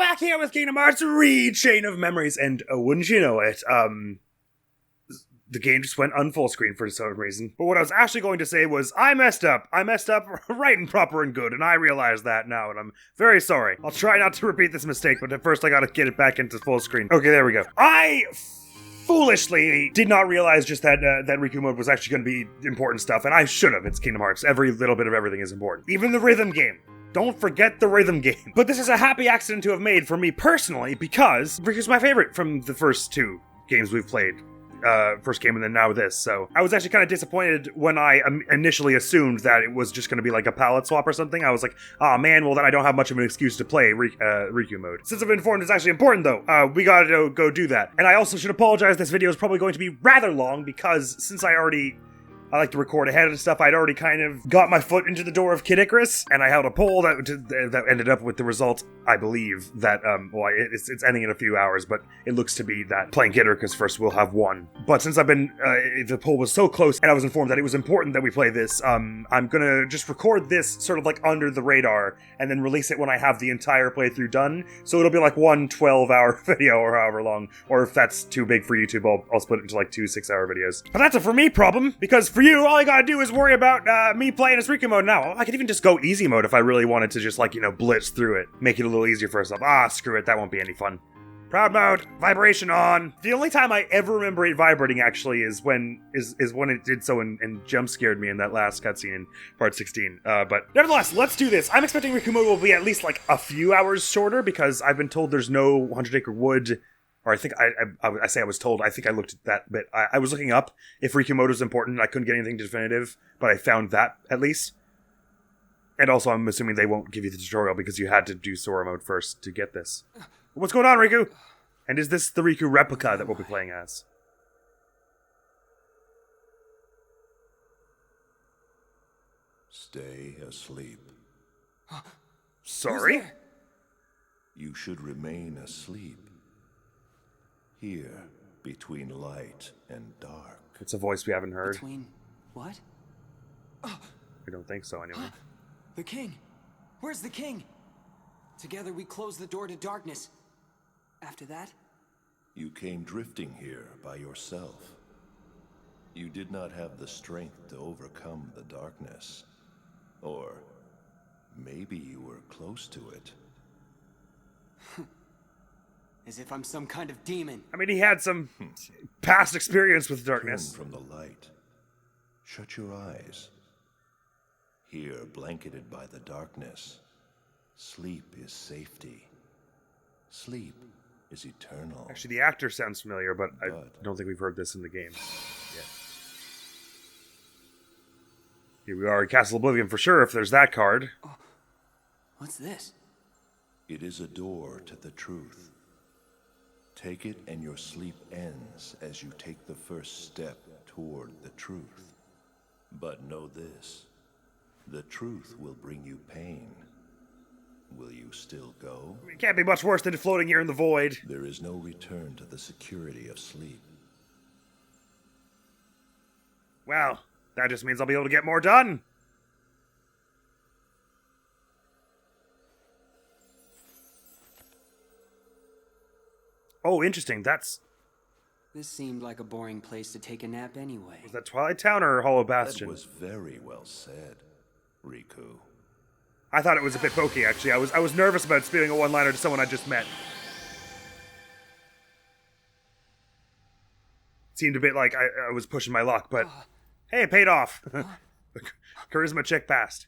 back here with Kingdom Hearts Chain of Memories, and wouldn't you know it, the game just went on full screen for some reason. But what I was actually going to say was, I messed up. I messed up right and proper and good, and I realize that now, and I'm very sorry. I'll try not to repeat this mistake, but at first I gotta get it back into full screen. Okay, there we go. I foolishly did not realize just that that Riku mode was actually going to be important stuff, and I should have. It's Kingdom Hearts. Every little bit of everything is important. Even the rhythm game. Don't forget the rhythm game. But this is a happy accident to have made for me personally, because Riku's my favorite from the first two games we've played. First game and then now this, so I was actually kind of disappointed when I initially assumed that it was just going to be like a palette swap or something. I was like, oh man, well then I don't have much of an excuse to play Riku mode. Since I've been informed it's actually important though, we gotta go do that. And I also should apologize, this video is probably going to be rather long because since I like to record ahead and stuff, I'd already kind of got my foot into the door of Kid Icarus, and I held a poll that ended up with the result, I believe, that, it's ending in a few hours, but it looks to be that playing Kid Icarus first will have won. But since the poll was so close, and I was informed that it was important that we play this, I'm gonna just record this sort of like under the radar, and then release it when I have the entire playthrough done, so it'll be like one 12-hour video or however long, or if that's too big for YouTube, I'll split it into like 2 6-hour videos. But that's a for me problem, because for you, all I gotta do is worry about me playing as Riku mode now. I could even just go easy mode if I really wanted to just like, blitz through it. Make it a little easier for myself. Screw it, that won't be any fun. Proud mode, vibration on. The only time I ever remember it vibrating actually is when it did so and jump scared me in that last cutscene in part 16. But nevertheless, let's do this. I'm expecting Riku mode will be at least like a few hours shorter because I've been told there's no 100 Acre Wood. Or I think I say I was told. I think I looked at that bit. I was looking up if Riku mode was important. I couldn't get anything definitive, but I found that at least. And also, I'm assuming they won't give you the tutorial because you had to do Sora mode first to get this. What's going on, Riku? And is this the Riku replica that we'll be playing as? Stay asleep. Sorry? You should remain asleep. Here, between light and dark. It's a voice we haven't heard. Between what? I don't think so, anyway. The king! Where's the king? Together we close the door to darkness. After that? You came drifting here by yourself. You did not have the strength to overcome the darkness. Or maybe you were close to it. As if I'm some kind of demon. I mean, he had some past experience with darkness. Turn from the light. Shut your eyes. Here, blanketed by the darkness, sleep is safety. Sleep is eternal. Actually, the actor sounds familiar, but I don't think we've heard this in the game yet. Here we are at Castle Oblivion for sure, if there's that card. Oh, what's this? It is a door to the truth. Take it and your sleep ends as you take the first step toward the truth. But know this, the truth will bring you pain. Will you still go? It can't be much worse than floating here in the void. There is no return to the security of sleep. Well, that just means I'll be able to get more done. Oh, interesting. This seemed like a boring place to take a nap anyway. Was that Twilight Town or Hollow Bastion? That was very well said, Riku. I thought it was a bit pokey, actually. I was nervous about spitting a one-liner to someone I just met. It seemed a bit like I was pushing my luck, but hey, it paid off. The charisma check passed.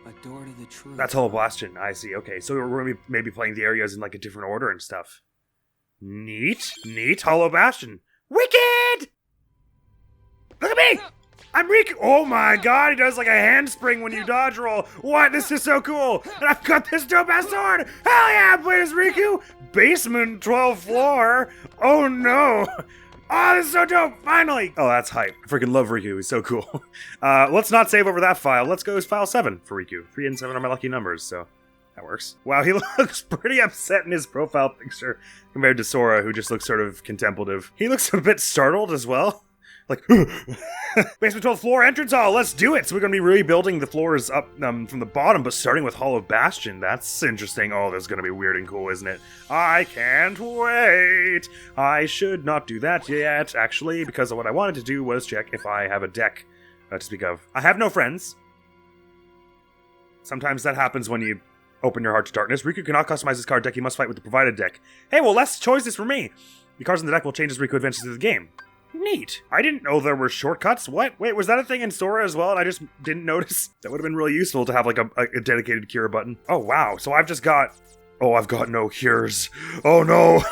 A door to the truth. That's Hollow Bastion. I see. Okay, so we're going to be maybe playing the areas in like a different order and stuff. Neat. Hollow Bastion. Wicked! Look at me! I'm Riku! Oh my god, he does like a handspring when you dodge roll. What? This is so cool! And I've got this dope-ass sword! Hell yeah, I'm playing as Riku! Basement 12th floor! Oh no! Oh, this is so dope! Finally! Oh, that's hype. I freaking love Riku. He's so cool. Let's not save over that file. Let's go as file 7 for Riku. 3 and 7 are my lucky numbers, so That works. Wow, he looks pretty upset in his profile picture compared to Sora, who just looks sort of contemplative. He looks a bit startled as well. Like, basement 12th floor entrance hall, let's do it! So we're going to be rebuilding the floors up from the bottom, but starting with Hall of Bastion. That's interesting. Oh, that's going to be weird and cool, isn't it? I can't wait! I should not do that yet, actually, because what I wanted to do was check if I have a deck to speak of. I have no friends. Sometimes that happens when you open your heart to darkness. Riku cannot customize his card deck, he must fight with the provided deck. Hey, well, less choices for me! The cards in the deck will change as Riku advances through the game. Neat. I didn't know there were shortcuts. What? Wait, was that a thing in Sora as well and I just didn't notice? That would have been really useful to have like a dedicated cure button. Oh, wow. So I've just got... Oh, I've got no cures. Oh, no.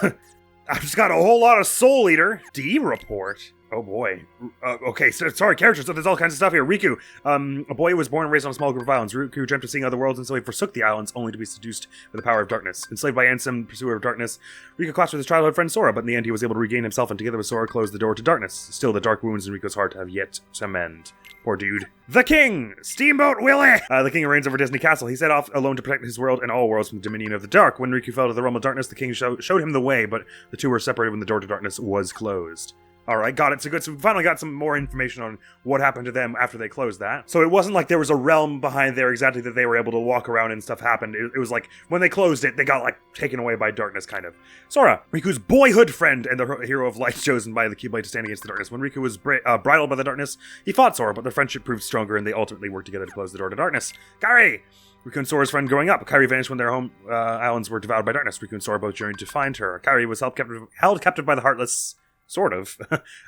I've just got a whole lot of Soul Eater. D report. Oh boy. Okay, so, sorry, characters. So there's all kinds of stuff here. Riku, a boy who was born and raised on a small group of islands. Riku dreamt of seeing other worlds, and so he forsook the islands, only to be seduced by the power of darkness. Enslaved by Ansem, pursuer of darkness, Riku clashed with his childhood friend Sora, but in the end he was able to regain himself, and together with Sora closed the door to darkness. Still, the dark wounds in Riku's heart have yet to mend. Poor dude. The King! Steamboat Willie! The King reigns over Disney Castle. He set off alone to protect his world and all worlds from the dominion of the dark. When Riku fell to the realm of darkness, the King showed him the way, but the two were separated when the door to darkness was closed. Alright, got it. So good. So we finally got some more information on what happened to them after they closed that. So it wasn't like there was a realm behind there exactly that they were able to walk around and stuff happened. It was like, when they closed it, they got like taken away by darkness, kind of. Sora, Riku's boyhood friend and the hero of light chosen by the Keyblade to stand against the darkness. When Riku was bridled by the darkness, he fought Sora, but their friendship proved stronger and they ultimately worked together to close the door to darkness. Kairi! Riku and Sora's friend growing up. Kairi vanished when their home islands were devoured by darkness. Riku and Sora both journeyed to find her. Kairi was held captive by the Heartless... Sort of.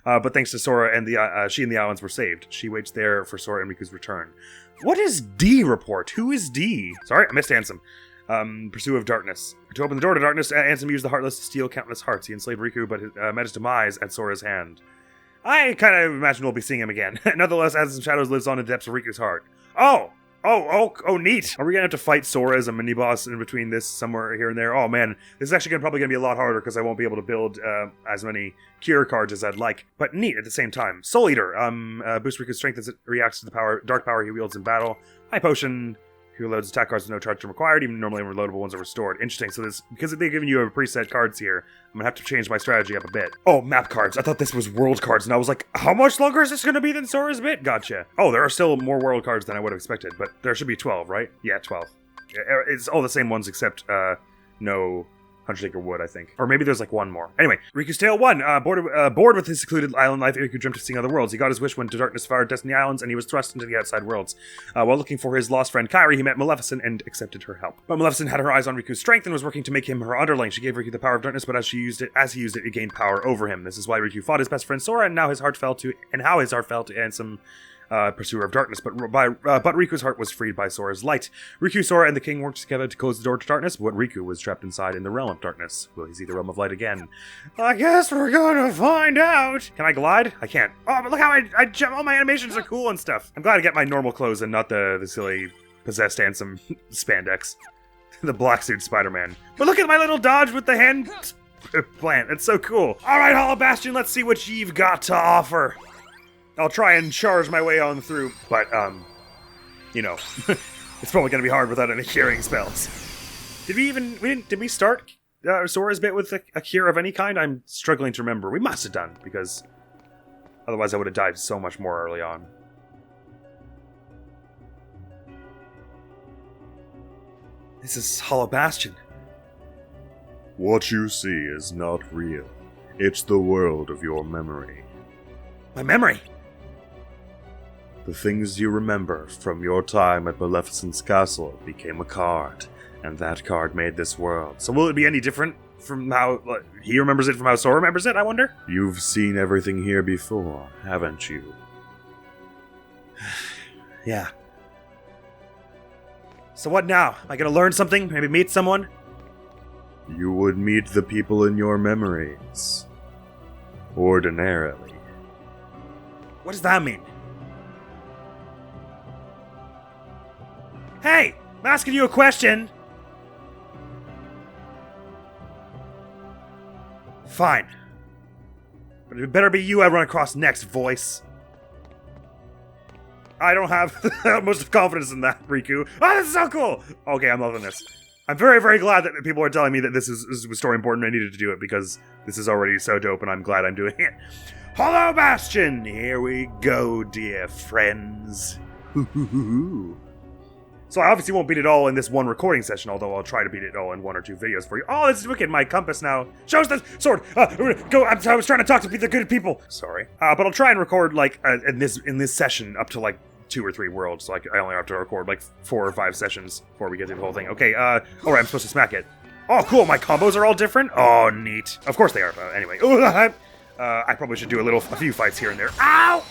But thanks to Sora and she and the islands were saved. She waits there for Sora and Riku's return. What is D report? Who is D? Sorry, I missed Ansem. Pursuer of darkness. To open the door to darkness, Ansem used the Heartless to steal countless hearts. He enslaved Riku, but met his demise at Sora's hand. I kind of imagine we'll be seeing him again. Nonetheless, Ansem Shadows lives on in the depths of Riku's heart. Oh, neat. Are we gonna have to fight Sora as a mini-boss in between this somewhere here and there? Oh man, this is actually probably gonna be a lot harder because I won't be able to build as many cure cards as I'd like. But neat at the same time. Soul Eater, boosts Riku's strength as it reacts to the dark power he wields in battle. High Potion, he loads attack cards with no charge required, even normally reloadable ones are restored. Interesting, so this, because they've given you a preset cards here, I'm gonna have to change my strategy up a bit. Oh, map cards. I thought this was world cards, and I was like, how much longer is this gonna be than Sora's bit? Gotcha. Oh, there are still more world cards than I would have expected, but there should be 12, right? Yeah, 12. It's all the same ones except, no Hunchtaker Wood, I think. Or maybe there's like one more. Anyway, Riku's Tale 1. Bored with his secluded island life, Riku dreamt of seeing other worlds. He got his wish when darkness devoured Destiny Islands, and he was thrust into the outside worlds. While looking for his lost friend Kairi, he met Maleficent and accepted her help. But Maleficent had her eyes on Riku's strength and was working to make him her underling. She gave Riku the power of darkness, but as he used it, it gained power over him. This is why Riku fought his best friend Sora, and how his heart fell to Ansem, pursuer of darkness, but Riku's heart was freed by Sora's light. Riku, Sora, and the king worked together to close the door to darkness, but Riku was trapped inside in the realm of darkness. Will he see the realm of light again? I guess we're gonna find out. Can I glide? I can't. Oh, but look how I jump. All my animations are cool and stuff. I'm glad I get my normal clothes and not the silly possessed Ansem spandex. The black suit Spider-Man. But look at my little dodge with the hand plant. It's so cool. All right, Hollow Bastion, let's see what you've got to offer. I'll try and charge my way on through, but, you know, it's probably going to be hard without any curing spells. Did we start Sora's bit with a cure of any kind? I'm struggling to remember. We must have done, because otherwise I would have died so much more early on. This is Hollow Bastion. What you see is not real. It's the world of your memory. My memory? The things you remember from your time at Maleficent's castle became a card, and that card made this world. So will it be any different from how he remembers it from how Sora remembers it, I wonder? You've seen everything here before, haven't you? Yeah. So what now? Am I gonna learn something? Maybe meet someone? You would meet the people in your memories. Ordinarily. What does that mean? Hey! I'm asking you a question! Fine. But it better be you I run across next, voice. I don't have the utmost of confidence in that, Riku. Oh, this is so cool! Okay, I'm loving this. I'm very, very glad that people are telling me that this is a story important and I needed to do it, because this is already so dope and I'm glad I'm doing it. Hollow Bastion! Here we go, dear friends. So I obviously won't beat it all in this one recording session, although I'll try to beat it all in 1 or 2 videos for you. Oh, this is wicked. My compass now shows the sword. Go. I was trying to talk to the good people. Sorry. But I'll try and record, like, in this session up to, like, 2 or 3 worlds. Like, I only have to record, like, 4 or 5 sessions before we get through the whole thing. Okay, alright, I'm supposed to smack it. Oh, cool. My combos are all different? Oh, neat. Of course they are. Anyway. I probably should do a few fights here and there. Ow!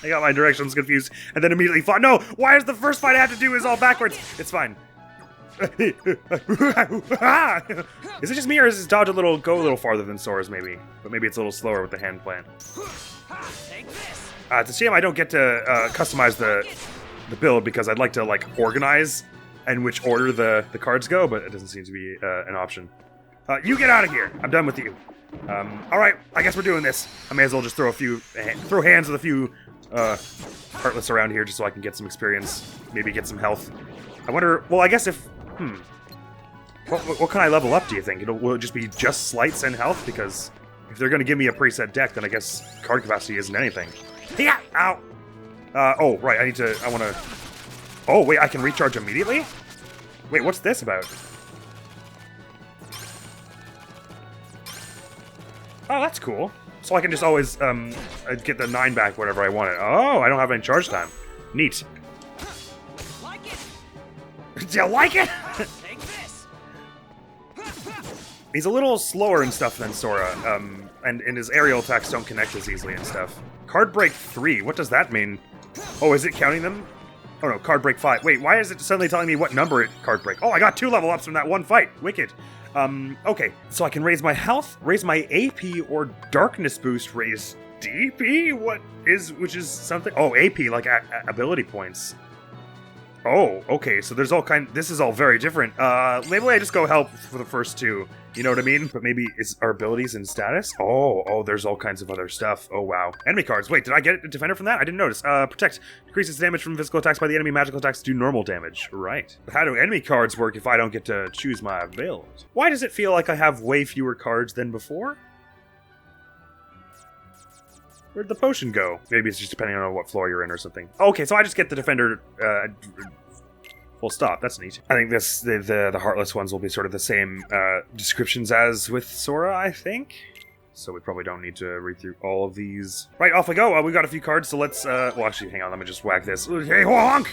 I got my directions confused and then immediately fought. No! Why is the first fight I have to do is all backwards? It's fine. Is it just me, or is his dodge go a little farther than Sora's maybe? But maybe it's a little slower with the hand plant. It's a shame I don't get to customize the build, because I'd like to, like, organize in which order the cards go, but it doesn't seem to be an option. You get out of here! I'm done with you. Alright, I guess we're doing this. I may as well just throw hands with a few Heartless around here just so I can get some experience, maybe get some health. I wonder, well, I guess if, what can I level up, do you think? Will it just be just slights and health? Because if they're going to give me a preset deck, then I guess card capacity isn't anything. Yeah! Ow! Oh, right, I want to... Oh, wait, I can recharge immediately? Wait, what's this about? Oh, that's cool. So I can just always get the 9 back whenever I want it. Oh, I don't have any charge time. Neat. Like it? Do you like it? Take this. He's a little slower and stuff than Sora, and his aerial attacks don't connect as easily and stuff. Card break 3, what does that mean? Oh, is it counting them? Oh no, card break 5. Wait, why is it suddenly telling me what number it card break? Oh, I got 2 level ups from that one fight. Wicked. Okay, so I can raise my health, raise my AP, or darkness boost, raise DP? Which is something? Oh, AP, like ability points. Oh, okay, so there's this is all very different. Maybe I just go help for the first 2, you know what I mean? But maybe it's our abilities and status? Oh, there's all kinds of other stuff. Oh, wow. Enemy cards. Wait, did I get a defender from that? I didn't notice. Protect. Decreases damage from physical attacks by the enemy. Magical attacks do normal damage. Right. But how do enemy cards work if I don't get to choose my build? Why does it feel like I have way fewer cards than before? Where'd the potion go? Maybe it's just depending on what floor you're in or something. Okay, so I just get the defender, full stop. That's neat. I think the Heartless ones will be sort of the same descriptions as with Sora, I think. So we probably don't need to read through all of these. Right, off we go. We got a few cards, so let's, well, actually, hang on. Let me just whack this. Hey, honk!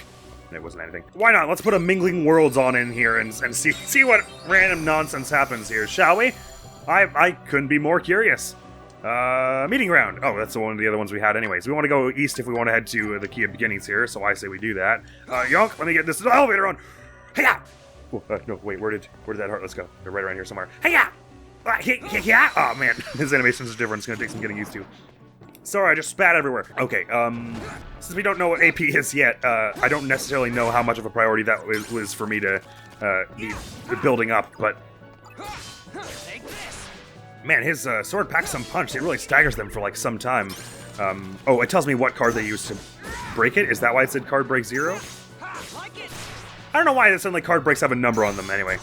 It wasn't anything. Why not? Let's put a Mingling Worlds on in here and see what random nonsense happens here, shall we? I couldn't be more curious. Meeting ground. Oh, that's one of the other ones we had anyways. We want to go east if we want to head to the Key of Beginnings here, so I say we do that. Yonk, let me get this elevator on. Hey-ya! Oh, no, wait, where did that Heartless go? They're right around here somewhere. Hey-ya! Yeah! Oh, man. His animations are different. It's going to take some getting used to. Sorry, I just spat everywhere. Okay, since we don't know what AP is yet, I don't necessarily know how much of a priority that was for me to be building up, but... Man, his sword packs some punch. It really staggers them for, like, some time. Oh, it tells me what card they used to break it. Is that why it said card break 0? I don't know why suddenly card breaks have a number on them anyway.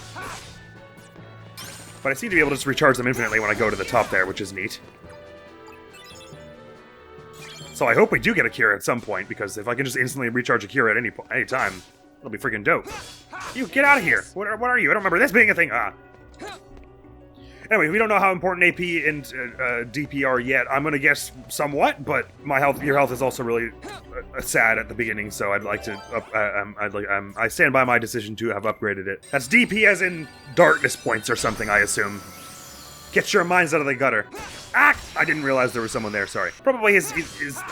But I seem to be able to just recharge them infinitely when I go to the top there, which is neat. So I hope we do get a cure at some point, because if I can just instantly recharge a cure at any time, it'll be freaking dope. You, get out of here! What are you? I don't remember this being a thing! Anyway, we don't know how important AP and DP are yet. I'm gonna guess somewhat, but your health is also really sad at the beginning, so I'd like to, I stand by my decision to have upgraded it. That's DP as in darkness points or something, I assume. Get your minds out of the gutter. Ah! I didn't realize there was someone there, sorry. Probably his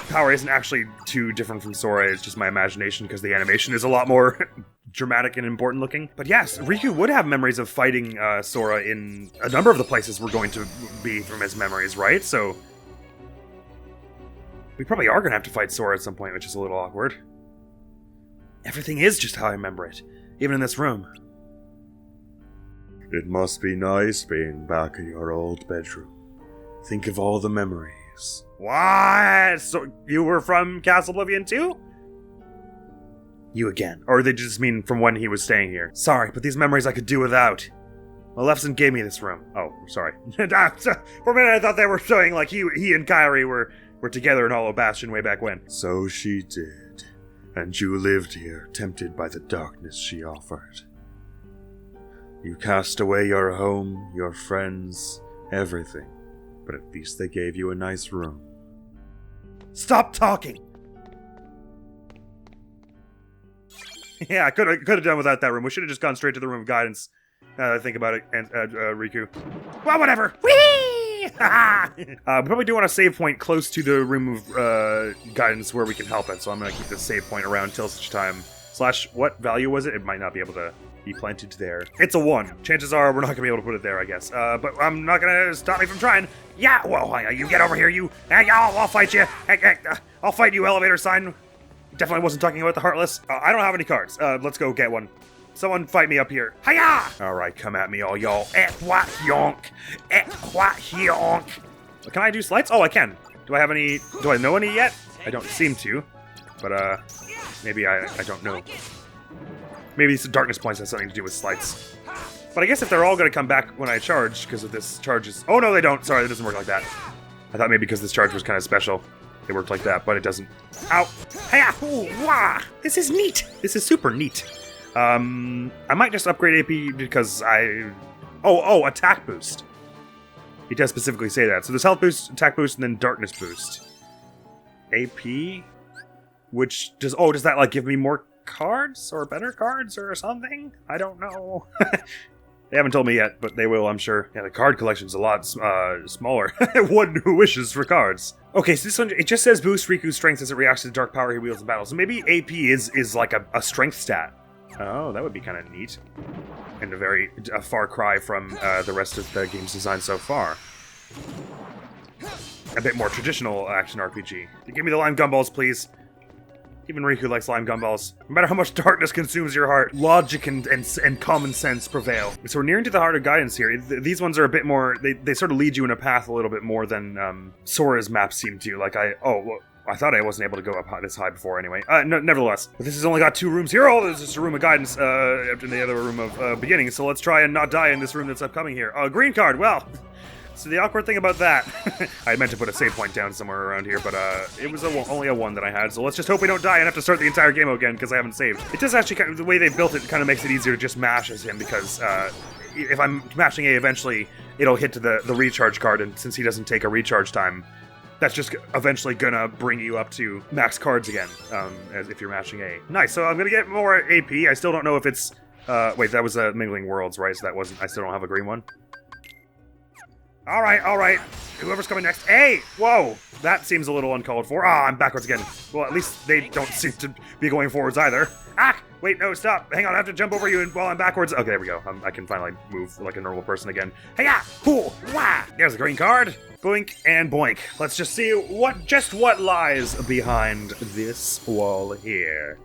power isn't actually too different from Sora, it's just my imagination, because the animation is a lot more dramatic and important looking. But yes, Riku would have memories of fighting Sora in a number of the places we're going to be from his memories, right? So we probably are going to have to fight Sora at some point, which is a little awkward. Everything is just how I remember it, even in this room. It must be nice being back in your old bedroom. Think of all the memories. What? So you were from Castle Oblivion too? You again. Or they just mean from when he was staying here. Sorry, but these memories I could do without. Maleficent gave me this room. Oh, sorry. For a minute I thought they were showing like he and Kyrie were together in Hollow Bastion way back when. So she did. And you lived here, tempted by the darkness she offered. You cast away your home, your friends, everything. But at least they gave you a nice room. Stop talking! Yeah, I could have done without that room. We should have just gone straight to the room of guidance. Now that I think about it, and Riku. Well, whatever. Whee! We probably do want a save point close to the room of guidance where we can help it. So I'm gonna keep this save point around till such time. / what value was it? It might not be able to be planted there. It's a 1. Chances are we're not gonna be able to put it there, I guess. But I'm not gonna stop me from trying. Yeah. Well, you get over here, you. I'll fight you. I'll fight you, elevator sign. Definitely wasn't talking about the Heartless. I don't have any cards. Let's go get one. Someone fight me up here. Hiya! Alright, come at me, all y'all. What yonk? What yonk? Can I do sleights? Oh, I can. Do I know any yet? I don't seem to. But, maybe I don't know. Maybe some darkness points has something to do with sleights. But I guess if they're all gonna come back when I charge, because of this charge is... Oh, no, they don't. Sorry, that doesn't work like that. I thought maybe because this charge was kind of special, it worked like that, but it doesn't. Ow! Hiya! Ooh, wah! This is neat! This is super neat. I might just upgrade AP because Oh, attack boost. It does specifically say that. So there's health boost, attack boost, and then darkness boost. AP? Which does... Oh, does that, like, give me more cards? Or better cards? Or something? I don't know. They haven't told me yet, but they will, I'm sure. Yeah, the card collection's a lot smaller. One who wishes for cards. Okay, so this one, it just says boost Riku's strength as it reacts to the dark power he wields in battle. So maybe AP is like a strength stat. Oh, that would be kind of neat. And a far cry from the rest of the game's design so far. A bit more traditional action RPG. Give me the lime gumballs, please. Even Riku likes lime gumballs. No matter how much darkness consumes your heart, logic and common sense prevail. So we're nearing to the heart of guidance here. These ones are a bit more... They sort of lead you in a path a little bit more than Sora's maps seem to. Like I thought I wasn't able to go up this high before anyway. No, nevertheless. But this has only got 2 rooms here. Oh, there's just a room of guidance after the other room of beginning. So let's try and not die in this room that's upcoming here. Green card. Well, so the awkward thing about that... I meant to put a save point down somewhere around here, but it was only a 1 that I had. So let's just hope we don't die and have to start the entire game again because I haven't saved. It does actually... the way they built it kind of makes it easier to just mash as him because if I'm mashing A eventually, it'll hit to the recharge card, and since he doesn't take a recharge time... That's just eventually gonna bring you up to max cards again, as if you're mashing A. Nice, so I'm gonna get more AP. I still don't know if it's... wait, that was Mingling Worlds, right? So that wasn't... I still don't have a green one. Alright. Whoever's coming next. A! Whoa! That seems a little uncalled for. I'm backwards again. Well, at least they don't seem to be going forwards either. Wait, no, stop. Hang on, I have to jump over you while I'm backwards. Okay, there we go. I can finally move like a normal person again. Hey-ya! Cool! Wah! There's a green card. Boink and boink. Let's just see what lies behind this wall here.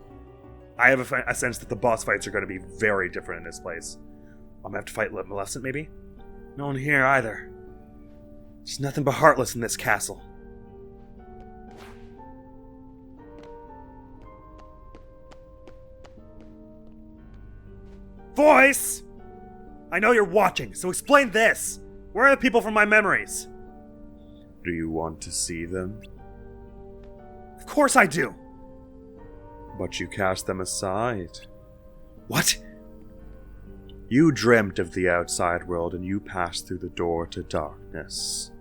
I have a sense that the boss fights are going to be very different in this place. I'm going to have to fight Maleficent, maybe? No one here either. There's nothing but Heartless in this castle. Voice! I know you're watching, so explain this! Where are the people from my memories? Do you want to see them? Of course I do! But you cast them aside. What? You dreamt of the outside world and you passed through the door to darkness.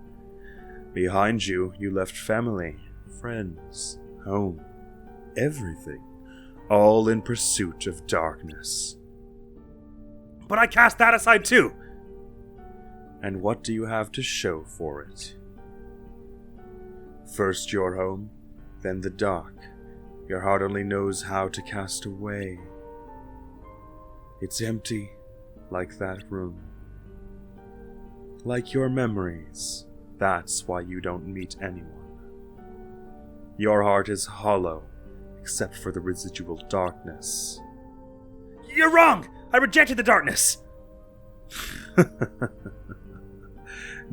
Behind you, you left family, friends, home, everything, all in pursuit of darkness. But I cast that aside too! And what do you have to show for it? First your home, then the dark. Your heart only knows how to cast away. It's empty, like that room. Like your memories. That's why you don't meet anyone. Your heart is hollow, except for the residual darkness. You're wrong! I rejected the darkness!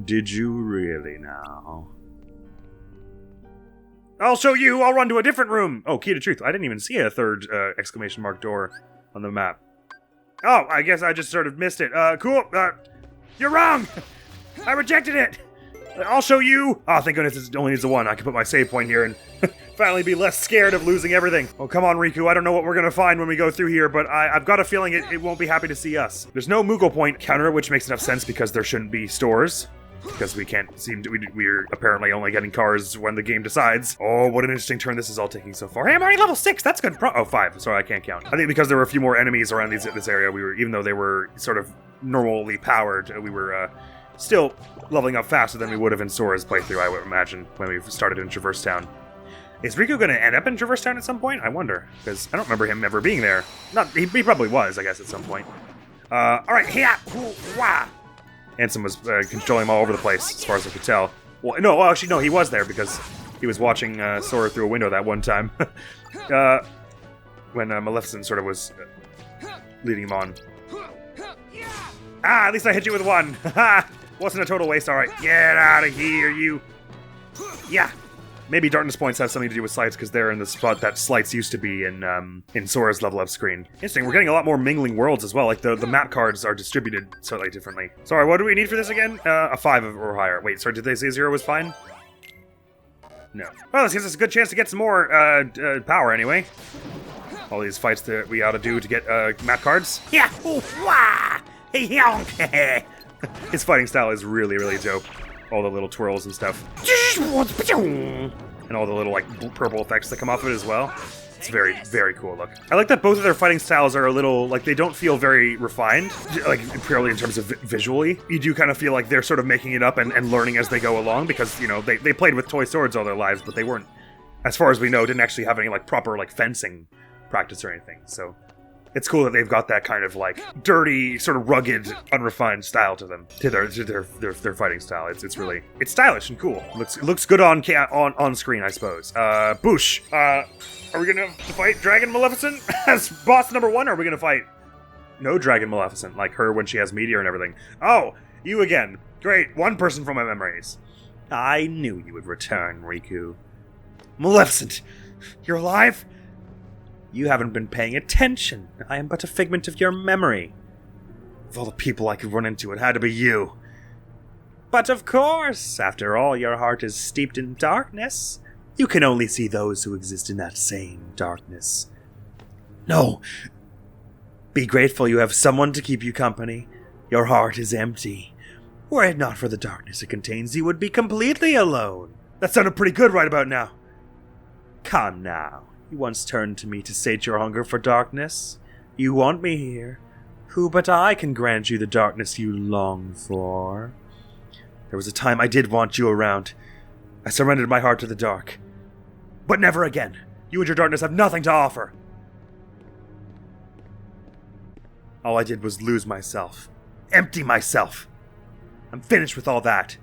Did you really now? I'll show you. I'll run to a different room. Oh, key to truth. I didn't even see a third exclamation mark door on the map. Oh, I guess I just sort of missed it. Cool. You're wrong. I rejected it. I'll show you. Oh, thank goodness it only needs a 1. I can put my save point here and finally be less scared of losing everything. Oh, come on, Riku. I don't know what we're going to find when we go through here, but I've got a feeling it won't be happy to see us. There's no Moogle point counter, which makes enough sense because there shouldn't be stores. Because we can't seem to, we're apparently only getting cars when the game decides. Oh, what an interesting turn this is all taking so far. Hey, I'm already level 6, that's good. Oh, 5, sorry, I can't count. I think because there were a few more enemies around this area, even though they were sort of normally powered, we were still leveling up faster than we would have in Sora's playthrough, I would imagine, when we started in Traverse Town. Is Riku going to end up in Traverse Town at some point? I wonder, because I don't remember him ever being there. He probably was, I guess, at some point. Alright, hiya! Wah! Ansem was controlling him all over the place, as far as I could tell. Well, no, actually, no, he was there, because he was watching Sora through a window that one time. When Maleficent sort of was leading him on. Ah, at least I hit you with 1. Haha! Wasn't a total waste, alright. Get out of here, you! Yeah! Maybe darkness points have something to do with slights, because they're in the spot that slights used to be in Sora's level up screen. Interesting, we're getting a lot more mingling worlds as well, like the map cards are distributed slightly differently. Sorry, what do we need for this again? A 5 or higher. Wait, sorry, did they say 0 was fine? No. Well, this gives us a good chance to get some more power anyway. All these fights that we ought to do to get map cards. Yeah! Ooh, wah! Hey, yonk! His fighting style is really, really dope. All the little twirls and stuff. And all the little, like, purple effects that come off of it as well. It's very, very cool look. I like that both of their fighting styles are a little, like, they don't feel very refined, like, purely in terms of visually. You do kind of feel like they're sort of making it up and learning as they go along, because, you know, they played with toy swords all their lives, but they weren't, as far as we know, didn't actually have any, like, proper, like, fencing practice or anything, so... It's cool that they've got that kind of, like, dirty, sort of rugged, unrefined style to them, to their fighting style. It's really, it's stylish and cool. Looks good on screen, I suppose. Boosh. Are we gonna fight Dragon Maleficent as boss number 1, or are we gonna fight no Dragon Maleficent, like her when she has Meteor and everything? Oh, you again. Great, one person from my memories. I knew you would return, Riku. Maleficent, you're alive? You haven't been paying attention. I am but a figment of your memory. Of all the people I could run into, it had to be you. But of course, after all, your heart is steeped in darkness. You can only see those who exist in that same darkness. No. Be grateful you have someone to keep you company. Your heart is empty. Were it not for the darkness it contains, you would be completely alone. That sounded pretty good right about now. Come now. You once turned to me to sate your hunger for darkness. You want me here. Who but I can grant you the darkness you long for? There was a time I did want you around. I surrendered my heart to the dark. But never again. You and your darkness have nothing to offer. All I did was lose myself. Empty myself. I'm finished with all that.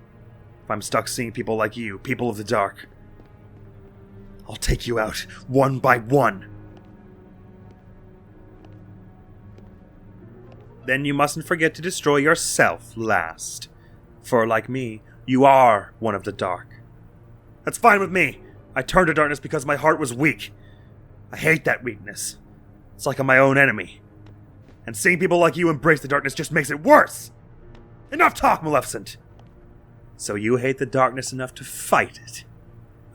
If I'm stuck seeing people like you, people of the dark, I'll take you out, one by one. Then you mustn't forget to destroy yourself last. For, like me, you are one of the dark. That's fine with me. I turned to darkness because my heart was weak. I hate that weakness. It's like I'm my own enemy. And seeing people like you embrace the darkness just makes it worse. Enough talk, Maleficent. So you hate the darkness enough to fight it.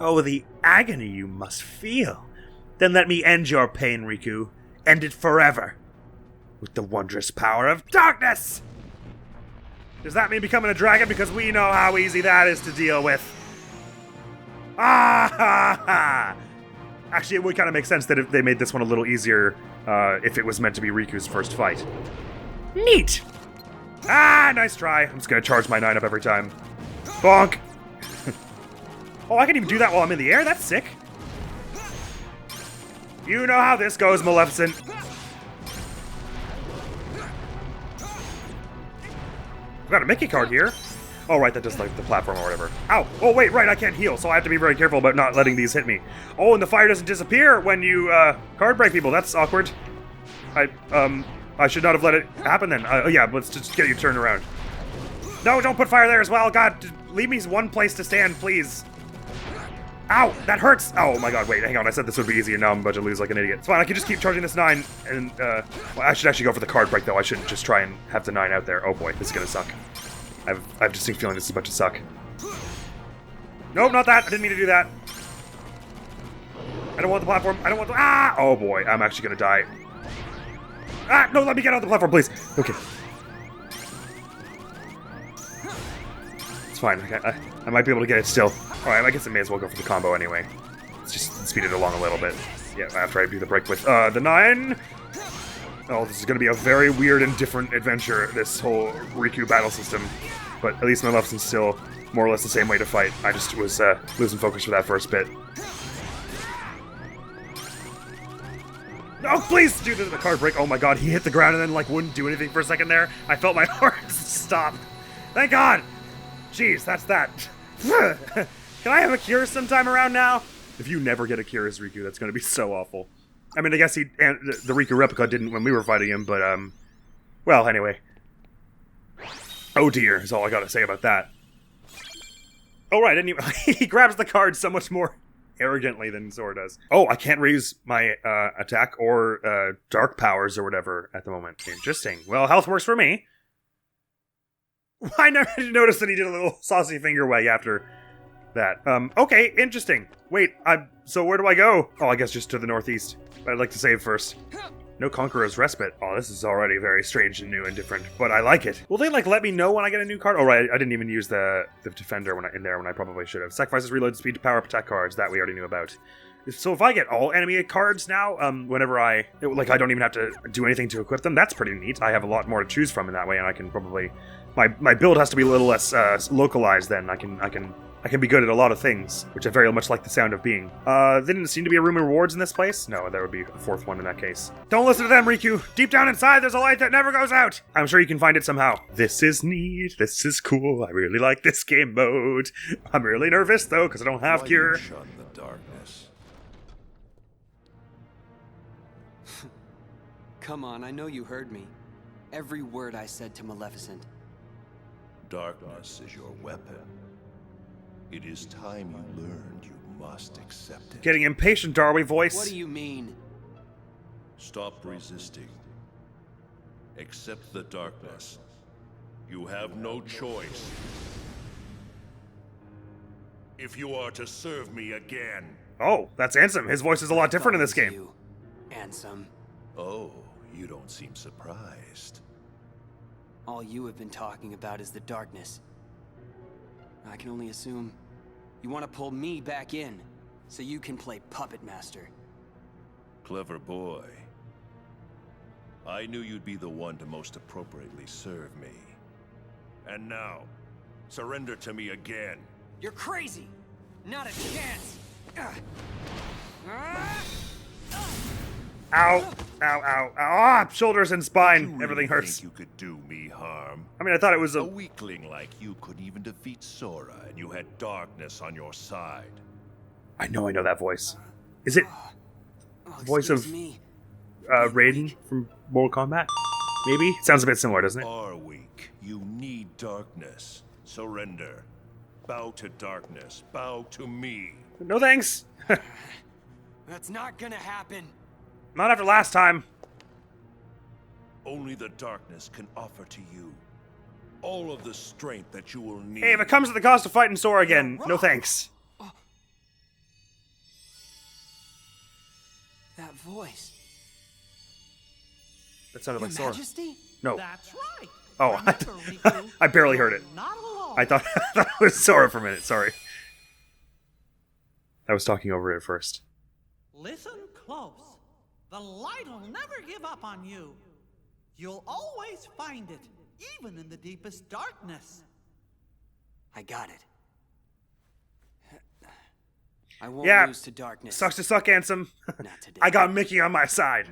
Oh, the agony you must feel. Then let me end your pain, Riku. End it forever. With the wondrous power of darkness! Does that mean becoming a dragon? Because we know how easy that is to deal with. Ah ha ha! Actually, it would kind of make sense that if they made this one a little easier if it was meant to be Riku's first fight. Neat! Ah, nice try. I'm just gonna charge my 9 up every time. Bonk! Oh, I can even do that while I'm in the air? That's sick. You know how this goes, Maleficent. I've got a Mickey card here. Oh, right, that does like the platform or whatever. Ow! Oh, wait, right, I can't heal, so I have to be very careful about not letting these hit me. Oh, and the fire doesn't disappear when you, card break people. That's awkward. I should not have let it happen then. Oh, yeah, let's just get you turned around. No, don't put fire there as well. God, leave me one place to stand, please. Ow! That hurts! Oh my god, wait, hang on. I said this would be easy and now I'm about to lose like an idiot. It's fine, I can just keep charging this 9 and, well, I should actually go for the card break though. I shouldn't just try and have the 9 out there. Oh boy, this is gonna suck. I have a distinct feeling this is about to suck. Nope, not that. I didn't mean to do that. I don't want the platform. I don't want the... Ah! Oh boy, I'm actually gonna die. Ah! No, let me get on the platform, please. Okay. It's fine. I might be able to get it still. Alright, I guess I may as well go for the combo anyway. Let's just speed it along a little bit. Yeah, after I do the break with the 9. Oh, this is going to be a very weird and different adventure, this whole Riku battle system. But at least my Maleficent's still more or less the same way to fight. I just was losing focus for that first bit. No, please do the card break. Oh my god, he hit the ground and then like wouldn't do anything for a second there. I felt my heart stop. Thank god! Jeez, that's that. Can I have a cure sometime around now? If you never get a cure as Riku, that's going to be so awful. I mean, I guess the Riku replica didn't when we were fighting him, but, well, anyway. Oh dear, is all I gotta say about that. Oh right, didn't even, he grabs the card so much more arrogantly than Sora does. Oh, I can't raise my, attack or, dark powers or whatever at the moment. Interesting. Well, health works for me. I never noticed that he did a little saucy finger wag after that. Okay, interesting. Wait, so where do I go? Oh, I guess just to the northeast. But I'd like to save first. No Conqueror's Respite. Oh, this is already very strange and new and different, but I like it. Will they, like, let me know when I get a new card? Oh, right, I didn't even use the Defender in there when I probably should have. Sacrifices reload speed to power up attack cards. That we already knew about. So if I get all enemy cards now, whenever I don't even have to do anything to equip them, that's pretty neat. I have a lot more to choose from in that way, and I can probably... My build has to be a little less localized then. I can be good at a lot of things, which I very much like the sound of being. There didn't seem to be a room of rewards in this place? No, there would be a fourth one in that case. Don't listen to them, Riku! Deep down inside, there's a light that never goes out! I'm sure you can find it somehow. This is neat, this is cool, I really like this game mode. I'm really nervous, though, because I don't have cure. Why you shun the darkness? Come on, I know you heard me. Every word I said to Maleficent. Darkness is your weapon. It is time you learned you must accept it. Getting impatient, Darby voice. What do you mean? Stop resisting. Accept the darkness. You have no choice. If you are to serve me again. Oh, that's Ansem. His voice is a lot different in this game. You, Ansem. Oh, you don't seem surprised. All you have been talking about is the darkness. I can only assume you want to pull me back in so you can play puppet master. Clever boy. I knew you'd be the one to most appropriately serve me. And now, surrender to me again. You're crazy! Not a chance! Ow, ow, ow, ow, ah, shoulders and spine, You everything really hurts. think you could do me harm? I mean, I thought it was A weakling like you couldn't even defeat Sora, and you had darkness on your side. I know that voice. Is it Oh, voice of excuse me. Raiden from Mortal Kombat? Maybe? Sounds a bit similar, doesn't it? Are weak. You need darkness. Surrender. Bow to darkness. Bow to me. No thanks. That's not gonna happen. Not after last time. Only the darkness can offer to you all of the strength that you will need. Hey, if it comes at the cost of fighting Sora again, no thanks. That voice. That sounded Your like Sora. Majesty? No. That's right. Oh, Remember, Riku, I barely heard it. not alone. I thought it was Sora for a minute, sorry. I was talking over it at first. Listen close. The light will never give up on you. You'll always find it, even in the deepest darkness. I got it. I won't Yeah, lose to darkness. Sucks to suck, Ansem. Not today. I got Mickey on my side.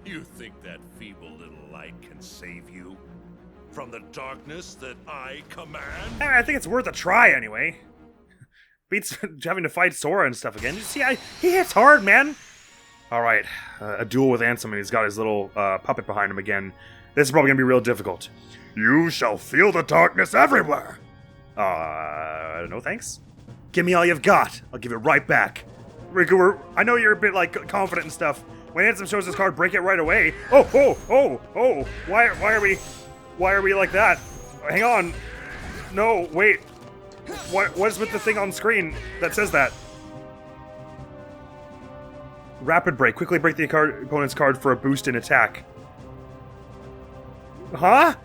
You think that feeble little light can save you from the darkness that I command? I think it's worth a try anyway. Beats having to fight Sora and stuff again. You see, he hits hard, man. Alright, a duel with Ansem, and he's got his little puppet behind him again. This is probably going to be real difficult. You shall feel the darkness everywhere. No thanks. Give me all you've got. I'll give it right back. Riku, I know you're a bit, like, confident and stuff. When Ansem shows his card, break it right away. Oh. Why are we like that? Hang on. No, wait. What is with the thing on screen that says that? Rapid break. Quickly break the opponent's card for a boost in attack. Huh?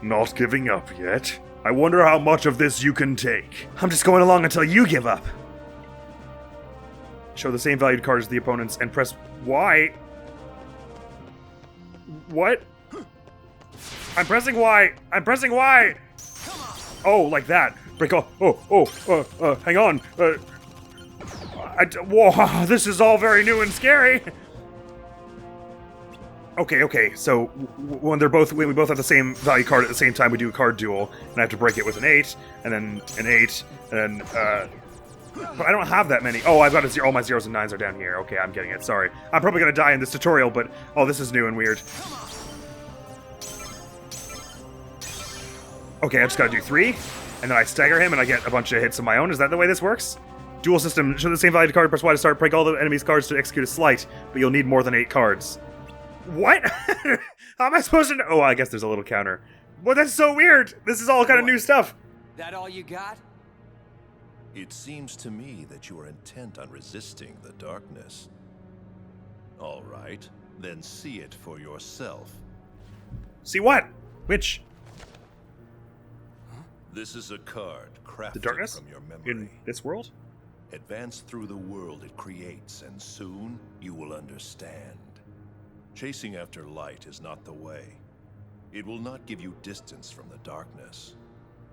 Not giving up yet. I wonder how much of this you can take. I'm just going along until you give up. Show the same valued card as the opponent's and press Y. What? I'm pressing Y. Oh, like that. Break off. Hang on. Whoa, this is all very new and scary. Okay, so when we both have the same value card at the same time, we do a card duel, and I have to break it with an 8, and then an 8, and then, but I don't have that many. Oh, I've got a 0, all my 0s and 9s are down here. Okay, I'm getting it, sorry. I'm probably gonna die in this tutorial, but, oh, this is new and weird. Okay, I just gotta do 3, and then I stagger him, and I get a bunch of hits of my own. Is that the way this works? Duel system, show the same value card, press Y to start, break all the enemy's cards to execute a sleight, but you'll need more than 8 cards. What? How am I supposed to know? Oh, I guess there's a little counter. Well, that's so weird. This is all kind of new stuff. That all you got? It seems to me that you are intent on resisting the darkness. All right, then see it for yourself. See what? Which? This is a card crafted The darkness? from your memory. In this world? Advance through the world it creates, and soon you will understand. Chasing after light is not the way. It will not give you distance from the darkness.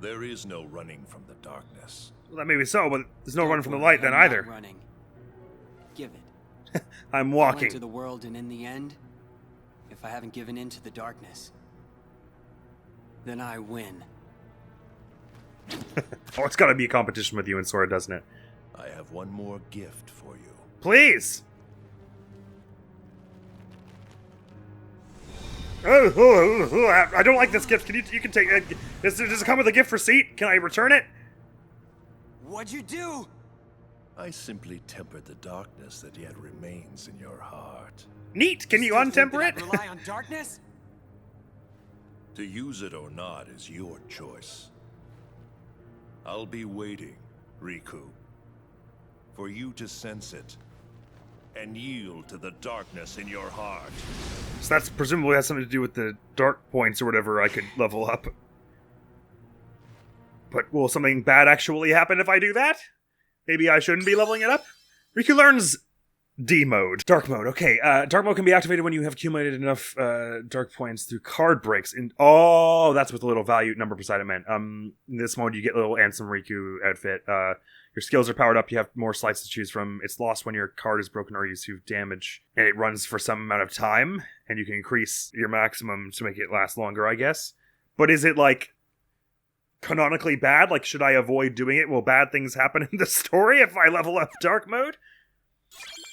There is no running from the darkness. Well, that may be so, but there's no running from the light then either. I'm not running. Give it. I'm I'll walking. enter the world, and in the end, if I haven't given in to the darkness, then I win. Oh, it's gotta be a competition with you and Sora, doesn't it? I have one more gift for you. Please! I don't like this gift. You can take it. Does it come with a gift receipt? Can I return it? What'd you do? I simply tempered the darkness that yet remains in your heart. Neat. Can you Still think untemper that it? I'd rely on darkness? To use it or not is your choice. I'll be waiting, Riku, for you to sense it and yield to the darkness in your heart. So that's presumably has something to do with the dark points or whatever I could level up. But will something bad actually happen if I do that? Maybe I shouldn't be leveling it up? Riku learns D mode. Dark mode, okay. Dark mode can be activated when you have accumulated enough dark points through card breaks. Oh, that's what the little value number beside it meant. In this mode, you get a little Ansem Riku outfit. Your skills are powered up, you have more sleights to choose from. It's lost when your card is broken or you receive damage. And it runs for some amount of time, and you can increase your maximum to make it last longer, I guess. But is it, like, canonically bad? Like, should I avoid doing it? Will bad things happen in the story if I level up dark mode?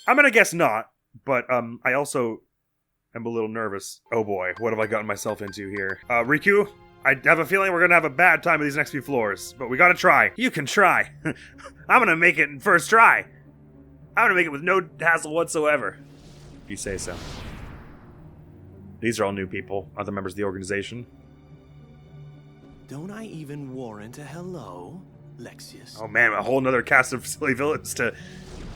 I'm gonna guess not, but I also am a little nervous. Oh boy, what have I gotten myself into here? Riku, I have a feeling we're gonna have a bad time with these next few floors, but we gotta try. You can try. I'm gonna make it in first try. I'm gonna make it with no hassle whatsoever. If you say so. These are all new people, other members of the organization. Don't I even warrant a hello, Lexius? Oh man, a whole nother cast of silly villains to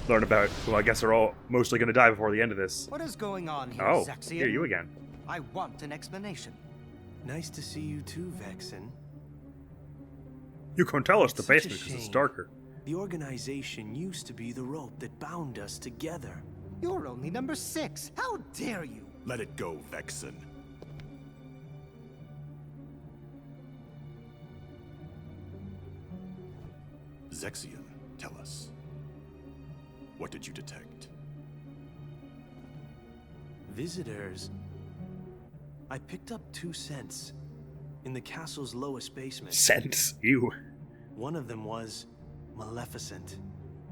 learn about, who I guess are all mostly gonna die before the end of this. What is going on here, Oh, Zexian? here you again. I want an explanation. Nice to see you too, Vexen. You can tell us the Such a basement because it's shame. darker. The organization used to be the rope that bound us together. You're only number 6. How dare you? Let it go, Vexen. Zexian, tell us. What did you detect? Visitors. I picked up 2 scents in the castle's lowest basement. Sense you. One of them was Maleficent.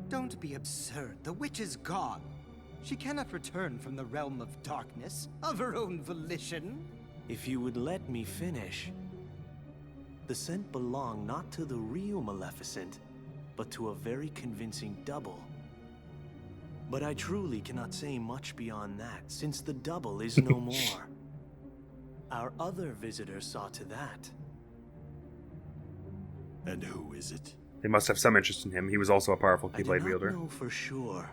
Don't be absurd. The witch is gone. She cannot return from the realm of darkness of her own volition. If you would let me finish. The scent belonged not to the real Maleficent, but to a very convincing double. But I truly cannot say much beyond that, since the double is no more. Our other visitor saw to that. And who is it? They must have some interest in him. He was also a powerful Keyblade wielder. I do not know for sure,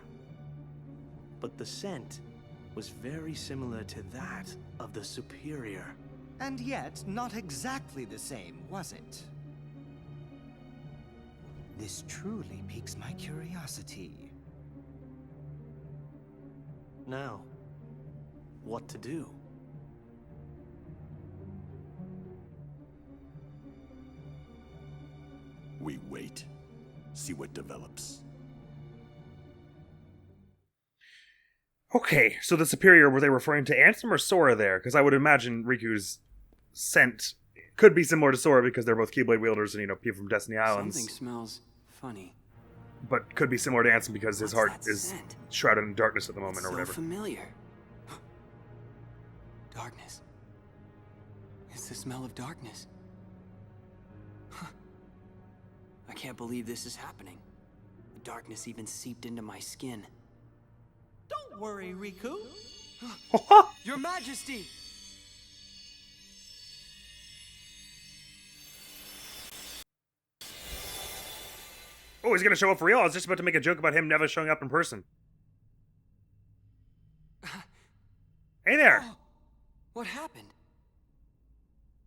but the scent was very similar to that of the superior. And yet, not exactly the same, was it? This truly piques my curiosity. Now, what to do? We wait. See what develops. Okay, so the superior, were they referring to Ansem or Sora there? Because I would imagine Riku's scent could be similar to Sora because they're both Keyblade wielders and, you know, people from Destiny Islands. Something smells funny. But could be similar to Ansem because his What's heart that is scent? shrouded in darkness at the moment It's or so whatever. familiar. Darkness. It's the smell of darkness. Huh. I can't believe this is happening. The darkness even seeped into my skin. Don't worry, Riku. Your Majesty! Oh, he's gonna show up for real? I was just about to make a joke about him never showing up in person. Hey there! Oh, what happened?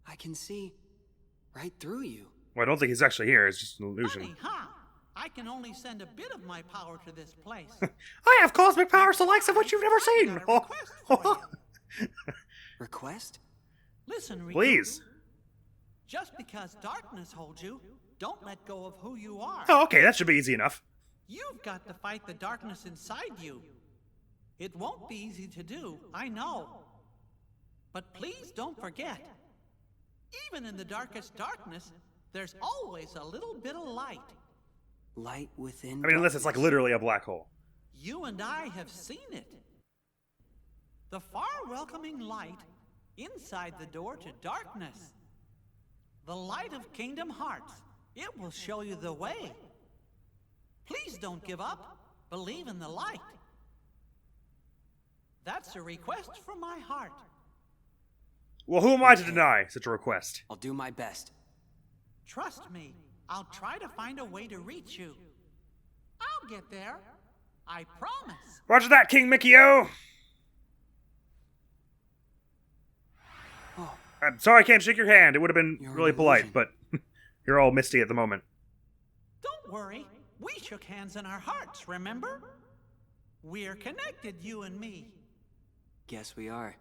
I can see right through you. Well, I don't think he's actually here. It's just an illusion. Funny, huh? I can only send a bit of my power to this place. I have cosmic powers the likes of which you've never seen! I've got a request for you. Request? Listen, Riku. Please. Just because darkness holds you, don't let go of who you are. Oh, okay, that should be easy enough. You've got to fight the darkness inside you. It won't be easy to do, I know. But please don't forget, even in the darkest darkness, there's always a little bit of light. Light within I mean, unless it's like darkness. literally a black hole. You and I have seen it. The far welcoming light inside the door to darkness. The light of Kingdom Hearts. It will show you the way. Please don't give up. Believe in the light. That's a request from my heart. Well, who am I to deny such a request? I'll do my best. Trust me, I'll try to find a way to reach you. I'll get there. I promise. Roger that, King Mickey-O! Oh, I'm sorry I can't shake your hand. It would have been You're really an polite, illusion. but you're all misty at the moment. Don't worry. We shook hands in our hearts, remember? We're connected, you and me. guess we are.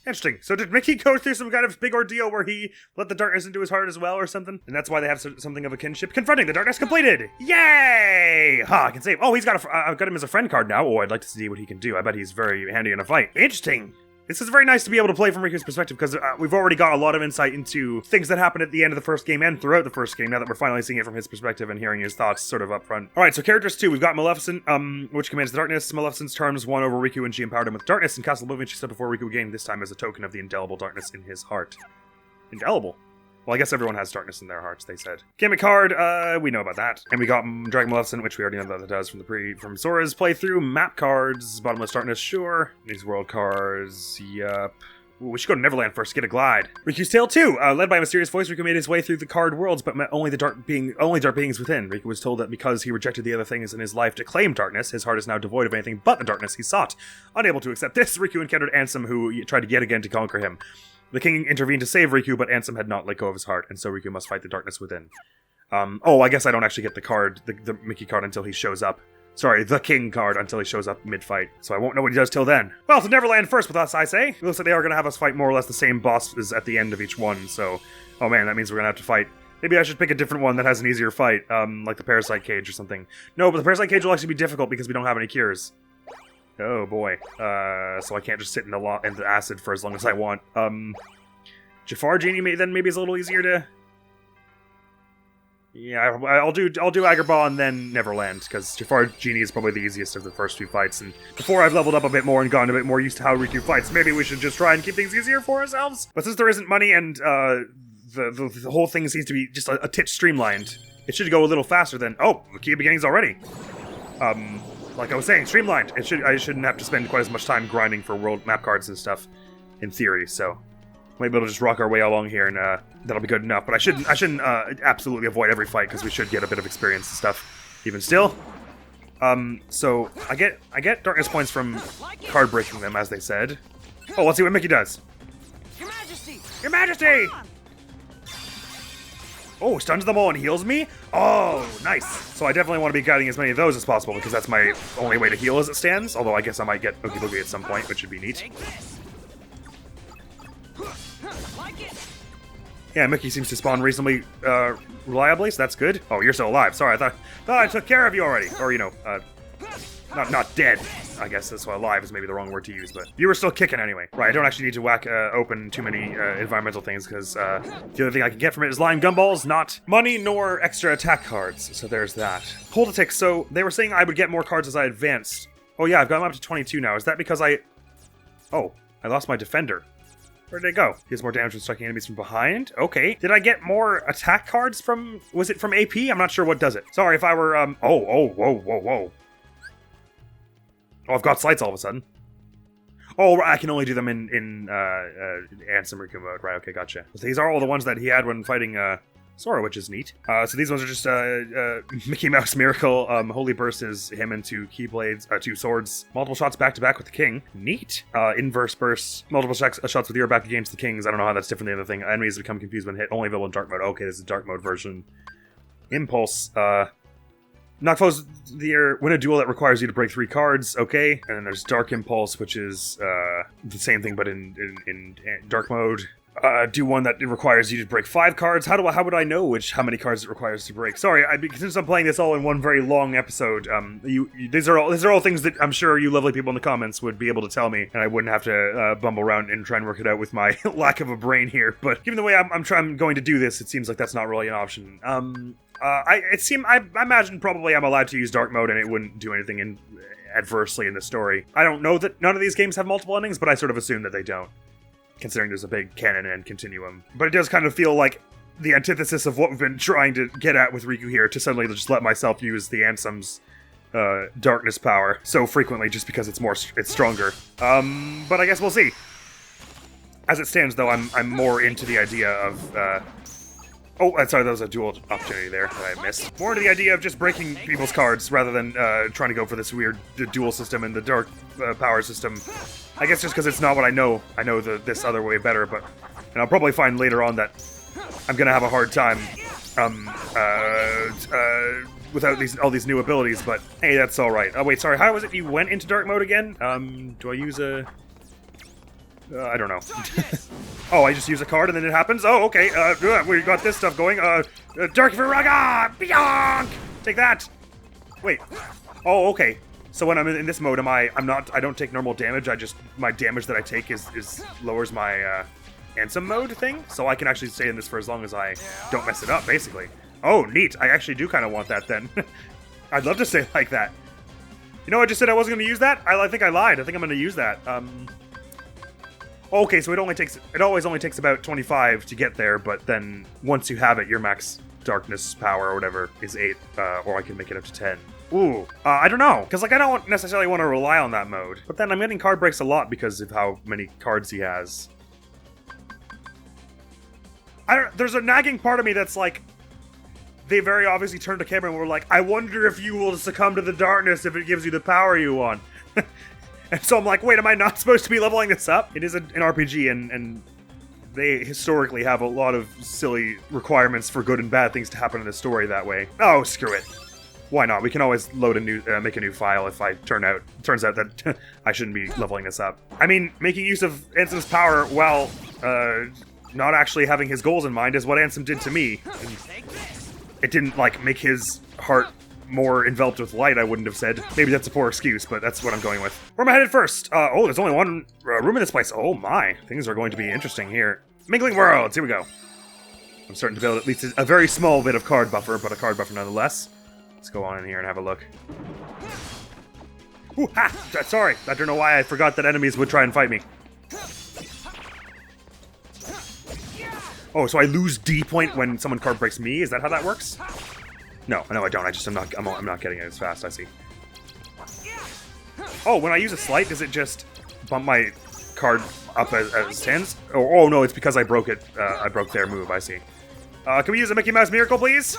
Interesting. So did Mickey go through some kind of big ordeal where he let the darkness into his heart as well or something? And that's why they have something of a kinship? Confronting the darkness completed! Yay! I can save. Oh, he's got I've got him as a friend card now. Oh, I'd like to see what he can do. I bet he's very handy in a fight. Interesting. This is very nice to be able to play from Riku's perspective because we've already got a lot of insight into things that happened at the end of the first game and throughout the first game now that we're finally seeing it from his perspective and hearing his thoughts sort of up front. Alright, so characters 2. We've got Maleficent, which commands the darkness. Maleficent's charms won over Riku and she empowered him with darkness. In Castle Oblivion, she stood before Riku again, this time as a token of the indelible darkness in his heart. Indelible? Well, I guess everyone has darkness in their hearts, they said. Gimmick card, we know about that. And we got Dragon Maleficent, which we already know that it does from Sora's playthrough. Map cards, Bottomless Darkness, sure. These world cards, yup. Ooh, we should go to Neverland first to get a glide. Riku's Tale 2, led by a mysterious voice, Riku made his way through the card worlds, but met only dark beings within. Riku was told that because he rejected the other things in his life to claim darkness, his heart is now devoid of anything but the darkness he sought. Unable to accept this, Riku encountered Ansem, who tried yet again to conquer him. The king intervened to save Riku, but Ansem had not let go of his heart, and so Riku must fight the darkness within. I guess I don't actually get the card, the Mickey card, until he shows up. Sorry, the king card until he shows up mid-fight, so I won't know what he does till then. Well, to Neverland first with us, I say. It looks like they are going to have us fight more or less the same bosses at the end of each one, so... Oh man, that means we're going to have to fight... Maybe I should pick a different one that has an easier fight, like the Parasite Cage or something. No, but the Parasite Cage will actually be difficult because we don't have any cures. Oh boy. So I can't just sit in the acid for as long as I want. Jafar Genie maybe is a little easier to... Yeah, I'll do Agrabah and then Neverland, because Jafar Genie is probably the easiest of the first few fights, and before I've leveled up a bit more and gotten a bit more used to how Riku fights, maybe we should just try and keep things easier for ourselves? But since there isn't money and the whole thing seems to be just a titch streamlined. It should go a little faster than... Oh, the key of beginnings already. Like I was saying, streamlined. I shouldn't have to spend quite as much time grinding for world map cards and stuff, in theory, so... Maybe we'll just rock our way along here, and that'll be good enough. But I shouldn't absolutely avoid every fight, because we should get a bit of experience and stuff. Even still. So I get darkness points from card breaking them, as they said. Oh, let's see what Mickey does. Your Majesty! Your Majesty! Oh, stuns them all and heals me? Oh, nice. So I definitely want to be guiding as many of those as possible, because that's my only way to heal as it stands. Although I guess I might get Oogie Boogie at some point, which would be neat. Take this. Like it. Yeah, Mickey seems to spawn reasonably reliably, so that's good. Oh, you're still alive. Sorry, I thought I took care of you already. Or, you know, not dead. I guess that's why alive is maybe the wrong word to use, but you were still kicking anyway. Right, I don't actually need to whack open too many environmental things, because the other thing I can get from it is lime gumballs, not money nor extra attack cards. So there's that. Hold a tick. So they were saying I would get more cards as I advanced. Oh yeah, I've gotten up to 22 now. Is that because Oh, I lost my defender. Where'd they go? He has more damage when striking enemies from behind. Okay. Did I get more attack cards from... Was it from AP? I'm not sure what does it. Sorry if I were, whoa. Oh, I've got slights all of a sudden. Oh, I can only do them in Ansem Riku mode. Right, okay, gotcha. So these are all the ones that he had when fighting, Sora, which is neat. So these ones are just Mickey Mouse Miracle. Holy Burst is him and two Keyblades, two swords. Multiple shots back to back with the King. Neat. Inverse Burst. Multiple shots with your back against the Kings. I don't know how that's different than the other thing. Enemies become confused when hit. Only available in dark mode. Okay, this is a dark mode version. Impulse. Knock foes win a duel that requires you to break 3 cards. Okay. And then there's Dark Impulse, which is the same thing but in dark mode. Do one that requires you to break 5 cards. How would I know how many cards it requires to break? Sorry, since I'm playing this all in one very long episode, these are all things that I'm sure you lovely people in the comments would be able to tell me, and I wouldn't have to bumble around and try and work it out with my lack of a brain here. But given the way I'm going to do this, it seems like that's not really an option. I imagine probably I'm allowed to use dark mode, and it wouldn't do anything adversely in the story. I don't know that none of these games have multiple endings, but I sort of assume that they don't, considering there's a big canon and continuum. But it does kind of feel like the antithesis of what we've been trying to get at with Riku here, to suddenly just let myself use the Ansem's darkness power so frequently just because it's stronger. But I guess we'll see. As it stands, though, I'm more into the idea of... sorry, that was a dual opportunity there that I missed. More into the idea of just breaking people's cards rather than trying to go for this weird dual system and the dark power system. I guess just because it's not what I know. I know this other way better, but... And I'll probably find later on that I'm gonna have a hard time without all these new abilities, but hey, that's alright. Oh wait, sorry, how was it you went into dark mode again? Do I use a... I don't know. Oh, I just use a card and then it happens? Oh, okay, we got this stuff going. Dark Viraga! Beyond! Take that! Wait. Oh, okay. So when I'm in this mode, I don't take normal damage, my damage that I take is lowers my, Ansem mode thing? So I can actually stay in this for as long as I don't mess it up, basically. Oh, neat. I actually do kind of want that then. I'd love to stay like that. You know, I just said I wasn't going to use that? I think I lied. I think I'm going to use that. Okay, so it always only takes about 25 to get there, but then once you have it, your max darkness power or whatever is 8, or I can make it up to 10. Ooh, I don't know, because I don't necessarily want to rely on that mode. But then I'm getting card breaks a lot because of how many cards he has. There's a nagging part of me that's like, they very obviously turned to camera and were like, I wonder if you will succumb to the darkness if it gives you the power you want. And so I'm like, wait, am I not supposed to be leveling this up? It is an RPG, and they historically have a lot of silly requirements for good and bad things to happen in the story that way. Oh, screw it. Why not? We can always make a new file if turns out that I shouldn't be leveling this up. I mean, making use of Ansem's power while not actually having his goals in mind is what Ansem did to me. And it didn't, make his heart more enveloped with light, I wouldn't have said. Maybe that's a poor excuse, but that's what I'm going with. Where am I headed first? There's only one room in this place. Oh my, things are going to be interesting here. Mingling Worlds, here we go. I'm starting to build at least a very small bit of card buffer, but a card buffer nonetheless. Let's go on in here and have a look. Ooh, ha! Sorry, I don't know why I forgot that enemies would try and fight me. Oh, so I lose D point when someone card breaks me? Is that how that works? No, I don't. I'm not getting it as fast, I see. Oh, when I use a slight, does it just bump my card up as it stands? Oh, no, it's because I broke it. I broke their move, I see. Can we use a Mickey Mouse Miracle, please?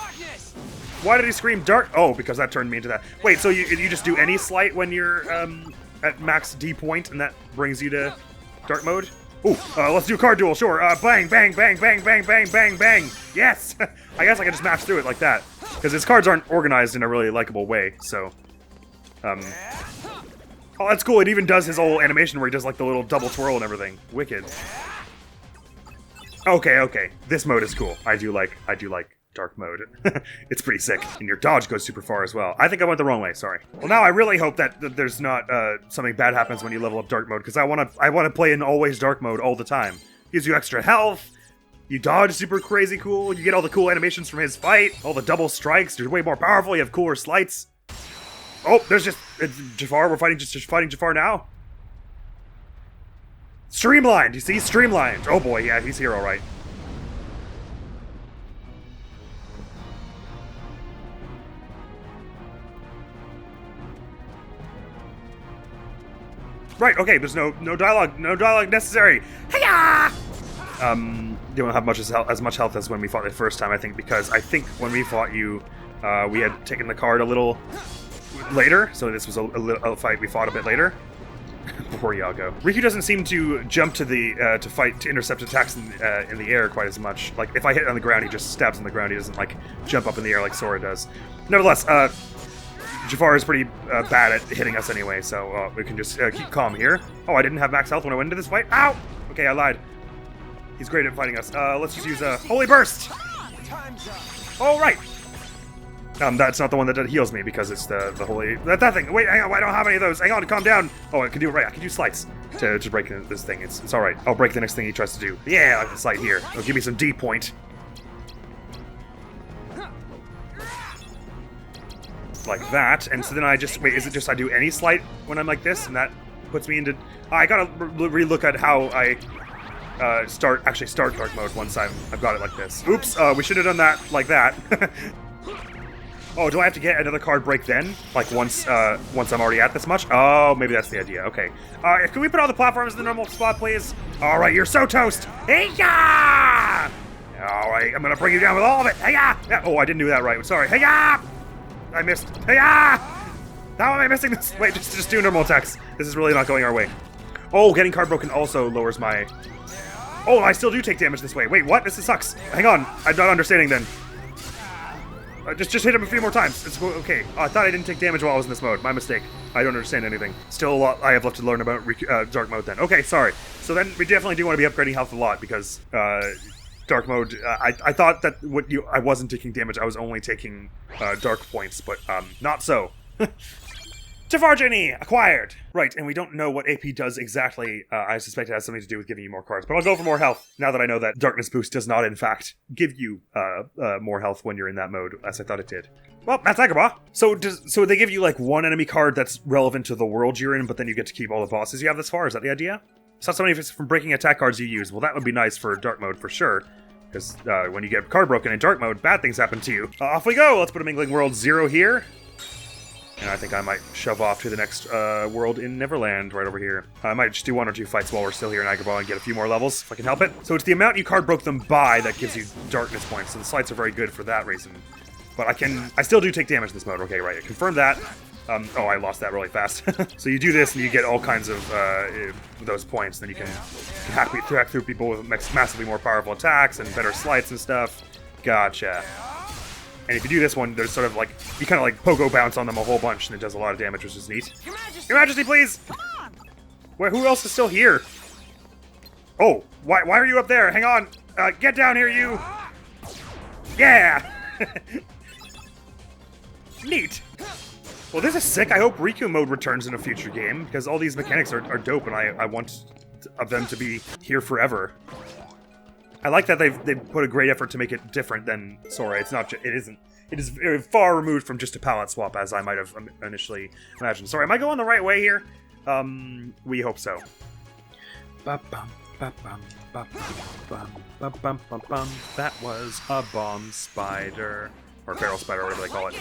Why did he scream dark? Oh, because that turned me into that. Wait, so you just do any slight when you're at max D point, and that brings you to dark mode? Ooh, let's do a card duel, sure. Bang, bang, bang, bang, bang, bang, bang, bang. Yes! I guess I can just match through it like that. Because his cards aren't organized in a really likable way, so... Oh, that's cool. It even does his whole animation where he does, like, the little double twirl and everything. Wicked. Okay. This mode is cool. I do like dark mode. It's pretty sick. And your dodge goes super far as well. I think I went the wrong way, sorry. Well, now I really hope that there's not something bad happens when you level up dark mode, because I want to play in always dark mode all the time. Gives you extra health. You dodge super crazy cool. You get all the cool animations from his fight. All the double strikes. You're way more powerful. You have cooler slights. Oh, there's it's Jafar. We're fighting Jafar now. Streamlined. You see? Streamlined. Oh boy, yeah, he's here all right. Right, okay, there's no dialogue necessary. Hiya! You don't have as much health as when we fought the first time, I think, because I think when we fought you, we had taken the card a little later, so this was a fight we fought a bit later. Before y'all go. Riku doesn't seem to jump to the to intercept attacks in the air quite as much. Like, if I hit on the ground, he just stabs on the ground. He doesn't, like, jump up in the air like Sora does. Nevertheless, Jafar is pretty bad at hitting us anyway, so we can just keep calm here. Oh, I didn't have max health when I went into this fight. Ow! Okay, I lied. He's great at fighting us. Let's just use a Holy Burst! Oh, right! That's not the one that heals me, because it's the Holy... That thing! Wait, hang on, I don't have any of those! Hang on, calm down! Oh, I can do it right. I can do slights to break this thing. It's alright. I'll break the next thing he tries to do. Yeah, I can slight here. It'll give me some D point. Like that, and so then I just... Wait, is it just I do any slight when I'm like this, and that puts me into... I gotta re-look at how I start dark mode once I've got it like this. Oops, we should have done that like that. Oh, do I have to get another card break then? Like once I'm already at this much? Oh, maybe that's the idea. Okay. Can we put all the platforms in the normal spot, please? All right, you're so toast. Hey-ya! All right, I'm gonna bring you down with all of it. Hey-ya! Yeah. Oh, I didn't do that right. Sorry. Hey-ya! I missed. Hey-ya! How am I missing this? Wait, just do normal attacks. This is really not going our way. Oh, getting card broken also lowers my... Oh, I still do take damage this way. Wait, what? This sucks. Hang on. I'm not understanding then. Just hit him a few more times. It's okay. Oh, I thought I didn't take damage while I was in this mode. My mistake. I don't understand anything. Still a lot I have left to learn about dark mode then. Okay, sorry. So then we definitely do want to be upgrading health a lot, because dark mode, I thought that I wasn't taking damage. I was only taking dark points, but not so. Jafar Genie acquired! Right, and we don't know what AP does exactly. I suspect it has something to do with giving you more cards. But I'll go for more health, now that I know that Darkness Boost does not, in fact, give you more health when you're in that mode, as I thought it did. Well, that's Agrabah. So they give you, like, one enemy card that's relevant to the world you're in, but then you get to keep all the bosses you have thus far? Is that the idea? It's not so many from breaking attack cards you use. Well, that would be nice for dark mode, for sure. Because when you get card broken in dark mode, bad things happen to you. Off we go! Let's put a Mingling World 0 here. And I think I might shove off to the next world in Neverland right over here. I might just do 1 or 2 fights while we're still here in Agrabah and get a few more levels, if I can help it. So it's the amount you card broke them by that gives you darkness points, so the slights are very good for that reason. But I still do take damage in this mode. Okay, right, confirm that. Oh, I lost that really fast. So you do this and you get all kinds of those points, then you can hack through people with massively more powerful attacks and better slights and stuff. Gotcha. And if you do this one, there's sort of like, you kind of like pogo bounce on them a whole bunch, and it does a lot of damage, which is neat. Your Majesty, please! Come on! Who else is still here? Oh, why are you up there? Hang on! Get down here, you! Yeah! Neat! Well, this is sick. I hope Riku mode returns in a future game, because all these mechanics are dope, and I want them to be here forever. I like that they've put a great effort to make it different than Sora. It is very far removed from just a palette swap, as I might have initially imagined. Sorry, am I going the right way here? We hope so. Ba-bum, ba-bum, ba-bum, bum. Bum, bum, bum, bum. That was a bomb spider. Or barrel spider, whatever they call it.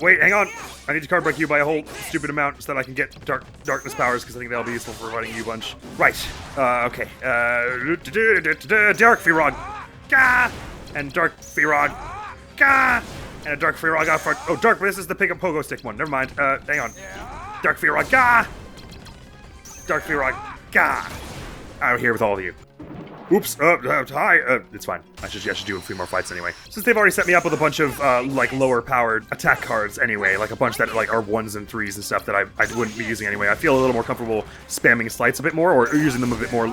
Wait, hang on. I need to card break you by a whole stupid amount so that I can get darkness powers, because I think that'll be useful for fighting you a bunch. Right. Okay. Dark Firog. Gah! And Dark Firog. Gah! And a Dark Firog out front. Oh, Dark, this is the pick up pogo stick one. Never mind. Hang on. Dark Firog. Gah! Dark Firog. Gah! Out here with all of you. Oops, hi, it's fine. I should do a few more fights anyway. Since they've already set me up with a bunch of, like, lower-powered attack cards anyway, like a bunch that, like, are 1s and 3s and stuff that I wouldn't be using anyway, I feel a little more comfortable spamming slights a bit more, or using them a bit more,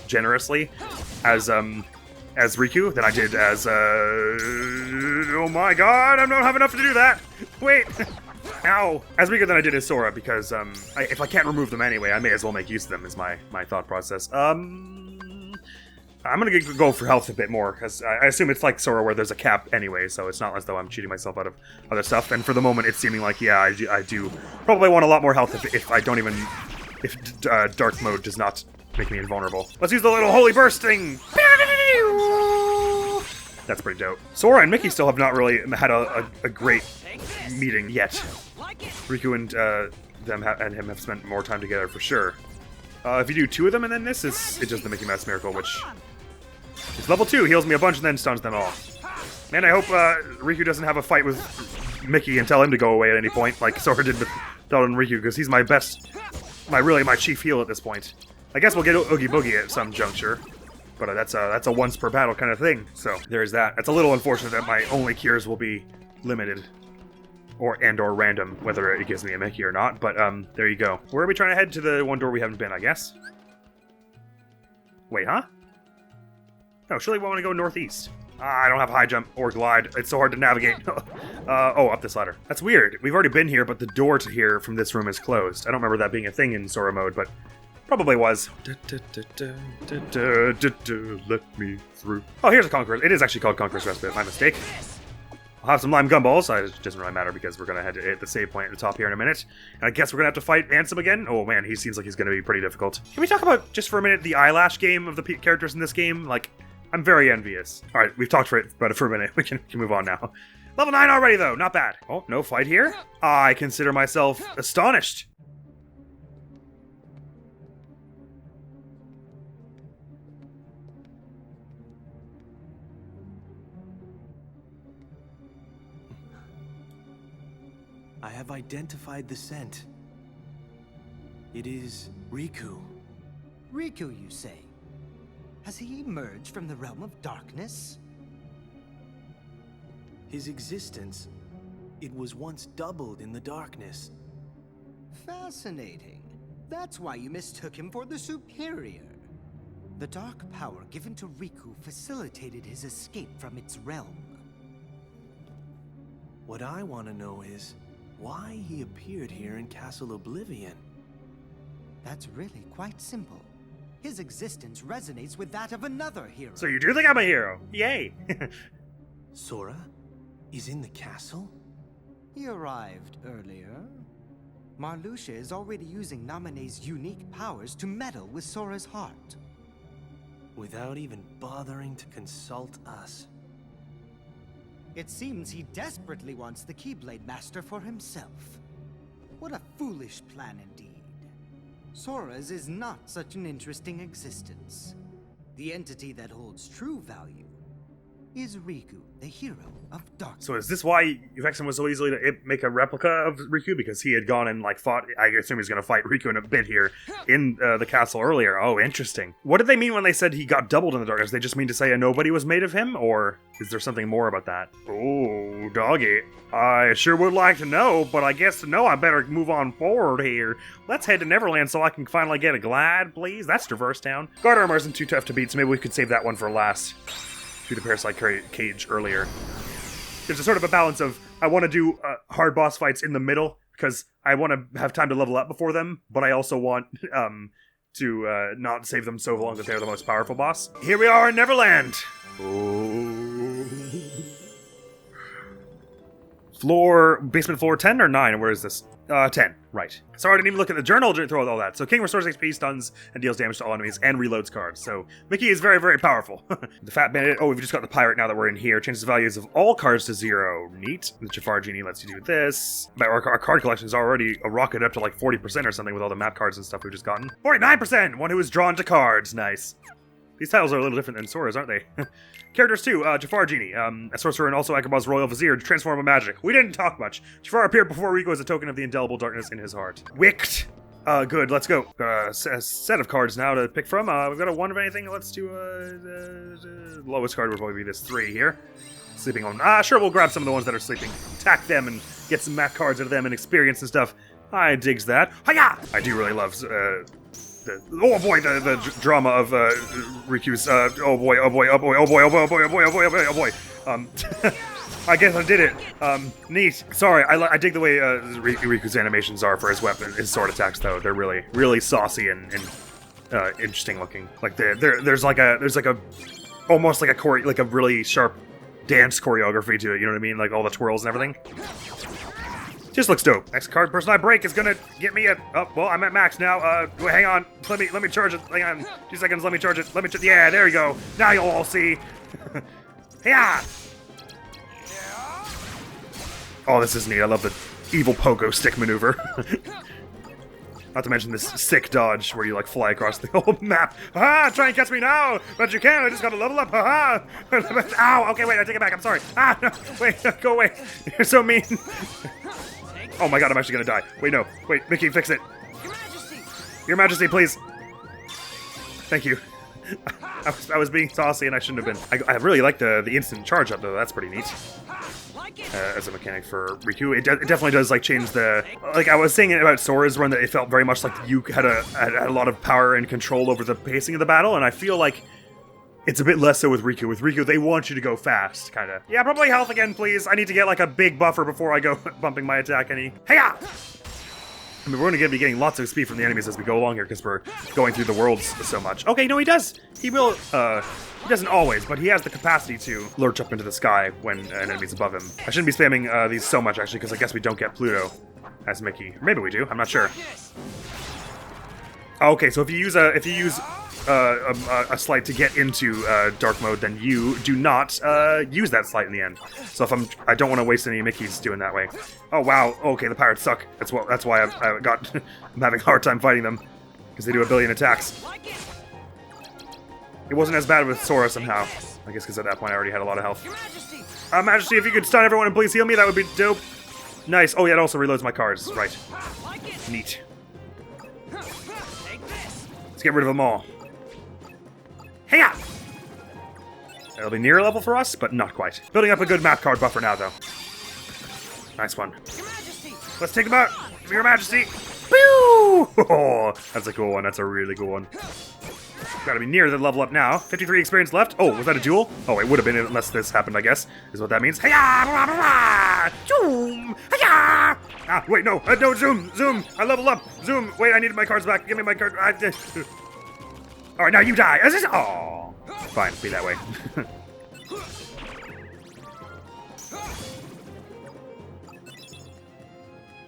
generously, as Riku than I did as, oh my god, I don't have enough to do that! Wait! Ow! As Riku than I did as Sora, because, if I can't remove them anyway, I may as well make use of them, is my thought process. I'm gonna go for health a bit more, because I assume it's like Sora where there's a cap anyway, so it's not as though I'm cheating myself out of other stuff. And for the moment, it's seeming like, yeah, I do probably want a lot more health if I don't even... if dark mode does not make me invulnerable. Let's use the little holy bursting! That's pretty dope. Sora and Mickey still have not really had a great meeting yet. Riku and him have spent more time together for sure. If you do 2 of them and then this, it's just the Mickey Mouse Miracle, which... it's level 2, heals me a bunch and then stuns them all. Man, I hope Riku doesn't have a fight with Mickey and tell him to go away at any point, like Sora did with Donald and Riku, because he's my best... my chief heal at this point. I guess we'll get Oogie Boogie at some juncture, but that's a once per battle kind of thing, so there's that. It's a little unfortunate that my only cures will be limited. Or random, whether it gives me a Mickey or not, but there you go. Where are we trying to head? To the one door we haven't been, I guess? Wait, huh? No, surely we want to go northeast. I don't have high jump or glide. It's so hard to navigate. Oh, up this ladder. That's weird. We've already been here, but the door to here from this room is closed. I don't remember that being a thing in Sora mode, but probably was. Let me through. Oh, here's a Conqueror's. It is actually called Conqueror's Respite. My mistake. I'll have some lime gumballs. It doesn't really matter because we're going to head to hit the save point at the top here in a minute. And I guess we're going to have to fight Ansem again. Oh man, he seems like he's going to be pretty difficult. Can we talk about, just for a minute, the eyelash game of the characters in this game? Like, I'm very envious. Alright, we've talked about it for a minute. We can move on now. Level 9 already though, not bad. Oh, no fight here? I consider myself astonished. I have identified the scent. It is Riku. Riku, you say? Has he emerged from the realm of darkness? His existence, it was once doubled in the darkness. Fascinating. That's why you mistook him for the superior. The dark power given to Riku facilitated his escape from its realm. What I want to know is why he appeared here in Castle Oblivion. That's really quite simple. His existence resonates with that of another hero. So you do think I'm a hero? Yay! Sora is in the castle? He arrived earlier. Marluxia is already using Naminé's unique powers to meddle with Sora's heart. Without even bothering to consult us. It seems he desperately wants the Keyblade Master for himself. What a foolish plan indeed. Sora's is not such an interesting existence. The entity that holds true value is Riku, the hero of darkness. So is this why Vexen was so easily to make a replica of Riku? Because he had gone and fought, I assume he's going to fight Riku in a bit here, in the castle earlier. Oh, interesting. What did they mean when they said he got doubled in the darkness? They just mean to say a nobody was made of him? Or is there something more about that? Oh, doggy. I sure would like to know, but I guess to know I better move on forward here. Let's head to Neverland so I can finally get a glad, please. That's Traverse Town. Guard armor isn't too tough to beat, so maybe we could save that one for last. Do the Parasite Cage earlier. There's a sort of a balance of, I want to do hard boss fights in the middle, because I want to have time to level up before them, but I also want to not save them so long that they're the most powerful boss. Here we are in Neverland! Oh. Basement floor 10 or 9? Where is this? 10. Right. Sorry, I didn't even look at the journal through all that. So King restores HP, stuns, and deals damage to all enemies, and reloads cards. So Mickey is very, very powerful. The Fat Bandit. Oh, we've just got the Pirate now that we're in here. Changes the values of all cards to 0. Neat. The Jafar Genie lets you do this. But our card collection is already rocketed up to like 40% or something with all the map cards and stuff we've just gotten. 49%! One who is drawn to cards. Nice. These titles are a little different than Sora's, aren't they? Characters too, Jafar Genie, a sorcerer and also Agrabah's royal vizier to transform a magic. We didn't talk much. Jafar appeared before Riku as a token of the indelible darkness in his heart. Wicked! Good, let's go. Got a set of cards now to pick from. We've got a 1 of anything. Let's do the lowest card would probably be this 3 here. Sleeping on. Sure, we'll grab some of the ones that are sleeping. Attack them and get some map cards out of them and experience and stuff. I digs that. Hiya! I do really love, the drama of Riku's I guess I did it. Neat. Sorry, I dig the way Riku's animations are for his weapon, his sword attacks though. They're really, really saucy and interesting looking. Like there's like a almost like a really sharp dance choreography to it. You know what I mean? Like all the twirls and everything. Just looks dope. Next card person I break is gonna get me well, I'm at max now. Hang on. Let me charge it. Hang on. 2 seconds, let me charge it. Yeah, there you go. Now you'll all see. Yeah. Oh, this is neat. I love the evil pogo stick maneuver. Not to mention this sick dodge where you like fly across the whole map. Try and catch me now! But you can't, I just gotta level up, Ow! Okay, wait, I take it back, I'm sorry. No, wait, go away. You're so mean. Oh my god, I'm actually gonna die. Wait, no. Wait, Mickey, fix it. Your Majesty! Your Majesty, please. Thank you. I was being saucy and I shouldn't have been. I really like the instant charge up though, that's pretty neat. As a mechanic for Riku. It definitely does like change the... Like I was saying about Sora's run that it felt very much like you had a lot of power and control over the pacing of the battle, and I feel like it's a bit less so with Riku. With Riku, they want you to go fast, kind of. Yeah, probably health again, please. I need to get like a big buffer before I go bumping my attack any... Hey-ya! I mean, we're going to be getting lots of speed from the enemies as we go along here because we're going through the worlds so much. Okay, no, he does. He will, he doesn't always, but he has the capacity to lurch up into the sky when an enemy's above him. I shouldn't be spamming these so much, actually, because I guess we don't get Pluto as Mickey. Or maybe we do, I'm not sure. Okay, so if you use a sleight to get into dark mode, then you do not use that sleight in the end. So if I don't want to waste any Mickeys doing that way. Oh wow, okay, the pirates suck. That's why I'm having a hard time fighting them because they do a billion attacks. It wasn't as bad with Sora somehow. I guess because at that point I already had a lot of health. Majesty, if you could stun everyone and please heal me, that would be dope. Nice. Oh yeah, it also reloads my cards. Right. Neat. Let's get rid of them all. Hey-ya! It'll be near level for us, but not quite. Building up a good map card buffer now, though. Nice one. Let's take them out! Your Majesty! Woo! Oh, that's a cool one. That's a really cool one. Gotta be near the level up now. 53 experience left. Oh, was that a duel? Oh, it would have been unless this happened, I guess. Is what that means. Hey-ya! Zoom! Hey-ya! Wait, no. No, zoom! Zoom! I level up! Zoom! Wait, I needed my cards back. Give me my card. Alright, now you die! Oh, fine, be that way.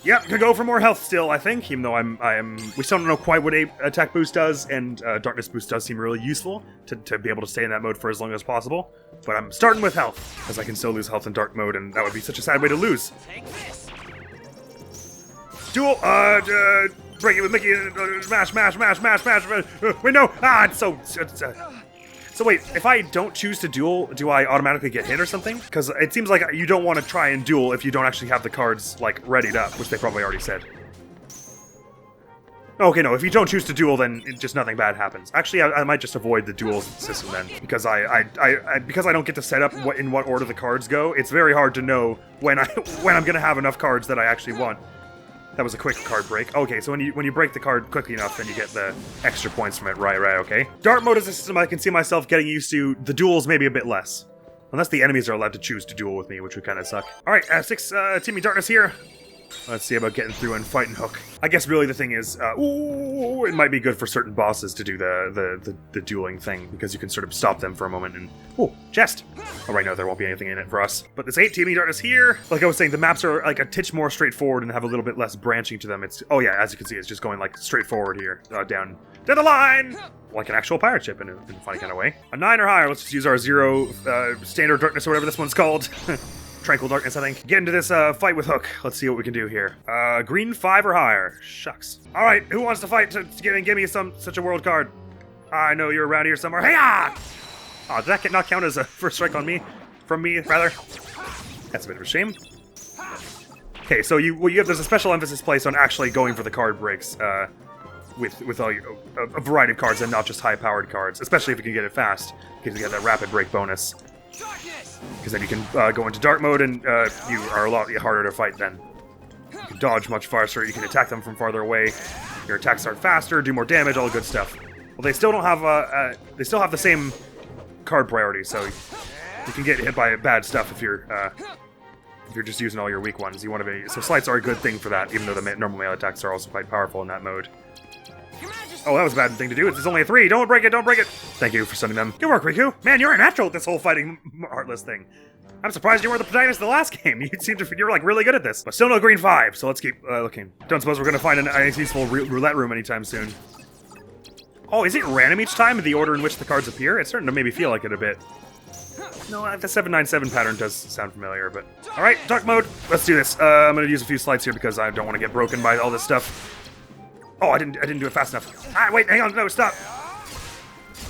Yep, could go for more health still, I think, even though we still don't know quite what attack boost does, and darkness boost does seem really useful to be able to stay in that mode for as long as possible. But I'm starting with health, because I can still lose health in dark mode, and that would be such a sad way to lose. Duel, break it with Mickey, smash. Wait, no! It's so... So wait, if I don't choose to duel, do I automatically get hit or something? Because it seems like you don't want to try and duel if you don't actually have the cards, like, readied up, which they probably already said. Okay, no, if you don't choose to duel, then just nothing bad happens. Actually, I might just avoid the duel system then, because because I don't get to set up in what order the cards go, it's very hard to know when I'm gonna have enough cards that I actually want. That was a quick card break. Okay, so when you break the card quickly enough, then you get the extra points from it. Right, okay. Dark mode is a system I can see myself getting used to. The duels maybe a bit less. Unless the enemies are allowed to choose to duel with me, which would kind of suck. Alright, 6 Teamy Darkness here. Let's see about getting through and fighting Hook. I guess really the thing is, it might be good for certain bosses to do the dueling thing, because you can sort of stop them for a moment and... Oh, chest! Oh, right now there won't be anything in it for us. But this 8 teaming darkness here, like I was saying, the maps are like a titch more straightforward and have a little bit less branching to them. It's, oh yeah, as you can see, it's just going like straightforward here, down the line! Like an actual pirate ship in a funny kind of way. A 9 or higher, let's just use our 0 standard darkness or whatever this one's called. Tranquil darkness, I think. Get into this fight with Hook. Let's see what we can do here. Green 5 or higher. Shucks. All right, who wants to fight to give me such a world card? I know you're around here somewhere. Hey-ya! Oh, did that not count as a first strike on me? From me, rather? That's a bit of a shame. Okay, so there's a special emphasis placed on actually going for the card breaks with all your, a variety of cards and not just high-powered cards, especially if you can get it fast, because you get that rapid break bonus. Because then you can go into dark mode and you are a lot harder to fight then. You can dodge much faster, you can attack them from farther away, your attacks are faster, do more damage, all the good stuff. Well, they still don't have they still have the same card priority, so you can get hit by bad stuff if you're just using all your weak ones. You want to be so slights are a good thing for that, even though the normal melee attacks are also quite powerful in that mode. Oh, that was a bad thing to do. It's only a 3. Don't break it, don't break it. Thank you for sending them. Good work, Riku. Man, you're a natural at this whole fighting Heartless thing. I'm surprised you weren't the protagonist of the last game. You were like really good at this. But still no green 5, so let's keep looking. Don't suppose we're going to find an peaceful roulette room anytime soon. Oh, is it random each time in the order in which the cards appear? It's starting to maybe feel like it a bit. No, the 797 pattern does sound familiar, but... Alright, dark mode. Let's do this. I'm going to use a few slides here because I don't want to get broken by all this stuff. Oh, I didn't do it fast enough. Ah, wait, hang on, no, stop.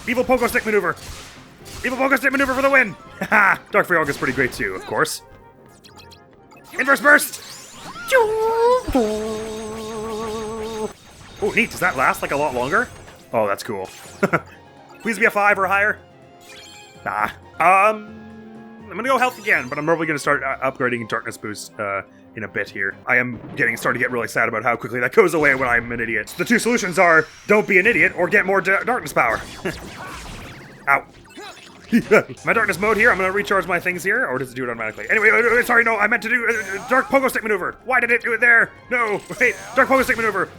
Evil Pogo Stick maneuver. Evil Pogo Stick maneuver for the win. Haha, Dark Frog is pretty great too, of course. Inverse burst. Oh, neat. Does that last like a lot longer? Oh, that's cool. Please be a 5 or higher. Nah. I'm gonna go health again, but I'm probably gonna start upgrading Darkness Boost in a bit here. I am starting to get really sad about how quickly that goes away when I'm an idiot. The two solutions are, don't be an idiot, or get more darkness power. Ow. My darkness mode here, I'm gonna recharge my things here, or does it do it automatically? Anyway, sorry, no, I meant to do dark pogo stick maneuver. Why did it do it there? No, wait, dark pogo stick maneuver.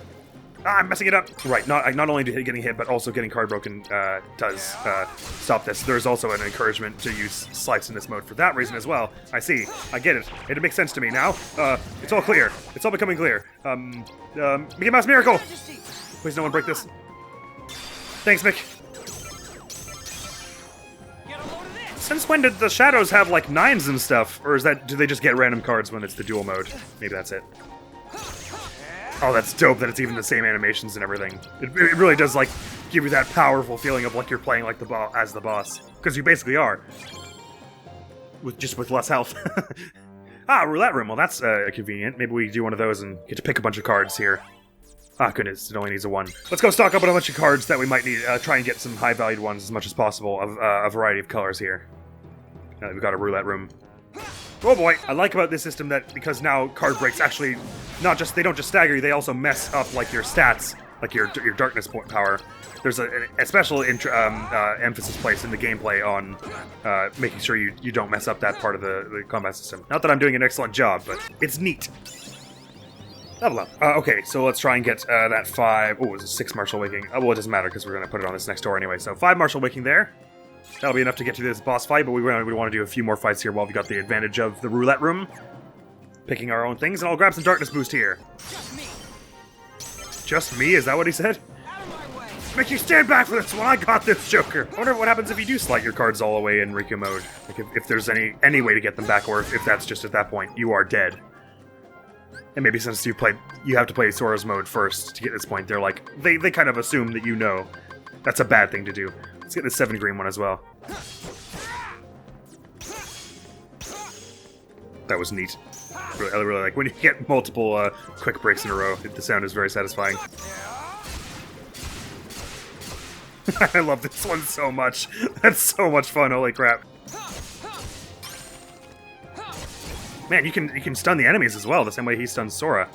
Ah, I'm messing it up. Right, not only getting hit, but also getting card broken does stop this. There's also an encouragement to use slides in this mode for that reason as well. I see. I get it. It makes sense to me now. It's all clear. It's all becoming clear. Mickey Mouse Miracle! Please no one break this. Thanks, Mick. Since when did the shadows have, like, 9s and stuff? Or do they just get random cards when it's the dual mode? Maybe that's it. Oh, that's dope that it's even the same animations and everything. It really does, like, give you that powerful feeling of like you're playing like as the boss. Because you basically are. With less health. Ah, roulette room. Well, that's convenient. Maybe we do one of those and get to pick a bunch of cards here. Ah, goodness, it only needs a 1. Let's go stock up on a bunch of cards that we might need. Try and get some high-valued ones as much as possible of a variety of colors here. Now that we've got a roulette room. Oh boy, I like about this system that because now card breaks actually they don't just stagger you, they also mess up like your stats, like your darkness point power. There's a special emphasis placed in the gameplay on making sure you don't mess up that part of the combat system. Not that I'm doing an excellent job, but it's neat. Level up. Okay, so let's try and get that 5. Oh, it was a 6 Martial Waking. Well, it doesn't matter because we're going to put it on this next door anyway. So 5 Martial Waking there. That'll be enough to get to this boss fight, but we want to do a few more fights here while we got the advantage of the roulette room. Picking our own things, and I'll grab some darkness boost here. Just me. Just me? Is that what he said? Out of my way. Mickey, stand back for this one! I got this, Joker! I wonder what happens if you do slight your cards all the way in Riku mode. Like, if there's any way to get them back, or if that's just at that point, you are dead. And maybe since you have to play Sora's mode first to get this point, they're like, they kind of assume that you know. That's a bad thing to do. Let's get the 7 green one as well. That was neat. I really like when you get multiple quick breaks in a row. The sound is very satisfying. I love this one so much. That's so much fun. Holy crap! Man, you can stun the enemies as well, the same way he stuns Sora.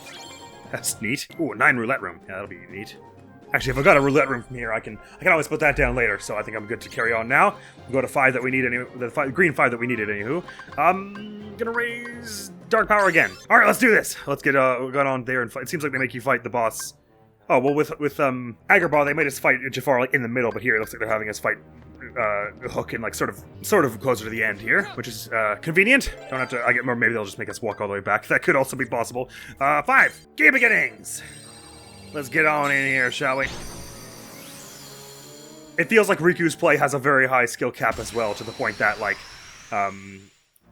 That's neat. Ooh, a 9 roulette room. Yeah, that'll be neat. Actually, if I've got a roulette room from here, I can always put that down later, so I think I'm good to carry on now. We'll go to 5 that we need, green 5 that we needed, anywho. I'm gonna raise dark power again. All right, let's do this. Let's get on there and fight. It seems like they make you fight the boss. Oh, well, with Agrabah, they made us fight Jafar like in the middle, but here it looks like they're having us fight Hook in like sort of closer to the end here, which is convenient. Don't have to. Or maybe they'll just make us walk all the way back. That could also be possible. 5 game beginnings. Let's get on in here, shall we? It feels like Riku's play has a very high skill cap as well, to the point that like,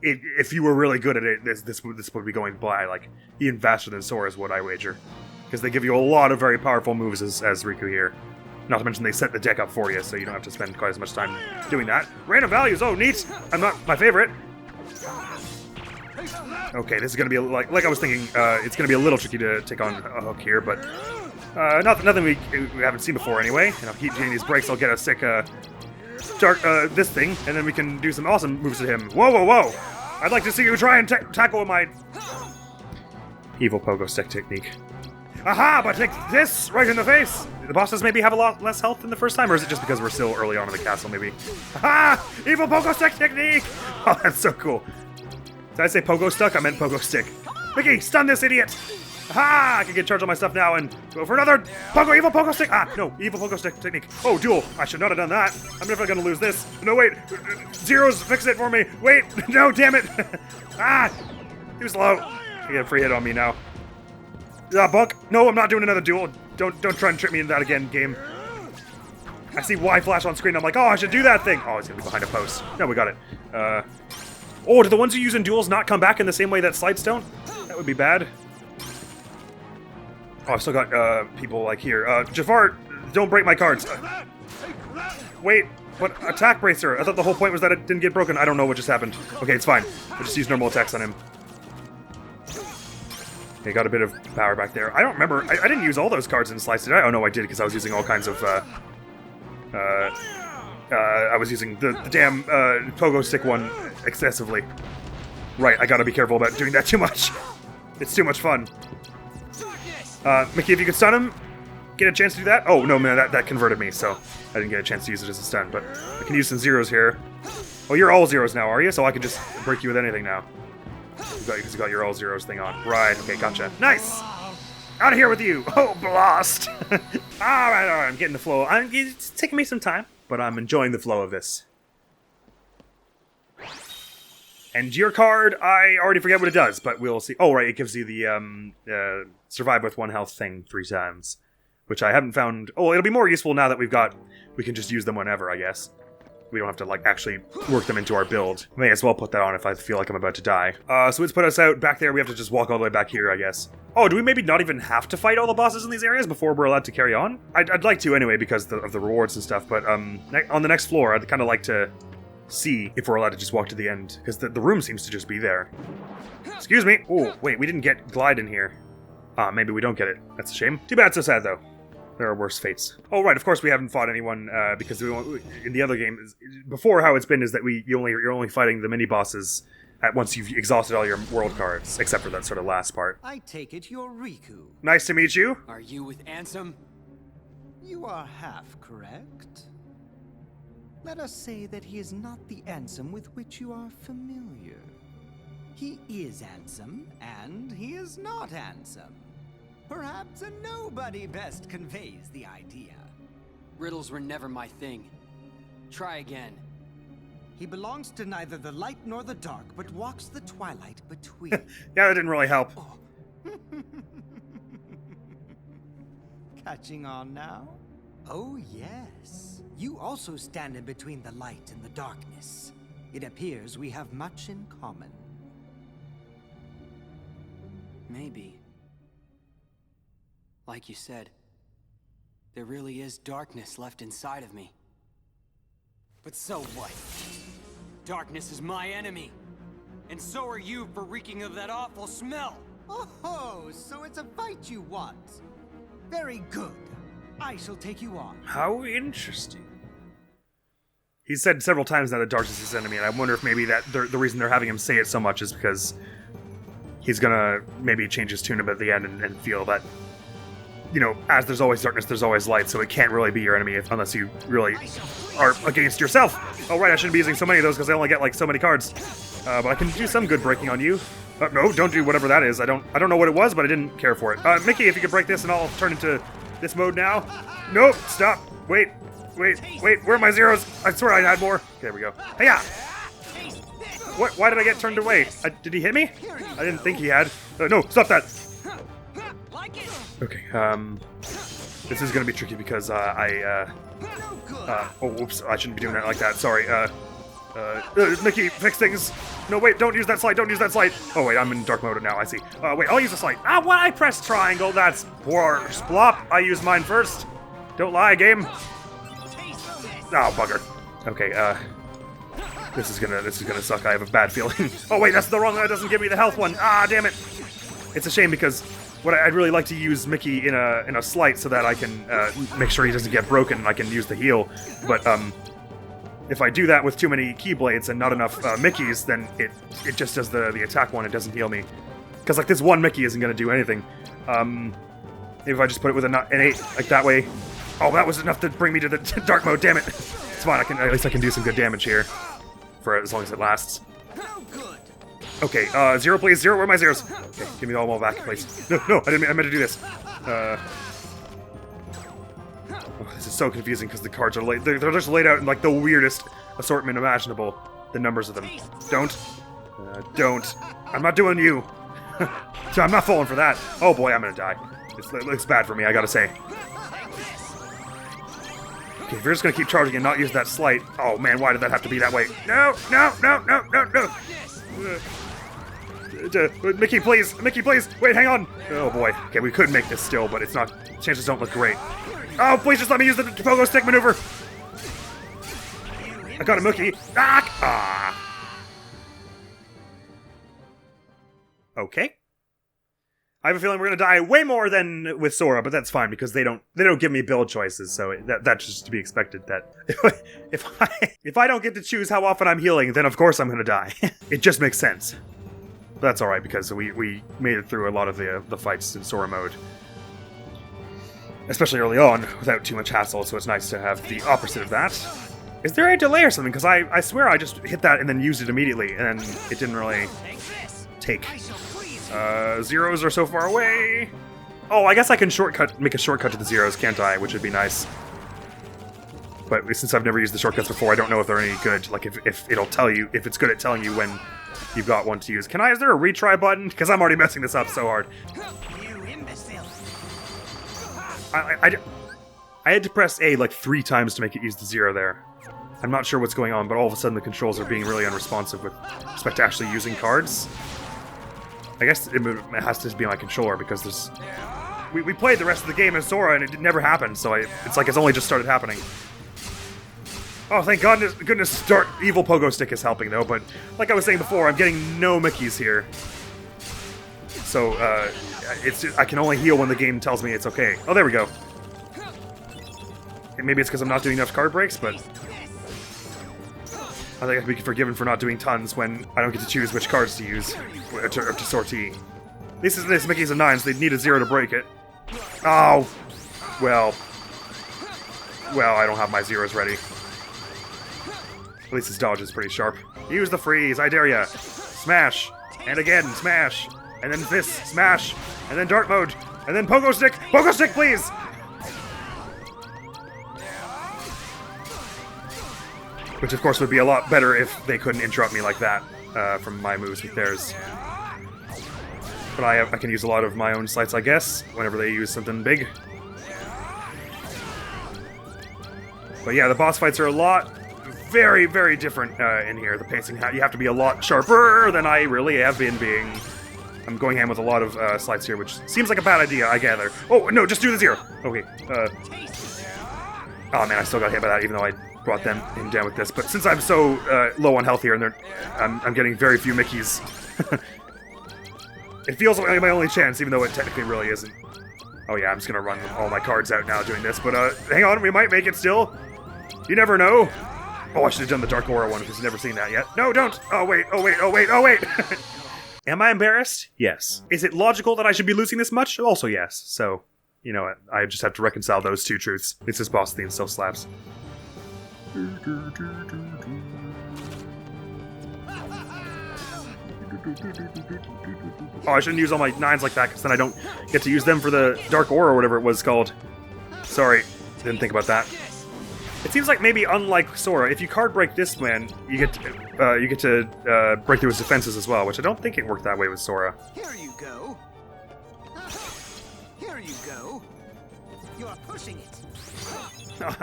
if you were really good at it, this would be going by like even faster than Sora's would, I wager, because they give you a lot of very powerful moves as Riku here. Not to mention they set the deck up for you, so you don't have to spend quite as much time doing that. Random values, oh neat! I'm not my favorite. Okay, this is gonna be like I was thinking. It's gonna be a little tricky to take on a Hook here, but nothing we haven't seen before anyway. And I'll keep getting these breaks. I'll get a sick dark this thing, and then we can do some awesome moves to him. Whoa, whoa, whoa! I'd like to see you try and tackle my evil pogo stick technique. Aha! But take this right in the face! The bosses maybe have a lot less health than the first time, or is it just because we're still early on in the castle, maybe? Aha! Evil pogo stick technique! Oh, that's so cool. Did I say pogo stuck? I meant pogo stick. Mickey, stun this idiot! Aha! I can get charged on my stuff now and go for another evil pogo stick! Ah, no, evil pogo stick technique. Oh, duel. I should not have done that. I'm never gonna lose this. No, wait. Zeros, fix it for me. Wait, no, damn it. Ah! Too slow. You get a free hit on me now. Buck. No, I'm not doing another duel. Don't try and trick me into that again, game. I see Y flash on screen. I'm like, oh, I should do that thing. Oh, he's gonna be behind a post. No, we got it. Oh, do the ones you use in duels not come back in the same way that slides don't? That would be bad. Oh, I've still got people like here. Jafar, don't break my cards. Wait, what? Attack bracer. I thought the whole point was that it didn't get broken. I don't know what just happened. Okay, it's fine. I just used normal attacks on him. Okay, got a bit of power back there. I don't remember. I didn't use all those cards in Slice, did I? Oh no, I did, because I was using all kinds of I was using the damn pogo stick one excessively. Right, I gotta be careful about doing that too much. It's too much fun. Mickey, if you could stun him, get a chance to do that? Oh, no, man, that converted me, so I didn't get a chance to use it as a stun, but I can use some zeros here. Oh, you're all zeros now, are you? So I can just break you with anything now. Because you got your all zeros thing on. Right, okay, gotcha. Nice! Out of here with you! Oh, blast! Alright, I'm getting the flow. It's taking me some time, but I'm enjoying the flow of this. And your card, I already forget what it does, but we'll see. Oh, right, it gives you the survive with 1 health thing 3 times, which I haven't found. Oh, it'll be more useful now that we can just use them whenever, I guess. We don't have to, like, actually work them into our build. May as well put that on if I feel like I'm about to die. So it's put us out back there. We have to just walk all the way back here, I guess. Oh, do we maybe not even have to fight all the bosses in these areas before we're allowed to carry on? I'd like to anyway because of the rewards and stuff, but on the next floor, I'd kind of like to see if we're allowed to just walk to the end, because the room seems to just be there. Excuse me. Oh, wait, we didn't get Glide in here. Maybe we don't get it. That's a shame. Too bad, so sad, though. There are worse fates. Oh, right, of course we haven't fought anyone, because in the other game, before how it's been is that you're only fighting the mini-bosses once you've exhausted all your world cards, except for that sort of last part. I take it you're Riku. Nice to meet you. Are you with Ansem? You are half correct. Let us say that he is not the Ansem with which you are familiar. He is Ansem, and he is not Ansem. Perhaps a nobody best conveys the idea. Riddles were never my thing. Try again. He belongs to neither the light nor the dark, but walks the twilight between. Yeah, that didn't really help. Oh. Catching on now? Oh, yes. You also stand in between the light and the darkness. It appears we have much in common. Maybe. Like you said, there really is darkness left inside of me. But so what? Darkness is my enemy. And so are you for reeking of that awful smell. Oh, so it's a fight you want. Very good. I shall take you on. How interesting. He's said several times now that darkness is his enemy, and I wonder if maybe that the reason they're having him say it so much is because he's gonna maybe change his tune a bit at the end and feel that, you know, as there's always darkness, there's always light, so it can't really be your enemy unless you really are against yourself. Oh, right, I shouldn't be using so many of those because I only get, like, so many cards. But I can do some good breaking on you. No, don't do whatever that is. I don't know what it was, but I didn't care for it. Mickey, if you could break this and I'll turn into this mode now. Nope, stop. Wait. Where are my zeros? I swear I had more. There we go. Hey-ya! What? Why did I get turned away? Did he hit me? I didn't think he had. No, stop that. Okay, this is gonna be tricky because, oh, whoops, I shouldn't be doing that like that. Sorry, Mickey, fix things. No, wait, don't use that slide, don't use that slide. Oh, wait, I'm in dark mode now, I see. Wait, I'll use the slide. What? I pressed triangle, that's poor. Splop, I used mine first. Don't lie, game. Oh, bugger. Okay, this is gonna suck. I have a bad feeling. Oh, wait, that's the wrong one. That doesn't give me the health one. Damn it. It's a shame because I'd really like to use Mickey in a slight so that I can make sure he doesn't get broken and I can use the heal. But if I do that with too many Keyblades and not enough Mickeys, then it just does the attack one. It doesn't heal me. Because like this one Mickey isn't gonna do anything. Maybe if I just put it with an 8 like that way. Oh, that was enough to bring me to the dark mode. Damn it. It's fine. At least I can do some good damage here for as long as it lasts. Okay, 0 please, 0, where are my zeros? Okay, give me all back, please. No, I meant to do this. Oh, this is so confusing because the cards are they're just laid out in like the weirdest assortment imaginable. The numbers of them. Don't. I'm not doing you. So I'm not falling for that. Oh boy, I'm gonna die. It looks bad for me, I gotta say. Okay, if you're just gonna keep charging and not use that slight. Oh man, why did that have to be that way? No. Mickey, please! Wait, hang on! Oh boy. Okay, we could make this still, but it's not. Chances don't look great. Oh, please just let me use the pogo stick maneuver! I got a Mickey. Okay. I have a feeling we're gonna die way more than with Sora, but that's fine because they don't give me build choices, so that's just to be expected. That if I don't get to choose how often I'm healing, then of course I'm gonna die. It just makes sense. But that's all right because we made it through a lot of the fights in Sora mode, especially early on, without too much hassle. So it's nice to have the opposite of that. Is there a delay or something? Because I swear I just hit that and then used it immediately, and it didn't really take. Zeros are so far away. Oh, I guess I can make a shortcut to the zeros, can't I? Which would be nice. But since I've never used the shortcuts before, I don't know if they're any good. Like if it'll tell you, if it's good at telling you when you've got one to use. Is there a retry button? Because I'm already messing this up so hard. You imbecile. I had to press A like 3 times to make it use the 0 there. I'm not sure what's going on, but all of a sudden the controls are being really unresponsive with respect to actually using cards. I guess it has to be my controller because there's... We played the rest of the game in Sora and it never happened, so it's like it's only just started happening. Oh, thank goodness evil pogo stick is helping though, but like I was saying before, I'm getting no Mickeys here. So, I can only heal when the game tells me it's okay. Oh, there we go. And maybe it's because I'm not doing enough card breaks, but... I think I can be forgiven for not doing tons when I don't get to choose which cards to use to sortie. This Mickey's a 9, so they need a 0 to break it. Oh! Well, I don't have my zeros ready. At least his dodge is pretty sharp. Use the freeze, I dare ya! Smash! And again, smash! And then fist, smash! And then dark mode! And then pogo stick! Pogo stick, please! Which, of course, would be a lot better if they couldn't interrupt me like that from my moves with theirs. But I can use a lot of my own slights, I guess, whenever they use something big. But yeah, the boss fights are a lot, very, very different in here. The pacing, you have to be a lot sharper than I really have been being. I'm going ham with a lot of slights here, which seems like a bad idea, I gather. Oh, no, just do the 0. Okay. Oh, man, I still got hit by that, even though I brought him down with this. But since I'm so low on health here, and I'm getting very few Mickeys, it feels like my only chance, even though it technically really isn't. Oh yeah, I'm just gonna run all my cards out now doing this, but hang on, we might make it still. You never know. Oh, I should have done the Dark Aura one because I've never seen that yet. No, don't! Oh wait. Am I embarrassed? Yes. Is it logical that I should be losing this much? Also yes. So, you know what, I just have to reconcile those two truths. At least this boss theme still slaps. Oh, I shouldn't use all my 9s like that, because then I don't get to use them for the Dark Aura or whatever it was called. Sorry, didn't think about that. It seems like maybe unlike Sora, if you card break this man, you get to break through his defenses as well, which I don't think it worked that way with Sora. Here you go. Here you go. You're pushing it.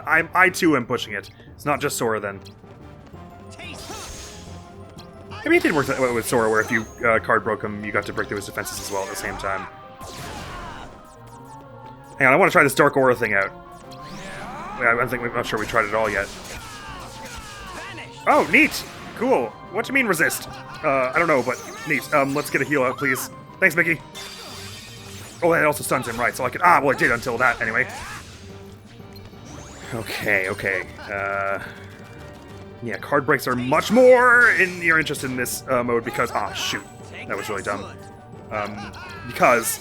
I too am pushing it. It's not just Sora then. Maybe it did work that way with Sora, where if you card broke him, you got to break through his defenses as well at the same time. Hang on, I want to try this Dark Aura thing out. I'm not sure we tried it all yet. Oh, neat! Cool. What do you mean resist? I don't know, but neat. Let's get a heal out, please. Thanks, Mickey. Oh, that also stuns him, right? So I can. Well, it did until that, anyway. Okay. Yeah, card breaks are much more in your interest in this mode because... shoot. That was really dumb. Because,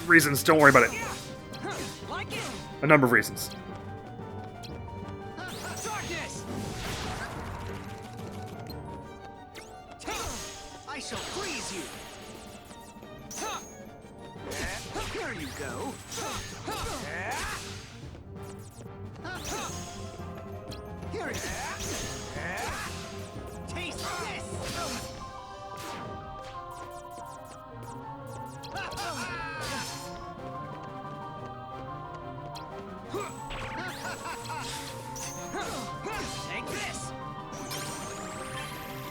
reasons, don't worry about it. A number of reasons. I shall freeze you. Here you go. Here it is. Taste this. Take this.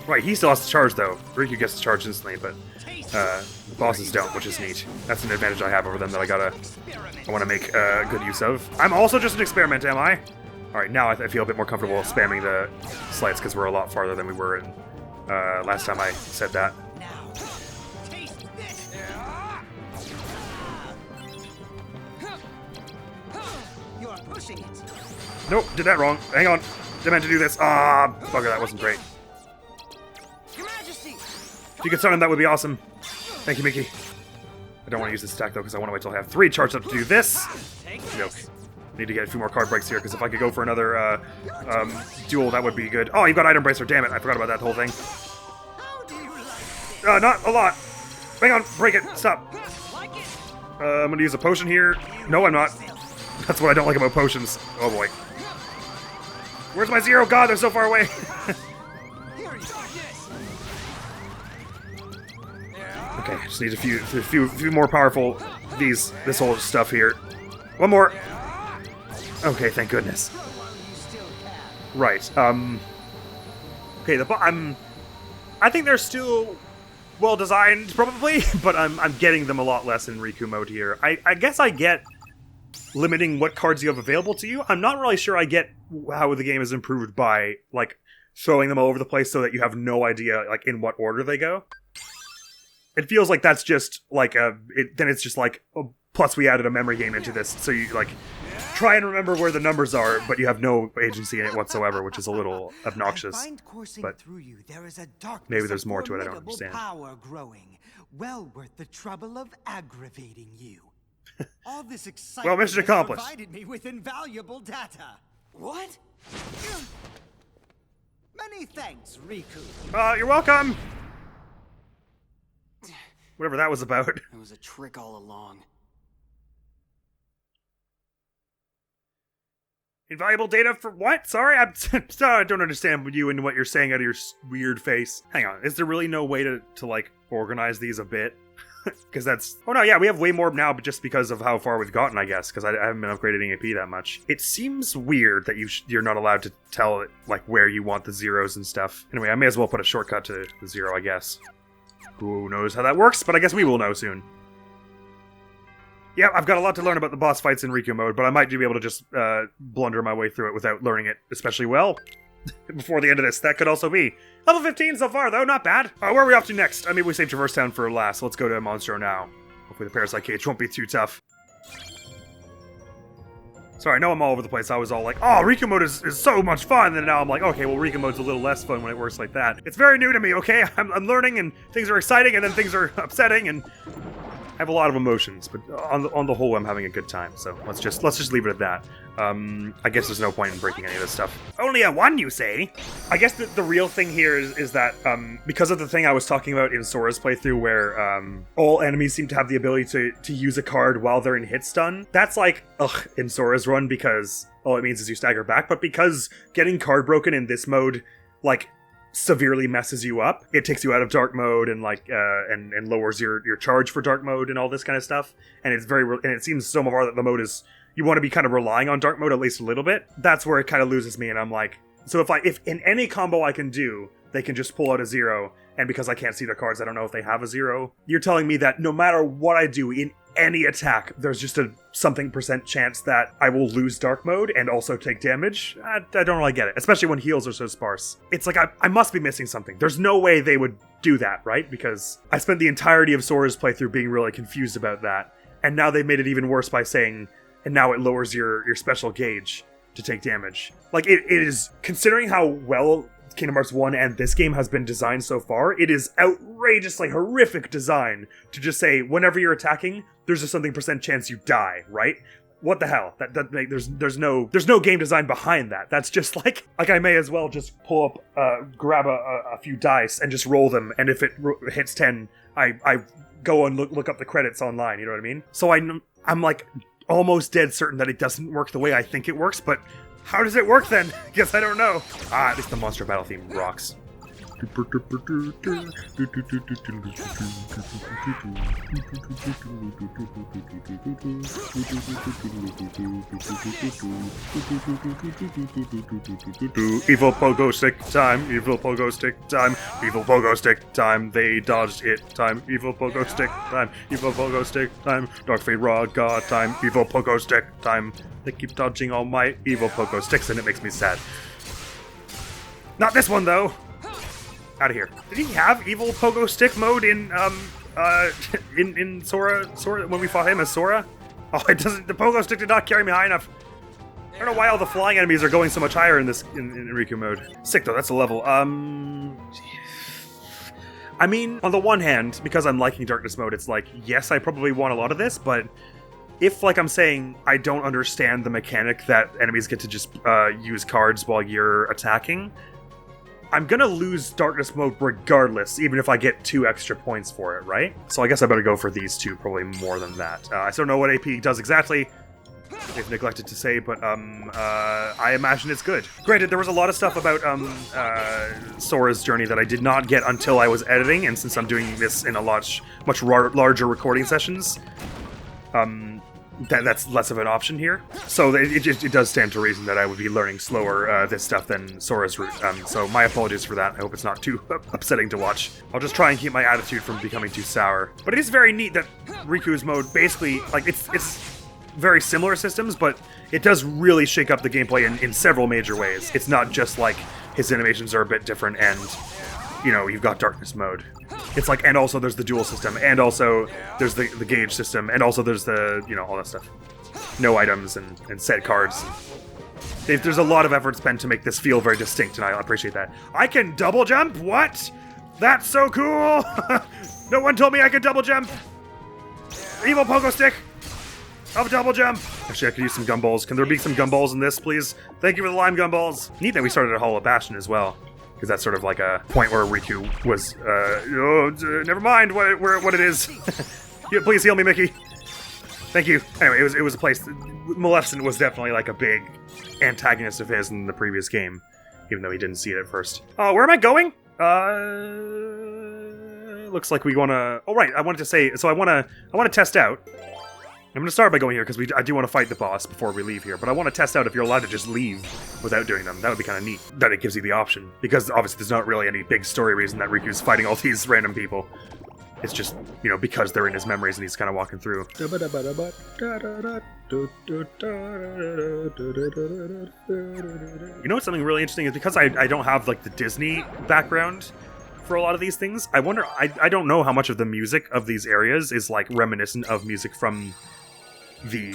Right, he still has to charge, though. Riku gets to charge instantly, but bosses don't, which is neat. That's an advantage I have over them that I want to make good use of. I'm also just an experiment, am I? Alright, now I feel a bit more comfortable spamming the slides because we're a lot farther than we were in last time I said that. Now, taste this. You're pushing it. Nope, did that wrong. Hang on. Didn't meant to do this. Bugger, that wasn't great. Your Majesty. If you could stun him, that would be awesome. Thank you, Mickey. I don't want to use this attack, though, because I want to wait till I have 3 charged up to do this. Nope. Need to get a few more card breaks here, because if I could go for another duel, that would be good. Oh, you've got Item Bracer, damn it. I forgot about that whole thing. How do you like it? Not a lot. Hang on, break it, stop. I'm going to use a potion here. No, I'm not. That's what I don't like about potions. Oh, boy. Where's my 0? God, they're so far away. Okay, I just need a few more powerful this whole stuff here. One more. Okay, thank goodness. Right. Okay, I think they're still well designed, probably, but I'm getting them a lot less in Riku mode here. I guess I get limiting what cards you have available to you. I'm not really sure I get how the game is improved by like throwing them all over the place so that you have no idea like in what order they go. It feels like that's just like then it's just like plus we added a memory game into this, so you like try and remember where the numbers are, but you have no agency in it whatsoever, which is a little obnoxious. But maybe there's more to it I don't understand. Power growing, well worth the trouble of aggravating you. All this excitement well, mission accomplished. Provided me with invaluable data. What? Many thanks, Riku. You're welcome. Whatever that was about. It was a trick all along. Invaluable data for what? Sorry, I don't understand you and what you're saying out of your weird face. Hang on, is there really no way to like organize these a bit? Because that's... Oh no, yeah, we have way more now, but just because of how far we've gotten, I guess, because I haven't been upgrading AP that much. It seems weird that you're not allowed to tell it, like, where you want the zeros and stuff. Anyway, I may as well put a shortcut to the 0, I guess. Who knows how that works, but I guess we will know soon. Yeah, I've got a lot to learn about the boss fights in Riku mode, but I might be able to just blunder my way through it without learning it especially well. Before the end of this, that could also be. Level 15 so far, though, not bad. Where are we off to next? I mean, we saved Traverse Town for last, so let's go to Monstro now. Hopefully the Parasite Cage won't be too tough. Sorry, I know I'm all over the place. I was all like, oh, Riku mode is so much fun, and now I'm like, okay, well, Riku mode's a little less fun when it works like that. It's very new to me, okay? I'm learning, and things are exciting, and then things are upsetting, and... have a lot of emotions, but on the whole, I'm having a good time. So let's just leave it at that. I guess there's no point in breaking any of this stuff. Only a one, you say? I guess the real thing here is that because of the thing I was talking about in Sora's playthrough, where all enemies seem to have the ability to use a card while they're in hit stun. That's like in Sora's run, because all it means is you stagger back. But because getting card broken in this mode, like, severely messes you up. It takes you out of dark mode and and lowers your charge for dark mode and all this kind of stuff. And it's and it seems so far that the mode is, you want to be kind of relying on dark mode at least a little bit. That's where it kind of loses me, and I'm like, so if in any combo I can do, they can just pull out a 0, and because I can't see their cards, I don't know if they have a 0. You're telling me that no matter what I do in any attack, there's just a something % chance that I will lose dark mode and also take damage? I don't really get it, especially when heals are so sparse. It's like I must be missing something. There's no way they would do that, right? Because I spent the entirety of Sora's playthrough being really confused about that, and now they've made it even worse by saying, and now it lowers your special gauge to take damage. Like, it is, considering how well Kingdom Hearts 1 and this game has been designed so far, it is outrageously horrific design to just say, whenever you're attacking, there's a something % chance you die, right? What the hell? There's no game design behind that. That's just like I may as well just pull up, grab a few dice and just roll them, and if it hits 10, I go and look up the credits online, you know what I mean? So I'm like almost dead certain that it doesn't work the way I think it works, but how does it work then? Guess I don't know. At least the monster battle theme rocks. Evil pogo stick time, evil pogo stick time, evil pogo stick time, they dodged it time, evil pogo stick time, evil pogo stick time, Dark Fate Raw God time, evil pogo stick time. They keep dodging all my evil pogo sticks and it makes me sad. Not this one though! Out of here. Did he have evil pogo stick mode in in Sora when we fought him as Sora? Oh, it doesn't. The pogo stick did not carry me high enough. I don't know why all the flying enemies are going so much higher in this in Riku mode. Sick though. That's a level. I mean, on the one hand, because I'm liking darkness mode, it's like, yes, I probably want a lot of this, but if, like I'm saying, I don't understand the mechanic that enemies get to just use cards while you're attacking, I'm gonna lose darkness mode regardless, even if I get 2 extra points for it, right? So I guess I better go for these 2, probably more than that. I still don't know what AP does exactly. They've neglected to say, but I imagine it's good. Granted, there was a lot of stuff about Sora's journey that I did not get until I was editing, and since I'm doing this in a much larger recording sessions, that's less of an option here. So it does stand to reason that I would be learning slower this stuff than Sora's route. So my apologies for that. I hope it's not too upsetting to watch. I'll just try and keep my attitude from becoming too sour. But it is very neat that Riku's mode basically, like, it's very similar systems, but it does really shake up the gameplay in several major ways. It's not just like his animations are a bit different and, you know, you've got darkness mode. It's like, and also there's the duel system, and also there's the gauge system, and also there's the, you know, all that stuff. No items and set cards. There's a lot of effort spent to make this feel very distinct, and I appreciate that. I can double jump? What? That's so cool! No one told me I could double jump! Evil pogo stick! Of double jump! Actually, I could use some gumballs. Can there be some gumballs in this, please? Thank you for the lime gumballs! Neat that we started at Hall of Bastion as well, because that's sort of like a point where Riku was, never mind what it is. Please heal me, Mickey. Thank you. Anyway, it was a place. Maleficent was definitely like a big antagonist of his in the previous game, even though he didn't see it at first. Where am I going? Looks like we want to. Oh right, I wanted to say. So I want to test out. I'm going to start by going here because I do want to fight the boss before we leave here, but I want to test out if you're allowed to just leave without doing them. That would be kind of neat, that it gives you the option, because obviously there's not really any big story reason that Riku's fighting all these random people. It's just, you know, because they're in his memories and he's kind of walking through. You know what's something really interesting is because I don't have, like, the Disney background for a lot of these things, I wonder, I don't know how much of the music of these areas is, like, reminiscent of music from the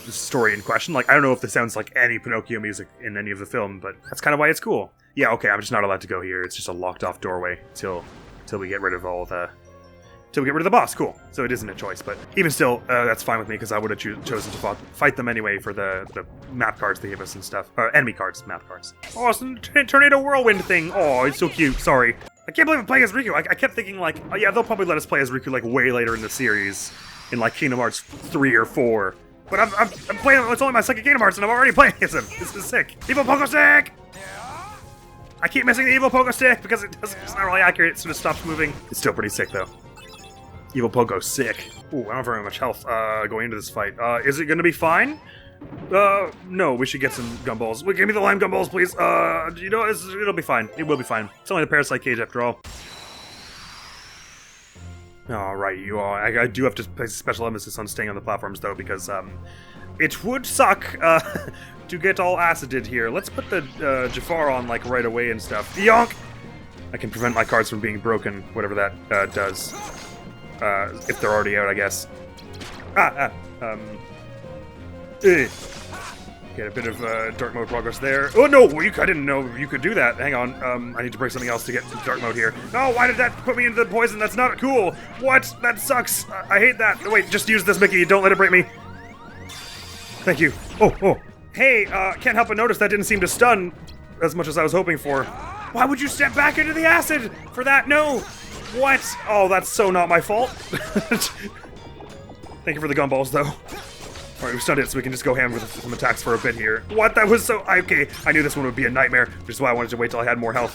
story in question. Like, I don't know if this sounds like any Pinocchio music in any of the film, but that's kind of why it's cool. Yeah, okay, I'm just not allowed to go here. It's just a locked off doorway till we get rid of all the till we get rid of the boss. Cool. So it isn't a choice, but even still, that's fine with me because I would have chosen to fight them anyway for the map cards they gave us and stuff. Enemy cards, map cards. Oh, it's a tornado whirlwind thing. Oh, it's so cute. Sorry. I can't believe I'm playing as Riku. I kept thinking like, oh yeah, they'll probably let us play as Riku like way later in the series, in like Kingdom Hearts 3 or 4. But I'm playing. It's only my second Kingdom Hearts, and I'm already playing as him. This is sick. Evil Pogo Stick. I keep missing the Evil Pogo Stick because it's not really accurate. It sort of stops moving. It's still pretty sick though. Evil Pogo sick. Ooh, I don't have very much health going into this fight. Is it gonna be fine? No, we should get some gumballs. Give me the lime gumballs, please. You know, it'll be fine. It will be fine. It's only the parasite cage after all. Alright, you all. I do have to place special emphasis on staying on the platforms, though, because, it would suck, to get all acided here. Let's put the, Jafar on, like, right away and stuff. Yonk! I can prevent my cards from being broken, whatever that, does. If they're already out, I guess. Get a bit of dark mode progress there. Oh no, I didn't know you could do that. Hang on, I need to break something else to get to dark mode here. No, why did that put me into the poison? That's not cool. What? That sucks. I hate that. Wait, just use this, Mickey. Don't let it break me. Thank you. Oh. Hey, can't help but notice that didn't seem to stun as much as I was hoping for. Why would you step back into the acid for that? No. What? Oh, that's so not my fault. Thank you for the gumballs, though. Alright, we've stunned it, so we can just go ham with some attacks for a bit here. What? That was so... Okay, I knew this one would be a nightmare, which is why I wanted to wait till I had more health.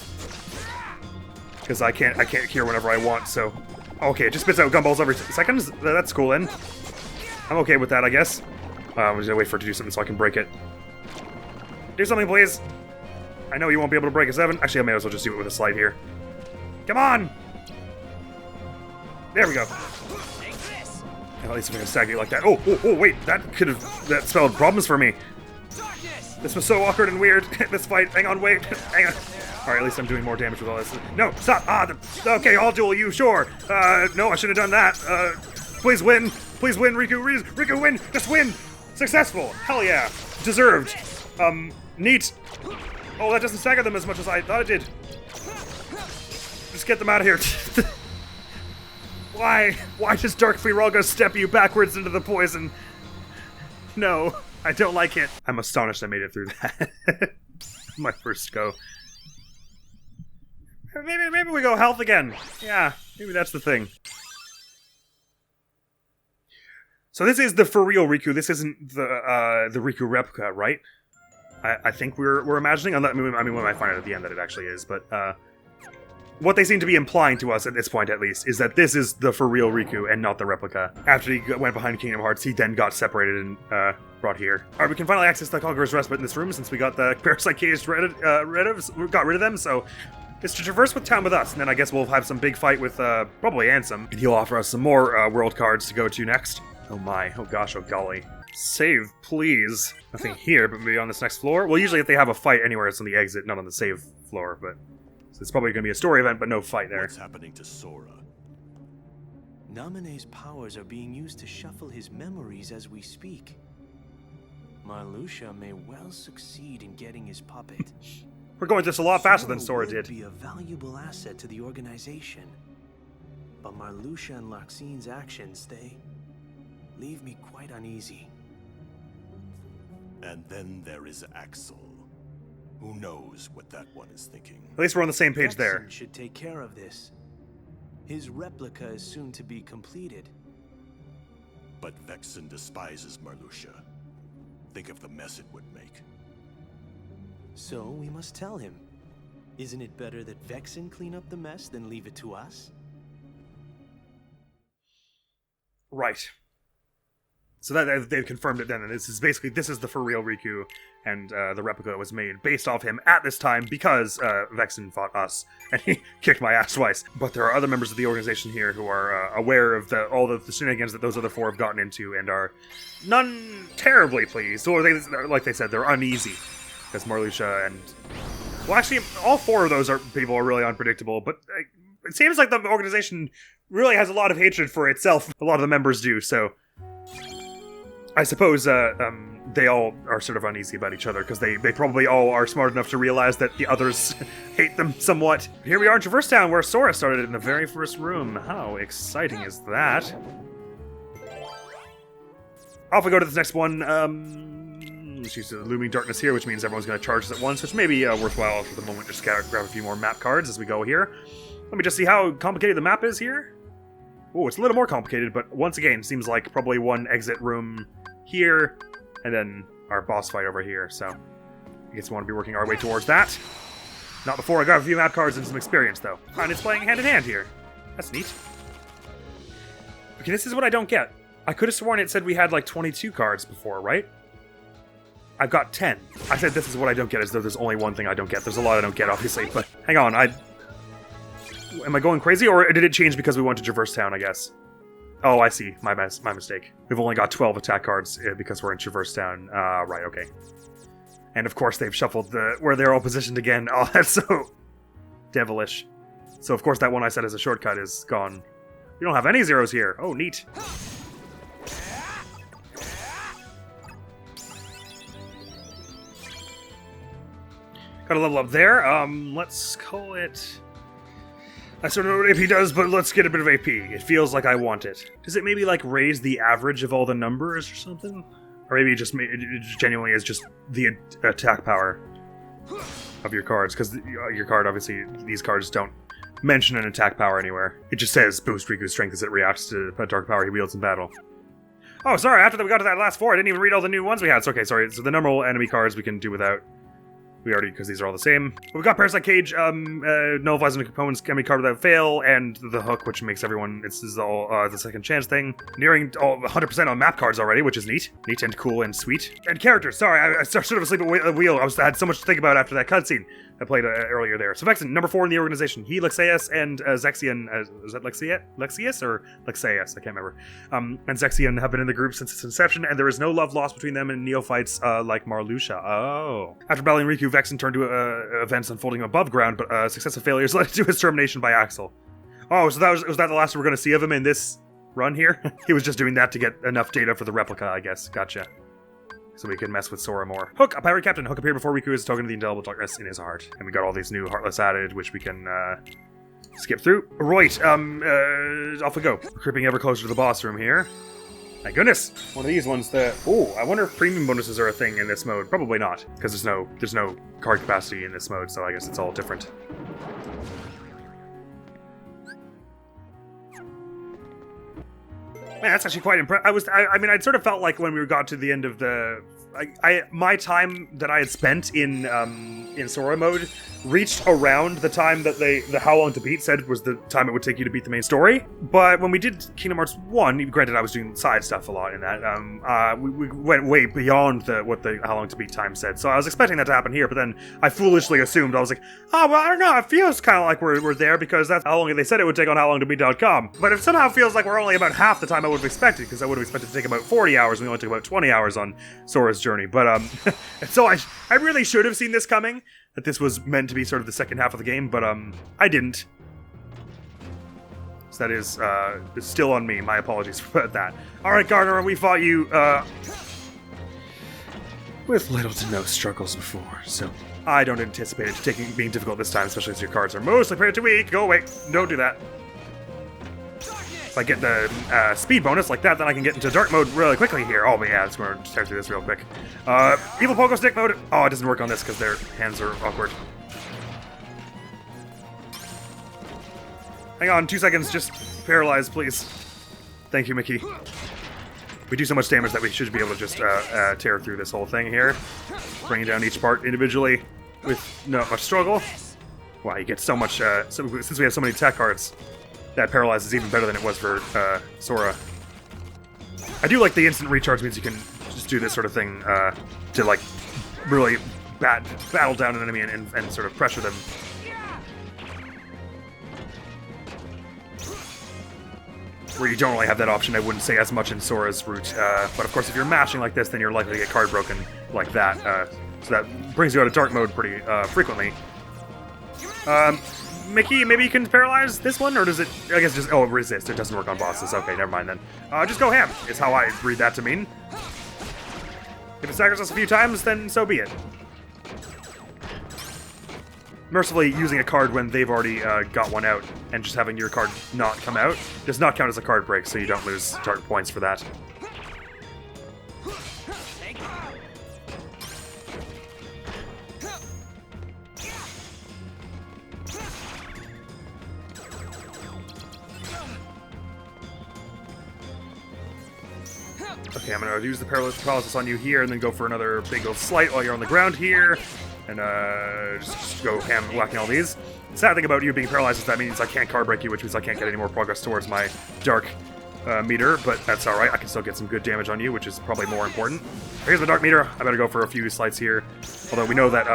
Because I can't cure whenever I want, so... Okay, it just spits out gumballs every second. That's cool, then. I'm okay with that, I guess. I'm just gonna wait for it to do something so I can break it. Do something, please. I know you won't be able to break a 7. Actually, I may as well just do it with a slide here. Come on! There we go. At least if I can stagnate like that. Oh, wait, that spelled problems for me. This was so awkward and weird. This fight, hang on. Alright, at least I'm doing more damage with all this. No, stop! Okay, I'll duel you, sure. No, I should have done that. Please win, Riku, Riku, win, just win! Successful, hell yeah, deserved. Neat. Oh, that doesn't stagger them as much as I thought it did. Just get them out of here. Why does Dark Firaga step you backwards into the poison? No, I don't like it. I'm astonished I made it through that. My first go. Maybe we go health again. Yeah, maybe that's the thing. So this is the for real Riku. This isn't the Riku replica, right? I think we're imagining. I mean, we might find out at the end that it actually is, but what they seem to be implying to us at this point, at least, is that this is the for real Riku and not the replica. After he went behind Kingdom Hearts, he then got separated and brought here. Alright, we can finally access the Conqueror's Respite in this room since we got the Parasite Cage got rid of them, so it's to traverse with town with us, and then I guess we'll have some big fight with probably Ansem, and he'll offer us some more world cards to go to next. Oh my, oh gosh, oh golly. Save, please. Nothing here, but maybe on this next floor? Well, usually if they have a fight anywhere, it's on the exit, not on the save floor, but... So it's probably going to be a story event, but no fight there. What's happening to Sora? Naminé's powers are being used to shuffle his memories as we speak. Marluxia may well succeed in getting his puppet. We're going this a lot faster than Sora did. Be a valuable asset to the organization. But Marluxia and Larxine's actions, they leave me quite uneasy. And then there is Axel. Who knows what that one is thinking? At least we're on the same page there. Vexen should take care of this. His replica is soon to be completed. But Vexen despises Marluxia. Think of the mess it would make. So we must tell him. Isn't it better that Vexen clean up the mess than leave it to us? Right. So that they've confirmed it then, and this is the for real Riku, and the replica was made based off him at this time because Vexen fought us, and he kicked my ass twice. But there are other members of the organization here who are aware of all the shenanigans that those other four have gotten into, and are none terribly pleased, or like they said, they're uneasy. Because Marluxia and... Well, actually, all four of those people are really unpredictable, but it seems like the organization really has a lot of hatred for itself. A lot of the members do, so... I suppose they all are sort of uneasy about each other, because they probably all are smart enough to realize that the others hate them somewhat. Here we are in Traverse Town, where Sora started in the very first room. How exciting is that? Off we go to this next one. Let's use the Looming Darkness here, which means everyone's going to charge us at once, which may be worthwhile for the moment. Just grab a few more map cards as we go here. Let me just see how complicated the map is here. Oh, it's a little more complicated, but once again, seems like probably one exit room here, and then our boss fight over here, so I guess we want to be working our way towards that. Not before I got a few map cards and some experience, though. And it's playing hand in hand here. That's neat. Okay, this is what I don't get. I could have sworn it said we had like 22 cards before, right? I've got 10. I said this is what I don't get, as though there's only one thing I don't get. There's a lot I don't get, obviously, but hang on, am I going crazy, or did it change because we went to Traverse Town, I guess? Oh, I see. My mistake. We've only got 12 attack cards because we're in Traverse Town. Right, okay. And of course they've shuffled where they're all positioned again. Oh, that's so devilish. So of course that one I said as a shortcut is gone. We don't have any zeros here. Oh, neat. Got a level up there. Let's call it... I sort of know what AP does, but let's get a bit of AP. It feels like I want it. Does it maybe, like, raise the average of all the numbers or something? Or maybe it genuinely is just the attack power of your cards. Because your card, obviously, these cards don't mention an attack power anywhere. It just says, boost Riku's strength as it reacts to a dark power he wields in battle. Oh, sorry, after we got to that last 4, I didn't even read all the new ones we had. It's okay, sorry. So the normal enemy cards we can do without. We already, because these are all the same. But we've got Parasite Cage, nullifies enemy components, enemy card without fail, and the hook, which makes everyone, this is all the second chance thing. Nearing 100% on map cards already, which is neat. Neat and cool and sweet. And characters, sorry, I sort of asleep at the wheel. I had so much to think about after that cutscene I played earlier there. So Vexen, number 4 in the organization. He, Lexaeus, and Zexion, is that Lexius or Lexaeus? I can't remember. And Zexion have been in the group since its inception, and there is no love lost between them and neophytes like Marluxia. Oh. After battling Riku, Vexen turned to events unfolding above ground, but successive failures led to his termination by Axel. Oh, so was that the last we're going to see of him in this run here? He was just doing that to get enough data for the replica, I guess. Gotcha. So we can mess with Sora more. Hook, a pirate captain. Hook appeared before Riku as a token of the indelible darkness in his heart. And we got all these new Heartless added, which we can skip through. Right, off we go. We're creeping ever closer to the boss room here. My goodness! One of these ones that... Oh, I wonder if premium bonuses are a thing in this mode. Probably not, because there's no card capacity in this mode, so I guess it's all different. Man, that's actually quite impressive. I mean, I sort of felt like when we got to the end of the... my time that I had spent in Sora mode reached around the time that the How Long to Beat said was the time it would take you to beat the main story. But when we did Kingdom Hearts 1, granted I was doing side stuff a lot in that, we went way beyond what the How Long to Beat time said. So I was expecting that to happen here, but then I foolishly assumed, I was like, oh, well, I don't know, it feels kind of like we're there because that's how long they said it would take on howlongtobeat.com. But it somehow feels like we're only about half the time I would have expected, because I would have expected to take about 40 hours, and we only took about 20 hours on Sora's journey. But, so I really should have seen this coming, that this was meant to be sort of the second half of the game, but, I didn't. So that is, it's still on me. My apologies for that. Alright, Gardner, we fought you, with little to no struggles before, so I don't anticipate it being difficult this time, especially as your cards are mostly paired to weak. Go away. Don't do that. If I get the speed bonus like that, then I can get into dark mode really quickly here. Oh, but yeah, let's tear through this real quick. Evil Pogo Stick mode. Oh, it doesn't work on this because their hands are awkward. Hang on, 2 seconds. Just paralyze, please. Thank you, Mickey. We do so much damage that we should be able to just tear through this whole thing here. Bringing down each part individually with not much struggle. Wow, you get so much... since we have so many attack cards, that paralyze is even better than it was for Sora. I do like the instant recharge means you can just do this sort of thing to like really battle down an enemy and sort of pressure them. Where you don't really have that option, I wouldn't say as much in Sora's route. But of course, if you're mashing like this, then you're likely to get card broken like that. So that brings you out of dark mode pretty frequently. Mickey, maybe you can paralyze this one, or does it, I guess just, resist. It doesn't work on bosses. Okay, never mind then. Just go ham, is how I read that to mean. If it staggers us a few times, then so be it. Mercifully, using a card when they've already got one out and just having your card not come out does not count as a card break, so you don't lose target points for that. Okay, I'm gonna use the paralysis on you here and then go for another big old slight while you're on the ground here. And just go ham whacking all these. The sad thing about you being paralyzed is that means I can't card break you, which means I can't get any more progress towards my dark meter, but that's alright. I can still get some good damage on you, which is probably more important. Here's the dark meter. I better go for a few slides here. Although we know that,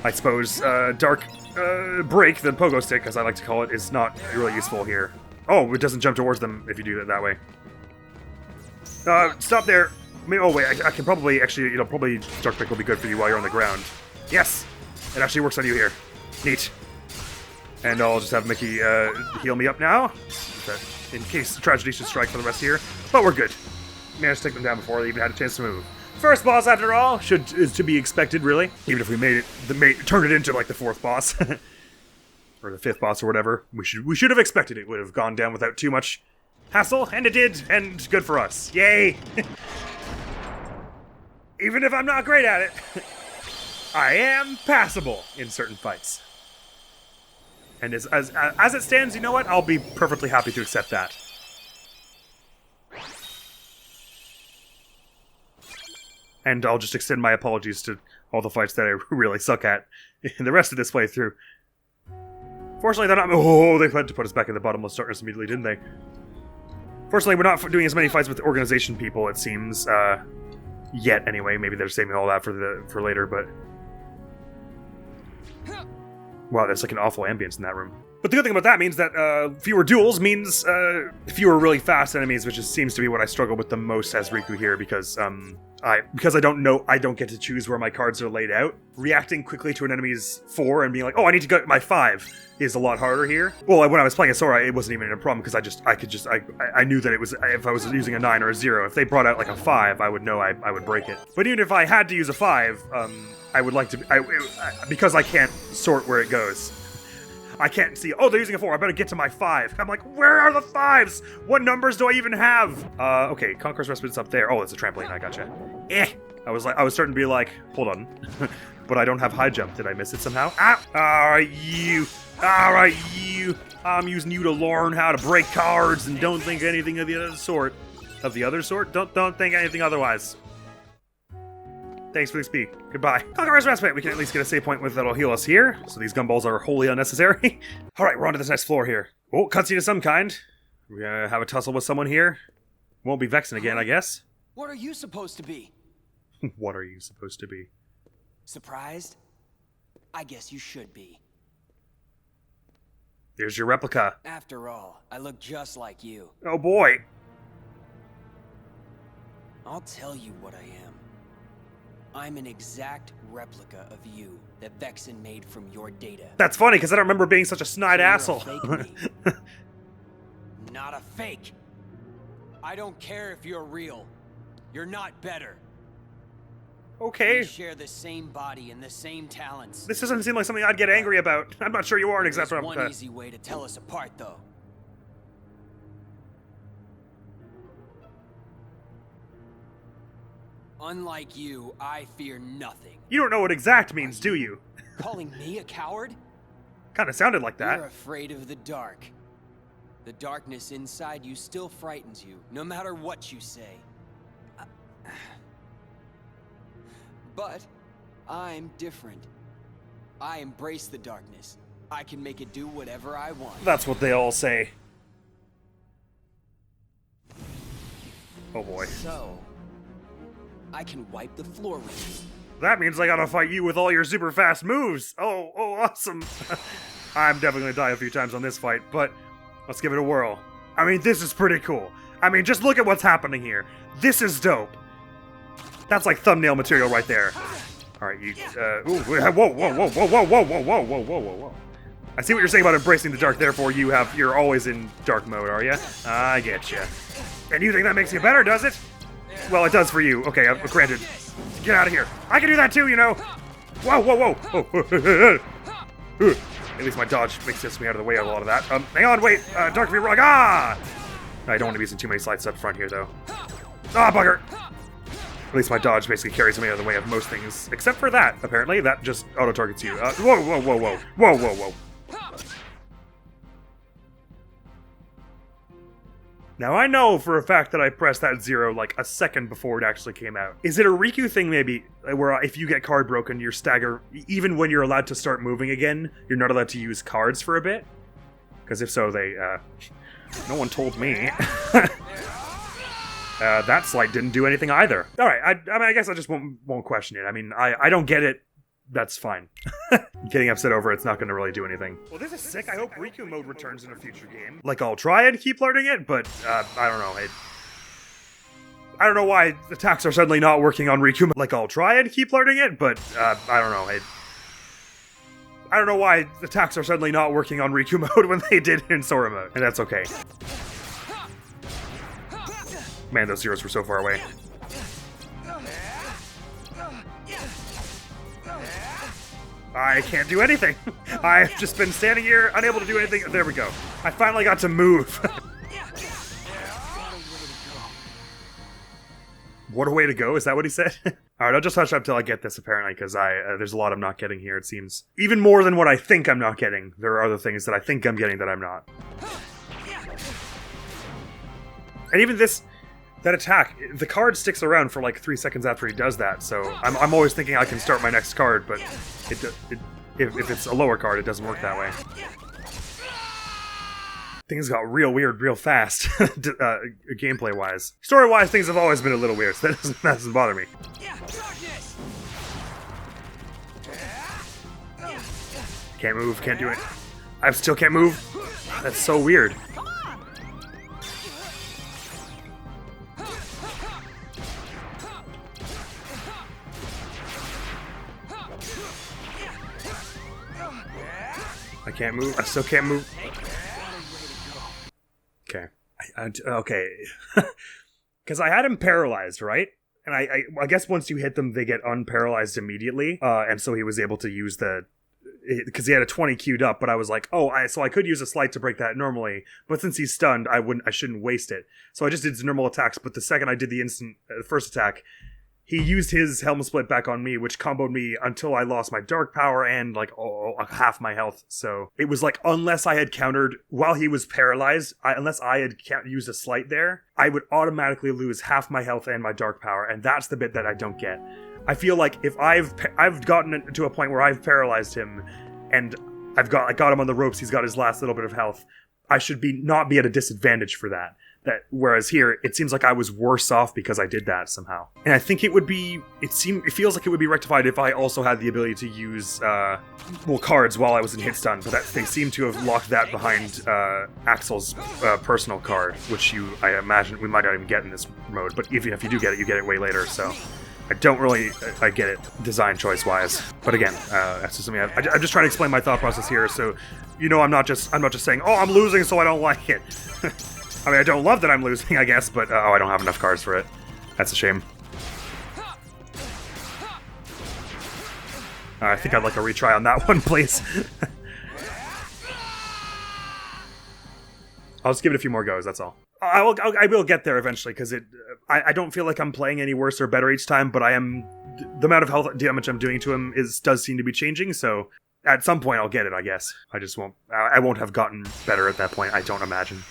I suppose, dark break, the pogo stick, as I like to call it, is not really useful here. Oh, it doesn't jump towards them if you do it that way. Stop there. Oh wait, I can probably, actually, probably Dark Break will be good for you while you're on the ground. Yes! It actually works on you here. Neat. And I'll just have Mickey heal me up now, in case the tragedy should strike for the rest here. But we're good. Managed to take them down before they even had a chance to move. First boss, after all, is to be expected, really. Even if we turned it into like the fourth boss, or the fifth boss, or whatever, we should have expected it would have gone down without too much hassle, and it did, and good for us. Yay! Even if I'm not great at it, I am passable in certain fights. And as it stands, you know what? I'll be perfectly happy to accept that. And I'll just extend my apologies to all the fights that I really suck at in the rest of this playthrough. Fortunately, they're not... Oh, they had to put us back in the bottomless darkness immediately, didn't they? Fortunately, we're not doing as many fights with organization people, it seems. Yet, anyway. Maybe they're saving all that for later, but... Wow, there's like an awful ambience in that room. But the good thing about that means that fewer duels means fewer really fast enemies, which seems to be what I struggle with the most as Riku here, because I don't get to choose where my cards are laid out. Reacting quickly to an enemy's 4 and being like, oh, I need to get my 5 is a lot harder here. Well, when I was playing as Sora, it wasn't even a problem, because I knew that it was, if I was using a 9 or a 0, if they brought out like a 5, I would know I would break it. But even if I had to use a 5, I would like to, because I can't sort where it goes. I can't see, oh, they're using a 4, I better get to my 5. I'm like, where are the 5s? What numbers do I even have? Okay, Conqueror's Respite's up there. Oh, it's a trampoline, I gotcha. I was starting to be like, hold on. But I don't have high jump. Did I miss it somehow? Ah! Alright, you. I'm using you to learn how to break cards and don't think anything of the other sort. Of the other sort? Don't think anything otherwise. Thanks for the XP. Goodbye. Conqueror's Respite. We can at least get a save point that'll heal us here. So these gumballs are wholly unnecessary. Alright, we're on to this next floor here. Oh, cutscene of some kind. We're gonna have a tussle with someone here. Won't be Vexen again, I guess. What are you supposed to be? What are you supposed to be? Surprised? I guess you should be. There's your replica. After all, I look just like you. Oh boy. I'll tell you what I am. I'm an exact replica of you that Vexen made from your data. That's funny, because I don't remember being such a snide asshole. Not a fake. I don't care if you're real. You're not better. Okay. We share the same body and the same talents. This doesn't seem like something I'd get angry about. I'm not sure you are an exact replica. There's one easy way to tell us apart, though. Unlike you, I fear nothing. You don't know what exact means, do you? Calling me a coward? Kinda sounded like that. You're afraid of the dark. The darkness inside you still frightens you, no matter what you say. But I'm different. I embrace the darkness. I can make it do whatever I want. That's what they all say. Oh boy. So, I can wipe the floor with you. That means I gotta fight you with all your super fast moves. Oh, awesome. I'm definitely gonna die a few times on this fight, but let's give it a whirl. I mean, this is pretty cool. I mean, just look at what's happening here. This is dope. That's like thumbnail material right there. All right, you. Whoa. I see what you're saying about embracing the dark. Therefore, you're always in dark mode, are you? I get you. And you think that makes you better, does it? Well, it does for you. Okay, granted. Get out of here. I can do that too, you know. Whoa, whoa, whoa. Oh. At least my dodge makes me out of the way of a lot of that. Hang on, wait. Dark V Rug. Ah! I don't want to be using too many slides up front here, though. Ah, bugger. At least my dodge basically carries me out of the way of most things, except for that, apparently. That just auto-targets you. Whoa, whoa, whoa, whoa. Whoa, whoa, whoa. Now, I know for a fact that I pressed that 0 like a second before it actually came out. Is it a Riku thing, maybe, where if you get card broken, your stagger, even when you're allowed to start moving again, you're not allowed to use cards for a bit? Because if so, they, no one told me. That slide didn't do anything either. Alright, I mean, I guess I just won't question it. I mean, I don't get it. That's fine. Getting upset over it's not going to really do anything. Well, this is sick. I hope Riku mode returns in a future game. Like, I'll try and keep learning it, but I don't know. I don't know why attacks are suddenly not working on Riku. Like, I'll try and keep learning it, but I don't know. I don't know why attacks are suddenly not working on Riku mode when they did in Sora mode, and that's okay. Man, those zeros were so far away. I can't do anything. I've just been standing here, unable to do anything. There we go. I finally got to move. What a way to go, is that what he said? Alright, I'll just hush up till I get this, apparently, because there's a lot I'm not getting here, it seems. Even more than what I think I'm not getting. There are other things that I think I'm getting that I'm not. And even that attack, the card sticks around for like 3 seconds after he does that, so I'm always thinking I can start my next card, but if it's a lower card, it doesn't work that way. Things got real weird real fast, gameplay-wise. Story-wise, things have always been a little weird, so that doesn't bother me. Can't move, can't do it. I still can't move. That's so weird. I can't move. I still can't move. Okay. Okay. Because I had him paralyzed, right? And I guess once you hit them, they get unparalyzed immediately. And so he was able to use because he had a 20 queued up, but I was like, so I could use a slight to break that normally, but since he's stunned, I shouldn't waste it. So I just did his normal attacks, but the second I did the first attack, he used his Helm Split back on me, which comboed me until I lost my Dark Power and, like, half my health. So it was like, unless I had countered while he was paralyzed, unless I had used a Slight there, I would automatically lose half my health and my Dark Power, and that's the bit that I don't get. I feel like if I've gotten to a point where I've paralyzed him, and I got him on the ropes, he's got his last little bit of health, I should not be at a disadvantage for that. Whereas here, it seems like I was worse off because I did that somehow. And I think it feels like it would be rectified if I also had the ability to use, cards while I was in hit stun, but they seem to have locked that behind, Axel's, personal card, which I imagine we might not even get in this mode, but even if you do get it, you get it way later, so I don't really, I get it, design choice-wise. But again, that's just something I'm just trying to explain my thought process here, so, I'm not just saying, I'm losing so I don't like it. I mean, I don't love that I'm losing, I guess, but I don't have enough cards for it. That's a shame. I think I'd like a retry on that one, please. I'll just give it a few more goes, that's all. I will get there eventually, because I don't feel like I'm playing any worse or better each time, but the amount of health damage I'm doing to him does seem to be changing, so at some point I'll get it, I guess. I won't have gotten better at that point, I don't imagine.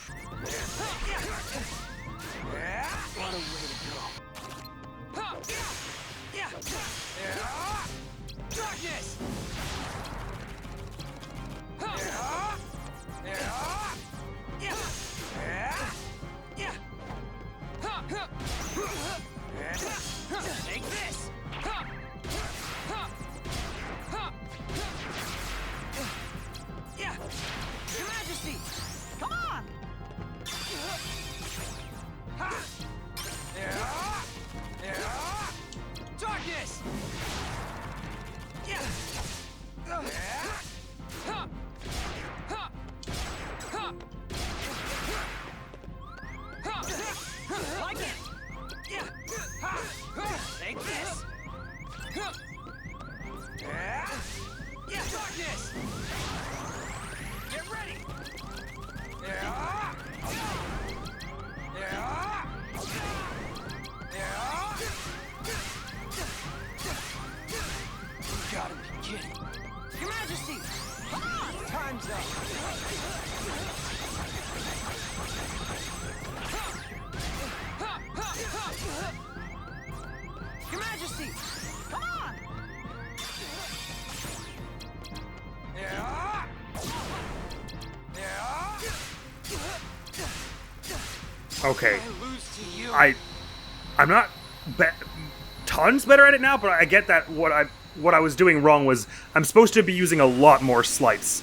Time's up. Your Majesty, come on! Yeah. Yeah. Okay. I lose to you. I'm not tons better at it now, but I get that what I was doing wrong was I'm supposed to be using a lot more sleights.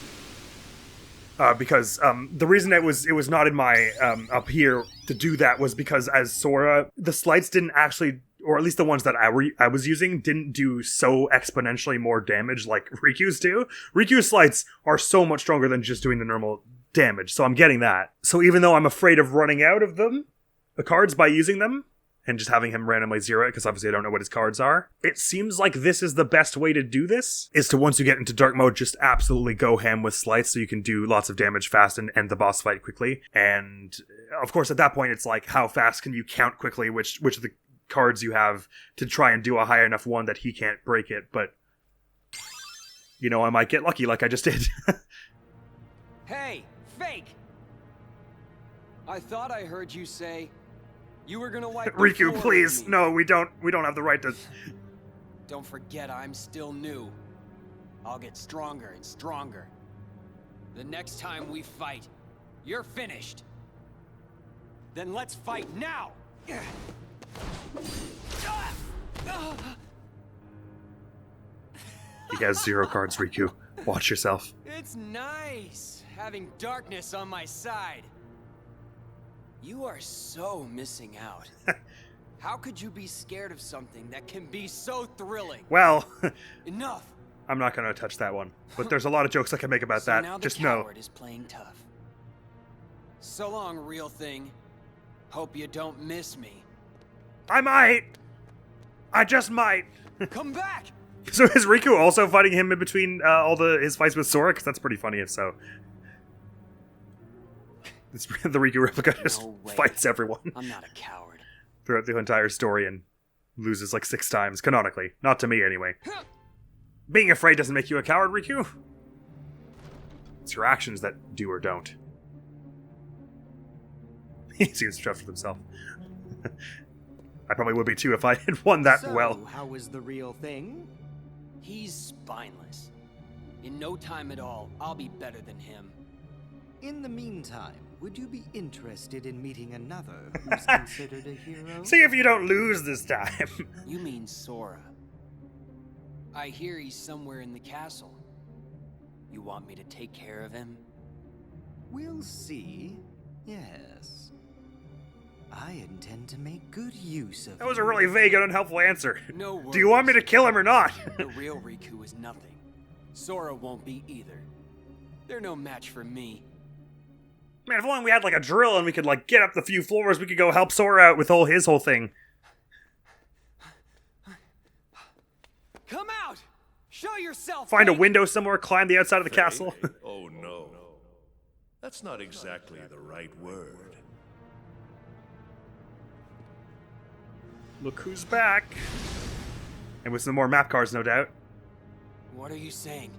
Because the reason it was not in my up here to do that was because as Sora, the sleights didn't actually, or at least the ones that I was using, didn't do so exponentially more damage like Riku's do. Riku's sleights are so much stronger than just doing the normal damage, so I'm getting that. So even though I'm afraid of running out of them, the cards by using them, and just having him randomly zero it, because obviously I don't know what his cards are. It seems like this is the best way to do this, is to once you get into dark mode, just absolutely go ham with sleights so you can do lots of damage fast and end the boss fight quickly. And of course at that point it's like, how fast can you count quickly which of the cards you have to try and do a high enough one that he can't break it, but you know, I might get lucky like I just did. Hey, fake! I thought I heard you say you were gonna wipe the Riku, floor please. with me. No, we don't have the right to... Don't forget I'm still new. I'll get stronger and stronger. The next time we fight, you're finished. Then let's fight now! He has 0 cards, Riku. Watch yourself. It's nice having darkness on my side. You are so missing out. How could you be scared of something that can be so thrilling? Well, Enough. I'm not going to touch that one. But there's a lot of jokes I can make about So that. now the Just know. coward is playing tough. So long, real thing. Hope you don't miss me. I might. I just might. Come back! So is Riku also fighting him in between all his fights with Sora? Because that's pretty funny if so. It's, the Riku replica just No way. fights everyone I'm not a coward. throughout the entire story and loses like 6 times, canonically. Not to me, anyway. Being afraid doesn't make you a coward, Riku. It's your actions that do or don't. He seems stressed with himself. I probably would be too if I had won that So, well. how was the real thing? He's spineless. In no time at all, I'll be better than him. In the meantime, would you be interested in meeting another who's considered a hero? See if you don't lose this time. You mean Sora. I hear he's somewhere in the castle. You want me to take care of him? We'll see. Yes. I intend to make good use of That was a really vague and unhelpful answer. No worries. Do you want me to kill him or not? The real Riku is nothing. Sora won't be either. They're no match for me. Man, if only we had like a drill and we could like get up the few floors, we could go help Sora out with his whole thing. Come out! Show yourself! Find a Fake! window somewhere, climb the outside of the castle. Oh no. That's not exactly the right word. Look who's back. And with some more map cards, no doubt. What are you saying?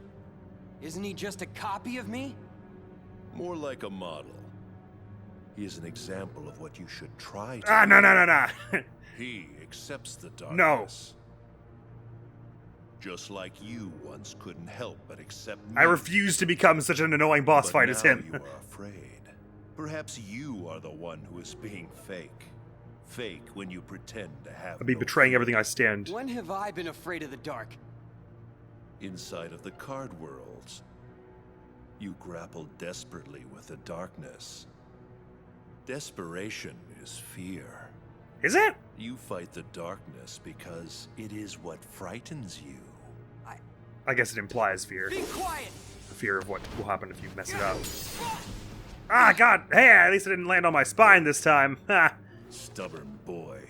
Isn't he just a copy of me? More like a model. He is an example of what you should try to Ah, no. He accepts the No. darkness. Just like you once couldn't help but accept me. I refuse to become such an annoying boss But fight as now him. You are afraid. Perhaps you are the one who is being fake. Fake when you pretend to have I'll be no betraying fear. everything I stand. When have I been afraid of the dark? Inside of the card worlds, you grapple desperately with the darkness. Desperation is fear. Is it? You fight the darkness because it is what frightens you. I guess it implies fear. Be quiet! The fear of what will happen if you mess it up. Ah, God! Hey, at least it didn't land on my spine this time. Ha! Stubborn boy.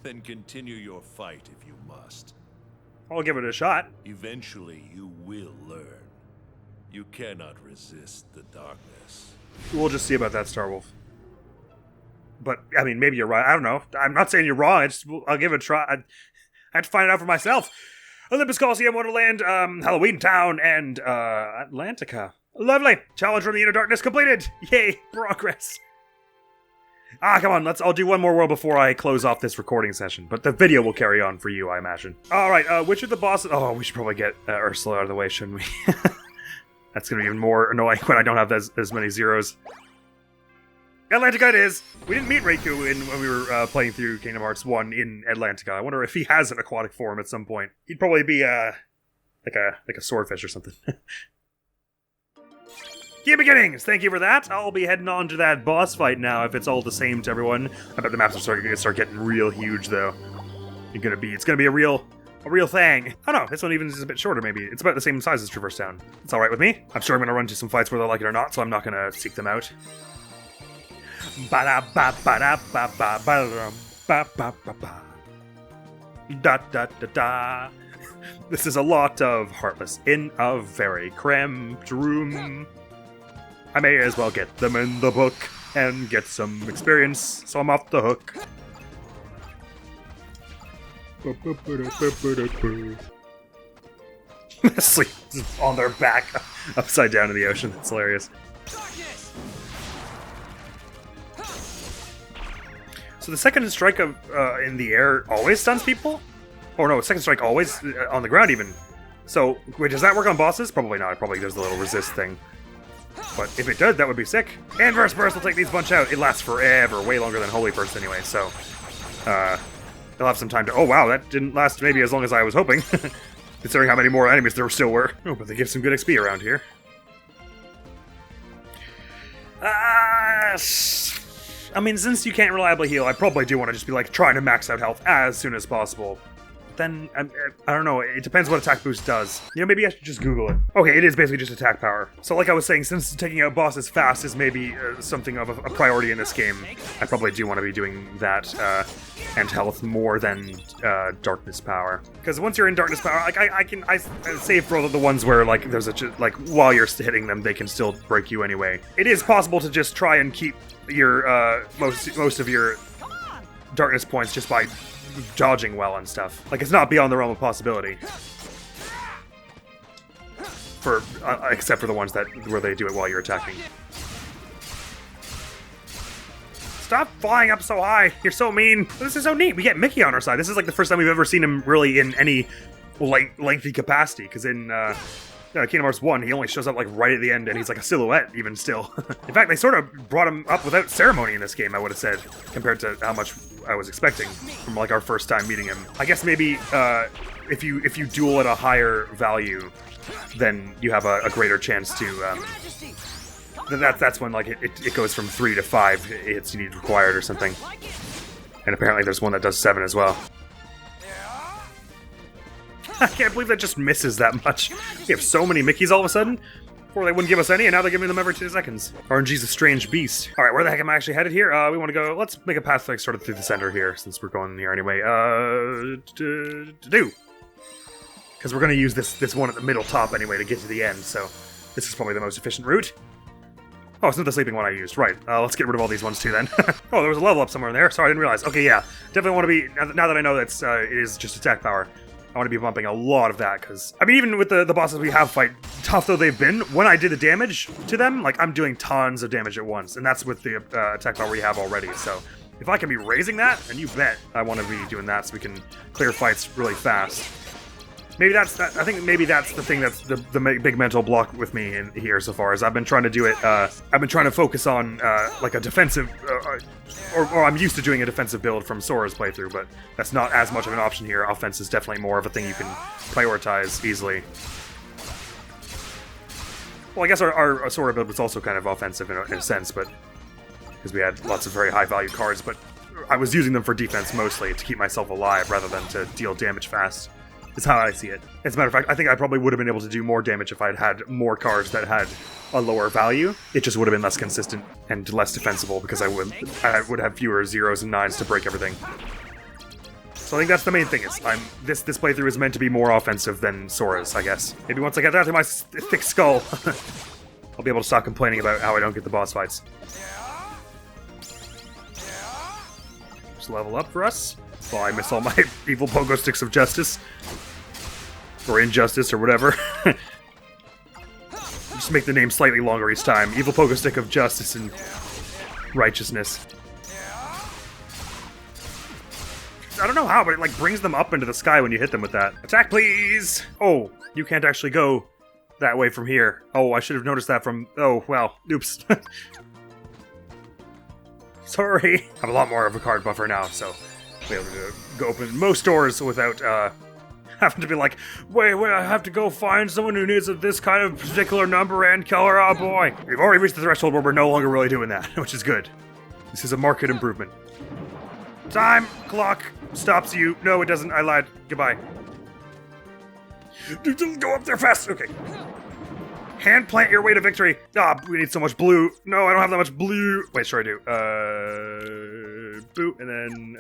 Then continue your fight if you must. I'll give it a shot. Eventually, you will learn. You cannot resist the darkness. We'll just see about that, Starwolf. But, I mean, maybe you're right. I don't know. I'm not saying you're wrong. I'll give it a try. I have to find it out for myself. Olympus Coliseum, Wonderland, Halloween Town, and Atlantica. Lovely. Challenge from the Inner Darkness completed. Yay, progress. Come on, I'll do one more world before I close off this recording session. But the video will carry on for you, I imagine. Alright, which of the bosses... Oh, we should probably get Ursula out of the way, shouldn't we? That's gonna be even more annoying when I don't have as many zeros. Atlantica it is! We didn't meet Riku when we were playing through Kingdom Hearts 1 in Atlantica. I wonder if he has an aquatic form at some point. He'd probably be, like a swordfish or something. Key beginnings! Thank you for that. I'll be heading on to that boss fight now if it's all the same to everyone. I bet the maps are going to start getting real huge, though. It's gonna be a real thing. I don't know, this one even is a bit shorter, maybe. It's about the same size as Traverse Town. It's alright with me. I'm sure I'm gonna run into some fights whether I like it or not, so I'm not gonna seek them out. Da-da-da-da. This is a lot of Heartless in a very cramped room. I may as well get them in the book and get some experience, so I'm off the hook. Sleep on their back, upside down in the ocean. That's hilarious. So the second strike of in the air always stuns people? Oh no, second strike always on the ground even. So, wait, does that work on bosses? Probably not. It probably does the little resist thing. But if it did, that would be sick. Inverse Burst will take these bunch out. It lasts forever, way longer than Holy Burst anyway, so... they'll have some time to... Oh wow, that didn't last maybe as long as I was hoping. Considering how many more enemies there still were. Oh, but they give some good XP around here. I mean, since you can't reliably heal, I probably do want to just be, like, trying to max out health as soon as possible. Then, I don't know, it depends what attack boost does. You know, maybe I should just Google it. Okay, it is basically just attack power. So like I was saying, since taking out bosses fast is maybe something of a priority in this game, I probably do want to be doing that, and health more than darkness power. Because once you're in darkness power, like, I save for the ones where, like, there's like, while you're hitting them, they can still break you anyway. It is possible to just try and keep your, most of your darkness points just by dodging well and stuff. Like, it's not beyond the realm of possibility. For except for the ones where they do it while you're attacking. Stop flying up so high! You're so mean! This is so neat! We get Mickey on our side. This is like the first time we've ever seen him really in any lengthy capacity, because in Kingdom Hearts 1, he only shows up like right at the end, and he's like a silhouette even still. In fact, they sort of brought him up without ceremony in this game, I would have said, compared to how much I was expecting from like our first time meeting him. I guess maybe if you duel at a higher value, then you have a greater chance to. That's when like it goes from 3 to 5 hits you need required or something. And apparently there's one that does 7 as well. I can't believe that just misses that much. We have so many Mickeys all of a sudden. Before they wouldn't give us any, and now they're giving them every 2 seconds. RNG's a strange beast. Alright, where the heck am I actually headed here? We want to go... Let's make a path like sort of through the center here, since we're going here anyway. Because we're going to use this one at the middle top anyway to get to the end, so... This is probably the most efficient route. Oh, it's not the sleeping one I used. Right, let's get rid of all these ones too then. Oh, there was a level up somewhere in there. Sorry, I didn't realize. Okay, yeah. Definitely want to be... Now that I know that it is just attack power, I want to be bumping a lot of that, because... I mean, even with the bosses we have fight, tough though they've been, when I did the damage to them, like, I'm doing tons of damage at once, and that's with the attack power we have already, so... If I can be raising that, then you bet I want to be doing that so we can clear fights really fast. Maybe that's that. I think maybe that's the thing that's the big mental block with me in here so far, is I've been trying to do it, I've been trying to focus on, like a defensive, or I'm used to doing a defensive build from Sora's playthrough, but that's not as much of an option here. Offense is definitely more of a thing you can prioritize easily. Well, I guess our Sora build was also kind of offensive in a sense, but because we had lots of very high value cards, but I was using them for defense mostly to keep myself alive rather than to deal damage fast. Is how I see it. As a matter of fact, I think I probably would have been able to do more damage if I'd had more cards that had a lower value. It just would have been less consistent and less defensible because I would have fewer 0s and 9s to break everything. So I think that's the main thing. Is this playthrough is meant to be more offensive than Sora's, I guess. Maybe once I get that through my thick skull, I'll be able to stop complaining about how I don't get the boss fights. Just level up for us. Well, I miss all my evil pogo sticks of justice. Or Injustice, or whatever. Just make the name slightly longer each time. Evil Pogo Stick of Justice and Righteousness. I don't know how, but it like brings them up into the sky when you hit them with that. Attack, please! Oh, you can't actually go that way from here. Oh, I should have noticed that from... Oh, well, oops. Sorry. I have a lot more of a card buffer now, so I'll be able to go open most doors without having to be like, wait, I have to go find someone who needs this kind of particular number and color. Oh boy. We've already reached the threshold where we're no longer really doing that, which is good. This is a market improvement. Time clock stops you. No, it doesn't. I lied. Goodbye. Go up there fast. Okay. Hand plant your way to victory. Ah, we need so much blue. No, I don't have that much blue. Wait, sure I do. Boot, and then,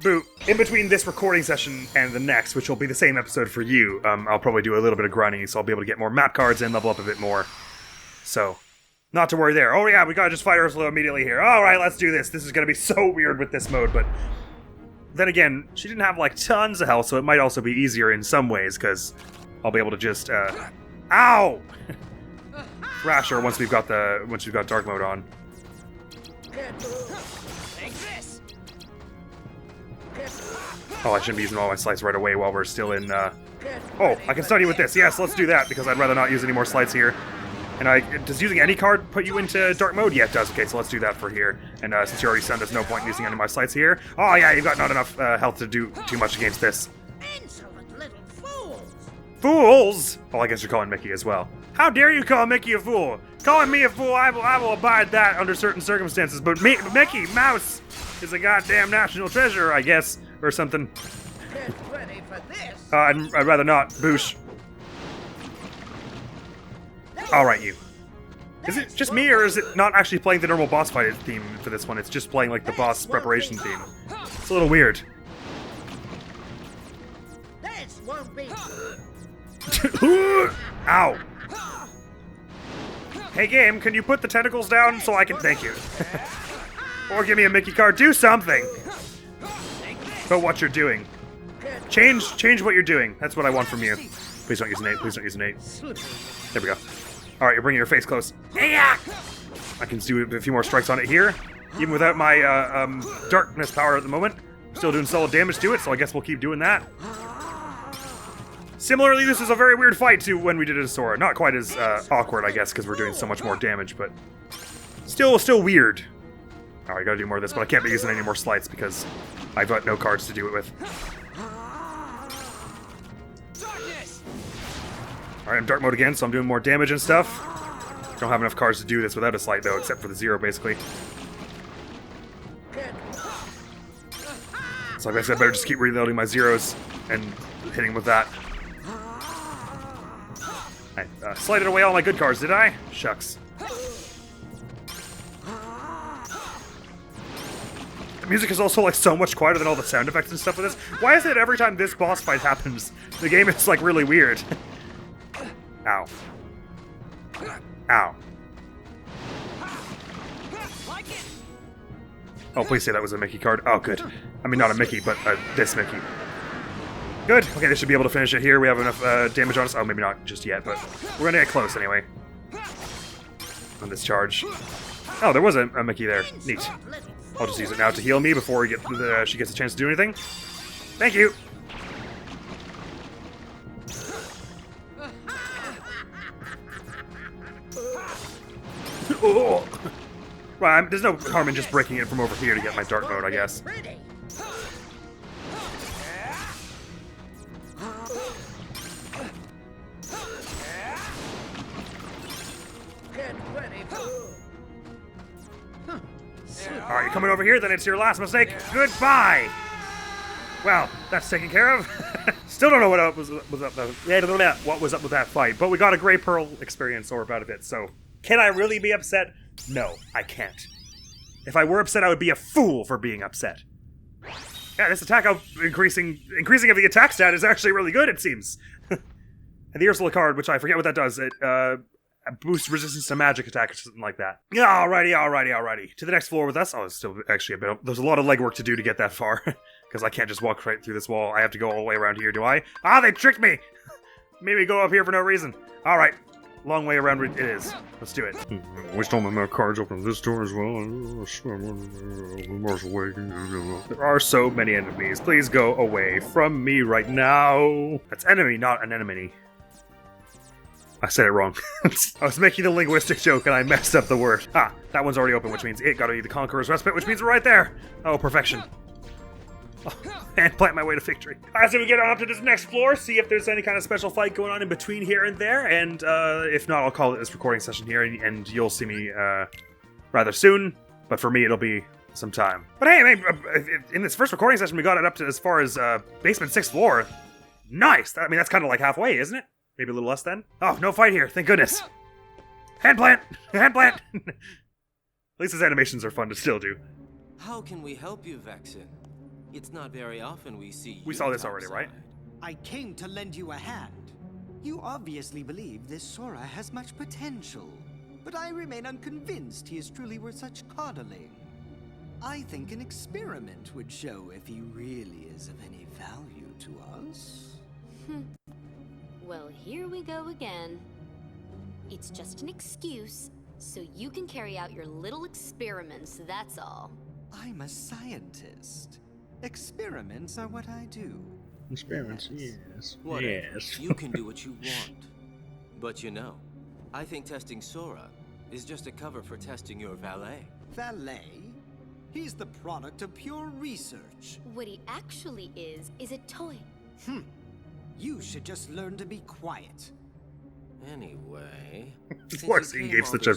boot. In between this recording session and the next, which will be the same episode for you, I'll probably do a little bit of grinding, so I'll be able to get more map cards and level up a bit more. So, not to worry there. Oh yeah, we gotta just fight Ursula immediately here. Alright, let's do this. This is gonna be so weird with this mode, but... Then again, she didn't have, like, tons of health, so it might also be easier in some ways, because I'll be able to just, Ow! Thrash her once we've got dark mode on. Oh, I shouldn't be using all my slides right away while we're still in, Oh, I can study with this. Yes, let's do that, because I'd rather not use any more slides here. And does using any card put you into dark mode? Yeah, it does. Okay, so let's do that for here. And since you already said there's no point in using any of my slides here. Oh yeah, you've got not enough health to do too much against this. Insolent little fools! Fools? Oh, I guess you're calling Mickey as well. How dare you call Mickey a fool? Calling me a fool, I will abide that under certain circumstances. But Mickey Mouse is a goddamn national treasure, I guess, or something. Get ready for this! I'd rather not. Boosh. Alright, you. Is it just me, or is it not actually playing the normal boss fight theme for this one? It's just playing, like, the boss preparation theme. It's a little weird. This won't be... Ow. Hey, game, can you put the tentacles down so I can... Thank you. Or give me a Mickey card. Do something! But what you're doing. Change what you're doing. That's what I want from you. Please don't use an 8. Please don't use an 8. There we go. Alright, you're bringing your face close. I can do a few more strikes on it here. Even without my darkness power at the moment. Still doing solid damage to it, so I guess we'll keep doing that. Similarly, this is a very weird fight to when we did it as Sora. Not quite as awkward, I guess, because we're doing so much more damage, but still weird. Alright, gotta do more of this, but I can't be using any more slides because I've got no cards to do it with. Alright, I'm dark mode again, so I'm doing more damage and stuff. Don't have enough cards to do this without a slide, though, except for the 0, basically. So I guess I better just keep reloading my 0s and hitting with that. I slided away all my good cards, did I? Shucks. The music is also, like, so much quieter than all the sound effects and stuff with this. Why is it every time this boss fight happens, the game is, like, really weird? Ow. Ow. Oh, please say that was a Mickey card. Oh, good. I mean, not a Mickey, but this Mickey. Good. Okay, they should be able to finish it here. We have enough damage on us. Oh, maybe not just yet, but we're gonna get close anyway. On this charge. Oh, there was a Mickey there. Neat. I'll just use it now to heal me before she gets a chance to do anything. Thank you. Oh. Well, there's no harm in just breaking it from over here to get my dark mode, I guess. Alright, you're coming over here, then it's your last mistake. Goodbye! Well, that's taken care of. Still don't know what was up with that fight, but we got a Grey Pearl experience or out of it, so... Can I really be upset? No, I can't. If I were upset, I would be a fool for being upset. Yeah, this attack increasing of the attack stat is actually really good, it seems. And the Ursula card, which I forget what that does, it boosts resistance to magic attack or something like that. Yeah, alrighty. To the next floor with us. Oh, it's still actually there's a lot of legwork to do to get that far. Because I can't just walk right through this wall. I have to go all the way around here, do I? Ah, they tricked me! Made me go up here for no reason. All right. Long way around it is. Let's do it. Wish all my cards open this door as well. There are so many enemies. Please go away from me right now. That's enemy, not an enemy. I said it wrong. I was making a linguistic joke and I messed up the word. Ah, that one's already open, which means it gotta be the Conqueror's Respite, which means we're right there. Oh, perfection. Oh, and plant my way to victory. As we get on up to this next floor, see if there's any kind of special fight going on in between here and there, and if not, I'll call it this recording session here, and you'll see me rather soon, but for me, it'll be some time. But hey, in this first recording session, we got it up to as far as basement 6th floor. Nice! I mean, that's kind of like halfway, isn't it? Maybe a little less then? Oh, no fight here, thank goodness. Hand plant! Hand plant! At least his animations are fun to still do. How can we help you, Vexen? It's not very often we see you. We saw this already, right? I came to lend you a hand. You obviously believe this Sora has much potential, but I remain unconvinced he is truly worth such coddling. I think an experiment would show if he really is of any value to us. Well, here we go again. It's just an excuse, so you can carry out your little experiments, that's all. I'm a scientist. Experiments are what I do. Experiments, yes. Whatever. Yes. You can do what you want. But you know, I think testing Sora is just a cover for testing your valet. Valet? He's the product of pure research. What he actually is a toy. You should just learn to be quiet. Anyway, Of course, he gave such a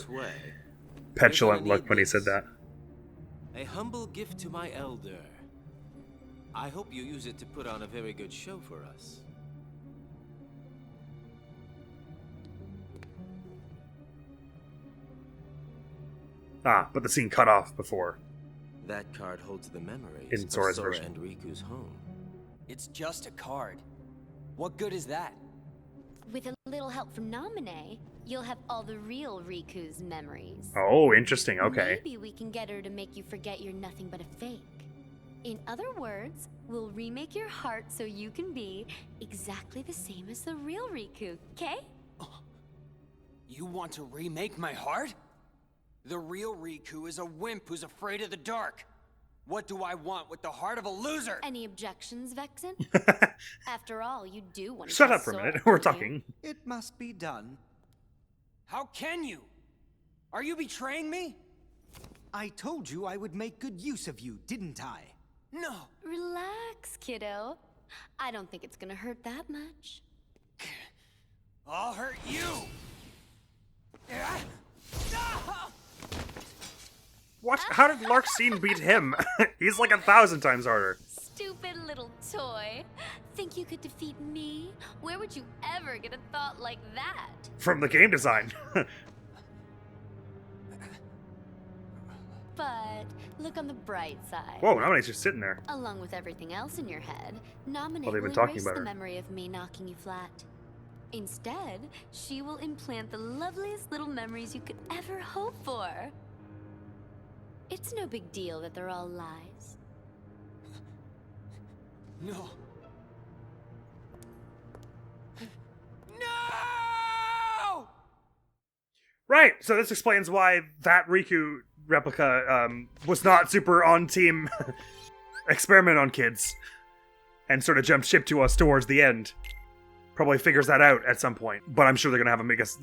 petulant look when he said that. A humble gift to my elder. I hope you use it to put on a very good show for us. Ah, but the scene cut off before. That card holds the memories In of Sora's Sora version. and Riku's home. It's just a card. What good is that? With a little help from Naminé, you'll have all the real Riku's memories. Oh, interesting, okay. Maybe we can get her to make you forget you're nothing but a fake. In other words, we'll remake your heart so you can be exactly the same as the real Riku, okay? You want to remake my heart? The real Riku is a wimp who's afraid of the dark. What do I want with the heart of a loser? Any objections, Vexen? After all, you do want to Shut up test for a Sora, minute, we're don't you? talking. It must be done. How can you? Are you betraying me? I told you I would make good use of you, didn't I? No. Relax, kiddo. I don't think it's gonna hurt that much. I'll hurt you. What? How did Larkstein beat him? He's like 1,000 times harder. Stupid little toy. Think you could defeat me? Where would you ever get a thought like that? From the game design. But look on the bright side. Whoa, Naminé's just sitting there. Along with everything else in your head, Naminé Well, they've will been talking erase about the her. memory of me knocking you flat. Instead, she will implant the loveliest little memories you could ever hope for. It's no big deal that they're all lies. No. No! Right, so this explains why that Riku replica was not super on-team experiment on kids and sort of jumped ship to us towards the end. Probably figures that out at some point, but I'm sure they're gonna have him make us.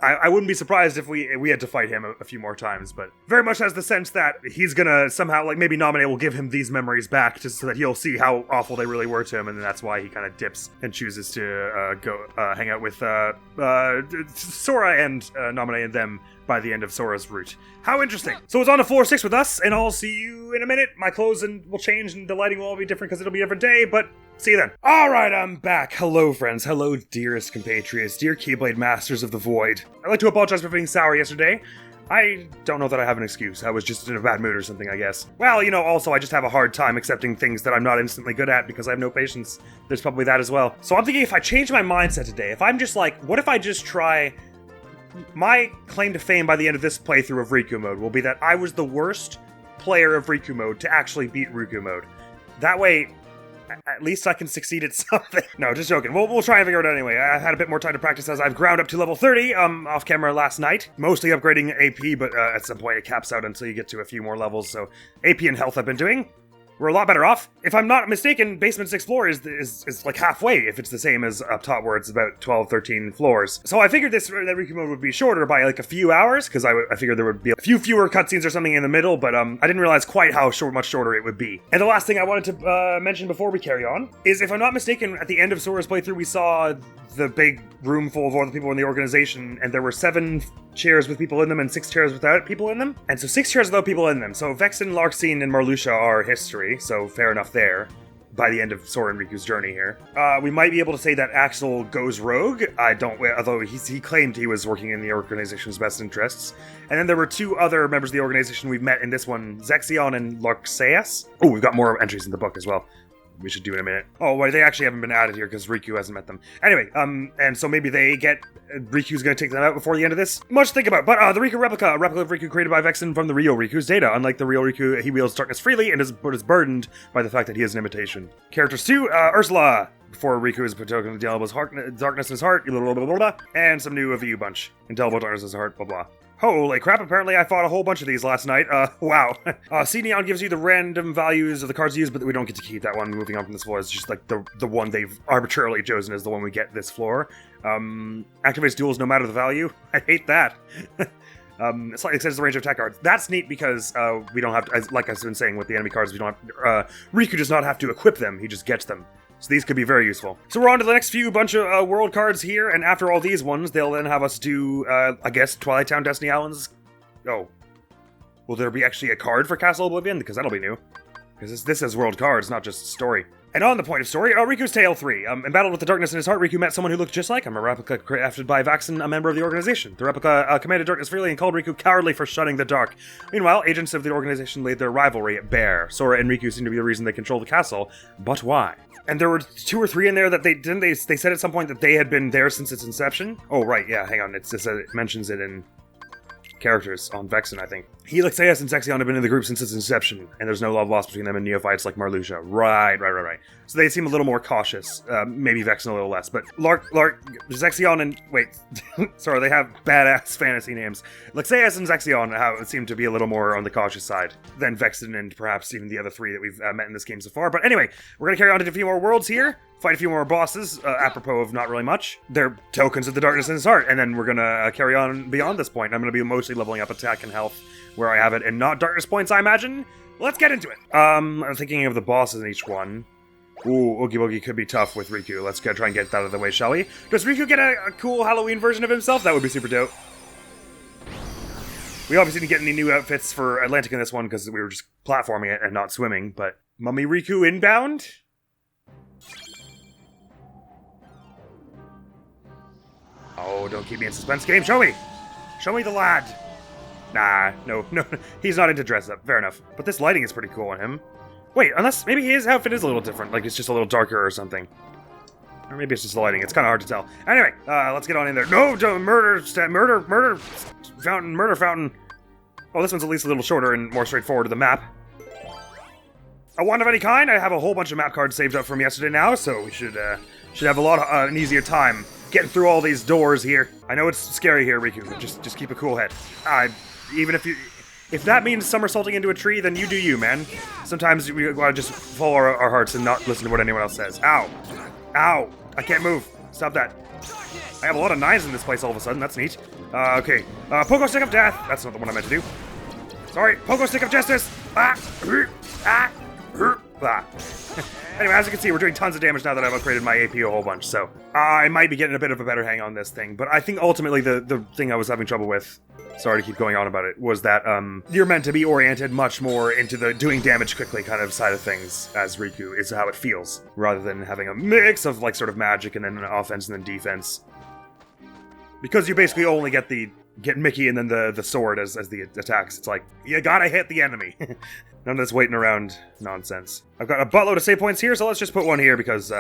I wouldn't be surprised if we had to fight him a few more times, but very much has the sense that he's gonna somehow, like, maybe Naminé will give him these memories back just so that he'll see how awful they really were to him, and then that's why he kind of dips and chooses to go hang out with Sora and Naminé and them by the end of Sora's route. How interesting. So it's on to floor 6 with us, and I'll see you in a minute. My clothes will change, and the lighting will all be different because it'll be a different day, but see you then. Alright, I'm back. Hello, friends. Hello, dearest compatriots. Dear Keyblade Masters of the Void. I'd like to apologize for being sour yesterday. I don't know that I have an excuse. I was just in a bad mood or something, I guess. Well, also I just have a hard time accepting things that I'm not instantly good at because I have no patience. There's probably that as well. So I'm thinking if I change my mindset today, if I'm just like, what if I just try... My claim to fame by the end of this playthrough of Riku mode will be that I was the worst player of Riku mode to actually beat Riku mode. That way, at least I can succeed at something. No, just joking. We'll try and figure it out anyway. I had a bit more time to practice as I've ground up to level 30 off camera last night. Mostly upgrading AP, but at some point it caps out until you get to a few more levels. So AP and health I've been doing. We're a lot better off. If I'm not mistaken, basement 6th floor is like halfway if it's the same as up top where it's about 12, 13 floors. So I figured that Riku mode would be shorter by like a few hours because I figured there would be a few fewer cutscenes or something in the middle, but I didn't realize quite how much shorter it would be. And the last thing I wanted to mention before we carry on is, if I'm not mistaken, at the end of Sora's playthrough we saw the big room full of all the people in the organization, and there were 7 chairs with people in them and 6 chairs without people in them. And so 6 chairs without people in them. So Vexen, Larxene, and Marluxia are history, so fair enough there. By the end of Sora and Riku's journey here. We might be able to say that Axel goes rogue. I don't, although he claimed he was working in the organization's best interests. And then there were 2 other members of the organization we've met in this one, Zexion and Larxeus. Oh, we've got more entries in the book as well. We should do in a minute. Oh, well, they actually haven't been added here because Riku hasn't met them. Anyway, and so maybe they get... Riku's going to take them out before the end of this. Much to think about. But the Riku replica, a replica of Riku created by Vexen from the real Riku's data. Unlike the real Riku, he wields darkness freely and is burdened by the fact that he is an imitation. Characters 2, Ursula. Before Riku is token of indelible darkness in his heart, blah, blah, blah, blah, blah, and some new of you bunch. Indelible darkness in his heart, blah, blah. Holy crap, apparently I fought a whole bunch of these last night. Wow. C Neon gives you the random values of the cards used, but we don't get to keep that one moving on from this floor. It's just like the one they've arbitrarily chosen as the one we get this floor. Activates duels no matter the value. I hate that. It extends the range of attack cards. That's neat because we don't have to, like I've been saying with the enemy cards, we don't have, Riku does not have to equip them, he just gets them. So these could be very useful. So we're on to the next few bunch of world cards here, and after all these ones, they'll then have us do, I guess, Twilight Town Destiny Islands. Oh. Will there be actually a card for Castle Oblivion? Because that'll be new. Because this is world cards, not just story. And on the point of story, Riku's Tale 3. In battle with the darkness in his heart, Riku met someone who looked just like him, a replica crafted by Vexen, a member of the organization. The replica commanded darkness freely and called Riku cowardly for shunning the dark. Meanwhile, agents of the organization laid their rivalry bare. Sora and Riku seem to be the reason they control the castle, but why? And there were 2 or 3 in there that they said at some point that they had been there since its inception. Oh, right, yeah, hang on, it mentions it in characters on Vexen, I think. Helixeus and Zexion have been in the group since its inception, and there's no love lost between them and neophytes like Marluxia. Right. So they seem a little more cautious. Maybe Vexen a little less, but Zexion and... Wait, sorry, they have badass fantasy names. Lixeus and Zexion seem to be a little more on the cautious side than Vexen and perhaps even the other 3 that we've met in this game so far. But anyway, we're going to carry on to a few more worlds here, fight a few more bosses, apropos of not really much. They're tokens of the darkness in his heart, and then we're going to carry on beyond this point. I'm going to be mostly leveling up attack and health where I have it, and not darkness points, I imagine. Let's get into it. I'm thinking of the bosses in each one. Ooh, Oogie Boogie could be tough with Riku. Let's try and get that out of the way, shall we? Does Riku get a cool Halloween version of himself? That would be super dope. We obviously didn't get any new outfits for Atlantic in this one because we were just platforming it and not swimming, but Mummy Riku inbound? Oh, don't keep me in suspense, game. Show me! Show me the lad! Nah, no, he's not into dress up. Fair enough. But this lighting is pretty cool on him. Wait, unless maybe his outfit is a little different, like it's just a little darker or something. Or maybe it's just the lighting. It's kind of hard to tell. Anyway, let's get on in there. No, don't murder fountain. Oh, this one's at least a little shorter and more straightforward to the map. A wand of any kind? I have a whole bunch of map cards saved up from yesterday now, so we should have a lot of an easier time getting through all these doors here. I know it's scary here, Riku, but just keep a cool head. Even if that means somersaulting into a tree, then you do you, man. Sometimes we gotta just follow our hearts and not listen to what anyone else says. Ow. Ow. I can't move. Stop that. I have a lot of knives in this place all of a sudden. That's neat. Okay. Pogo Stick of Death. That's not the one I meant to do. Sorry. Pogo Stick of Justice. Anyway, as you can see, we're doing tons of damage now that I've upgraded my AP a whole bunch, so I might be getting a bit of a better hang on this thing, but I think ultimately the thing I was having trouble with, sorry to keep going on about it, was that you're meant to be oriented much more into the doing damage quickly kind of side of things as Riku is how it feels, rather than having a mix of like sort of magic and then an offense and then defense. Because you basically only get Mickey and then the sword as the attacks. It's like, you gotta hit the enemy. None of this waiting around nonsense. I've got a buttload of save points here, so let's just put one here because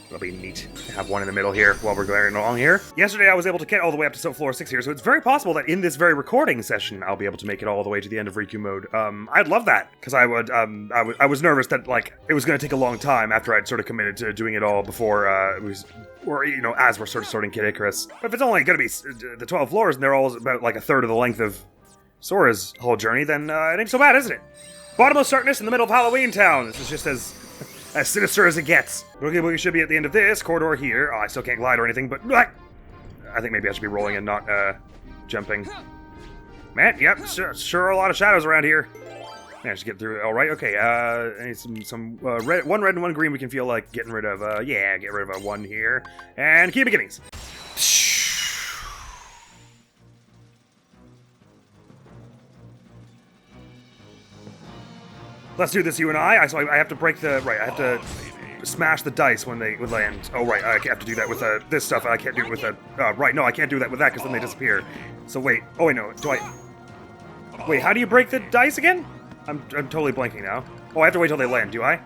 That'll be neat to have one in the middle here while we're going along here. Yesterday I was able to get all the way up to floor 6 here, so it's very possible that in this very recording session I'll be able to make it all the way to the end of Riku mode. I'd love that, because I was nervous that, like, it was going to take a long time after I'd sort of committed to doing it all before as we're sort of sorting Kid Icarus. But if it's only going to be the 12 floors and they're all about like a third of the length of Sora's whole journey, then it ain't so bad, isn't it? Bottomless darkness in the middle of Halloween Town. This is just as sinister as it gets. Boogie Boogie should be at the end of this corridor here. Oh, I still can't glide or anything, but I think maybe I should be rolling and not jumping. Man, yep, sure a lot of shadows around here. Yeah, just get through it. All right, okay. I need some one red and one green. We can feel like getting rid of. Get rid of a one here and key beginnings. Let's do this, you and I. So I have to break the... Right, I have to smash the dice when they would land. Oh, right, I have to do that with this stuff. I can't do it with a... right, no, I can't do that with that because then they disappear. So wait. Oh, wait, no. Do I... Wait, how do you break the dice again? I'm totally blanking now. Oh, I have to wait till they land, do I?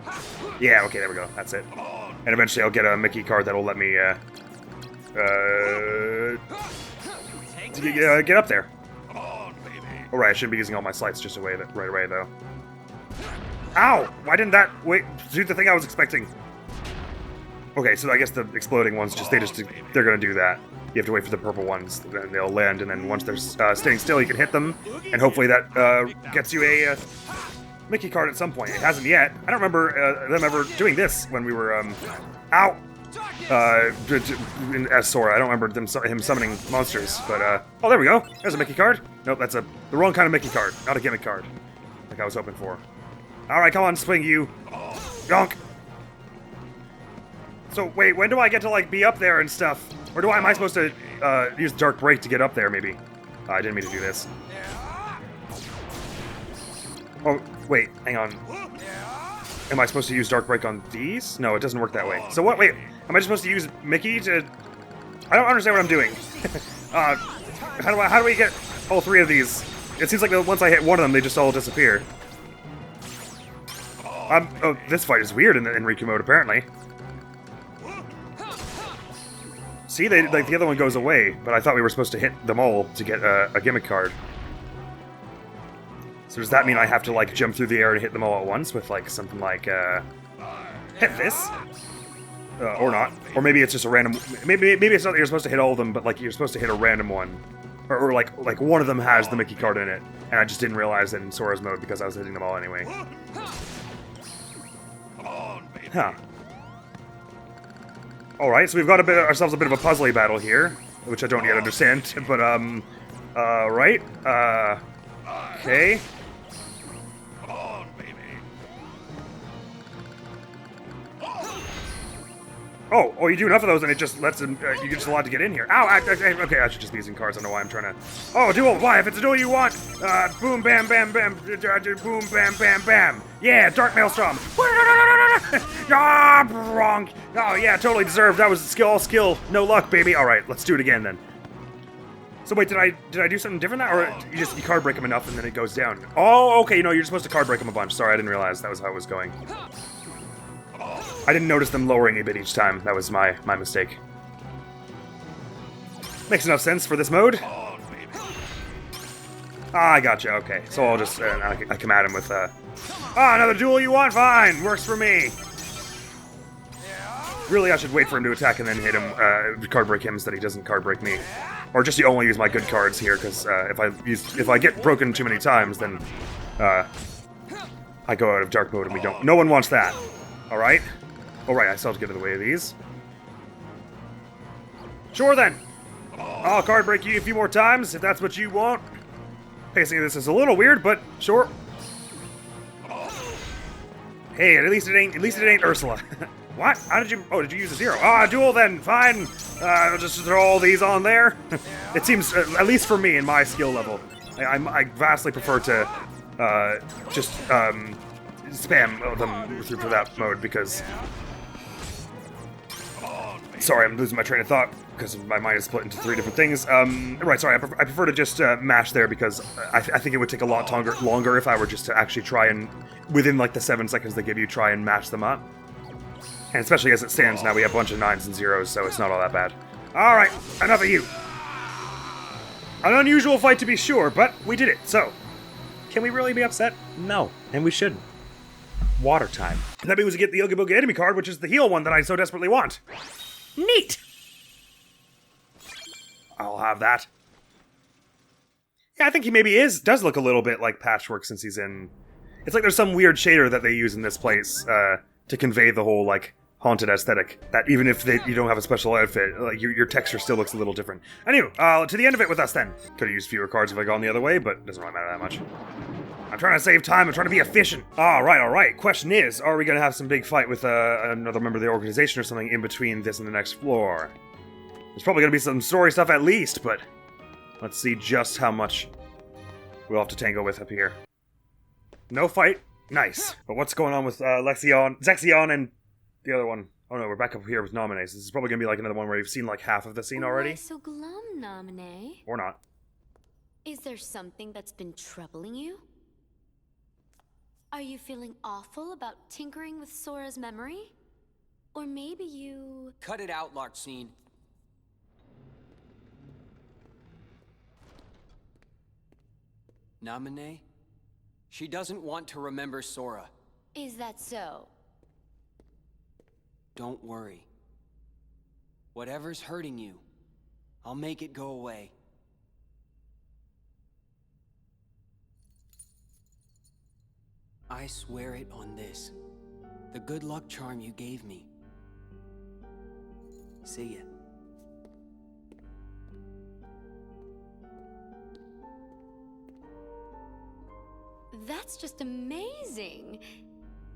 Yeah, okay, there we go. That's it. And eventually I'll get a Mickey card that'll let me, get up there. All right, I shouldn't be using all my slides just right away, though. Ow! Why didn't that do the thing I was expecting? Okay, so I guess the exploding ones they're gonna do that. You have to wait for the purple ones, then they'll land, and then once they're staying still, you can hit them, and hopefully that gets you a Mickey card at some point. It hasn't yet. I don't remember them ever doing this when we were ow! As Sora. I don't remember him summoning monsters, but oh, there we go. There's a Mickey card. Nope, that's the wrong kind of Mickey card, not a gimmick card, like I was hoping for. Alright, come on, swing you. Yonk! So, wait, when do I get to, like, be up there and stuff? Or am I supposed to, use Dark Break to get up there, maybe? I didn't mean to do this. Oh, wait, hang on. Am I supposed to use Dark Break on these? No, it doesn't work that way. So what, wait, am I just supposed to use Mickey to... I don't understand what I'm doing. How do we get all three of these? It seems like once I hit one of them, they just all disappear. Oh, this fight is weird in Riku mode, apparently. See, like the other one goes away, but I thought we were supposed to hit them all to get a gimmick card. So does that mean I have to, like, jump through the air and hit them all at once with, like, something like, hit this? Or not. Or maybe it's just a random... Maybe it's not that you're supposed to hit all of them, but, like, you're supposed to hit a random one. Or like one of them has the Mickey card in it, and I just didn't realize it in Sora's mode because I was hitting them all anyway. Huh. Alright, so we've got ourselves a bit of a puzzly battle here, which I don't yet understand, but, right, okay. Oh, you do enough of those and it just lets them, you get just allowed to get in here. Ow, okay, I should just be using cards, I don't know why I'm trying to... Oh, duel, why? If it's a duel you want, boom, bam, bam, bam, boom, bam, bam, bam. Yeah, Dark Maelstrom. Ah, wrong. Oh, yeah, totally deserved. That was all skill, no luck, baby. All right, let's do it again then. So wait, did I do something different now, or you card break them enough and then it goes down? Oh, okay, no, you're supposed to card break them a bunch. Sorry, I didn't realize that was how it was going. I didn't notice them lowering a bit each time. That was my mistake. Makes enough sense for this mode. Ah, I gotcha, okay. So I'll just, I come at him with, another duel you want? Fine, works for me. Really, I should wait for him to attack and then hit him, card break him so that he doesn't card break me. Or just only use my good cards here, because if I get broken too many times, then, I go out of dark mode and no one wants that. Alright? Alright, I still have to get in the way of these. Sure then! I'll card break you a few more times, if that's what you want. Pacing of this is a little weird, but sure. Hey, at least it ain't Ursula. What? How did you... Oh, did you use a 0? Ah, duel then, fine! I'll just throw all these on there. It seems, at least for me, in my skill level, I vastly prefer to, just, spam them through that mode, because... Sorry, I'm losing my train of thought, because my mind is split into 3 different things. Right, sorry, I prefer to just mash there, because I think it would take a lot longer if I were just to actually try and, within like the 7 seconds they give you, try and match them up. And especially as it stands now, we have a bunch of 9s and 0s, so it's not all that bad. Alright, enough of you. An unusual fight to be sure, but we did it, so... Can we really be upset? No, and we shouldn't. Water time. That means we get the Oogie Boogie enemy card, which is the heal one that I so desperately want. Neat! I'll have that. Yeah, I think he maybe does look a little bit like Patchwork since he's in... It's like there's some weird shader that they use in this place to convey the whole, like, haunted aesthetic. That even if you don't have a special outfit, like, your texture still looks a little different. Anyway, to the end of it with us then. Could have used fewer cards if I'd gone the other way, but it doesn't really matter that much. I'm trying to save time, I'm trying to be efficient. Alright. Question is, are we going to have some big fight with another member of the organization or something in between this and the next floor? There's probably going to be some story stuff at least, but let's see just how much we'll have to tango with up here. No fight. Nice. But what's going on with Zexion, and the other one? Oh no, we're back up here with Nomine. So this is probably going to be like another one where you've seen like half of the scene already. Why so glum, Nomine? Or not. Is there something that's been troubling you? Are you feeling awful about tinkering with Sora's memory? Or maybe you... Cut it out, Larxene. Namine? She doesn't want to remember Sora. Is that so? Don't worry. Whatever's hurting you, I'll make it go away. I swear it on this. The good luck charm you gave me. See ya. That's just amazing!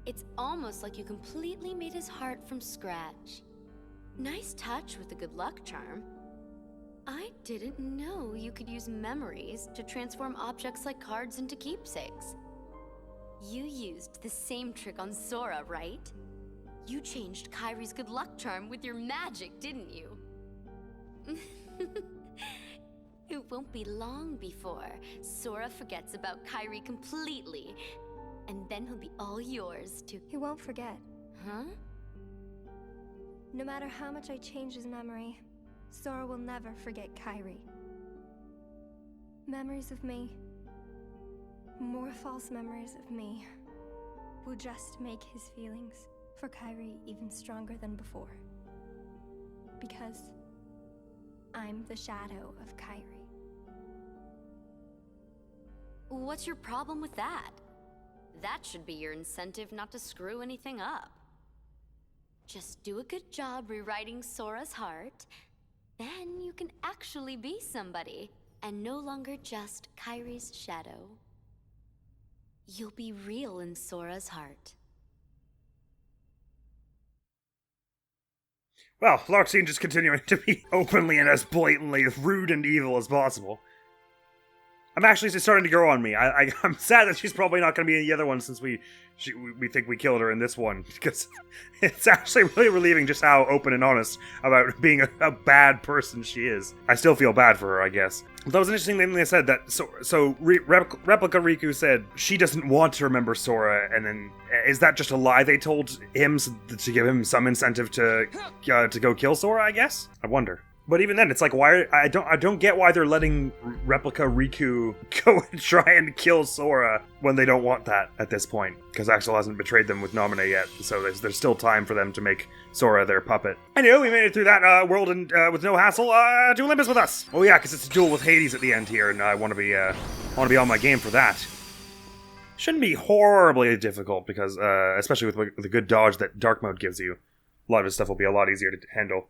It's almost like you completely made his heart from scratch. Nice touch with the good luck charm. I didn't know you could use memories to transform objects like cards into keepsakes. You used the same trick on Sora, right? You changed Kairi's good luck charm with your magic, didn't you? It won't be long before Sora forgets about Kairi completely, and then he'll be all yours to... He won't forget. Huh? No matter how much I change his memory, Sora will never forget Kairi. Memories of me, more false memories of me, will just make his feelings for Kairi even stronger than before. Because I'm the shadow of Kairi. What's your problem with that? That should be your incentive not to screw anything up. Just do a good job rewriting Sora's heart, then you can actually be somebody, and no longer just Kairi's shadow. You'll be real in Sora's heart. Well, Larxene just continuing to be openly and as blatantly rude and evil as possible. I'm actually starting to grow on me. I'm sad that she's probably not going to be in the other one since we think we killed her in this one. Because it's actually really relieving just how open and honest about being a bad person she is. I still feel bad for her, I guess. That was an interesting thing they said, that Replica Riku said she doesn't want to remember Sora, and then is that just a lie they told him to give him some incentive to go kill Sora, I guess? I wonder. But even then, it's like, why? I don't get why they're letting Replica Riku go and try and kill Sora when they don't want that at this point. Because Axel hasn't betrayed them with Nomine yet, so there's still time for them to make Sora their puppet. Anyway, we made it through that world and with no hassle. To Olympus with us. Oh yeah, because it's a duel with Hades at the end here, and I want to be on my game for that. Shouldn't be horribly difficult because, especially with the good dodge that Dark Mode gives you, a lot of his stuff will be a lot easier to handle.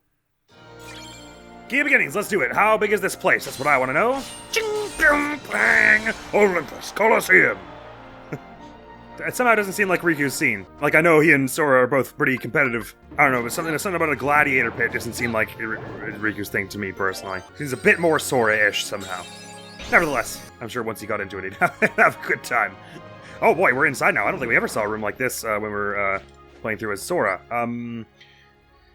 Key of beginnings, let's do it. How big is this place? That's what I want to know. Ching, boom, bang! Olympus Colosseum. It somehow doesn't seem like Riku's scene. Like, I know he and Sora are both pretty competitive. I don't know, but something about a gladiator pit doesn't seem like Riku's thing to me, personally. He's a bit more Sora-ish, somehow. Nevertheless, I'm sure once he got into it, he'd have a good time. Oh boy, we're inside now. I don't think we ever saw a room like this when we were playing through as Sora.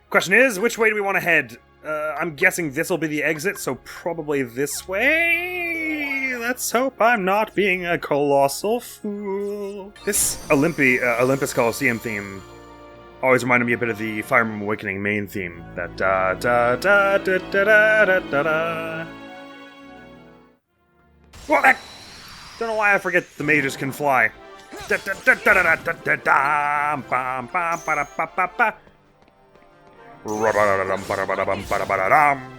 Question is, which way do we want to head? I'm guessing this will be the exit, so probably this way? Let's hope I'm not being a colossal fool. This Olympus Coliseum theme Always reminded me a bit of the Fire Emblem Awakening main theme. That da da da da da da da da da. What? Don't know why I forget the mages can fly. Da da da da da da da da. Bam bam ba da ba ba ba. Ra-ba-da-dum ba-da-ba-da-bum ba-da-ba-da-dum.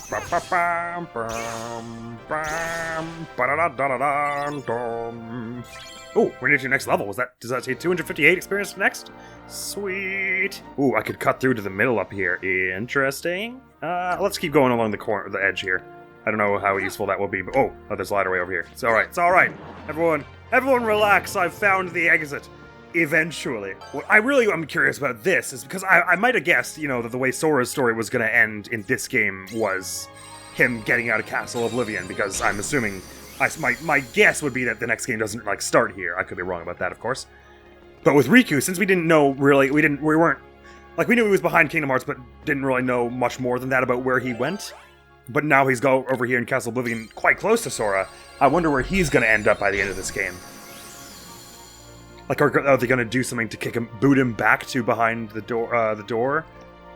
Ba-ba-bam bam bam ba-da-da-da-da-dum. Oh, we're near to the next level. Does that say 258 experience next? Sweet. Ooh, I could cut through to the middle up here. Interesting. Let's keep going along the edge here. I don't know how useful that will be, but oh, there's a ladder way over here. It's alright, it's alright. Everyone relax, I've found the exit. Eventually. What I'm curious about this is because I might have guessed, you know, that the way Sora's story was going to end in this game was him getting out of Castle Oblivion, because I'm assuming, my guess would be that the next game doesn't, like, start here. I could be wrong about that, of course. But with Riku, since we didn't know, really, we weren't, like, we knew he was behind Kingdom Hearts, but didn't really know much more than that about where he went. But now he's over here in Castle Oblivion, quite close to Sora. I wonder where he's going to end up by the end of this game. Like, are they going to do something to boot him back to behind the door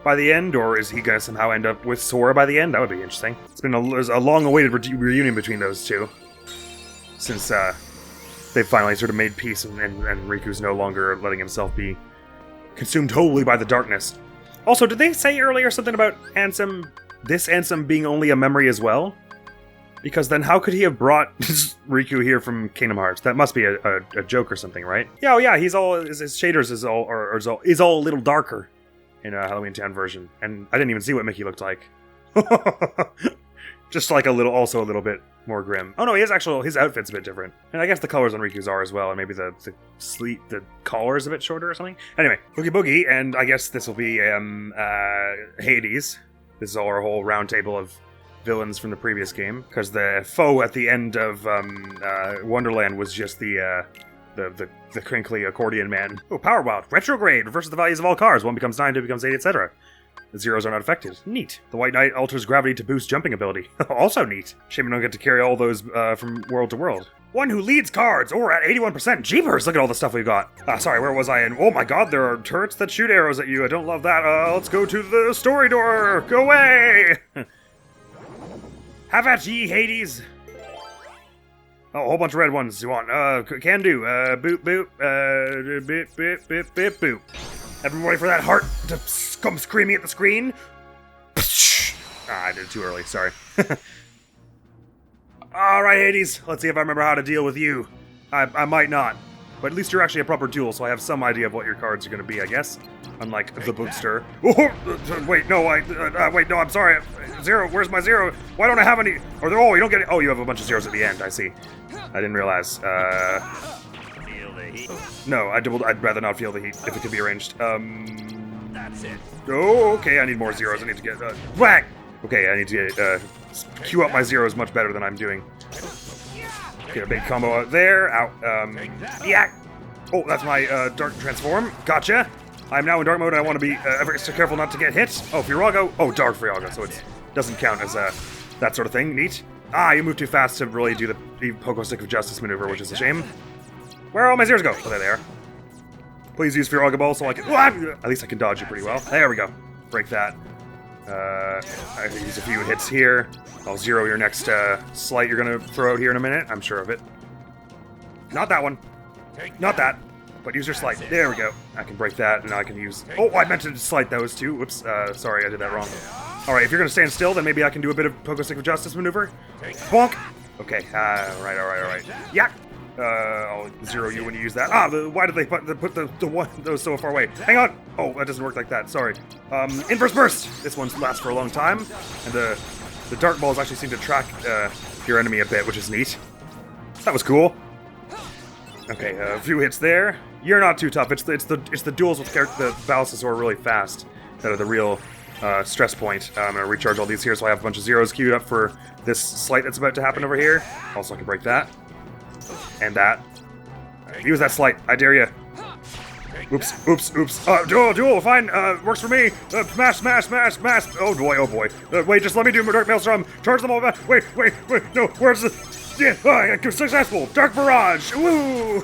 by the end? Or is he going to somehow end up with Sora by the end? That would be interesting. It's been a long-awaited reunion between those two. Since they've finally sort of made peace and Riku's no longer letting himself be consumed wholly by the darkness. Also, did they say earlier something about this Ansem being only a memory as well? Because then how could he have brought Riku here from Kingdom Hearts? That must be a joke or something, right? Yeah, oh yeah, his shaders is all a little darker in a Halloween Town version. And I didn't even see what Mickey looked like. Just like a little bit more grim. Oh no, his outfit's a bit different. And I guess the colors on Riku's are as well, and maybe the collar is a bit shorter or something. Anyway, Boogie Boogie, and I guess this will be Hades. This is our whole round table of villains from the previous game, because the foe at the end of Wonderland was just the crinkly accordion man. Oh, Power Wild. Retrograde. Reverses the values of all cars. 1 becomes 9, 2 becomes 8, etc. The zeros are not affected. Neat. The White Knight alters gravity to boost jumping ability. Also neat. Shame we don't get to carry all those from world to world. One who leads cards. Or at 81%. Jeepers, look at all the stuff we've got. Sorry, where was I in? Oh my god, there are turrets that shoot arrows at you. I don't love that. Let's go to the story door. Go away. Have at ye, Hades! Oh, a whole bunch of red ones you want. Can do. Boop, boop. Boop, boop, boop, boop, boop. Everybody for that heart to come screaming at the screen. I did it too early, sorry. Alright, Hades. Let's see if I remember how to deal with you. I might not. But at least you're actually a proper duel, so I have some idea of what your cards are going to be, I guess. Unlike the Bookster. Oh, wait, no, I'm sorry. Zero, where's my zero? Why don't I have any? You don't get it. Oh, you have a bunch of zeros at the end, I see. I didn't realize. Feel the heat. No, I'd rather not feel the heat if it could be arranged. That's it. Oh, okay, I need more zeros. I need to get, whack! Okay, I need to get, queue up my zeros much better than I'm doing. Get a big combo out there. Out. Yeah. Oh, that's my dark transform. Gotcha. I'm now in dark mode and I want to be ever so careful not to get hit. Oh, Firago. Oh, dark Firago, so it doesn't count as that sort of thing. Neat. You moved too fast to really do the Pogo Stick of Justice maneuver, which is a shame. Where all my zeros go? Oh, there they are. Please use Firago Ball so I can... At least I can dodge you pretty well. There we go. Break that. I can use a few hits here. I'll zero your next slight you're going to throw out here in a minute. I'm sure of it. Not that one. Not that. But use your slight. There we go. I can break that, and now I can use... Oh, I meant to slight those two. Whoops. Sorry, I did that wrong. Alright, if you're going to stand still, then maybe I can do a bit of Pogo Stick of Justice maneuver. Bonk! Okay, alright. Yeah! I'll zero you when you use that. Why did they put those so far away? Hang on! Oh, that doesn't work like that. Sorry. Inverse Burst! This one lasts for a long time, and the Dark Balls actually seem to track your enemy a bit, which is neat. That was cool. Okay, a few hits there. You're not too tough. It's the duels with the Balances who are really fast that are the real stress point. I'm gonna recharge all these here, so I have a bunch of zeros queued up for this slight that's about to happen over here. Also, I can break that and that. Use that slight. I dare you. Oops. Duel, fine. Works for me. Smash. Oh boy. Wait, just let me do my Dark Maelstrom. Charge them all back. Wait. No, where's the... Yeah, successful! Dark Barrage! Woo!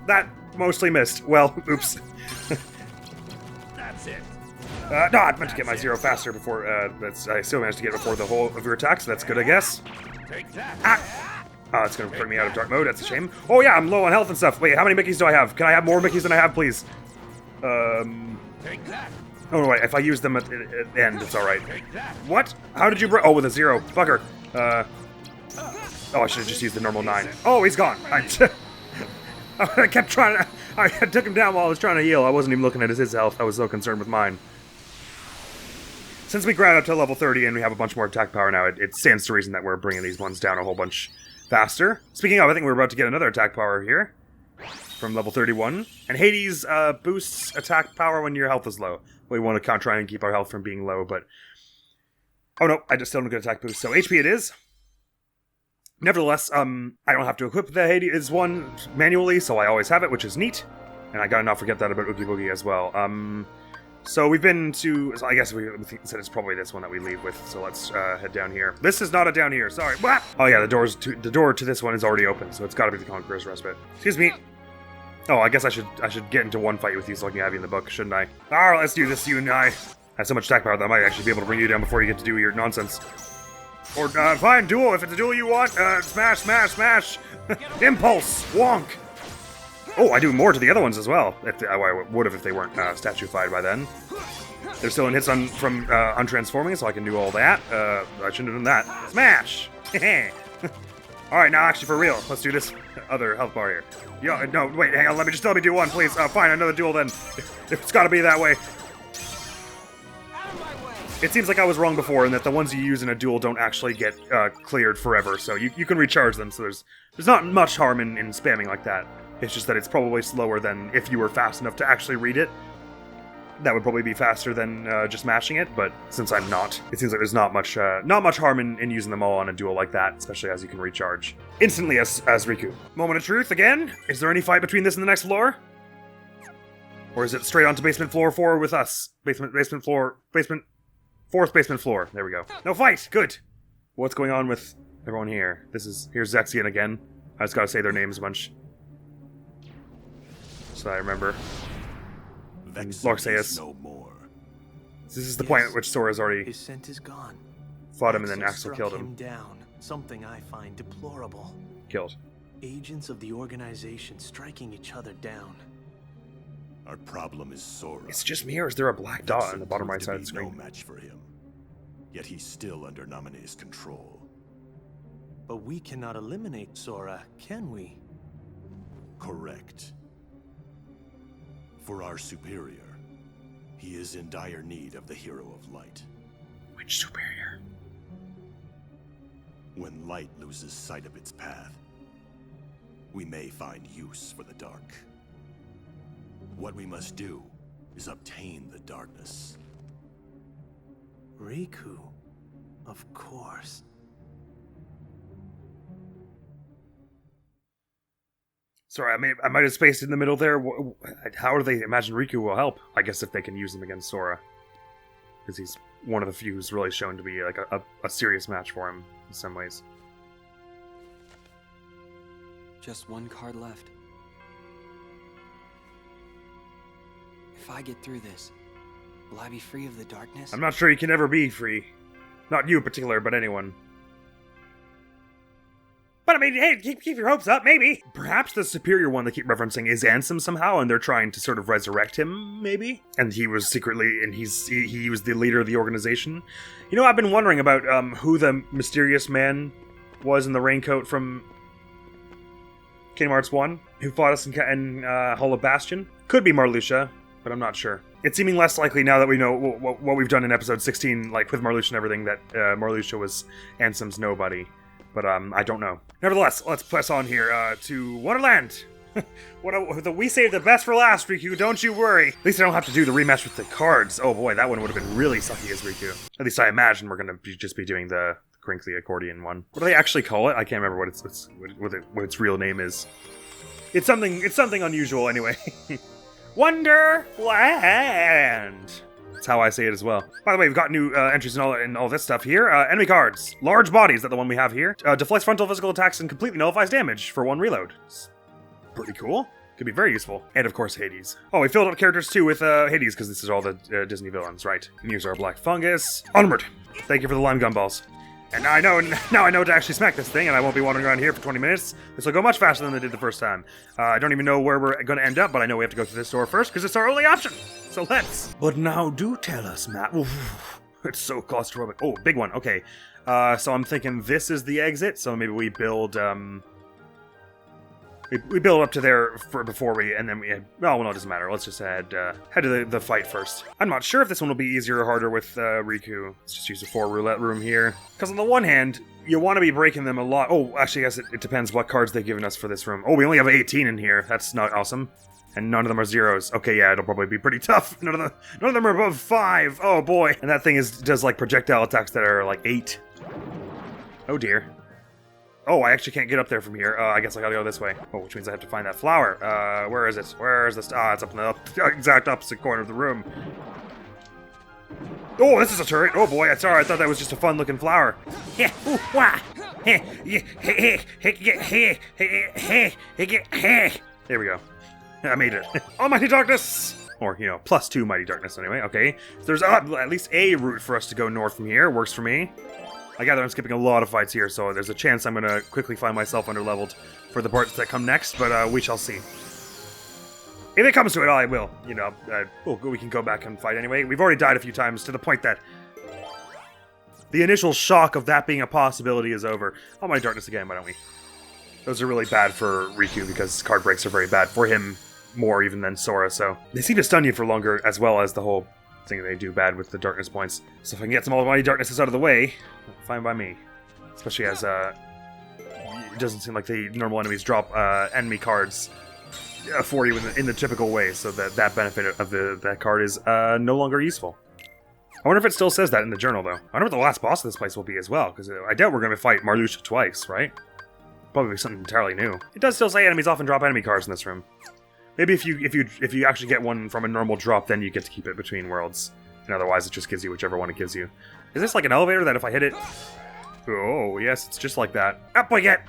That mostly missed. Well, oops. No, I meant to get my 0 faster before, I still managed to get it before the whole of your attack, so that's good, I guess. Ah! Oh, it's gonna bring me out of dark mode, that's a shame. Oh yeah, I'm low on health and stuff. Wait, how many Mickeys do I have? Can I have more Mickeys than I have, please? Oh, wait, if I use them at the end, it's alright. What? How did you break? Oh, with a 0. Fucker. Oh, I should have just used the normal 9. Oh, he's gone. I kept trying to... I took him down while I was trying to heal. I wasn't even looking at his health. I was so concerned with mine. Since we grind up to level 30 and we have a bunch more attack power now, it stands to reason that we're bringing these ones down a whole bunch faster. Speaking of, I think we're about to get another attack power here. From level 31. And Hades boosts attack power when your health is low. We want to try and keep our health from being low, but... Oh no, I just still don't get attack boost. So HP it is. Nevertheless, I don't have to equip the Hades one manually, so I always have it, which is neat. And I gotta not forget that about Oogie Boogie as well. So we've been to... So I guess we said it's probably this one that we leave with, so let's head down here. This is not a down here, sorry. What? Oh yeah, the door to this one is already open, so it's gotta be the Conqueror's Respite. Excuse me. Oh, I guess I should get into one fight with you so I can have you in the book, shouldn't I? Alright, let's do this, you and I. I have so much attack power that I might actually be able to bring you down before you get to do your nonsense. Or, fine, duel. If it's a duel you want, smash, smash, smash. Impulse, wonk. Oh, I do more to the other ones as well. I would have if they weren't statuified by then. They're still in hits from untransforming, so I can do all that. I shouldn't have done that. Smash! Alright, now actually for real, let's do this other health bar here. Yo, no, wait, hang on, let me do one, please. Fine, another duel then. It's gotta be that way. It seems like I was wrong before, and that the ones you use in a duel don't actually get cleared forever, so you can recharge them, so there's not much harm in spamming like that. It's just that it's probably slower than if you were fast enough to actually read it. That would probably be faster than just mashing it, but since I'm not, it seems like there's not much harm in using them all on a duel like that, especially as you can recharge instantly as Riku. Moment of truth again? Is there any fight between this and the next floor? Or is it straight onto basement floor 4 with us? Fourth basement floor. There we go. No fight! Good! What's going on with everyone here? Here's Zexion again. I just gotta say their names a bunch. So I remember. Lorxeus. No more. This is the point at which Sora's already His scent is gone. fought him and then Axel Axel killed struck him. down. Something I find deplorable. Killed. Agents of the organization striking each other down. Our problem is Sora. It's just me, or is there a black dot on Vexen the bottom right proved side to of the be screen? No match for him. Yet he's still under Naminé's control. But we cannot eliminate Sora, can we? Correct. For our superior, he is in dire need of the Hero of Light. Which superior? When light loses sight of its path, we may find use for the dark. What we must do is obtain the darkness. Riku, of course. Sorry, I might have spaced in the middle there. How do they imagine Riku will help? I guess if they can use him against Sora. Because he's one of the few who's really shown to be like a serious match for him in some ways. Just one card left. If I get through this, will I be free of the darkness? I'm not sure you can ever be free. Not you in particular, but anyone. But I mean, hey, keep your hopes up, maybe. Perhaps the superior one they keep referencing is Ansem somehow, and they're trying to sort of resurrect him, maybe? And he was secretly, and he was the leader of the organization. You know, I've been wondering about who the mysterious man was in the raincoat from Kingdom Hearts 1, who fought us in Hall of Bastion. Could be Marluxia, but I'm not sure. It's seeming less likely now that we know what we've done in episode 16, like with Marluxia and everything, that Marluxia was Ansem's nobody. But I don't know. Nevertheless, let's press on here to Wonderland. We saved the best for last, Riku, don't you worry. At least I don't have to do the rematch with the cards. Oh boy, that one would have been really sucky as Riku. At least I imagine we're going to just be doing the crinkly accordion one. What do they actually call it? I can't remember what its real name is. It's something unusual anyway. Wonderland! That's how I say it as well. By the way, we've got new entries and all this stuff here. Enemy cards. Large bodies, is that the one we have here? Deflects frontal physical attacks and completely nullifies damage for one reload. It's pretty cool. Could be very useful. And of course, Hades. Oh, we filled up characters too with Hades, because this is all the Disney villains, right? We use our black fungus. Onward! Thank you for the lime gumballs. And now I know to actually smack this thing, and I won't be wandering around here for 20 minutes. This will go much faster than I did the first time. I don't even know where we're going to end up, but I know we have to go through this door first, because it's our only option. So let's. But now do tell us, Matt. Oof, it's so claustrophobic. Oh, big one. Okay. So I'm thinking this is the exit, so maybe we build, we build up to there before we, and then we, well, no, it doesn't matter. Let's just head to the fight first. I'm not sure if this one will be easier or harder with Riku. Let's just use the 4 roulette room here. Because on the one hand, you want to be breaking them a lot. Oh, actually, I guess it depends what cards they've given us for this room. Oh, we only have 18 in here. That's not awesome. And none of them are zeros. Okay, yeah, it'll probably be pretty tough. None of them are above 5. Oh boy. And that thing does like projectile attacks that are like 8. Oh dear. Oh, I actually can't get up there from here. I guess I gotta go this way. Oh, which means I have to find that flower. Where is it? Where is this? Ah, it's up in the exact opposite corner of the room. Oh, this is a turret. Oh boy, sorry, I thought that was just a fun-looking flower. There we go. I made it. Almighty Darkness! Or, you know, +2 Mighty Darkness anyway. Okay. So there's at least a route for us to go north from here. Works for me. I gather I'm skipping a lot of fights here, so there's a chance I'm going to quickly find myself underleveled for the parts that come next, but we shall see. If it comes to it, I will. You know, we can go back and fight anyway. We've already died a few times to the point that the initial shock of that being a possibility is over. Oh, my Darkness again, why don't we? Those are really bad for Riku because card breaks are very bad for him more even than Sora, so they seem to stun you for longer as well as the whole thing they do bad with the darkness points. So if I can get some Almighty Darknesses out of the way, fine by me. Especially as it doesn't seem like the normal enemies drop enemy cards for you in the typical way, so that benefit of that card is no longer useful. I wonder if it still says that in the journal, though. I wonder what the last boss of this place will be as well, because I doubt we're going to fight Marluxia twice, right? Probably something entirely new. It does still say enemies often drop enemy cards in this room. Maybe if you actually get one from a normal drop, then you get to keep it between worlds. And otherwise, it just gives you whichever one it gives you. Is this like an elevator that if I hit it... Oh, yes, it's just like that. Up I get!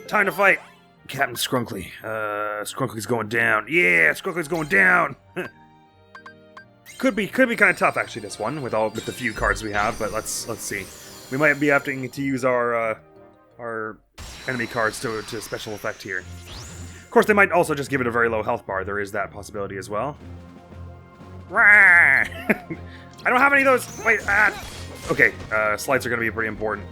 Time to fight! Captain Skrunkly. Skrunkly's going down. Yeah, Skrunkly's going down! Could be kind of tough, actually, this one, with the few cards we have, but let's see. We might be having to use our enemy cards to special effect here. Of course, they might also just give it a very low health bar. There is that possibility as well. I don't have any of those. Wait. Okay. Slides are going to be pretty important.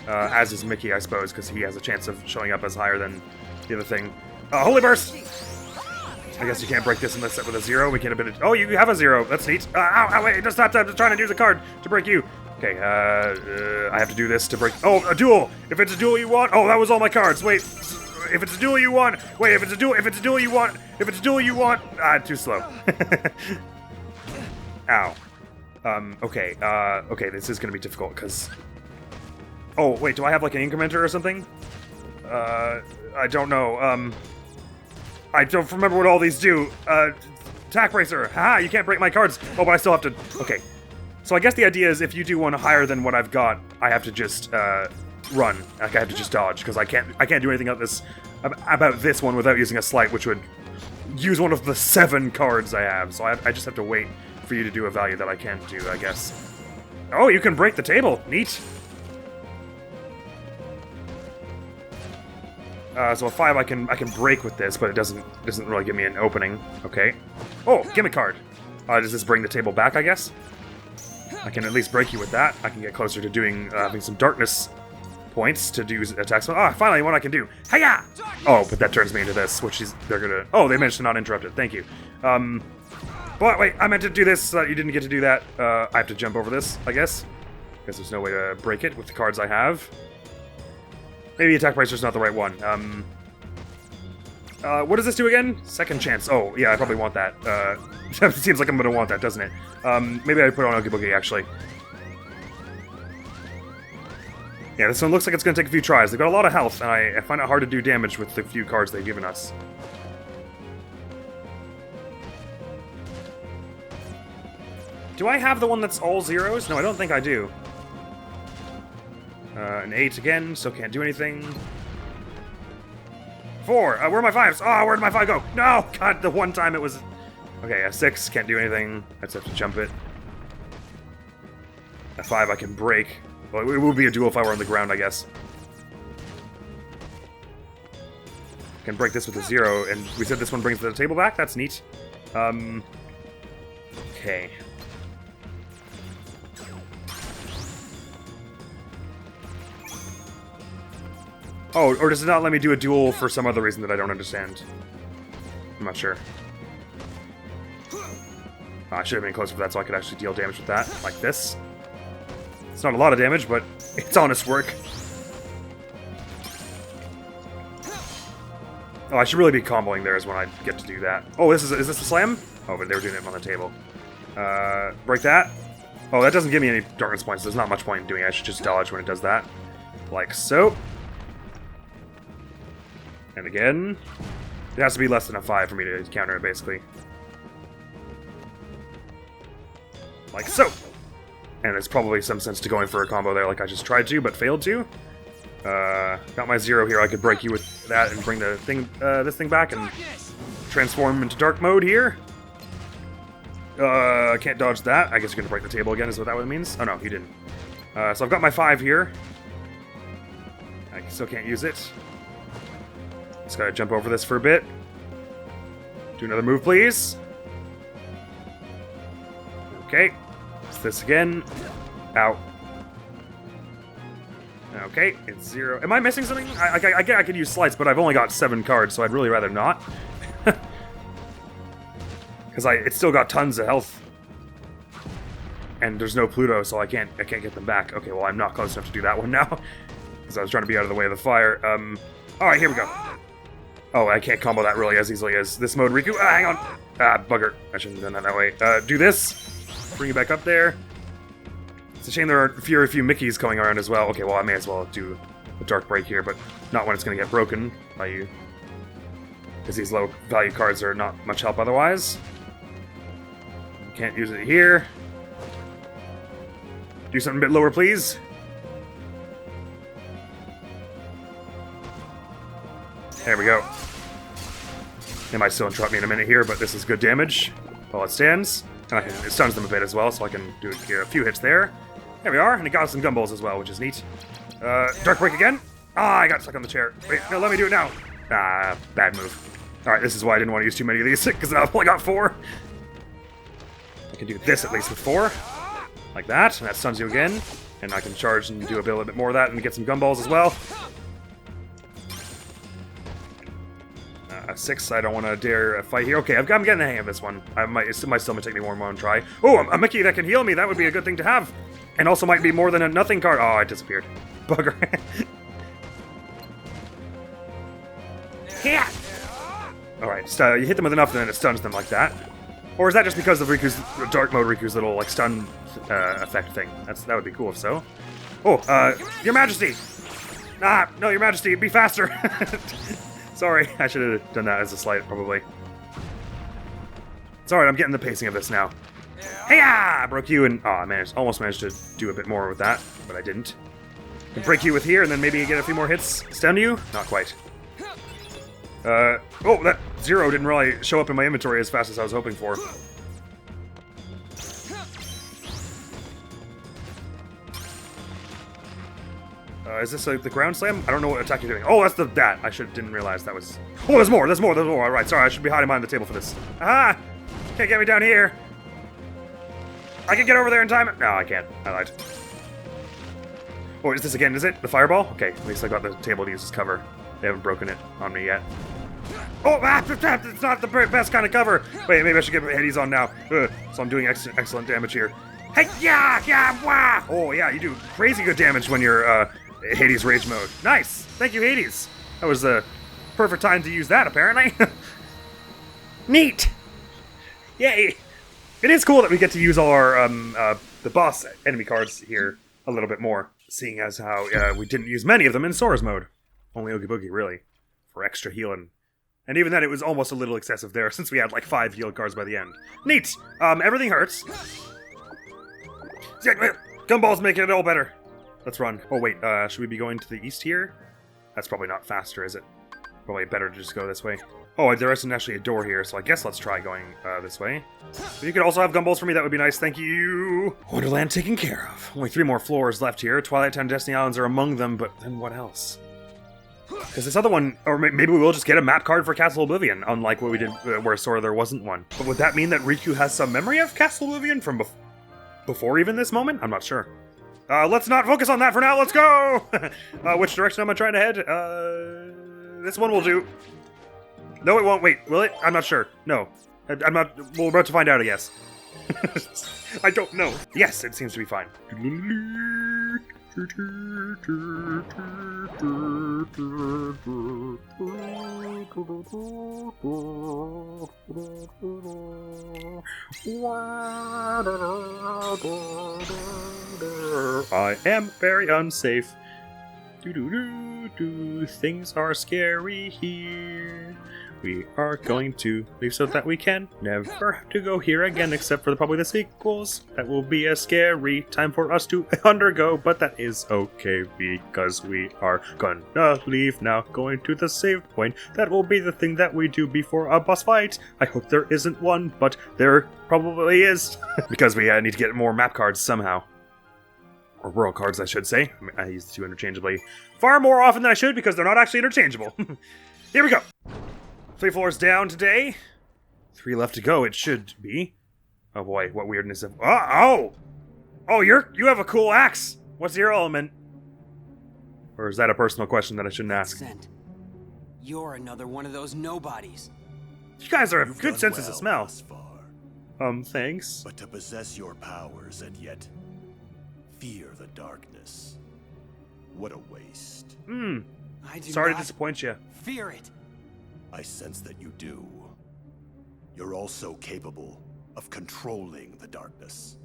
As is Mickey, I suppose, because he has a chance of showing up as higher than the other thing. Holy Burst! I guess you can't break this unless with a 0. We can't have been. Oh, you have a 0. That's neat. Ow! Wait! Just stop! I'm trying to use a card to break you. Okay. I have to do this to break. Oh, a duel! If it's a duel you want. Oh, that was all my cards. Wait. If it's a duel you want. Wait. If it's a duel you want. If it's a duel you want. Too slow. Ow. Okay. Okay. This is gonna be difficult because. Oh wait. Do I have like an incrementer or something? I don't know. I don't remember what all these do. Attack Bracer. Haha, you can't break my cards. Oh, but I still have to... Okay. So I guess the idea is if you do one higher than what I've got, I have to just, run. Like, I have to just dodge, because I can't do anything about this one without using a sleight, which would use one of the 7 cards I have. So I just have to wait for you to do a value that I can't do, I guess. Oh, you can break the table. Neat. So a 5 I can break with this, but it doesn't really give me an opening. Okay. Oh, gimme card. Does this bring the table back, I guess? I can at least break you with that. I can get closer to doing having some darkness points to do attacks. Finally, one I can do. Hiya! Oh, but that turns me into this, which they're gonna. Oh, they managed to not interrupt it. Thank you. But wait, I meant to do this. You didn't get to do that. I have to jump over this, I guess, because there's no way to break it with the cards I have. Maybe Attack Bracer's not the right one. What does this do again? Second chance. Oh, yeah, I probably want that. It seems like I'm gonna want that, doesn't it? Maybe I put on Oogie Boogie, actually. Yeah, this one looks like it's gonna take a few tries. They've got a lot of health, and I find it hard to do damage with the few cards they've given us. Do I have the one that's all zeros? No, I don't think I do. An 8 again, so can't do anything. 4. Where are my 5s? Oh, where did my 5 go? No! God, the one time it was... Okay, a 6, can't do anything. I just have to jump it. A 5 I can break. Well, it would be a duel if I were on the ground, I guess. Can break this with a 0, and we said this one brings the table back? That's neat. Okay. Oh, or does it not let me do a duel for some other reason that I don't understand? I'm not sure. I should have been closer for that so I could actually deal damage with that, like this. It's not a lot of damage, but it's honest work. Oh, I should really be comboing there is when I get to do that. Oh, is this a slam? Oh, but they were doing it on the table. Break that. Oh, that doesn't give me any darkness points. There's not much point in doing it. I should just dodge when it does that. Like so. And again. It has to be less than a 5 for me to counter it, basically. Like so. And there's probably some sense to going for a combo there like I just tried to, but failed to. Got my 0 here. I could break you with that and bring the thing, this thing back and transform into dark mode here. I can't dodge that. I guess you're gonna break the table again, is what that means? Oh no, he didn't. So I've got my 5 here. I still can't use it. Just gotta jump over this for a bit. Do another move, please. Okay. It's this again. Ow. Okay, it's 0. Am I missing something? I could use slice, but I've only got 7 cards, so I'd really rather not. Because it's still got tons of health. And there's no Pluto, so I can't get them back. Okay, well, I'm not close enough to do that one now. Because I was trying to be out of the way of the fire. Alright, here we go. Oh, I can't combo that really as easily as this mode, Riku. Hang on. Bugger. I shouldn't have done that way. Do this. Bring you back up there. It's a shame there are few Mickeys going around as well. Okay, well, I may as well do a dark break here, but not when it's going to get broken by you. Because these low value cards are not much help otherwise. Can't use it here. Do something a bit lower, please. There we go. They might still interrupt me in a minute here, but this is good damage while it stands. And it stuns them a bit as well, so I can do a few hits there. There we are, and it got some gumballs as well, which is neat. Dark break again. I got stuck on the chair. Wait, no, let me do it now. Bad move. Alright, this is why I didn't want to use too many of these, because I've only got 4. I can do this at least with 4. Like that, and that stuns you again. And I can charge and do a little bit more of that and get some gumballs as well. 6, I don't want to dare fight here. Okay, I'm getting the hang of this one. It might still take me more than one try. Oh, a Mickey that can heal me. That would be a good thing to have. And also might be more than a nothing card. Oh, it disappeared. Bugger. Yeah. Alright, you hit them with enough and then it stuns them like that. Or is that just because of Dark Mode Riku's little, like, stun effect thing? That would be cool if so. Oh, Your Majesty! No, Your Majesty, be faster! Sorry, I should have done that as a slight, probably. It's alright, I'm getting the pacing of this now. Hey-ya! Broke you and... Oh, I almost managed to do a bit more with that, but I didn't. Can break you with here, and then maybe get a few more hits. Stun you? Not quite. Oh, that 0 didn't really show up in my inventory as fast as I was hoping for. Is this the ground slam? I don't know what attack you're doing. Oh, that's that. I didn't realize that was... Oh, there's more. All right, sorry, I should be hiding behind the table for this. Aha! Can't get me down here. I can get over there in time. No, I can't. I lied. Oh, is this again, is it? The fireball? Okay, at least I got the table to use as cover. They haven't broken it on me yet. Oh, it's not the best kind of cover. Wait, maybe I should get my Hades on now. So I'm doing excellent damage here. Hey, yeah, wow. Oh, yeah, you do crazy good damage when you're Hades Rage mode. Nice. Thank you, Hades. That was the perfect time to use that, apparently. Neat. Yay. It is cool that we get to use all our the boss enemy cards here a little bit more, seeing as how we didn't use many of them in Sora's mode. Only Oogie Boogie, really, for extra healing. And even then, it was almost a little excessive there, since we had like 5 heal cards by the end. Neat! Everything hurts. Gumballs make it all better. Let's run. Oh wait, should we be going to the east here? That's probably not faster, is it? Probably better to just go this way. Oh, there isn't actually a door here, so I guess let's try going this way. If you could also have gumballs for me, that would be nice, thank you! Wonderland taken care of. Only 3 more floors left here. Twilight Town and Destiny Islands are among them, but then what else? Because this other one, or maybe we will just get a map card for Castle Oblivion, unlike what we did where Sora there wasn't one. But would that mean that Riku has some memory of Castle Oblivion from before even this moment? I'm not sure. Let's not focus on that for now, let's go! Which direction am I trying to head? This one will do. No, it won't. Wait, will it? I'm not sure. No. I'm not. We're about to find out, I guess. I don't know. Yes, it seems to be fine. I am very unsafe. Things are scary here. We are going to leave so that we can never have to go here again, except for probably the sequels. That will be a scary time for us to undergo, but that is okay because we are gonna leave now, going to the save point. That will be the thing that we do before a boss fight. I hope there isn't one, but there probably is, because we need to get more map cards somehow. Or world cards, I should say. I use the two interchangeably far more often than I should because they're not actually interchangeable. Here we go. 3 floors down today. 3 left to go, it should be. Oh boy, what weirdness of... Oh, you have a cool axe. What's your element? Or is that a personal question that I shouldn't ask? You're another one of those nobodies. You guys are good senses of smell. Thanks. But to possess your powers and yet fear the darkness. What a waste. I do Sorry not to disappoint you. Fear it. I sense that you do. You're also capable of controlling the darkness.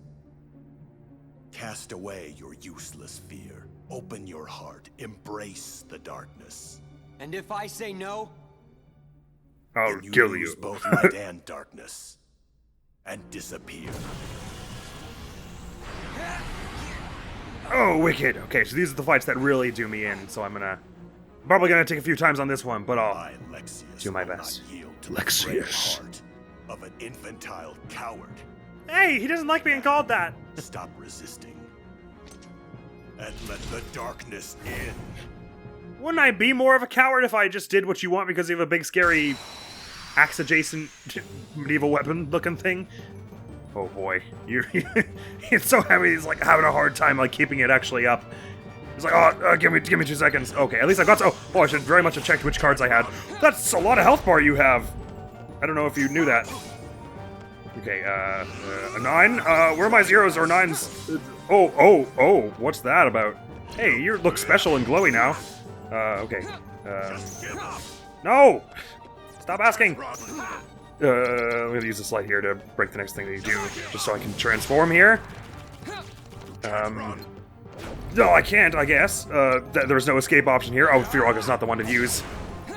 Cast away your useless fear. Open your heart. Embrace the darkness. And if I say no? I'll then kill lose you. both light and darkness. And disappear. Oh, wicked. Okay, so these are the fights that really do me in, so I'm probably gonna take a few times on this one, but I'll do my best. Lexius. Of an infantile coward. Hey, he doesn't like being called that. Stop resisting. And let the darkness in. Wouldn't I be more of a coward if I just did what you want because you have a big, scary, axe-adjacent medieval weapon-looking thing? Oh boy, it's so heavy. He's like having a hard time like keeping it actually up. He's like, oh, give me 2 seconds. Okay, at least I got to. Oh, I should very much have checked which cards I had. That's a lot of health bar you have. I don't know if you knew that. Okay, a 9. Where are my 0s or 9s? Oh, what's that about? Hey, you look special and glowy now. Okay. No! Stop asking! I'm gonna use this light here to break the next thing that you do, just so I can transform here. No, I can't, I guess. There's no escape option here. Oh, Fear Walk is not the one to use.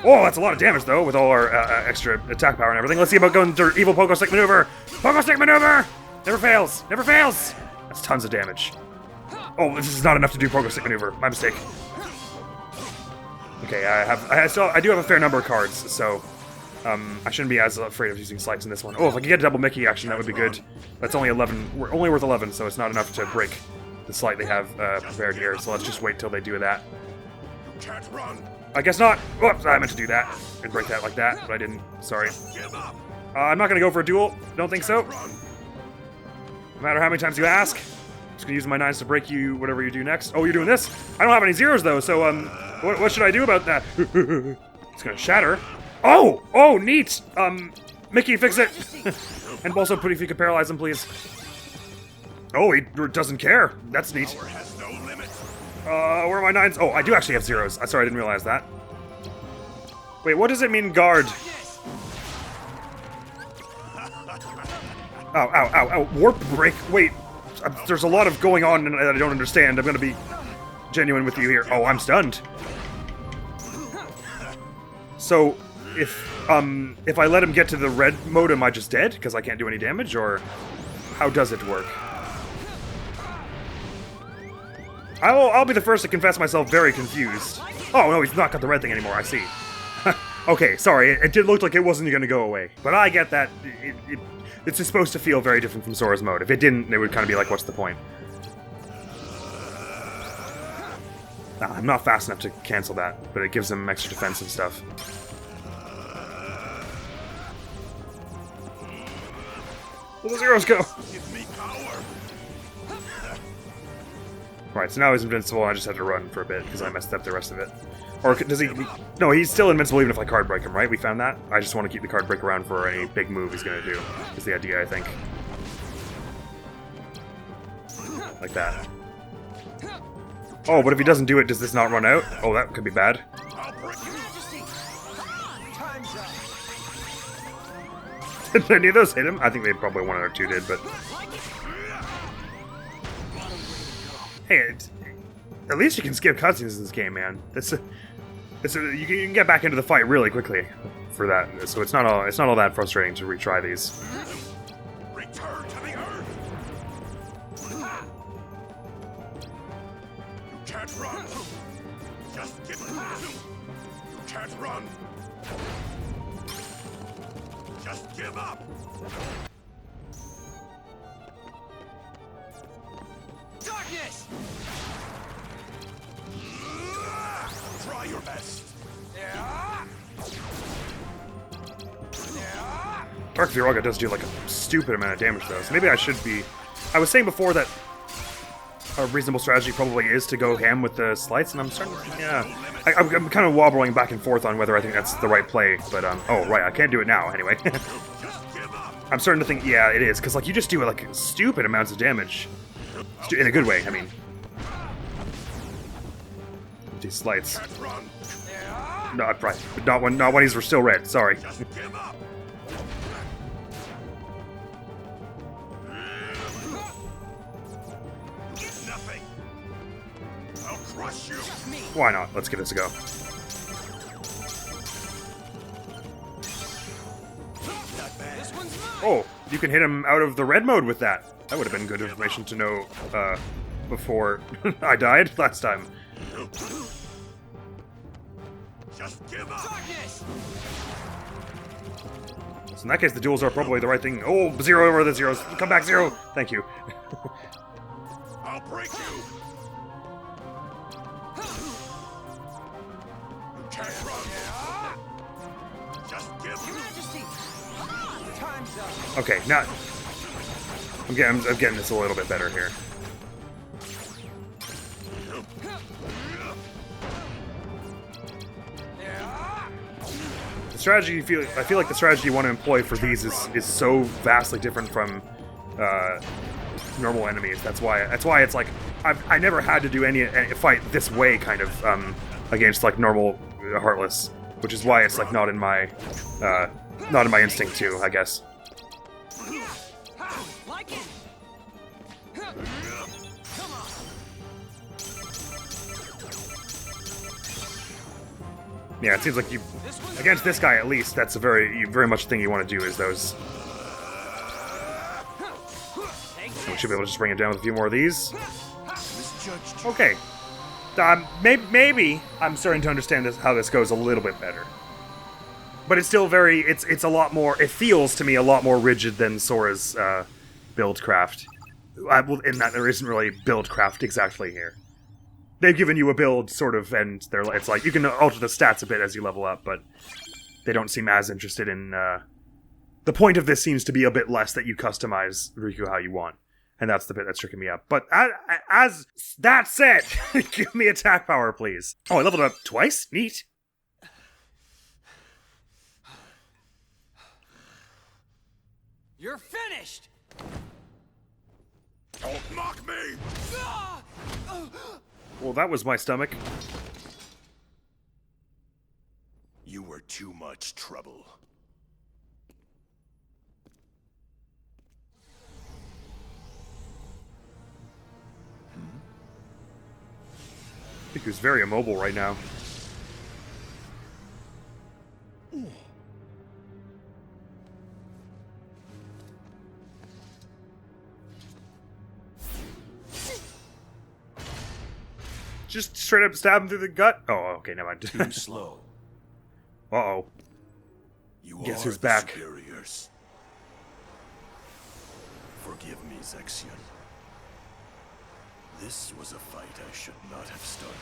Oh, that's a lot of damage, though, with all our extra attack power and everything. Let's see about going to evil Pogo Stick Maneuver! Pogo Stick Maneuver! Never fails! Never fails! That's tons of damage. Oh, this is not enough to do Pogo Stick Maneuver. My mistake. Okay, I do have a fair number of cards, so I shouldn't be as afraid of using slights in this one. Oh, if I could get a double Mickey action, that would be good. That's only 11. We're only worth 11, so it's not enough to break the slight they have prepared here. So let's just wait till they do that. Can't run. I guess not. Whoops, I meant to do that and break that like that, but I didn't. Sorry. I'm not gonna go for a duel. Don't think so. No matter how many times you ask. I'm just gonna use my 9s to break you whatever you do next. Oh, you're doing this? I don't have any 0s though, so what should I do about that? It's gonna shatter. Oh, neat. Mickey, fix it. And also, if you could paralyze him, please. Oh, he doesn't care. That's neat. Where are my 9s? Oh, I do actually have 0s. Sorry, I didn't realize that. Wait, what does it mean, guard? Ow. Warp break. Wait, there's a lot of going on that I don't understand. I'm gonna be genuine with you here. Oh, I'm stunned. So, if I let him get to the red mode, am I just dead? Because I can't do any damage, or how does it work? I'll be the first to confess myself very confused. Oh, no, he's not got the red thing anymore, I see. Okay, sorry, it did look like it wasn't going to go away. But I get that. It's just supposed to feel very different from Sora's mode. If it didn't, it would kind of be like, what's the point? Nah, I'm not fast enough to cancel that, but it gives them extra defense and stuff. Where the zeros go? Right, so now he's invincible, and I just have to run for a bit, because I messed up the rest of it. Or does he... No, he's still invincible even if I card break him, right? We found that? I just want to keep the card break around for any big move he's going to do, is the idea, I think. Like that. Oh, but if he doesn't do it, does this not run out? Oh, that could be bad. Did any of those hit him? I think they probably one or two did, but... Hey, at least you can skip cutscenes in this game, man. You can get back into the fight really quickly for that, so it's not all that frustrating to retry these. Return to the earth. You can't run. Just give up. You can't run. Just give up. Darkness! Try your best. Dark Viraga does do like a stupid amount of damage though, so maybe I should be... I was saying before that a reasonable strategy probably is to go ham with the slights, and I'm starting to... Yeah. I'm kind of wobbling back and forth on whether I think that's the right play, but oh, right, I can't do it now, anyway. I'm starting to think, yeah, it is, because like you just do like stupid amounts of damage. In a good way, I mean. These slights. No, right. Not when he's still red, sorry. Why not? Let's give this a go. Oh, you can hit him out of the red mode with that. That would have been good information to know before I died last time. Just give up. So in that case, the duels are probably the right thing. Oh, zero over the zeros. Come back, zero. Thank you. I'll break you. You can't run. Just give up. Time's up. Okay, now I'm getting this a little bit better here. The strategy I feel like the strategy you want to employ for these is so vastly different from normal enemies. That's why it's like I never had to do any fight this way kind of against like normal Heartless, which is why it's like not in my instinct too, I guess. Yeah, it seems like you, against this guy at least, that's a very much thing you want to do is those. We should be able to just bring it down with a few more of these. Okay. Maybe I'm starting to understand how this goes a little bit better. But it's still it's a lot more, it feels to me a lot more rigid than Sora's build craft. In that there isn't really build craft exactly here. They've given you a build, sort of, and it's like, you can alter the stats a bit as you level up, but they don't seem as interested in, the point of this seems to be a bit less that you customize Riku how you want, and that's the bit that's tricking me up. But as that said, give me attack power, please. Oh, I leveled up twice? Neat. You're finished! Don't mock me! Well, that was my stomach. You were too much trouble. I think he's very immobile right now. Just straight up stab him through the gut? Oh, okay, never mind. Too slow. Uh-oh. You Guess are who's the back? superiors. Forgive me, Zexion. This was a fight I should not have started.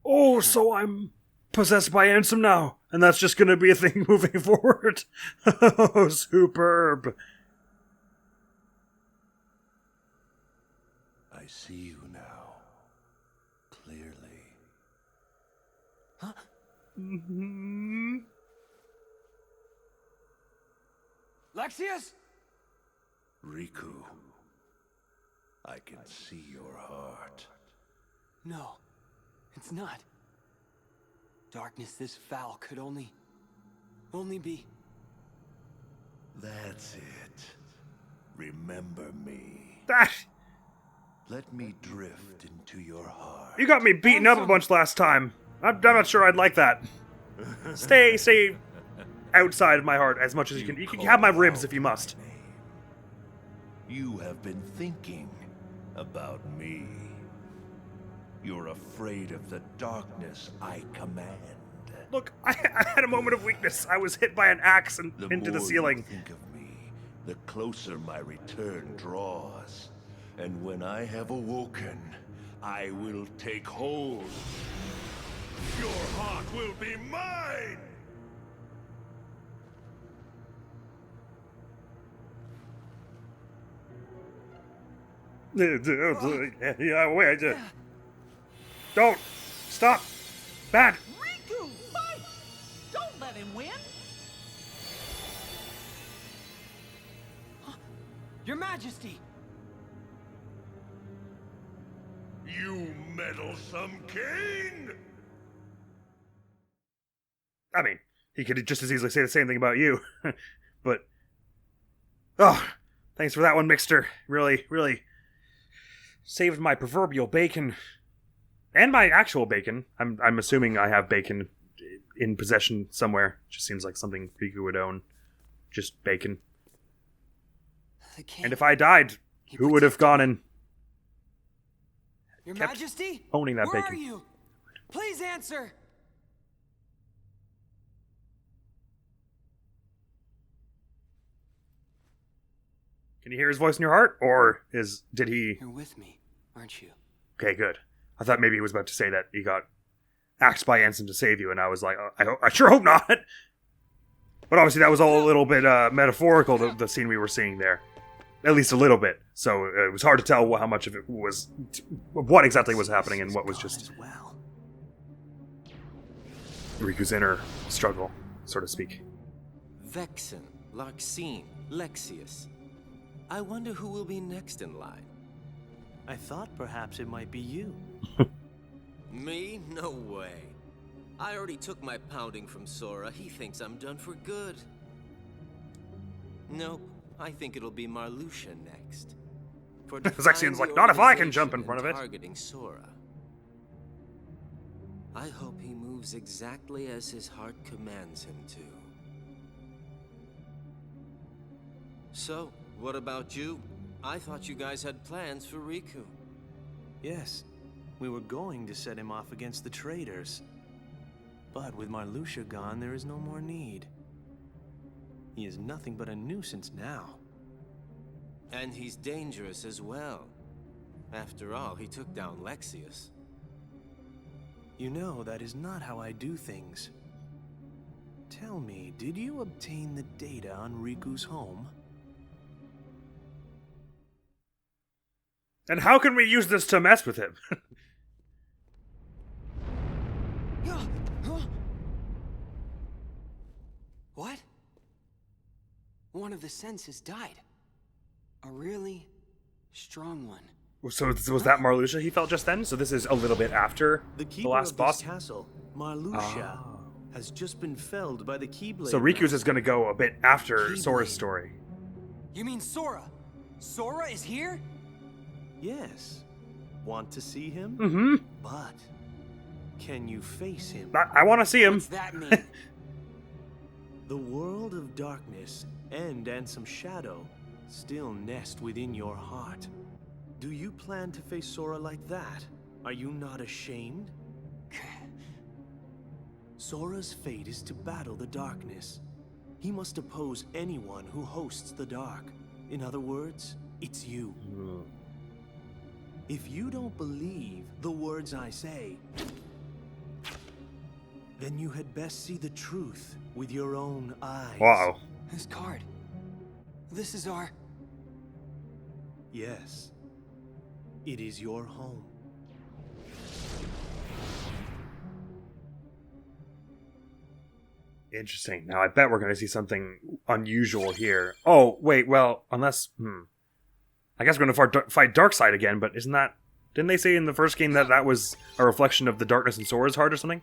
Oh, so I'm possessed by Ansem now, and that's just gonna be a thing moving forward. Oh, superb. I see you now. Clearly. Huh? Mm-hmm. Lexius? Riku. I can see your heart. No, it's not. Darkness this foul could only be... That's it. Remember me. That Let me drift into your heart. you got me beaten up a bunch last time. I'm not sure I'd like that. Stay outside of my heart as much as you can. You can have my ribs if you must. You have been thinking about me. You're afraid of the darkness I command. Look, I had a moment of weakness. I was hit by an axe and into the ceiling. The more you think of me, the closer my return draws. And when I have awoken, I will take hold. Your heart will be mine! Yeah, wait. Don't stop. Bad. Riku, fight! Don't let him win! Your Majesty! You meddlesome king! I mean, he could just as easily say the same thing about you. But oh, thanks for that one, Mixter. Really saved my proverbial bacon. And my actual bacon. I'm assuming I have bacon in possession somewhere. Just seems like something Riku would own. Just bacon. And if I died, who would have gone and Your kept Majesty? owning that Where bacon? are you? Please answer! Can you hear his voice in your heart? Or did he... You're with me, aren't you? Okay, good. I thought maybe he was about to say that he got axed by Ansem to save you, and I was like, I sure hope not. But obviously that was all a little bit metaphorical, the scene we were seeing there. At least a little bit. So it was hard to tell how much of it was... what exactly was happening and what was just... Riku's inner struggle, so to speak. Vexen, Larxene, Lexius. I wonder who will be next in line. I thought perhaps it might be you. Me? No way. I already took my pounding from Sora. He thinks I'm done for good. Nope. I think it'll be Marluxia next. For Zexion's like, not if I can jump in front of it. Targeting Sora. I hope he moves exactly as his heart commands him to. So, what about you? I thought you guys had plans for Riku. Yes, we were going to set him off against the traitors. But with Marluxia gone, there is no more need. He is nothing but a nuisance now. And he's dangerous as well. After all, he took down Lexius. You know, that is not how I do things. Tell me, did you obtain the data on Riku's home? And how can we use this to mess with him? What? One of the senses died. A really strong one. So was that Marluxia he felt just then? So this is a little bit after the last of boss? this castle, Marluxia, has just been felled by the Keyblade. So Riku's is going to go a bit after Sora's story. You mean Sora? Sora is here? Yes. Want to see him? Mm-hmm. But can you face him? I want to see him. What's that mean? The world of darkness and Ansem Shadow still nest within your heart. Do you plan to face Sora like that? Are you not ashamed? Sora's fate is to battle the darkness. He must oppose anyone who hosts the dark. In other words, it's you. If you don't believe the words I say, then you had best see the truth with your own eyes. Wow. This card. This is our... Yes. It is your home. Interesting. Now, I bet we're going to see something unusual here. Oh, wait, well, unless... I guess we're going to fight Darkseid again, but isn't that... Didn't they say in the first game that that was a reflection of the darkness in Sora's heart or something?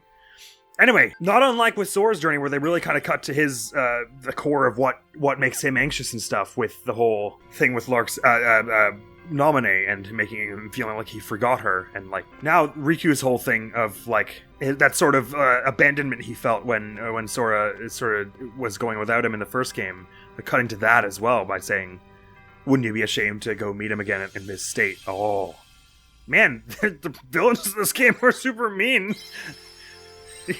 Anyway, not unlike with Sora's journey, where they really kind of cut to his, the core of what makes him anxious and stuff, with the whole thing with Lark's, Nominee, and making him feeling like he forgot her, and like, now Riku's whole thing of, like, that sort of, abandonment he felt when Sora sort of was going without him in the first game, they're cutting to that as well by saying, wouldn't you be ashamed to go meet him again in this state? Oh. Man, the villains of this game are super mean.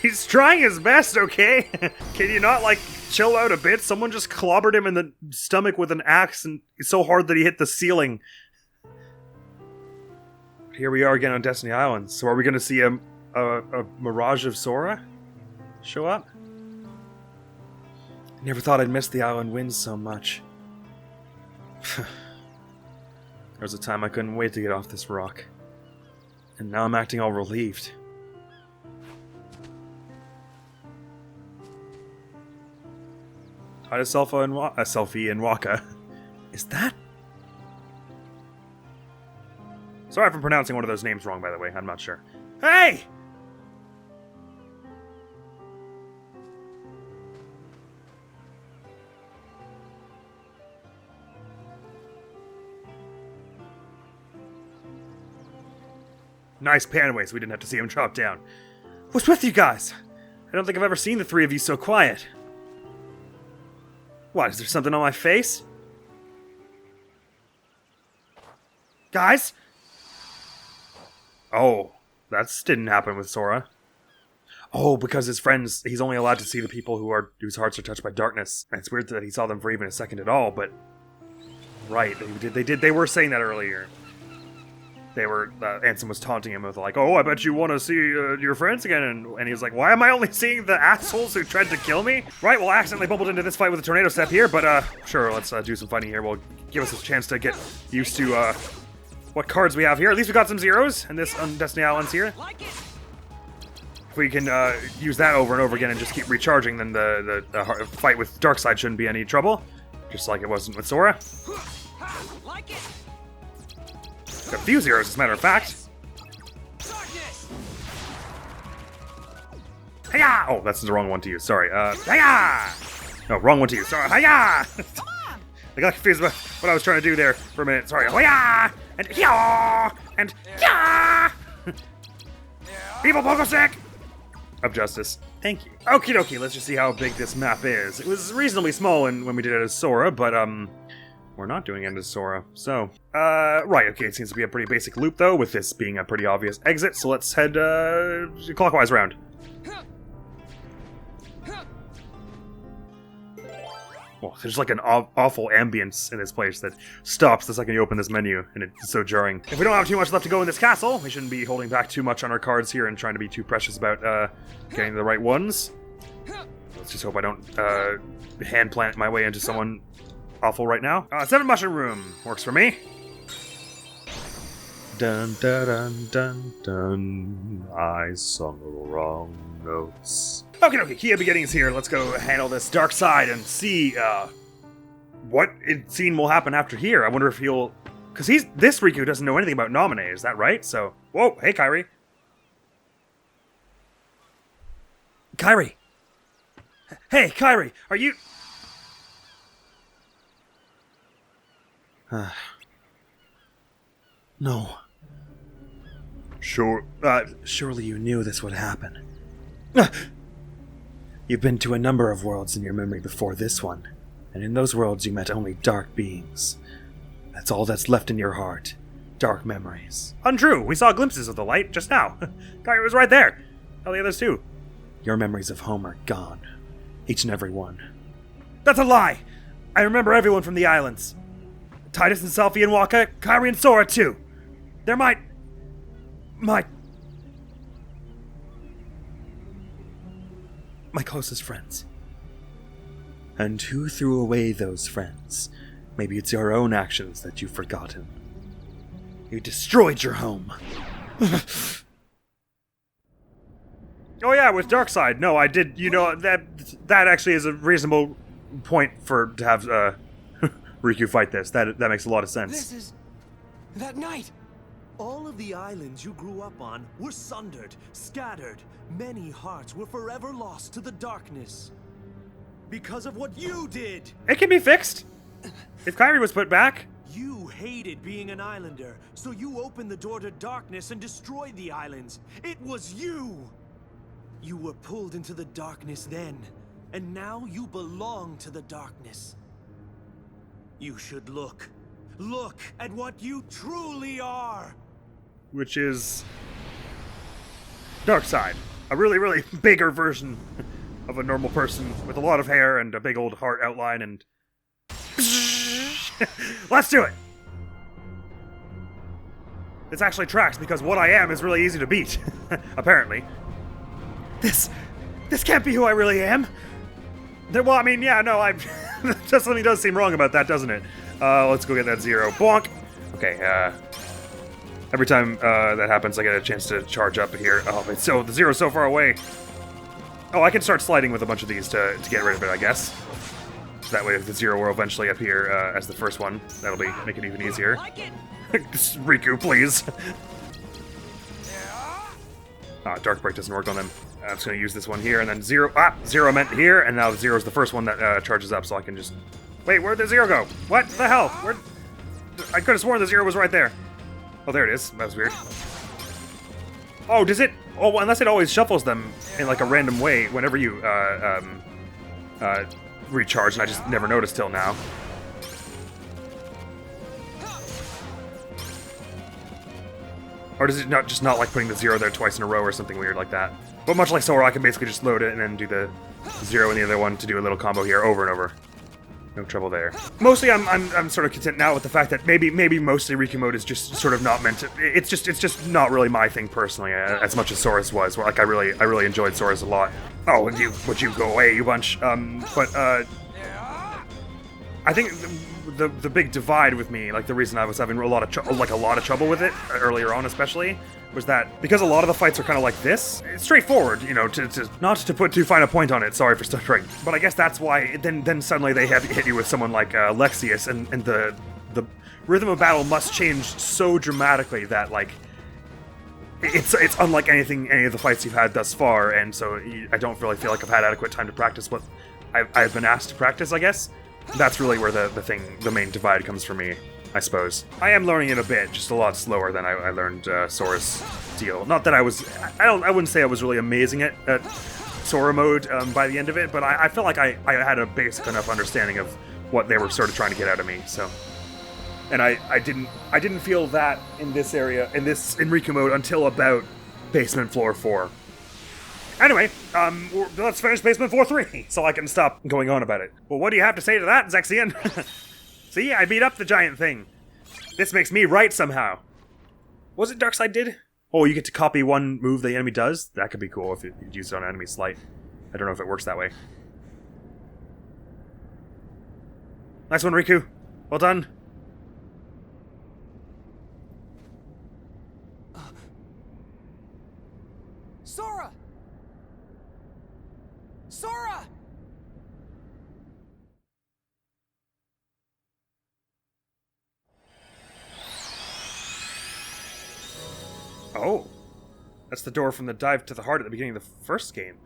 He's trying his best, okay? Can you not, like, chill out a bit? Someone just clobbered him in the stomach with an axe, and so hard that he hit the ceiling. Here we are again on Destiny Island. So are we going to see a mirage of Sora show up? Never thought I'd miss the island winds so much. There was a time I couldn't wait to get off this rock. And now I'm acting all relieved. Hi to Selfie and Waka. Is that? Sorry if I'm pronouncing one of those names wrong, by the way. I'm not sure. Hey! Nice pan away so we didn't have to see him chop down. What's with you guys? I don't think I've ever seen the three of you so quiet. What, is there something on my face? Guys? Oh, that didn't happen with Sora. Oh, because his friends, he's only allowed to see the people whose hearts are touched by darkness. And it's weird that he saw them for even a second at all, but... Right, they were saying that earlier. They were, Ansem was taunting him with like, oh, I bet you want to see your friends again, and he was like, why am I only seeing the assholes who tried to kill me? Right, well, I accidentally bumbled into this fight with a tornado step here, but sure, let's do some fighting here. Will give us a chance to get used to what cards we have here. At least we got some zeros, and this on Destiny Islands here. If we can use that over and over again and just keep recharging, then the fight with Darkseid shouldn't be any trouble, just like it wasn't with Sora. Got a few zeros, as a matter of fact. Hiya! Oh, that's the wrong one to use. Sorry. Hiya! No, wrong one to use. Sorry. Hiya! I got confused about what I was trying to do there for a minute. Sorry. Hiya! And hiya! And hiya! Evil Pogostick! Of Justice. Thank you. Okie dokie, let's just see how big this map is. It was reasonably small when we did it as Sora, but, we're not doing it as Sora, so... right, okay, it seems to be a pretty basic loop, though, with this being a pretty obvious exit, so let's head, clockwise round. Well, there's like an awful ambience in this place that stops the second you open this menu, and it's so jarring. If we don't have too much left to go in this castle, we shouldn't be holding back too much on our cards here and trying to be too precious about, getting the right ones. Let's just hope I don't, hand plant my way into someone awful right now. 7 mushroom room works for me. Dun dun dun dun dun. I sung the wrong notes. Okay, Kia beginnings here. Let's go handle this Darkseid and see what scene will happen after here. I wonder if he'll, because this Riku doesn't know anything about Nominee. Is that right? So, whoa, hey Kairi. Kairi. Hey Kairi, are you? No. Sure. Surely you knew this would happen. You've been to a number of worlds in your memory before this one, and in those worlds you met only dark beings. That's all that's left in your heart. Dark memories. Untrue. We saw glimpses of the light just now. Kairi was right there. All the others too. Your memories of home are gone. Each and every one. That's a lie! I remember everyone from the islands. Titus and Selfie and Waka, Kairi and Sora too. They're my closest friends. And who threw away those friends? Maybe it's your own actions that you've forgotten. You destroyed your home. Oh yeah, with Darkseid. No, I did. You know that actually is a reasonable point to have Riku fight this. That makes a lot of sense. This is that night. All of the islands you grew up on were sundered, scattered. Many hearts were forever lost to the darkness. Because of what you did! It can be fixed. If Kairi was put back. You hated being an islander, so you opened the door to darkness and destroyed the islands. It was you! You were pulled into the darkness then, and now you belong to the darkness. You should look at what you truly are! Which is Darkseid. A really, really bigger version of a normal person with a lot of hair and a big old heart outline and... Let's do it! This actually tracks because what I am is really easy to beat, apparently. This can't be who I really am. Well, I mean, yeah, no, something does seem wrong about that, doesn't it? Let's go get that zero. Bonk! Okay, every time that happens, I get a chance to charge up here. Oh, but so the zero's so far away. Oh, I can start sliding with a bunch of these to get rid of it, I guess. So that way, if the zero will eventually appear as the first one, that'll make it even easier. Riku, please. Dark Break doesn't work on them. I'm just going to use this one here, and then zero. Zero meant here, and now zero is the first one that charges up, so I can just... Wait, where'd the zero go? What the hell? I could have sworn the zero was right there. Oh, there it is. That was weird. Oh, does it... Oh, unless it always shuffles them in, like, a random way whenever you, recharge, and I just never noticed till now. Or does it just not like putting the zero there twice in a row or something weird like that? But much like Sora, I can basically just load it and then do the zero in the other one to do a little combo here over and over. No trouble there. Mostly, I'm sort of content now with the fact that maybe mostly Riku mode is just sort of not meant to. It's just not really my thing personally, as much as Sora's was. Where, like I really enjoyed Sora's a lot. Oh, would you go away, you bunch? I think the big divide with me, like the reason I was having a lot of trouble with it earlier on, especially, was that because a lot of the fights are kind of like this, it's straightforward, you know, to not to put too fine a point on it. Sorry for stuttering, but I guess that's why. Then suddenly they have hit you with someone like Lexius, and the rhythm of battle must change so dramatically that like it's unlike any of the fights you've had thus far, and so I don't really feel like I've had adequate time to practice what I've been asked to practice, I guess. That's really where the main divide comes for me, I suppose. I am learning it a bit, just a lot slower than I learned Sora's deal. Not that I wouldn't say I was really amazing at Sora mode by the end of it, but I feel like I had a basic enough understanding of what they were sort of trying to get out of me. So, and I didn't feel that in this area in Riku mode until about Basement Floor 4. Anyway, let's finish Basement Floor 3, so I can stop going on about it. Well, what do you have to say to that, Zexion? See, I beat up the giant thing. This makes me right somehow. What was it Darkseid did? Oh, you get to copy one move the enemy does? That could be cool if you use it on enemy slight. I don't know if it works that way. Nice one, Riku. Well done. Sora! Sora! Oh. That's the door from the dive to the heart at the beginning of the first game.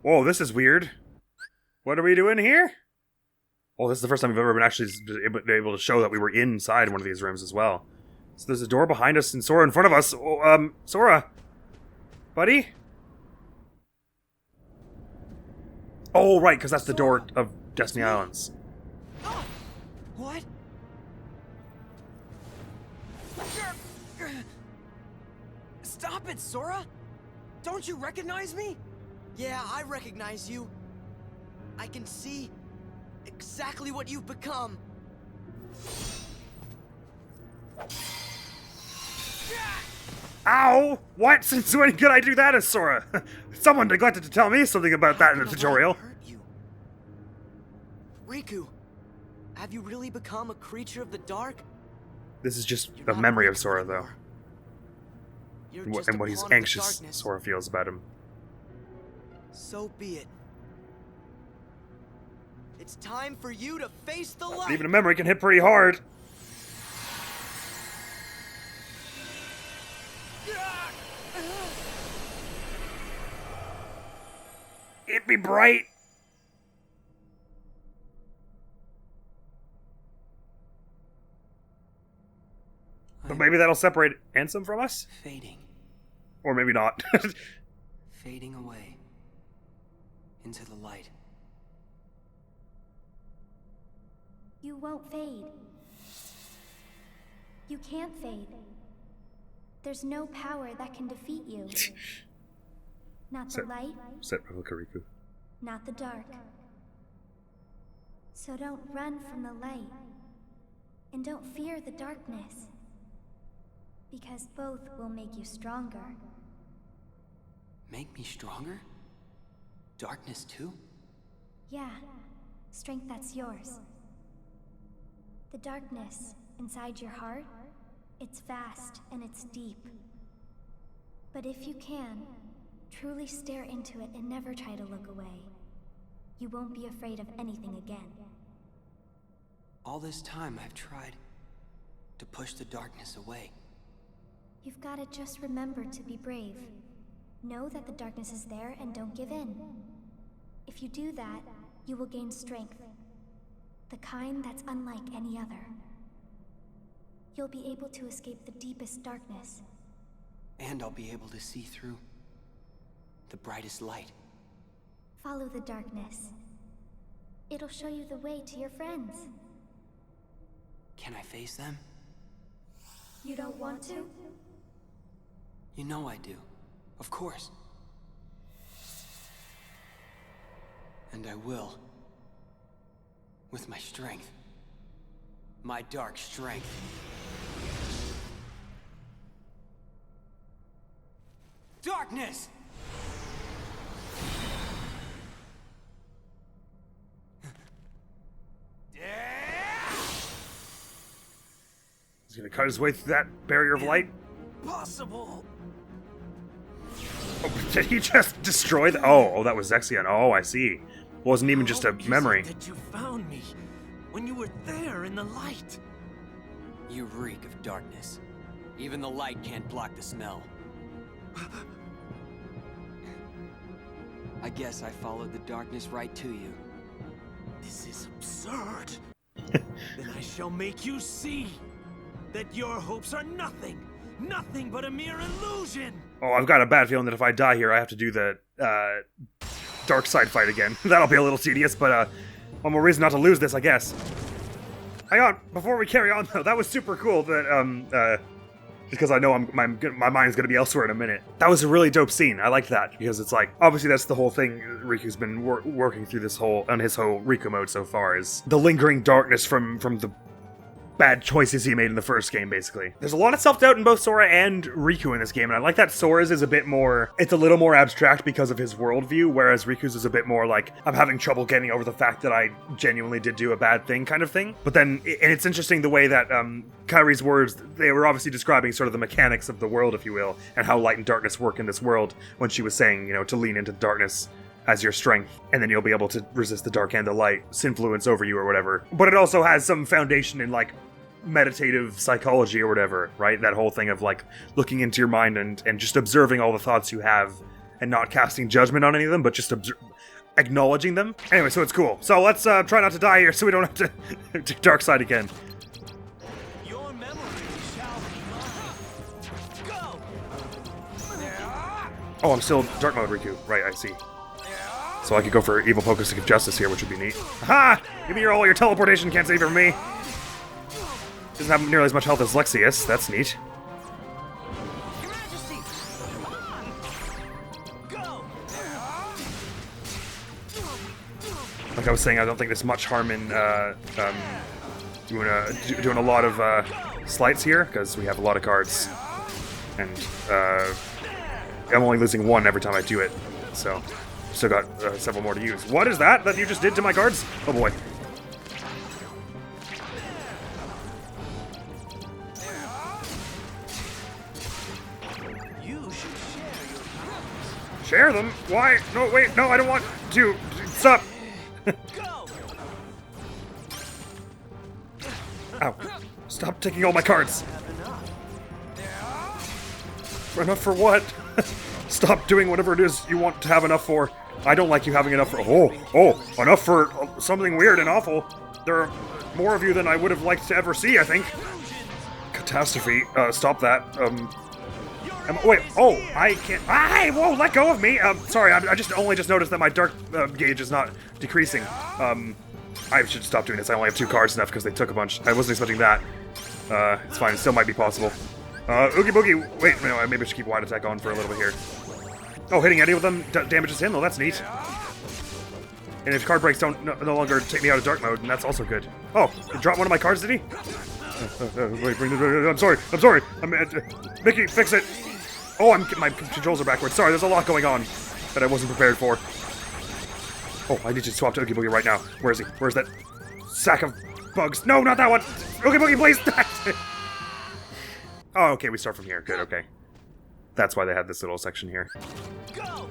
Whoa, this is weird. What are we doing here? Oh, this is the first time we've ever been actually able to show that we were inside one of these rooms as well. So there's a door behind us and Sora in front of us. Oh, Sora? Buddy? Oh, right, because that's the door of Destiny Islands. What? Stop it, Sora! Don't you recognize me? Yeah, I recognize you. I can see exactly what you've become. Ow! What? Since when could I do that as Sora? Someone neglected to tell me something about that in the tutorial. Riku, have you really become a creature of the dark? This is just a memory of Sora, though. And what he's anxious Sora feels about him. So be it. It's time for you to face the light. Even a memory can hit pretty hard. It be bright. But maybe that'll separate Ansem from us? Fading. Or maybe not. Fading away. Into the light. You won't fade. You can't fade. There's no power that can defeat you. Not the light. Set replica Riku. Not the dark. So don't run from the light. And don't fear the darkness. Because both will make you stronger. Make me stronger? Darkness too? Yeah. Strength that's yours. The darkness inside your heart, it's vast and it's deep. But if you can, truly stare into it and never try to look away, you won't be afraid of anything again. All this time I've tried to push the darkness away. You've got to just remember to be brave. Know that the darkness is there and don't give in. If you do that, you will gain strength. The kind that's unlike any other. You'll be able to escape the deepest darkness. And I'll be able to see through the brightest light. Follow the darkness. It'll show you the way to your friends. Can I face them? You don't want to? You know I do. Of course. And I will. With my strength. My dark strength. Darkness! He's gonna cut his way through that barrier of light. Possible. Oh, did he just destroy the... Oh, that was Zexion. Oh, I see. Wasn't even just a memory. That you found me when you were there in the light. You reek of darkness. Even the light can't block the smell. I guess I followed the darkness right to you. This is absurd. Then I shall make you see that your hopes are nothing. Nothing but a mere illusion. Oh, I've got a bad feeling that if I die here, I have to do the dark side fight again. That'll be a little tedious, but one more reason not to lose this, I guess. Hang on, before we carry on though, that was super cool. That because I know my mind's gonna be elsewhere in a minute. That was a really dope scene. I liked that because it's like obviously that's the whole thing Riku's been working through this whole on his whole Riku mode so far is the lingering darkness from the bad choices he made in the first game, basically. There's a lot of self-doubt in both Sora and Riku in this game, and I like that Sora's is a bit more, it's a little more abstract because of his worldview, whereas Riku's is a bit more like, I'm having trouble getting over the fact that I genuinely did do a bad thing kind of thing. But then, and it's interesting the way that Kairi's words, they were obviously describing sort of the mechanics of the world, if you will, and how light and darkness work in this world, when she was saying, you know, to lean into darkness as your strength, and then you'll be able to resist the dark and the light's influence over you or whatever. But it also has some foundation in like meditative psychology or whatever, right? That whole thing of like looking into your mind and just observing all the thoughts you have and not casting judgment on any of them, but just acknowledging them. Anyway, so it's cool. So let's try not to die here so we don't have to do dark side again. Your memory shall be mine. Go! Oh, I'm still dark mode Riku. Right, I see. So I could go for evil focus of justice here, which would be neat. Ha! Give me all your teleportation can't save it from me. Doesn't have nearly as much health as Lexius. That's neat. like I was saying, I don't think there's much harm in doing a lot of slights here, because we have a lot of cards. And I'm only losing one every time I do it, so still got several more to use. What is that you just did to my cards? Oh boy. Share them? Why? No, wait, no, I don't want to. Stop. Ow. Stop taking all my cards. Enough for what? Stop doing whatever it is you want to have enough for. I don't like you having enough for... Oh, enough for something weird and awful. There are more of you than I would have liked to ever see, I think. Catastrophe. Stop that. Wait, I can't... Whoa, let go of me! Sorry, I just noticed that my dark gauge is not decreasing. I should stop doing this. I only have 2 cards enough because they took a bunch. I wasn't expecting that. It's fine, it still might be possible. Oogie Boogie, wait, no, maybe I should keep Wide Attack on for a little bit here. Oh, hitting any of them damages him? Oh, that's neat. And if card breaks don't no longer take me out of dark mode, and that's also good. Oh, he dropped one of my cards, did he? Wait, I'm sorry. Mickey, fix it. Oh, my controls are backwards. Sorry, there's a lot going on that I wasn't prepared for. Oh, I need to swap to Oogie Boogie right now. Where is he? Where's that sack of bugs? No, not that one! Oogie Boogie, please! Oh, okay, we start from here. Good, okay. That's why they had this little section here. Go!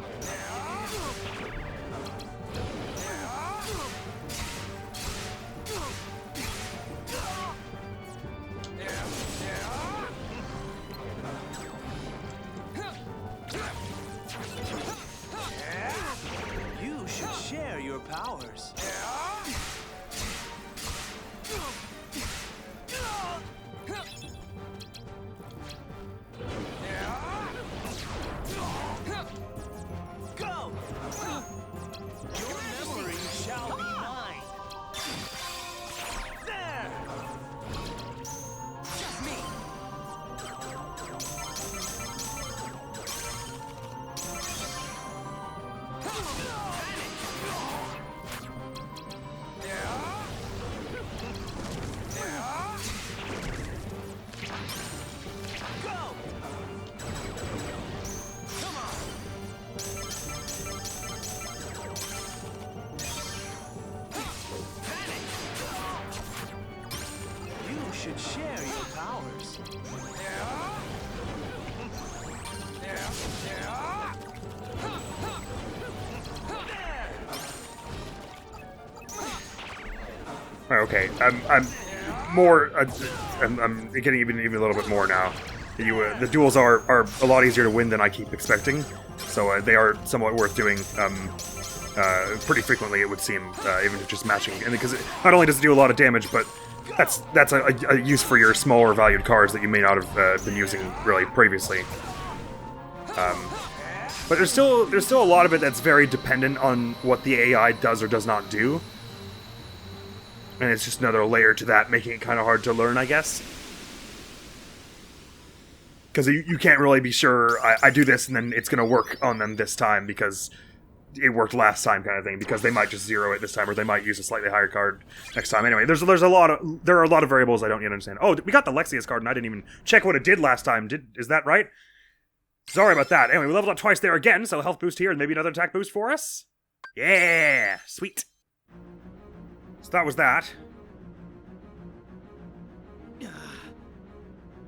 You should share your powers. Should share your powers. Okay, I'm more. I'm getting even a little bit more now. The duels are a lot easier to win than I keep expecting, so they are somewhat worth doing. Pretty frequently, it would seem, even just matching, and because not only does it do a lot of damage, but that's a use for your smaller valued cards that you may not have been using really previously. But there's still a lot of it that's very dependent on what the AI does or does not do, and it's just another layer to that, making it kind of hard to learn, I guess. Because you can't really be sure, I do this and then it's going to work on them this time because it worked last time, kind of thing, because they might just zero it this time, or they might use a slightly higher card next time. Anyway, there are a lot of variables I don't yet understand. Oh, we got the Lexius card, and I didn't even check what it did last time. Is that right? Sorry about that. Anyway, we leveled up twice there again, so health boost here, and maybe another attack boost for us? Yeah! Sweet. So that was that.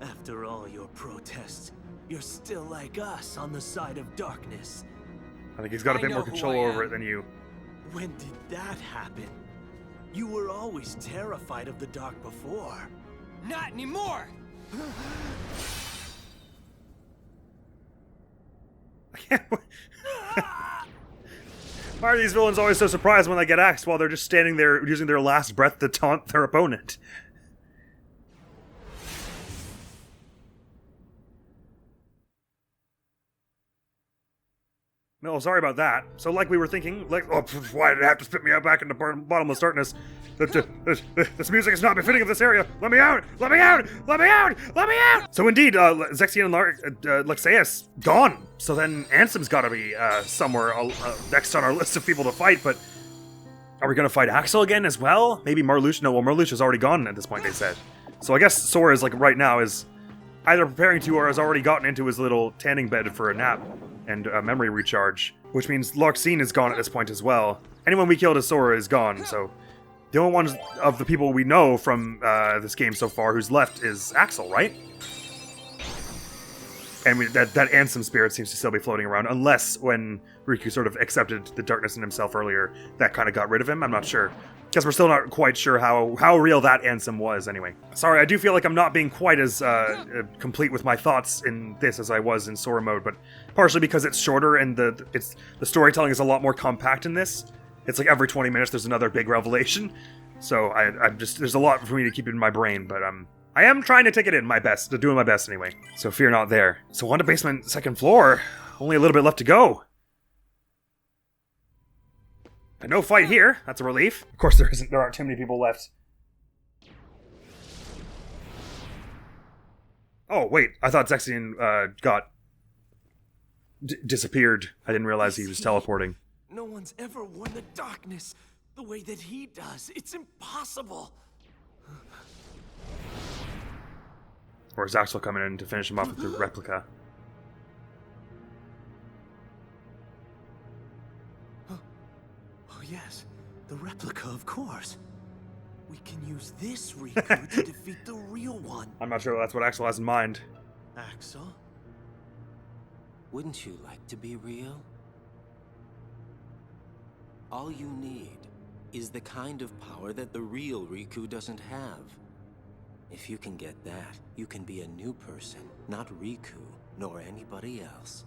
After all your protests, you're still like us on the side of darkness. I think he's got a bit more control over it than you. When did that happen? You were always terrified of the dark before. Not anymore! Why are these villains always so surprised when they get axed while they're just standing there using their last breath to taunt their opponent? No, sorry about that. So like we were thinking, why did it have to spit me out back into bottomless darkness? This music is not befitting of this area. Let me out! Let me out! Let me out! Let me out! So indeed, Zexion and Lexaeus gone. So then Ansem's gotta be somewhere next on our list of people to fight, but Are we gonna fight Axel again as well? Maybe Marluxia? No, well, Marluxia's already gone at this point, they said. So I guess Sora is, like, right now is either preparing to or has already gotten into his little tanning bed for a nap and a memory recharge. Which means Larxene is gone at this point as well. Anyone we killed as Sora is gone, so... The only one of the people we know from this game so far who's left is Axel, right? And that Ansem spirit seems to still be floating around, unless when Riku sort of accepted the darkness in himself earlier, that kind of got rid of him. I'm not sure. Because we're still not quite sure how real that Ansem was, anyway. Sorry, I do feel like I'm not being quite as complete with my thoughts in this as I was in Sora mode, but partially because it's shorter and the storytelling is a lot more compact in this. It's like every 20 minutes there's another big revelation. So I'm just there's a lot for me to keep in my brain, but I am trying to take it in my best, doing my best anyway. So fear not there. So on to basement, second floor. Only a little bit left to go. And no fight here. That's a relief. Of course, there aren't too many people left. Oh wait, I thought Zexion got disappeared. I didn't realize he was teleporting. No one's ever worn the darkness the way that he does. It's impossible. Or is Axel coming in to finish him off with the replica? Oh yes, the replica, of course. We can use this Riku to defeat the real one. I'm not sure that's what Axel has in mind. Axel? Wouldn't you like to be real? All you need is the kind of power that the real Riku doesn't have. If you can get that, you can be a new person, not Riku, nor anybody else.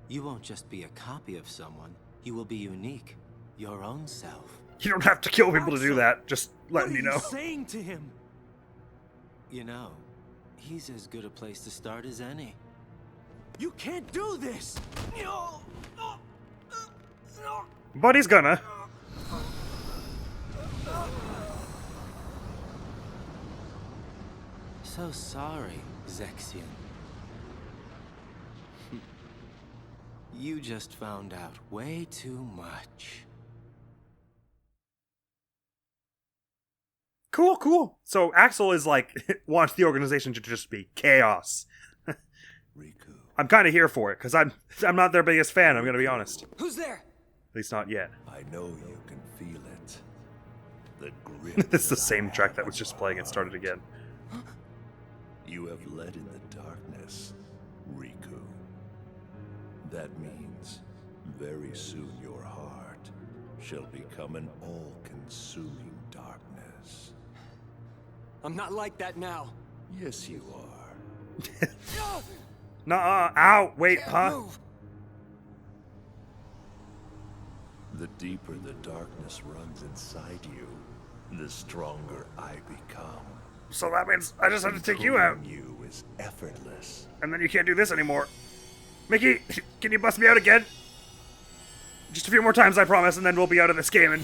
You won't just be a copy of someone, you will be unique, your own self. You don't have to kill people to do that, just letting you know. What are you saying to him? You know, he's as good a place to start as any. You can't do this! But he's gonna. So sorry, Zexion. You just found out way too much. Cool, cool. So Axel is like, wants the organization to just be chaos. Riku. I'm kind of here for it, because I'm not their biggest fan, I'm gonna be honest. Who's there? At least not yet. I know you can feel it. The grip. This is the same track that was just playing and started again. You have led in the darkness, Riku. That means very soon your heart shall become an all-consuming darkness. I'm not like that now. Yes, you are. Nuh-uh. Ow. Wait, huh? Move. The deeper the darkness runs inside you, the stronger I become. So that means I just have to take you out. Controlling you is effortless. And then you can't do this anymore. Mickey, can you bust me out again? Just a few more times, I promise, and then we'll be out of this game, and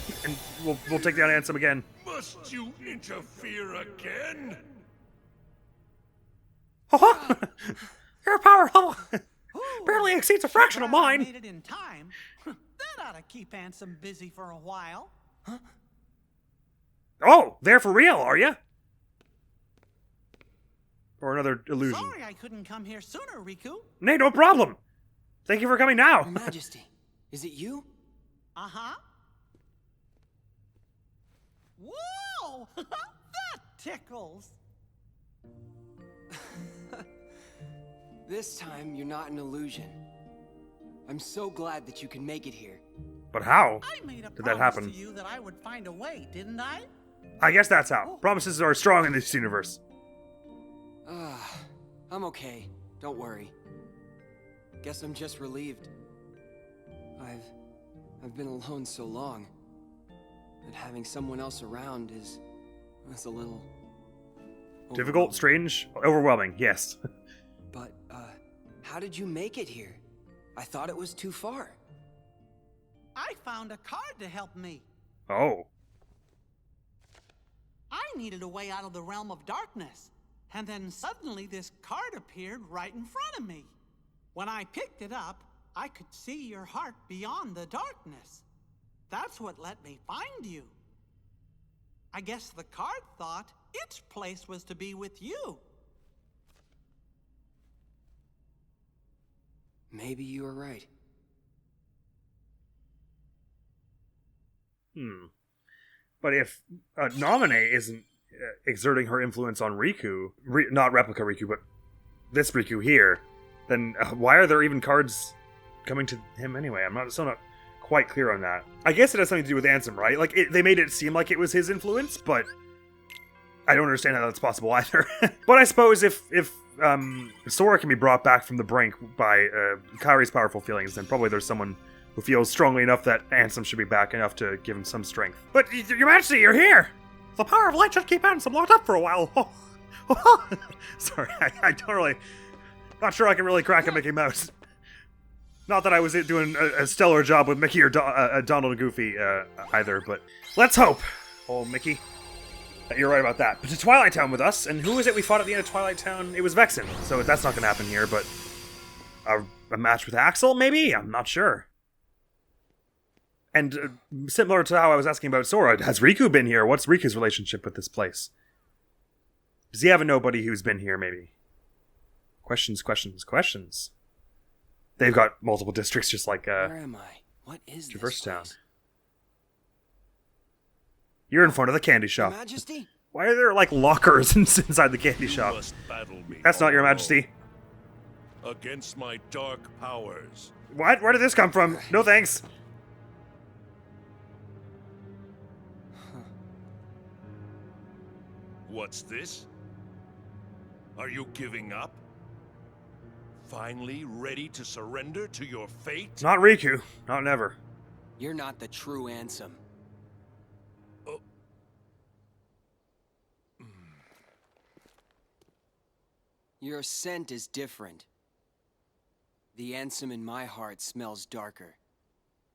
we'll take down Ansem again. Must you interfere again? Oh, your power level barely exceeds a fraction of mine. Made it in time. That ought to keep Ansem busy for a while. Oh, there for real, are you? Or another illusion. Sorry I couldn't come here sooner, Riku. Nay, no problem. Thank you for coming now. Your Majesty, is it you? Uh-huh. Whoa! That tickles. This time, you're not an illusion. I'm so glad that you can make it here. But how I made a did that promise happen? to you that I would find a way, didn't I? I guess that's how. Promises are strong in this universe. I'm okay. Don't worry. Guess I'm just relieved. I've been alone so long. And having someone else around is a little Difficult, strange, overwhelming, yes. But, how did you make it here? I thought it was too far. I found a card to help me. Oh. I needed a way out of the realm of darkness. And then suddenly this card appeared right in front of me. When I picked it up, I could see your heart beyond the darkness. That's what let me find you. I guess the card thought its place was to be with you. Maybe you were right. But if Nominee isn't exerting her influence on Riku, not Replica Riku, but this Riku here, then why are there even cards coming to him anyway? I'm still not quite clear on that. I guess it has something to do with Ansem, right? Like, they made it seem like it was his influence, but I don't understand how that's possible either. But I suppose if Sora can be brought back from the brink by Kairi's powerful feelings, then probably there's someone who feels strongly enough that Ansem should be back enough to give him some strength. But, Your Majesty, you're here! The power of light should keep Ansem locked up for a while. Sorry, I don't really... Not sure I can really crack a Mickey Mouse. Not that I was doing a stellar job with Mickey or Donald and Goofy either, but let's hope, old Mickey, that you're right about that. But to Twilight Town with us, and who was it we fought at the end of Twilight Town? It was Vexen, so that's not going to happen here, but a match with Axel, maybe? I'm not sure. And similar to how I was asking about Sora, has Riku been here? What's Riku's relationship with this place? Does he have a nobody who's been here, maybe? Questions. They've got multiple districts just like Where am I? What is Traverse this Town. place? You're in front of the candy shop. Your Majesty? Why are there like lockers inside the candy shop? Must battle me That's not Your alone. Majesty. Against my dark powers. What? Where did this come from? No thanks. What's this? Are you giving up? Finally ready to surrender to your fate? Not Riku. Not never. You're not the true Ansem. Your scent is different. The Ansem in my heart smells darker.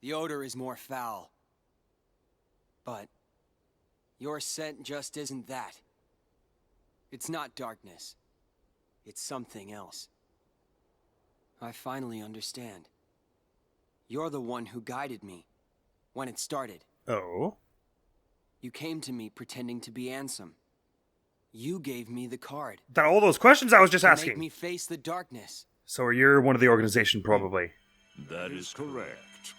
The odor is more foul. But your scent just isn't that. It's not darkness. It's something else. I finally understand. You're the one who guided me when it started. Oh? You came to me pretending to be Ansem. You gave me the card. That all those questions I was just to asking. make me face the darkness. So you're one of the organization, probably. That is correct.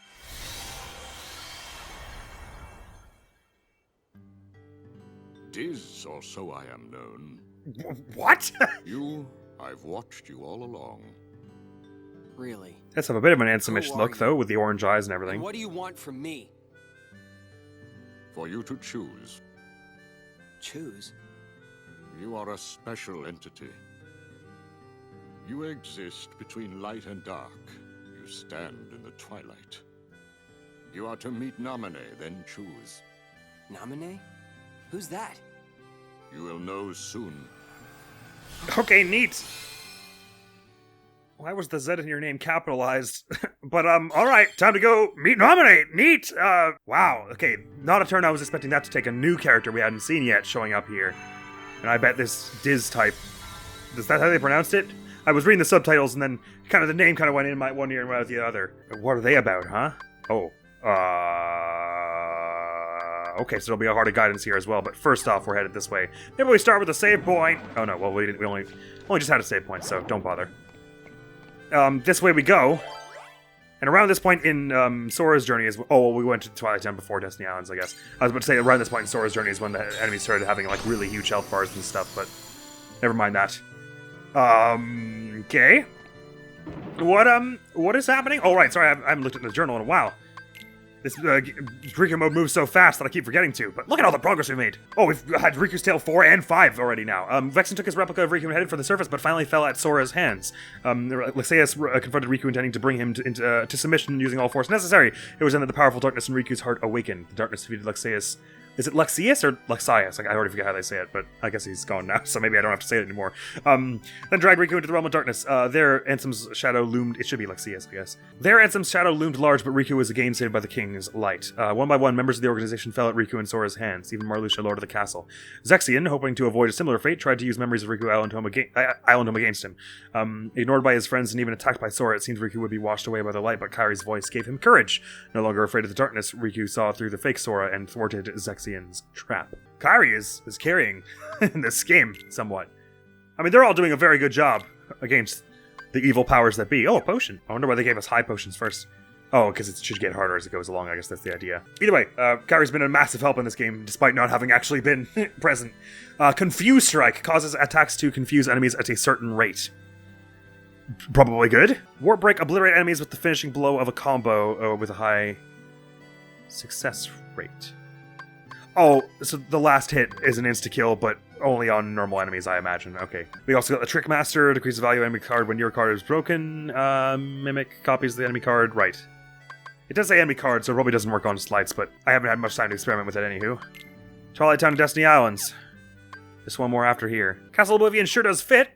Tis, or so I am known. What? I've watched you all along. Really? That's a bit of an Ansem-ish Who are look, though, with the orange eyes and everything. And what do you want from me? For you to choose. Choose? You are a special entity. You exist between light and dark. You stand in the twilight. You are to meet Nominee, then choose. Nominee? Who's that? You will know soon. Okay, neat. Why was the Z in your name capitalized? But, alright, time to go meet Nominee. Neat! Wow, okay, not a turn I was expecting that to take a new character we hadn't seen yet showing up here. And I bet this Diz type, is that how they pronounced it? I was reading the subtitles and then kind of the name kind of went in my one ear and went out the other. What are they about, huh? Oh, okay, so there'll be a heart of guidance here as well, but first off, we're headed this way. Maybe we start with a save point. Oh no, well, we only just had a save point, so don't bother. This way we go. And around this point in Sora's journey is... Oh, well, we went to Twilight Town before Destiny Islands, I guess. I was about to say around this point in Sora's journey is when the enemies started having, like, really huge health bars and stuff, but never mind that. Okay. What is happening? Oh, right, sorry, I haven't looked at the journal in a while. This Riku mode moves so fast that I keep forgetting to, but look at all the progress we made. Oh, we've had Riku's Tale 4 and 5 already now. Vexen took his replica of Riku and headed for the surface, but finally fell at Sora's hands. Lysaeus confronted Riku, intending to bring him to submission using all force necessary. It was then that the powerful darkness in Riku's heart awakened. The darkness defeated Lysaeus Is it Lexius or Lexius? Like, I already forget how they say it, but I guess he's gone now, so maybe I don't have to say it anymore. Then dragged Riku into the realm of darkness. There, Ansem's shadow loomed... It should be Lexius, I guess. There, Ansem's shadow loomed large, but Riku was again saved by the king's light. One by one, members of the organization fell at Riku and Sora's hands, even Marluxia, lord of the castle. Zexion, hoping to avoid a similar fate, tried to use memories of Riku Island home against him. Ignored by his friends and even attacked by Sora, it seemed Riku would be washed away by the light, but Kairi's voice gave him courage. No longer afraid of the darkness, Riku saw through the fake Sora and thwarted Zexion's trap. Kairi is carrying this game somewhat. I mean, they're all doing a very good job against the evil powers that be. Oh, a potion. I wonder why they gave us high potions first. Oh, because it should get harder as it goes along. I guess that's the idea. Either way, Kairi's been a massive help in this game, despite not having actually been present. Confuse Strike causes attacks to confuse enemies at a certain rate. Probably good. Warp Break, obliterate enemies with the finishing blow of a combo with a high success rate. Oh, so the last hit is an insta-kill, but only on normal enemies, I imagine. Okay. We also got the Trick Master, decreases the value of enemy card when your card is broken. Mimic copies the enemy card. Right. It does say enemy card, so it probably doesn't work on slights, but I haven't had much time to experiment with it anywho. Twilight Town and Destiny Islands. Just one more after here. Castle Oblivion sure does fit.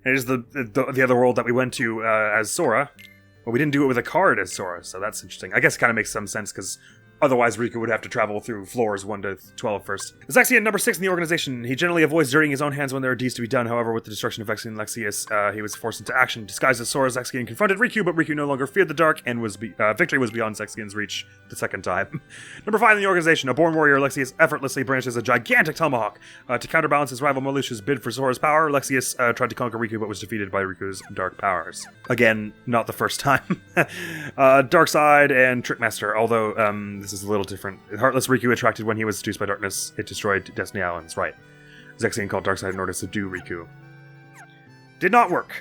It is the other world that we went to as Sora. But we didn't do it with a card as Sora, so that's interesting. I guess it kind of makes some sense, because otherwise Riku would have to travel through floors 1 to 12 first. Zexion, number 6 in the organization. He generally avoids dirtying his own hands when there are deeds to be done. However, with the destruction of Zexion and Lexius, he was forced into action. Disguised as Sora, Zexion confronted Riku, but Riku no longer feared the dark, and victory was beyond Zexion's reach the second time. Number 5 in the organization. A born warrior, Lexius effortlessly branches a gigantic tomahawk. To counterbalance his rival Marluxia's bid for Sora's power, Lexius tried to conquer Riku, but was defeated by Riku's dark powers. Again, not the first time. Dark Side and Trickmaster, although this is a little different. Heartless Riku attracted when he was seduced by darkness. It destroyed Destiny Islands. Right. Zexion called Darkseid in order to subdue Riku. Did not work.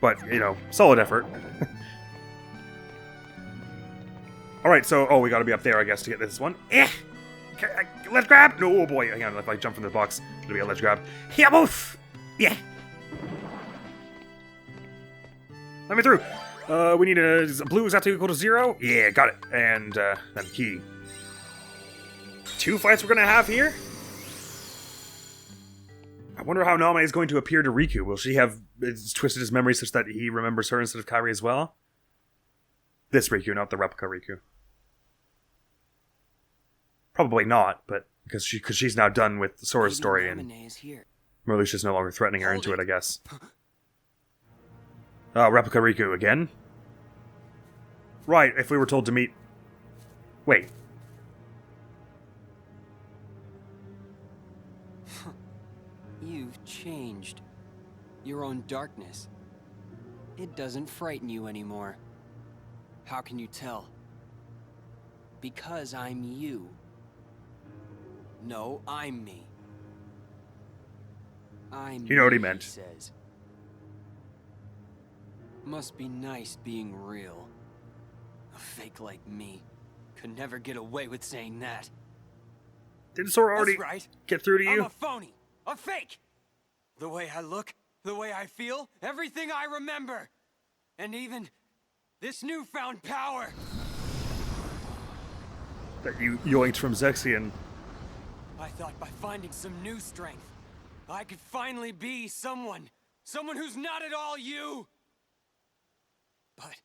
But, solid effort. Alright, so, we gotta be up there, I guess, to get this one. Let's grab! No, oh boy, hang on, if I jump from the box, it'll be a let's grab. Yeah, both! Yeah! Let me through! We need a blue is that to equal to 0? Yeah, got it. And, then key. 2 fights we're gonna have here? I wonder how Name is going to appear to Riku. Will she have twisted his memory such that he remembers her instead of Kairi as well? This Riku, not the replica Riku. Probably not, but because she's now done with Sora's story and Marluxia's no longer threatening her into it, I guess. Replica Riku again? Right, if we were told to meet... Wait. You've changed. Your own darkness. It doesn't frighten you anymore. How can you tell? Because I'm you. No, I'm me. I'm You know what he meant. He says. Must be nice being real. A fake like me could never get away with saying that. Didn't Sora already get through to you? I'm a phony. A fake. The way I look, the way I feel, everything I remember. And even this newfound power. That you yoinked from Zexion. I thought by finding some new strength, I could finally be someone who's not at all you. But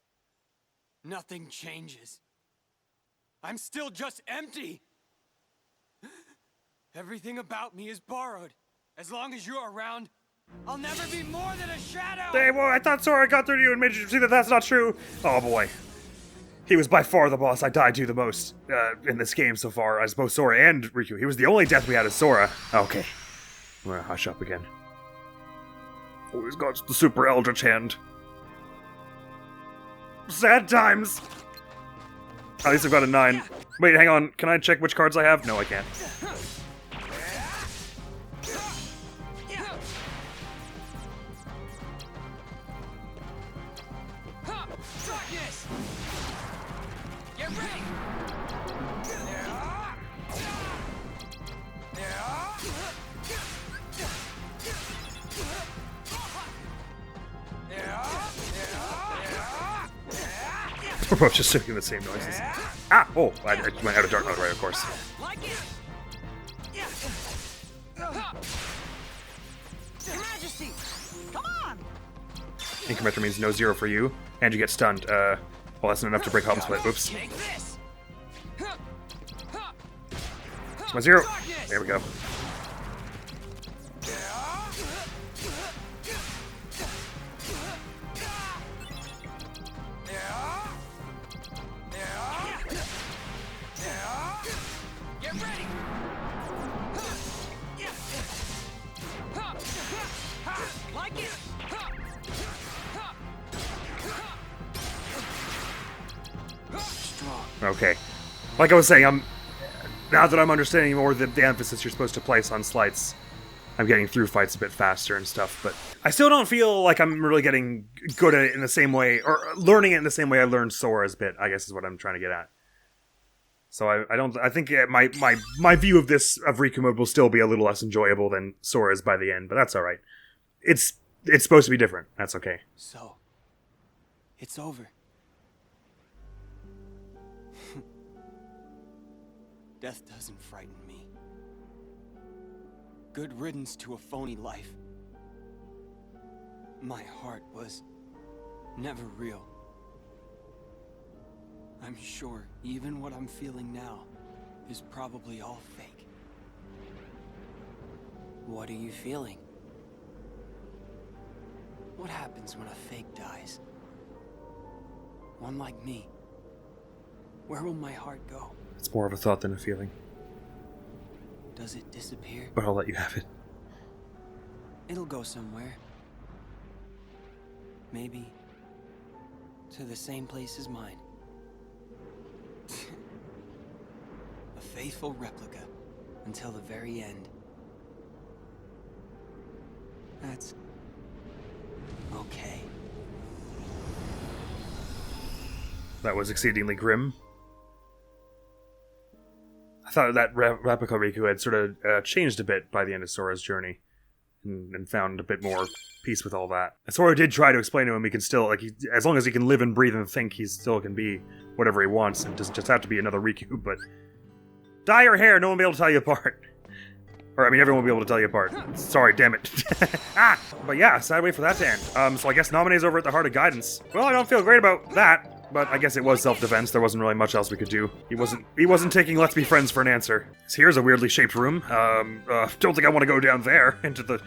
nothing changes. I'm still just empty. Everything about me is borrowed. As long as you're around, I'll never be more than a shadow. Hey, well, I thought Sora got through to you and made you see that that's not true. Oh boy. He was by far the boss I died to the most in this game so far, as both Sora and Riku. He was the only death we had as Sora. Okay. I'm gonna hush up again. Oh, he's got the super eldritch hand. Sad times. At least I've got a 9. Wait, hang on. Can I check which cards I have? No, I can't. We're both just making the same noises. Ah! Oh, I went out of dark mode, right, of course. Your Majesty! Come on! Incremental means no zero for you, and you get stunned. Well, that's not enough to break Hobble Split. Oops. It's my zero. There we go. Okay. Like I was saying, now that I'm understanding more the emphasis you're supposed to place on sleights, I'm getting through fights a bit faster and stuff, but I still don't feel like I'm really getting good at it in the same way, or learning it in the same way I learned Sora's bit, I guess is what I'm trying to get at. So I think my view of this, of Riku mode, will still be a little less enjoyable than Sora's by the end, but that's alright. It's supposed to be different. That's okay. So, it's over. Death doesn't frighten me. Good riddance to a phony life. My heart was never real. I'm sure even what I'm feeling now is probably all fake. What are you feeling? What happens when a fake dies? One like me. Where will my heart go? It's more of a thought than a feeling. Does it disappear? But I'll let you have it. It'll go somewhere. Maybe to the same place as mine. A faithful replica until the very end. That's okay. That was exceedingly grim. I thought that replica Riku had sort of changed a bit by the end of Sora's journey, and found a bit more peace with all that. And Sora did try to explain to him he can still, like, as long as he can live and breathe and think, he still can be whatever he wants, and doesn't just have to be another Riku, but dye your hair, no one will be able to tell you apart. Or, I mean, everyone will be able to tell you apart. Sorry, damn it. But yeah, sad way for that to end. So I guess Nominee's over at the Heart of Guidance. Well, I don't feel great about that. But I guess it was self-defense. There wasn't really much else we could do. He wasn't taking "let's be friends" for an answer. So here's a weirdly shaped room. Don't think I want to go down there into the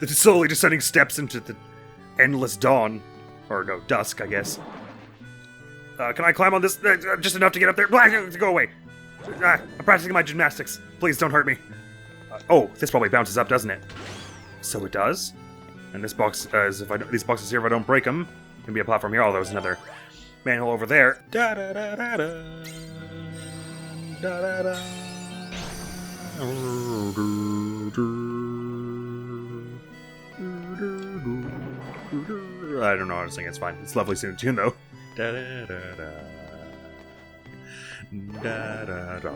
slowly descending steps into the endless dawn, or no, dusk, I guess. Can I climb on this? Just enough to get up there. Go away. I'm practicing my gymnastics. Please don't hurt me. Oh, this probably bounces up, doesn't it? So it does. And this box, these boxes here, if I don't break them, can be a platform here. Oh, there was another manhole over there. Da da da da da. Da da da. I don't know how to sing. It's fine. It's lovely soon tune though. Da da da da. Da da da.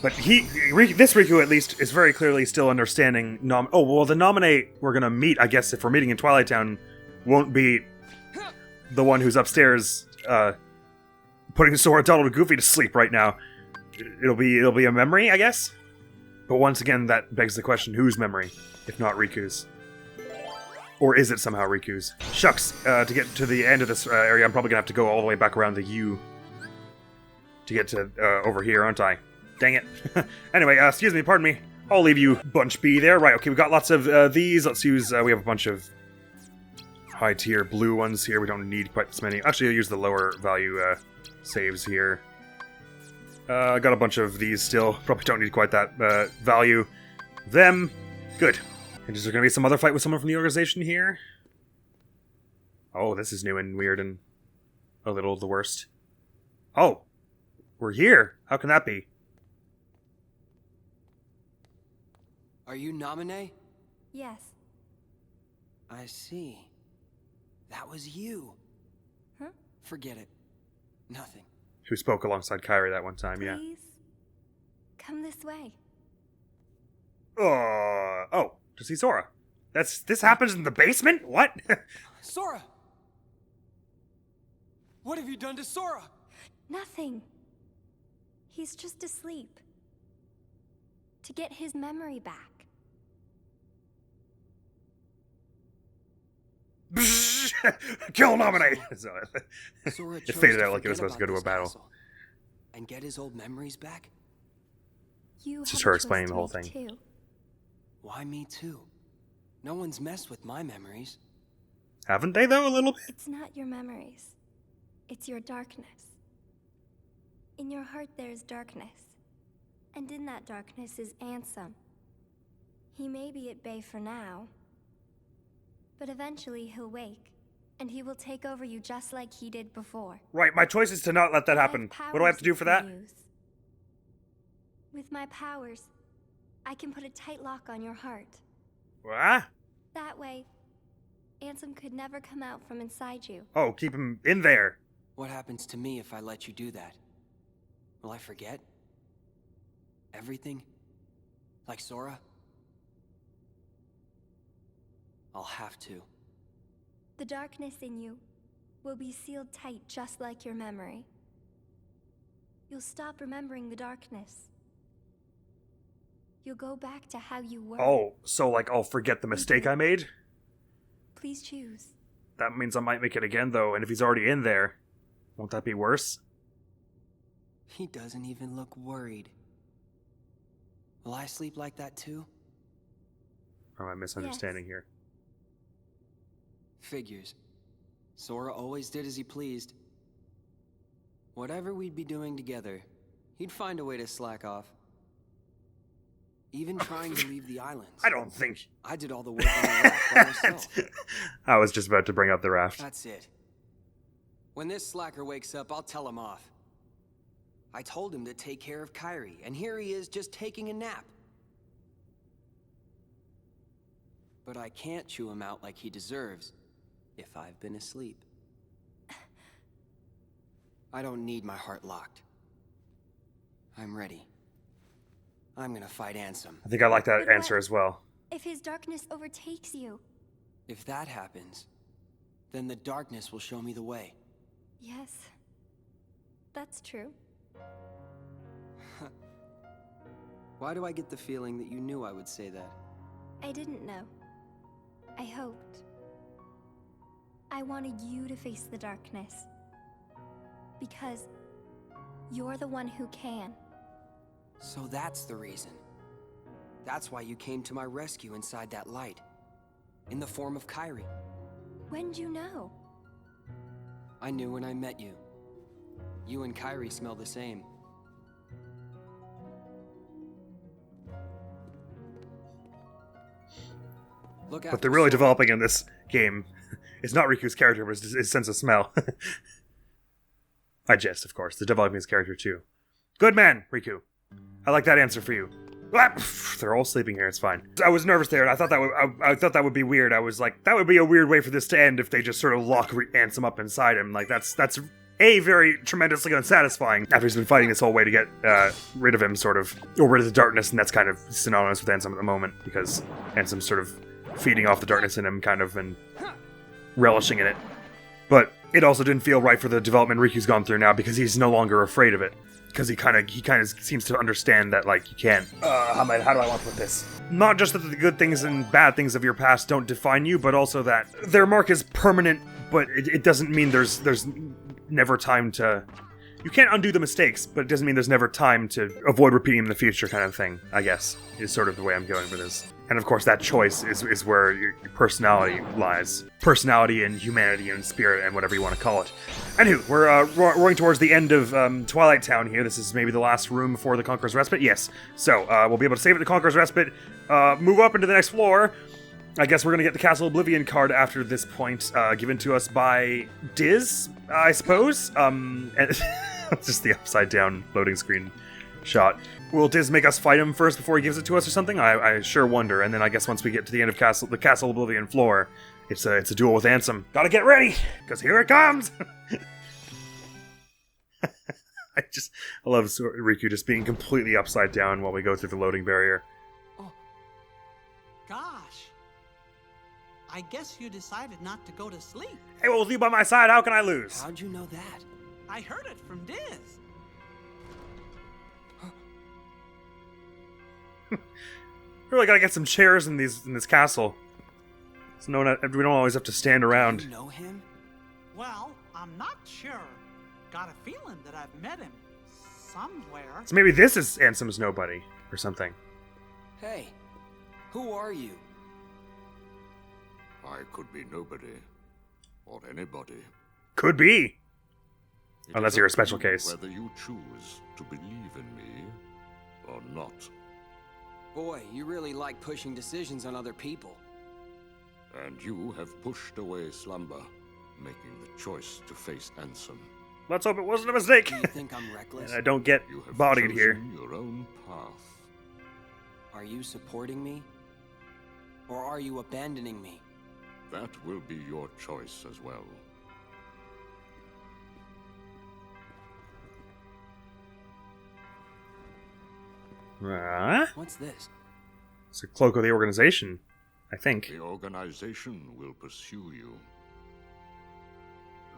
But this Riku at least is very clearly still understanding. The nominate we're gonna meet, I guess, if we're meeting in Twilight Town, won't be the one who's upstairs putting Sora, Donald, and Goofy to sleep right now. It'll be a memory, I guess. But once again, that begs the question: whose memory, if not Riku's? Or is it somehow Riku's? Shucks! To get to the end of this area, I'm probably gonna have to go all the way back around the U to get to over here, aren't I? Dang it. Anyway, excuse me, pardon me. I'll leave you bunch B there. Right, okay, we've got lots of these. Let's use, we have a bunch of high-tier blue ones here. We don't need quite this many. Actually, I'll use the lower value saves here. I got a bunch of these still. Probably don't need quite that value. Them. Good. And is there going to be some other fight with someone from the organization here? Oh, this is new and weird and a little the worst. Oh. We're here. How can that be? Are you Naminé? Yes. I see. That was you. Huh? Forget it. Nothing. Who spoke alongside Kairi that one time, yeah. Please come this way. Oh, to see Sora. This happens in the basement? What? Sora! What have you done to Sora? Nothing. He's just asleep. To get his memory back. Kill nominate! So, Sora it chose faded to out like it was forget supposed to go to a about battle. this castle and get his old memories back? You It's have just a her choice explaining to the whole make, thing. too. Why me too? No one's messed with my memories. Haven't they, though, a little bit? It's not your memories. It's your darkness. In your heart there is darkness. And in that darkness is Ansem. He may be at bay for now, but eventually he'll wake, and he will take over you just like he did before. Right, my choice is to not let that happen. What do I have to do for that? With my powers, I can put a tight lock on your heart. What? That way, Ansem could never come out from inside you. Oh, keep him in there. What happens to me if I let you do that? Will I forget? Everything? Like Sora? I'll have to. The darkness in you will be sealed tight just like your memory. You'll stop remembering the darkness. You'll go back to how you were. Oh, so like I'll forget the mistake I made? Please choose. That means I might make it again, though, and if he's already in there, won't that be worse? He doesn't even look worried. Will I sleep like that too? Or am I misunderstanding here? Figures. Sora always did as he pleased. Whatever we'd be doing together, he'd find a way to slack off. Even trying to leave the islands. I don't think. I did all the work on the raft by myself. I was just about to bring up the raft. That's it. When this slacker wakes up, I'll tell him off. I told him to take care of Kairi, and here he is just taking a nap. But I can't chew him out like he deserves if I've been asleep. I don't need my heart locked. I'm ready. I'm gonna fight Ansem. I think I like that But answer what as well. if his darkness overtakes you? If that happens, then the darkness will show me the way. Yes. That's true. Why do I get the feeling that you knew I would say that? I didn't know. I hoped. I wanted you to face the darkness. Because you're the one who can. So that's the reason. That's why you came to my rescue inside that light. In the form of Kairi. When'd you know? I knew when I met you. You and Kairi smell the same. Look What they're really developing in this game is not Riku's character, but his sense of smell. I jest, of course. They're developing his character too. Good man, Riku. I like that answer for you. They're all sleeping here. It's fine. I was nervous there, and I thought that would be weird. I was like, that would be a weird way for this to end if they just sort of lock Ansem up inside him. Like that's a very tremendously unsatisfying after he's been fighting this whole way to get rid of him, sort of, or rid of the darkness, and that's kind of synonymous with Ansem at the moment because Ansem's sort of feeding off the darkness in him, kind of, and relishing in it. But it also didn't feel right for the development Riku's gone through now because he's no longer afraid of it. Because he kind of seems to understand that, like, you can't. How do I want to put this? Not just that the good things and bad things of your past don't define you, but also that their mark is permanent. But it doesn't mean there's never time to. You can't undo the mistakes, but it doesn't mean there's never time to avoid repeating them in the future, kind of thing. I guess is sort of the way I'm going with this. And of course, that choice is where your personality lies. Personality and humanity and spirit and whatever you want to call it. Anywho, we're rolling towards the end of Twilight Town here. This is maybe the last room before the Conqueror's Respite. Yes. So we'll be able to save it to Conqueror's Respite, move up into the next floor. I guess we're going to get the Castle Oblivion card after this point, given to us by Diz, I suppose. And it's just the upside-down loading screen shot. Will Diz make us fight him first before he gives it to us or something? I sure wonder. And then I guess once we get to the end of the Castle Oblivion floor, it's a duel with Ansem. Gotta get ready, because here it comes! I love Riku just being completely upside down while we go through the loading barrier. Oh, gosh. I guess you decided not to go to sleep. Hey, well, with you by my side, how can I lose? How'd you know that? I heard it from Diz. Really gotta get some chairs in this castle. So we don't always have to stand around. You know him? Well, I'm not sure. Got a feeling that I've met him somewhere. So maybe this is Ansem's nobody or something. Hey, who are you? I could be nobody. Or anybody. Could be. It Unless is you're a up to special you case. Whether you choose to believe in me or not. Boy, you really like pushing decisions on other people. And you have pushed away slumber, making the choice to face Ansem. Let's hope it wasn't a mistake. Do you think I'm reckless? And I don't get You have bodied chosen here. your own path. Are you supporting me? Or are you abandoning me? That will be your choice as well. What's this? It's a cloak of the organization, I think. The organization will pursue you.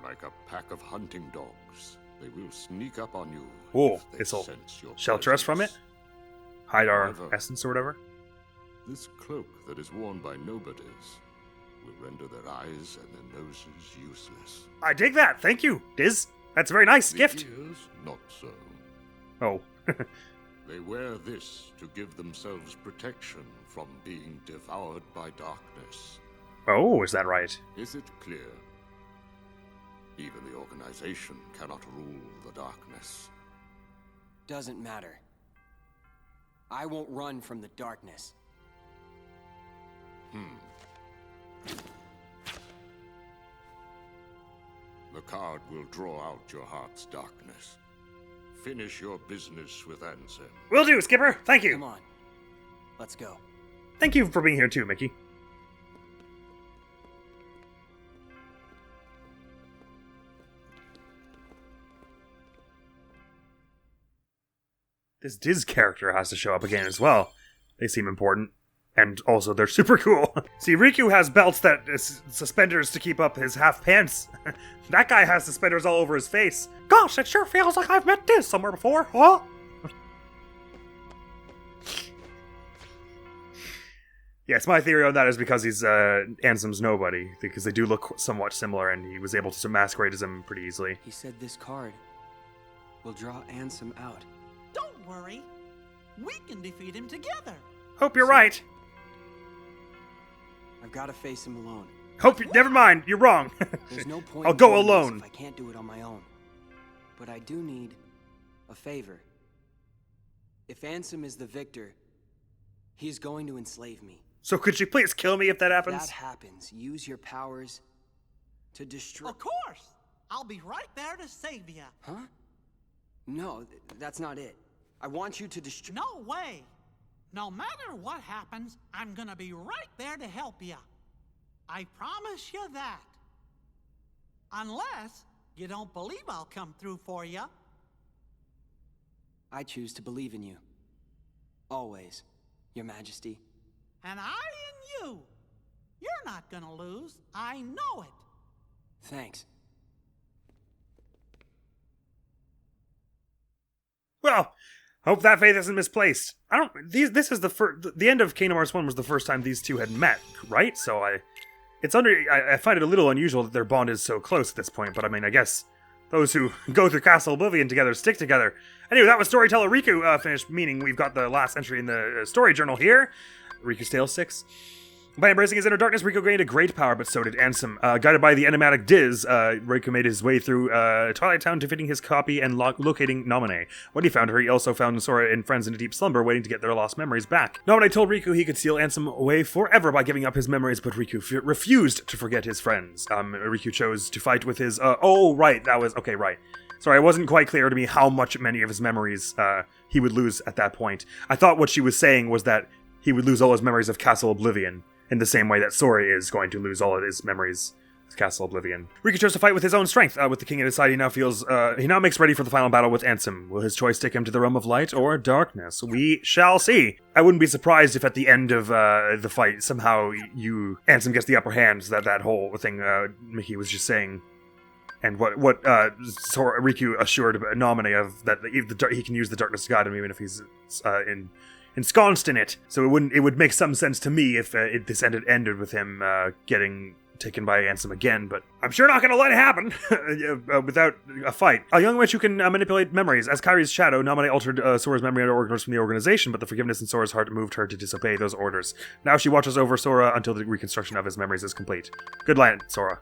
Like a pack of hunting dogs, they will sneak up on you. Oh, if they this'll sense your shelter us from it? presence. Hide our However, essence or whatever? This cloak that is worn by nobodies will render their eyes and their noses useless. I dig that. Thank you, Diz. That's a very nice The gift. ears, not so. Oh. They wear this to give themselves protection from being devoured by darkness. Oh, is that right? Is it clear? Even the organization cannot rule the darkness. Doesn't matter. I won't run from the darkness. The card will draw out your heart's darkness. Finish your business with Ansem. Will do, Skipper. Thank you. Come on. Let's go. Thank you for being here too, Mickey. This Diz character has to show up again as well. They seem important. And also, they're super cool. See, Riku has belts that suspenders to keep up his half pants. That guy has suspenders all over his face. Gosh, it sure feels like I've met Diz somewhere before, huh? Yes, my theory on that is because he's Ansem's nobody, because they do look somewhat similar, and he was able to masquerade as him pretty easily. He said this card will draw Ansem out. Don't worry. We can defeat him together. Hope you're right. I've got to face him alone. Never mind, you're wrong. There's no point I'll in go doing this alone. if I can't do it on my own. But I do need a favor. If Ansem is the victor, he's going to enslave me. So could you please kill me if that happens? If that happens, use your powers to destroy... Of course. I'll be right there to save you. Huh? No, that's not it. I want you to destroy... No way. No matter what happens, I'm gonna be right there to help you. I promise you that. Unless you don't believe I'll come through for you. I choose to believe in you. Always, Your Majesty. And I in you. You're not gonna lose. I know it. Thanks. Well, hope that faith isn't misplaced. This is the end of Kingdom Hearts 1 was the first time these two had met, right? So I find it a little unusual that their bond is so close at this point, but I mean, I guess those who go through Castle Oblivion together stick together. Anyway, that was Storyteller Riku finished, meaning we've got the last entry in the story journal here. Riku's Tale 6. By embracing his inner darkness, Riku gained a great power, but so did Ansem. Guided by the enigmatic Diz, Riku made his way through Twilight Town, defeating his copy and locating Naminé. When he found her, he also found Sora and friends in a deep slumber, waiting to get their lost memories back. Naminé told Riku he could seal Ansem away forever by giving up his memories, but Riku refused to forget his friends. Riku chose to fight with his... Okay, right. Sorry, it wasn't quite clear to me how many of his memories he would lose at that point. I thought what she was saying was that he would lose all his memories of Castle Oblivion, in the same way that Sora is going to lose all of his memories of Castle Oblivion. Riku chose to fight with his own strength. With the king at his side, he now makes ready for the final battle with Ansem. Will his choice take him to the realm of light or darkness? We shall see. I wouldn't be surprised if at the end of the fight, somehow Ansem gets the upper hand, that whole thing Mickey was just saying. And what Riku assured Naminé of, that he can use the darkness to guide him even if he's in ensconced in it. So it would make some sense to me if this ended with him getting taken by Ansem again, but I'm sure not going to let it happen without a fight. A young witch who can manipulate memories. As Kairi's shadow, Naminé altered Sora's memory and orders from the organization, but the forgiveness in Sora's heart moved her to disobey those orders. Now she watches over Sora until the reconstruction of his memories is complete. Good line, Sora.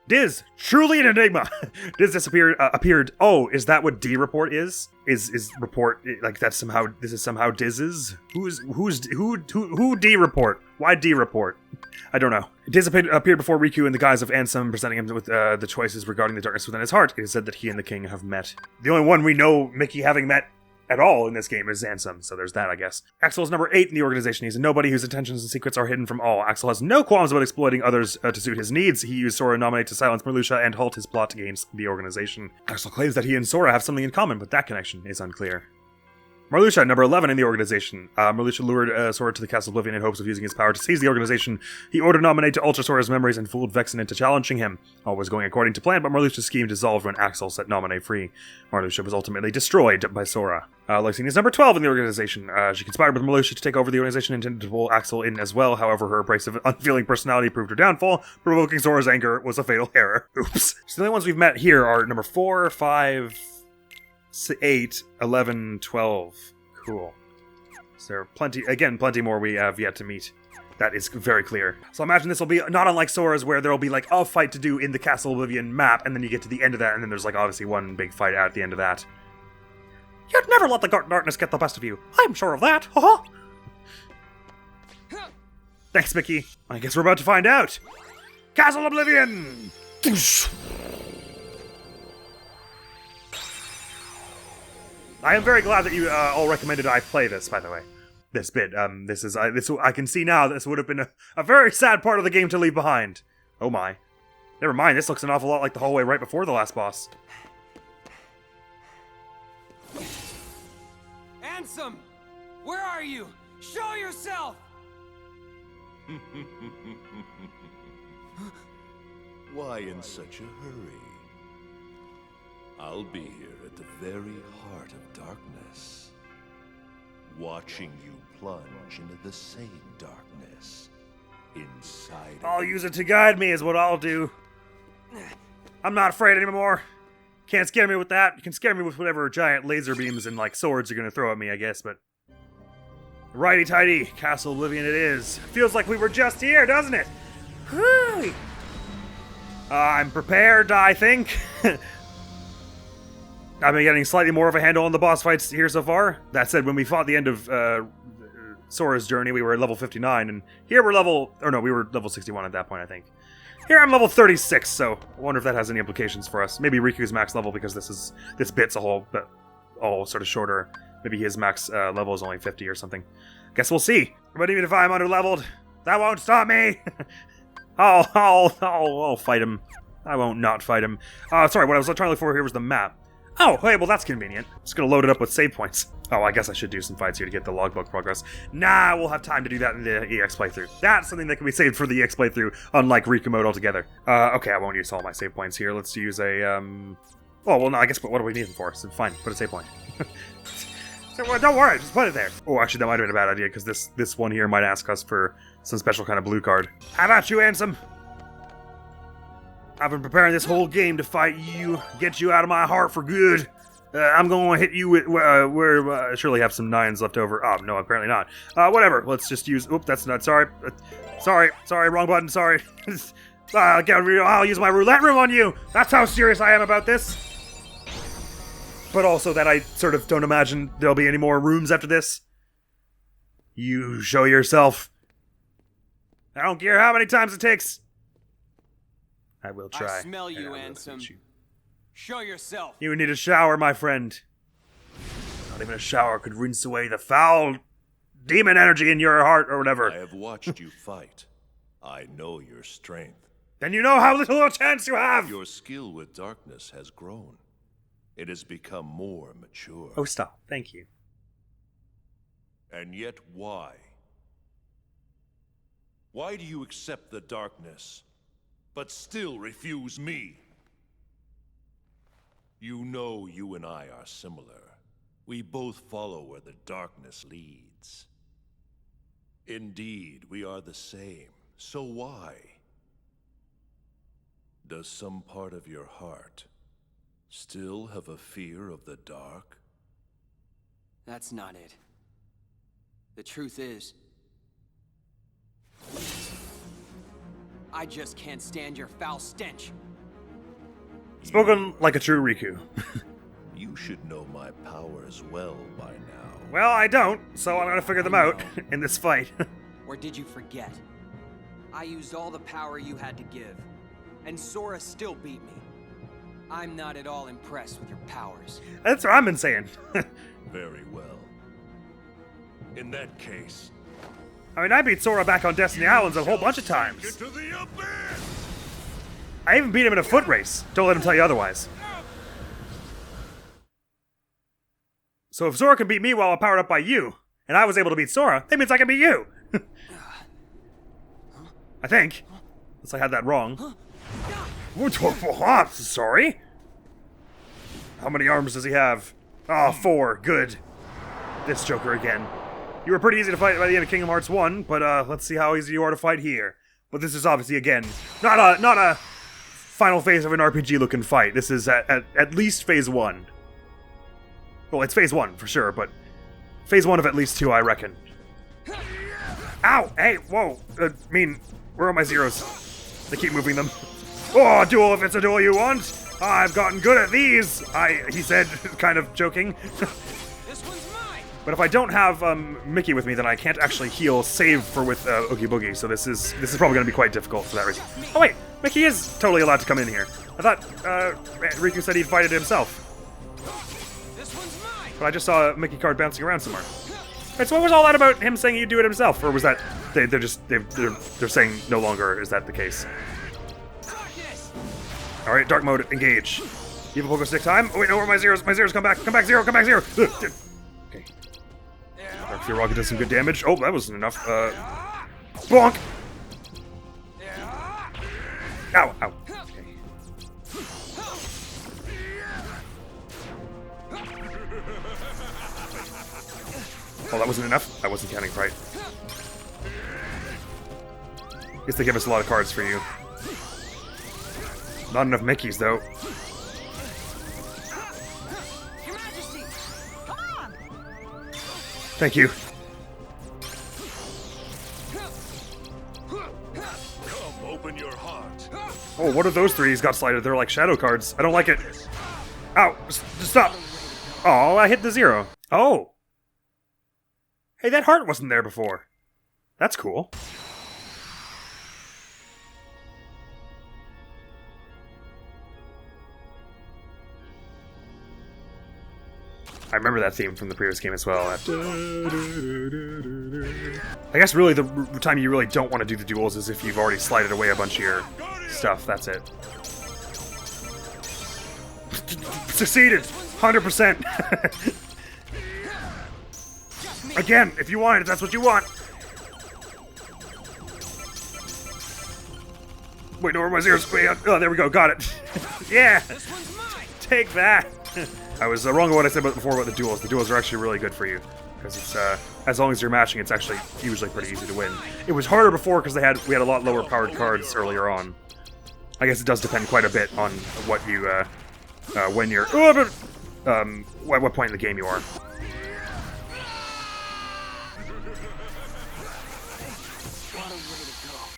Diz, truly an enigma. Diz appeared. Oh, is that what D report is? Is report like that somehow? This is somehow Diz's. Who D report? Why D report? I don't know. Diz appeared before Riku in the guise of Ansem, presenting him with the choices regarding the darkness within his heart. It is said that he and the king have met. The only one we know Mickey having met at all in this game is Ansem, so there's that, I guess. Axel is number 8 in the organization. He's a nobody whose intentions and secrets are hidden from all. Axel has no qualms about exploiting others to suit his needs. He used Sora and Naminé to silence Marluxia and halt his plot against the organization. Axel claims that he and Sora have something in common, but that connection is unclear. Marluxia, number 11 in the organization. Marluxia lured Sora to the Castle Oblivion in hopes of using his power to seize the organization. He ordered Naminé to alter Sora's memories and fooled Vexen into challenging him. All was going according to plan, but Marluxia's scheme dissolved when Axel set Naminé free. Marluxia was ultimately destroyed by Sora. Lexine is number 12 in the organization. She conspired with Marluxia to take over the organization and intended to pull Axel in as well. However, her abrasive, unfeeling personality proved her downfall. Provoking Sora's anger was a fatal error. Oops. So the only ones we've met here are number 4, 5, 8, 11, 12. Cool. So there are plenty more we have yet to meet. That is very clear. So I imagine this will be not unlike Sora's, where there will be like a fight to do in the Castle Oblivion map, and then you get to the end of that, and then there's like obviously one big fight at the end of that. You'd never let the darkness get the best of you. I'm sure of that. Haha. Thanks, Mickey. I guess we're about to find out. Castle Oblivion! I am very glad that you all recommended I play this, by the way. This bit. I can see now this would have been a very sad part of the game to leave behind. Oh my. Never mind, this looks an awful lot like the hallway right before the last boss. Ansem! Where are you? Show yourself! Why in such a hurry? I'll be here at the very heart of darkness, watching you plunge into the same darkness inside. I'll use it to guide me is what I'll do. I'm not afraid anymore. Can't scare me with that. You can scare me with whatever giant laser beams and like swords you're gonna throw at me, I guess, but... Righty-tighty, Castle Oblivion it is. Feels like we were just here, doesn't it? Whew. I'm prepared, I think. I've been getting slightly more of a handle on the boss fights here so far. That said, when we fought the end of Sora's journey, we were at level 59, and here we're we were level 61 at that point, I think. Here I'm level 36, so I wonder if that has any implications for us. Maybe Riku's max level, because this bit's all sort of shorter. Maybe his max level is only 50 or something. Guess we'll see. But even if I'm underleveled, that won't stop me. I'll fight him. I won't not fight him. Sorry, what I was trying to look for here was the map. Oh, hey, well that's convenient. Just gonna load it up with save points. Oh, I guess I should do some fights here to get the logbook progress. Nah, we'll have time to do that in the EX playthrough. That's something that can be saved for the EX playthrough, unlike Riku mode altogether. Okay, I won't use all my save points here. Let's use a, Oh, well, no, I guess, what do we need them for? So fine, put a save point. So, well, don't worry, just put it there. Oh, actually, that might have been a bad idea, because this one here might ask us for some special kind of blue card. How about you, Ansem? I've been preparing this whole game to fight you, get you out of my heart for good. I'm going to hit you with I surely have some 9s left over. Oh, no, apparently not. Whatever, let's just use... Oop, that's not... Sorry, wrong button, sorry. I'll use my roulette room on you. That's how serious I am about this. But also that I sort of don't imagine there'll be any more rooms after this. You show yourself. I don't care how many times it takes. I will try. I smell you, Ansem. Show yourself. You need a shower, my friend. Not even a shower could rinse away the foul demon energy in your heart or whatever. I have watched you fight. I know your strength. Then you know how little a chance you have. Your skill with darkness has grown. It has become more mature. Oh, stop. Thank you. And yet why? Why do you accept the darkness, but still refuse me? You know you and I are similar. We both follow where the darkness leads. needs. Indeed, we are the same. So why? Does some part of your heart still have a fear of the dark? That's not it. The truth is, I just can't stand your foul stench. Spoken like a true Riku. You should know my powers well by now. Well, I don't, so I'm gonna figure them out in this fight. Or did you forget? I used all the power you had to give, and Sora still beat me. I'm not at all impressed with your powers. That's what I've been saying. Very well. In that case, I mean, I beat Sora back on Destiny Islands a whole bunch of times. into the abyss! I even beat him in a foot race. Don't let him tell you otherwise. So if Sora can beat me while I'm powered up by you, and I was able to beat Sora, that means I can beat you. I think. Unless I had that wrong. Sorry? How many arms does he have? Oh, 4. Good. This Joker again. You were pretty easy to fight by the end of Kingdom Hearts 1, but let's see how easy you are to fight here. But this is obviously, again, not a final phase of an RPG-looking fight. This is at least phase 1. Well, it's phase 1, for sure, but phase 1 of at least 2, I reckon. Ow! Hey, whoa! Where are my zeros? They keep moving them. Oh, duel if it's a duel you want! I've gotten good at these! He said, kind of joking. But if I don't have Mickey with me, then I can't actually heal save for with Oogie Boogie, so this is probably going to be quite difficult for that reason. Oh wait, Mickey is totally allowed to come in here. I thought Riku said he'd fight it himself. But I just saw a Mickey card bouncing around somewhere. Right, so what was all that about him saying he'd do it himself, or was that they're saying no longer is that the case? All right, dark mode, engage. Evil Pogo Stick time. Oh wait, no, where are my zeros? My zeros come back, zero, come back, zero. Okay. Dark Fear Rocket does some good damage. Oh, that wasn't enough. Bonk. Ow, ow. Okay. Oh, that wasn't enough? I wasn't counting right. Guess they give us a lot of cards for you. Not enough Mickeys, though. Thank you. Come, open your heart. Oh, what are those 3 he's got slided? They're like shadow cards. I don't like it. Ow! Just stop! Oh, I hit the 0. Oh! Hey, that heart wasn't there before. That's cool. I remember that theme from the previous game as well. I guess really the time you really don't want to do the duels is if you've already slided away a bunch of your stuff. That's it. Succeeded! 100%! Again, if you want it, that's what you want. Wait, no, where are my zeros? Wait, oh, there we go, got it. Yeah! Take that! I was wrong on what I said before about the duels. The duels are actually really good for you. Because it's, as long as you're matching, it's actually usually pretty easy to win. It was harder before because we had a lot lower powered cards earlier on. I guess it does depend quite a bit on what you, when you're, what point in the game you are.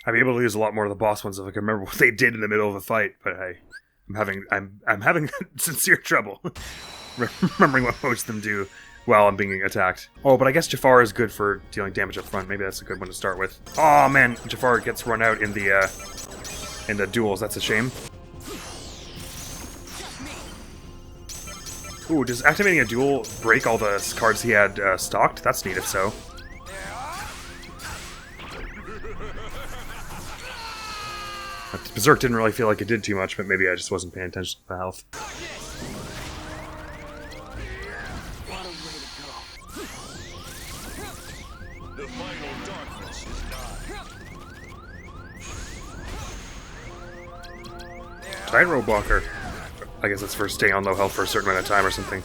I'd be able to use a lot more of the boss ones if I can remember what they did in the middle of a fight, but hey, I'm having sincere trouble remembering what most of them do while I'm being attacked. Oh, but I guess Jafar is good for dealing damage up front. Maybe that's a good one to start with. Oh man, Jafar gets run out in the duels. That's a shame. Ooh, does activating a duel break all the cards he had stocked? That's neat if so. Berserk didn't really feel like it did too much, but maybe I just wasn't paying attention to the health. The final darkness is nigh. Tightrope blocker. I guess that's for staying on low health for a certain amount of time or something.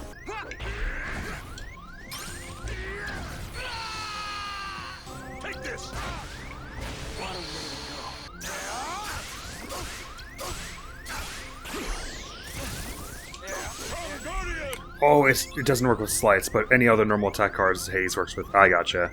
Oh, it doesn't work with slights, but any other normal attack cards Hades works with. I gotcha.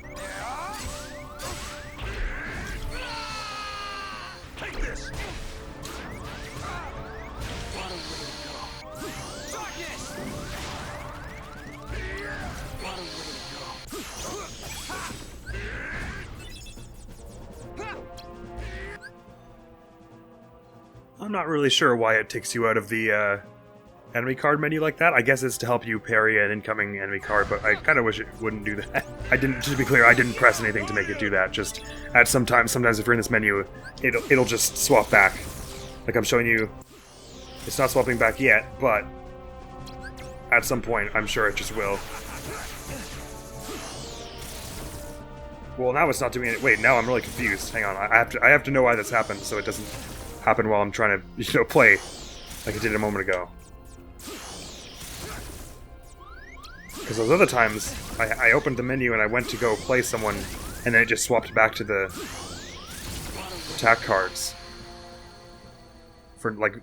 I'm not really sure why it takes you out of the enemy card menu like that. I guess it's to help you parry an incoming enemy card, but I kind of wish it wouldn't do that. I didn't, to be clear, I didn't press anything to make it do that. Just at sometimes if you're in this menu, it'll just swap back. Like I'm showing you, it's not swapping back yet, but at some point, I'm sure it just will. Well, now it's not doing it. Wait, now I'm really confused. Hang on, I have to know why this happened, so it doesn't happen while I'm trying to, play like it did a moment ago. Because those other times, I opened the menu and I went to go play someone, and then it just swapped back to the attack cards. For like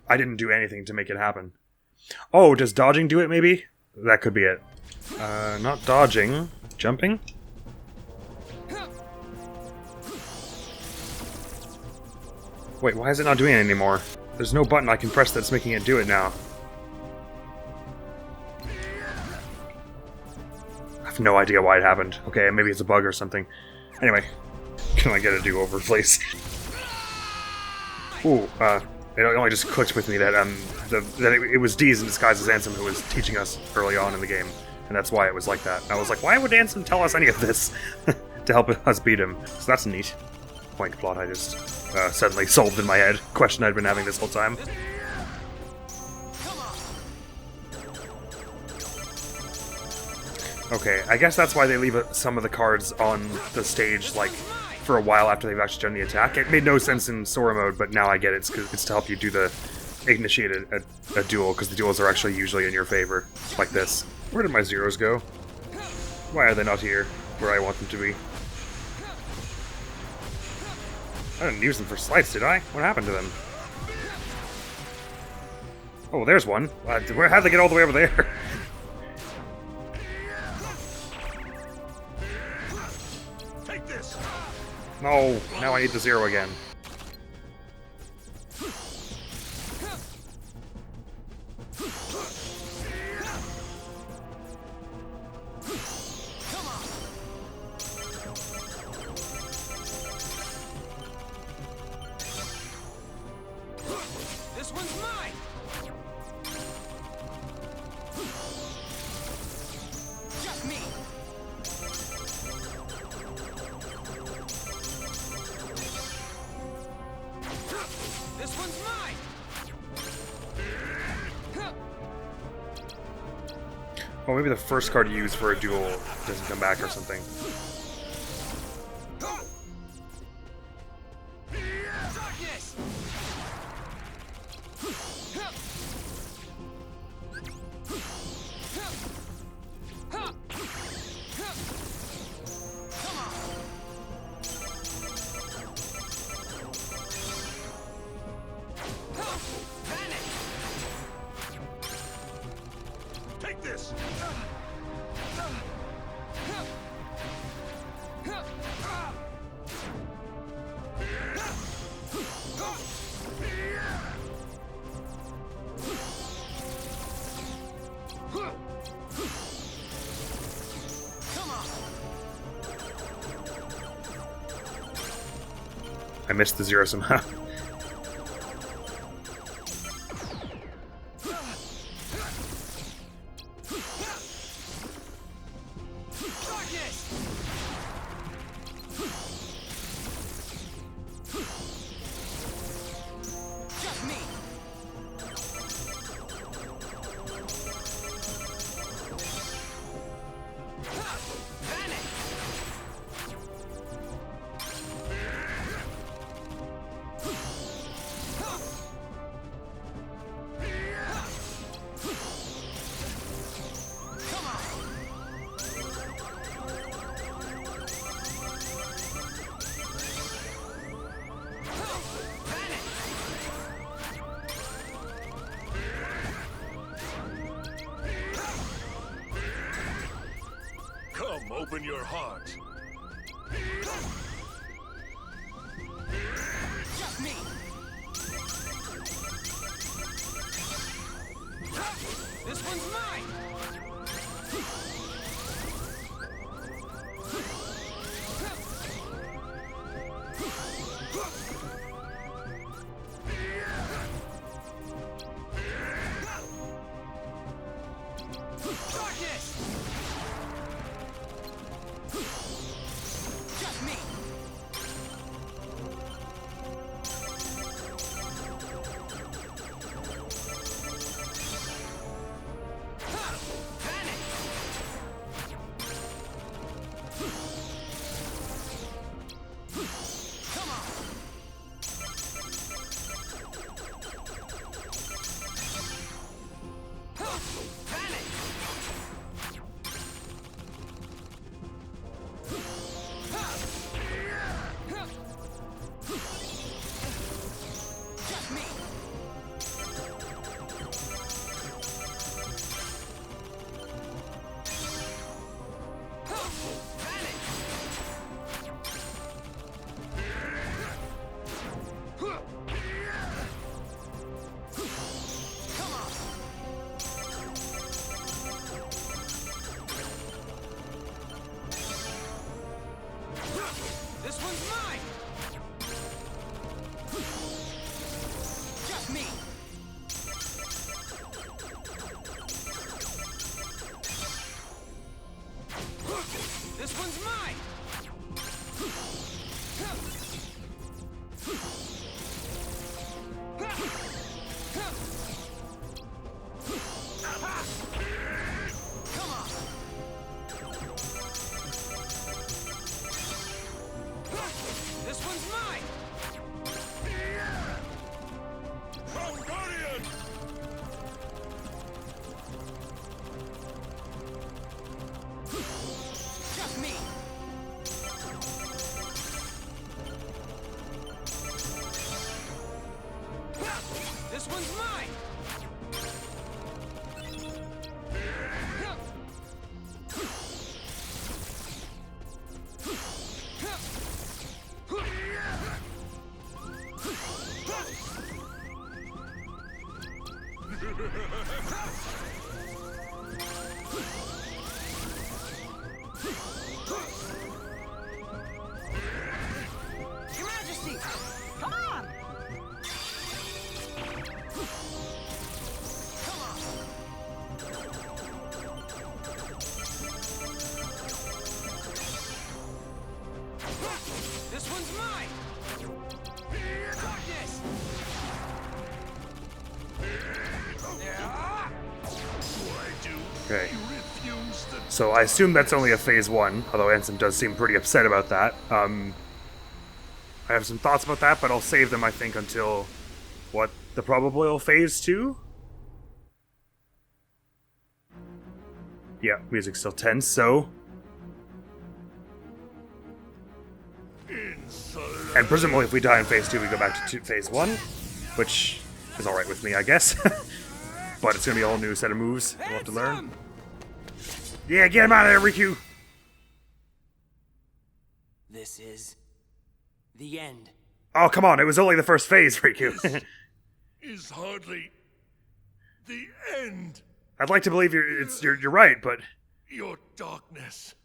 I didn't do anything to make it happen. Oh, does dodging do it? Maybe that could be it. Not dodging, jumping. Wait, why is it not doing it anymore? There's no button I can press that's making it do it now. I have no idea why it happened. Okay, maybe it's a bug or something. Anyway, can I get a do-over, please? Ooh, it only just clicked with me that it was Deez in disguise as Ansem who was teaching us early on in the game, and that's why it was like that. I was like, why would Ansem tell us any of this to help us beat him? So that's neat. Point plot I just suddenly solved in my head. Question I'd been having this whole time. Okay, I guess that's why they leave some of the cards on the stage, like, for a while after they've actually done the attack. It made no sense in Sora mode, but now I get it. It's to help you do the initiate a duel, because the duels are actually usually in your favor, like this. Where did my zeros go? Why are they not here, where I want them to be? I didn't use them for slights, did I? What happened to them? Oh, there's one. How'd they get all the way over there? Take this. No, now I need the zero again. This one's mine. Just me. This one's mine. Oh, maybe the first card you use for a duel doesn't come back or something. Take this. I missed the zero somehow. open your heart. Just me! This one's mine! Darkness! Just me! This one's mine! Just me! This one's mine! Come on! This one's mine! Guardian! Just me! This one's mine! Your Majesty! Come on! Come on! This one's mine! Darkness! Okay. So I assume that's only a phase 1, although Ansem does seem pretty upset about that. I have some thoughts about that, but I'll save them, I think, until, what, the probable phase 2? Yeah, music's still tense, so... And presumably if we die in phase 2, we go back to phase 1, which is alright with me, I guess. But it's gonna be a whole new set of moves we'll have to learn. Yeah, get him out of there, Riku! This is the end. Oh, come on, it was only the first phase, Riku. Is hardly the end. I'd like to believe you're right, but... Your darkness.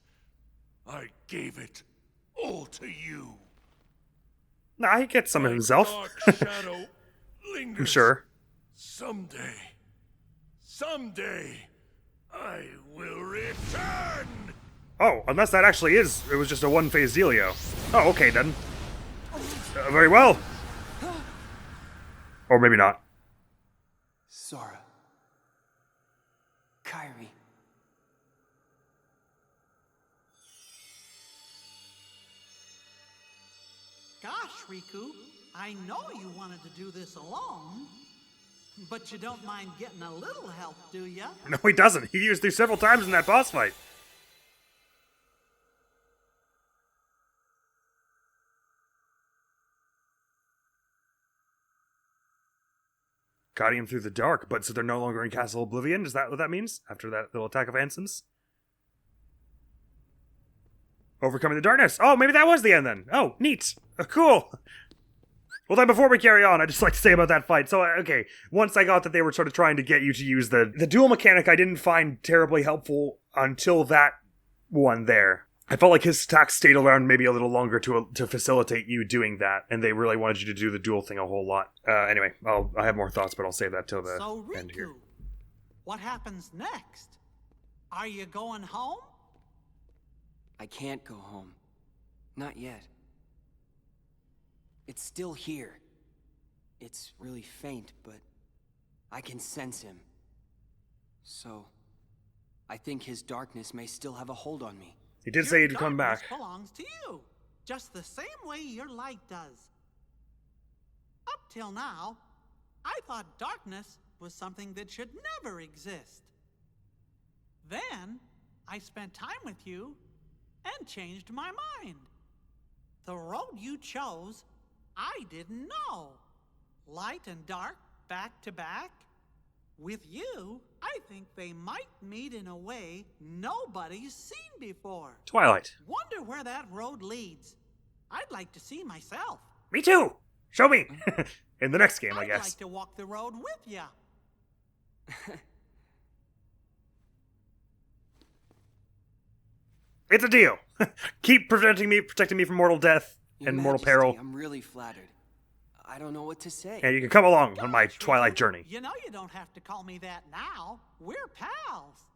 I gave it all to you. Nah, he gets some of himself. Dark shadow lingers. I'm sure. Someday, I will return. Oh, unless that actually is, it was just a one-phase dealio. Oh, okay then. Very well. Or maybe not. Sora. Kairi. Gosh, Riku, I know you wanted to do this alone, but you don't mind getting a little help, do ya? No, he doesn't. He used these several times in that boss fight. Guiding him through the dark, but so they're no longer in Castle Oblivion? Is that what that means? After that little attack of Ansem's? overcoming the darkness. Oh, maybe that was the end then. Oh, neat. Cool. Well, then before we carry on, I'd just like to say about that fight. So, okay, once I got that they were sort of trying to get you to use the dual mechanic, I didn't find terribly helpful until that one there. I felt like his attacks stayed around maybe a little longer to facilitate you doing that, and they really wanted you to do the dual thing a whole lot. Anyway, I have more thoughts, but I'll save that till the end here. Riku, what happens next? Are you going home? I can't go home. Not yet. It's still here. It's really faint, but I can sense him. So, I think his darkness may still have a hold on me. He did say he'd come back. Your darkness belongs to you, just the same way your light does. Up till now, I thought darkness was something that should never exist. Then, I spent time with you and changed my mind. The road you chose, I didn't know. Light and dark, back to back. With you, I think they might meet in a way nobody's seen before. Twilight. Wonder where that road leads. I'd like to see myself. Me too! Show me! In the next game, I guess. I'd like to walk the road with ya. It's a deal. Keep protecting me from mortal death and mortal peril. I'm really flattered. I don't know what to say. And you can come along on my Twilight journey. You know you don't have to call me that now. We're pals.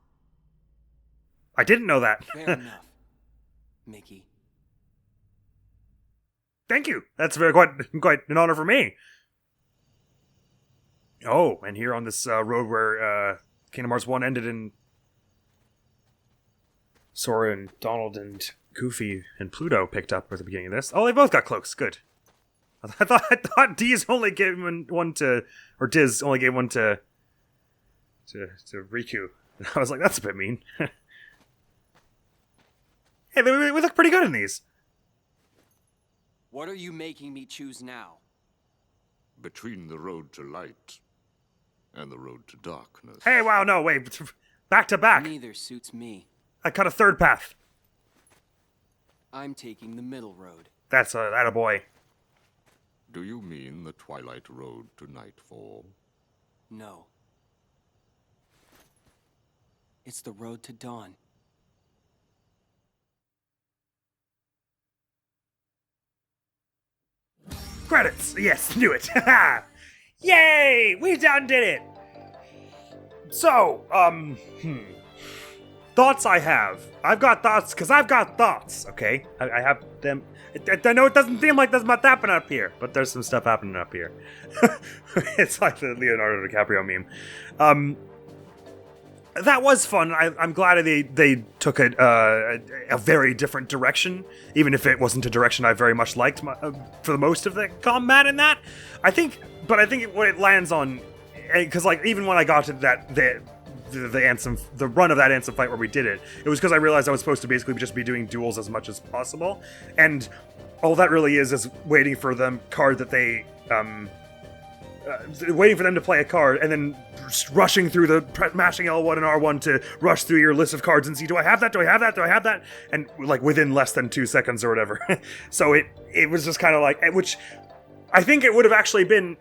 I didn't know that. Fair enough, Mickey. Thank you. That's quite an honor for me. Oh, and here on this road where Kingdom Hearts 1 ended in Sora and Donald and Goofy and Pluto picked up at the beginning of this. Oh, they both got cloaks. Good. I thought Diz only gave one to, or Diz only gave one to Riku. And I was like, that's a bit mean. Hey, we look pretty good in these. What are you making me choose now? Between the road to light and the road to darkness. Hey, wow, no, wait. Back to back. Neither suits me. I cut a third path. I'm taking the middle road. That's a boy. Do you mean the Twilight Road to Nightfall? No. It's the road to dawn. Credits! Yes, knew it! Yay! We done did it! So, thoughts I have. I've got thoughts, because I've got thoughts, okay? I have them. I know it doesn't seem like there's much happening up here, but there's some stuff happening up here. It's like the Leonardo DiCaprio meme. That was fun. I'm glad they took it a very different direction, even if it wasn't a direction I very much liked for the most of the combat in that. I think what it lands on, because like even when I got to that the Ansem, the run of that Ansem fight where we did it, it was because I realized I was supposed to basically just be doing duels as much as possible, and all that really is waiting for the card that they waiting for them to play a card, and then rushing through mashing L1 and R1 to rush through your list of cards and see, do I have that? Do I have that? Do I have that? And like within less than 2 seconds or whatever. So it was just kind of like, which I think it would have actually been,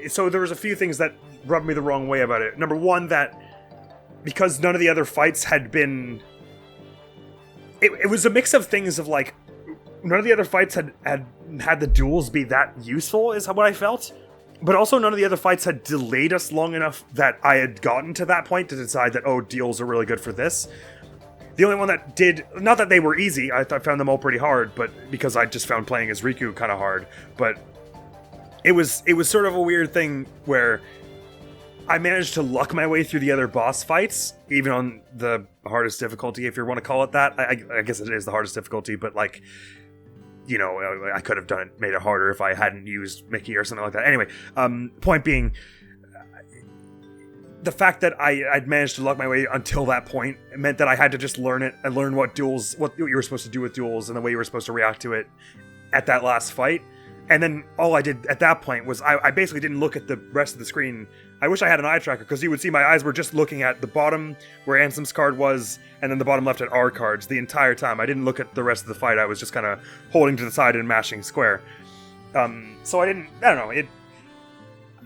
so there was a few things that rubbed me the wrong way about it. Number one, that because none of the other fights had been, it was a mix of things of like, none of the other fights had the duels be that useful, is what I felt. But also none of the other fights had delayed us long enough that I had gotten to that point to decide that, oh, duels are really good for this. The only one that did, not that they were easy, I found them all pretty hard, but because I just found playing as Riku kind of hard. But it was sort of a weird thing where I managed to luck my way through the other boss fights, even on the hardest difficulty, if you want to call it that. I guess it is the hardest difficulty, but like, you know, I could have made it harder if I hadn't used Mickey or something like that. Anyway, point being, the fact that I'd managed to luck my way until that point meant that I had to just learn it and learn what you were supposed to do with duels and the way you were supposed to react to it at that last fight. And then all I did at that point was I basically didn't look at the rest of the screen. I wish I had an eye tracker, because you would see my eyes were just looking at the bottom where Ansem's card was, and then the bottom left at our cards the entire time. I didn't look at the rest of the fight. I was just kind of holding to the side and mashing square. So I don't know.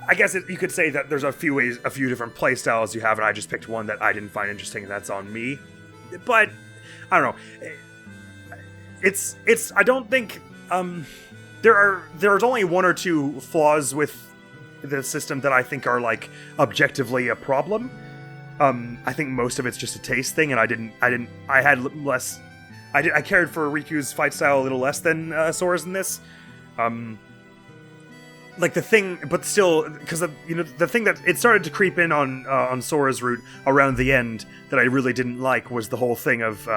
I guess you could say that there's a few different play styles you have, and I just picked one that I didn't find interesting, and that's on me. But I don't know. I don't think there's only one or two flaws with the system that I think are like objectively a problem. I think most of it's just a taste thing, and I cared for Riku's fight style a little less than Sora's in this. Like the thing, but still, because the thing that it started to creep in on Sora's route around the end that I really didn't like was the whole thing of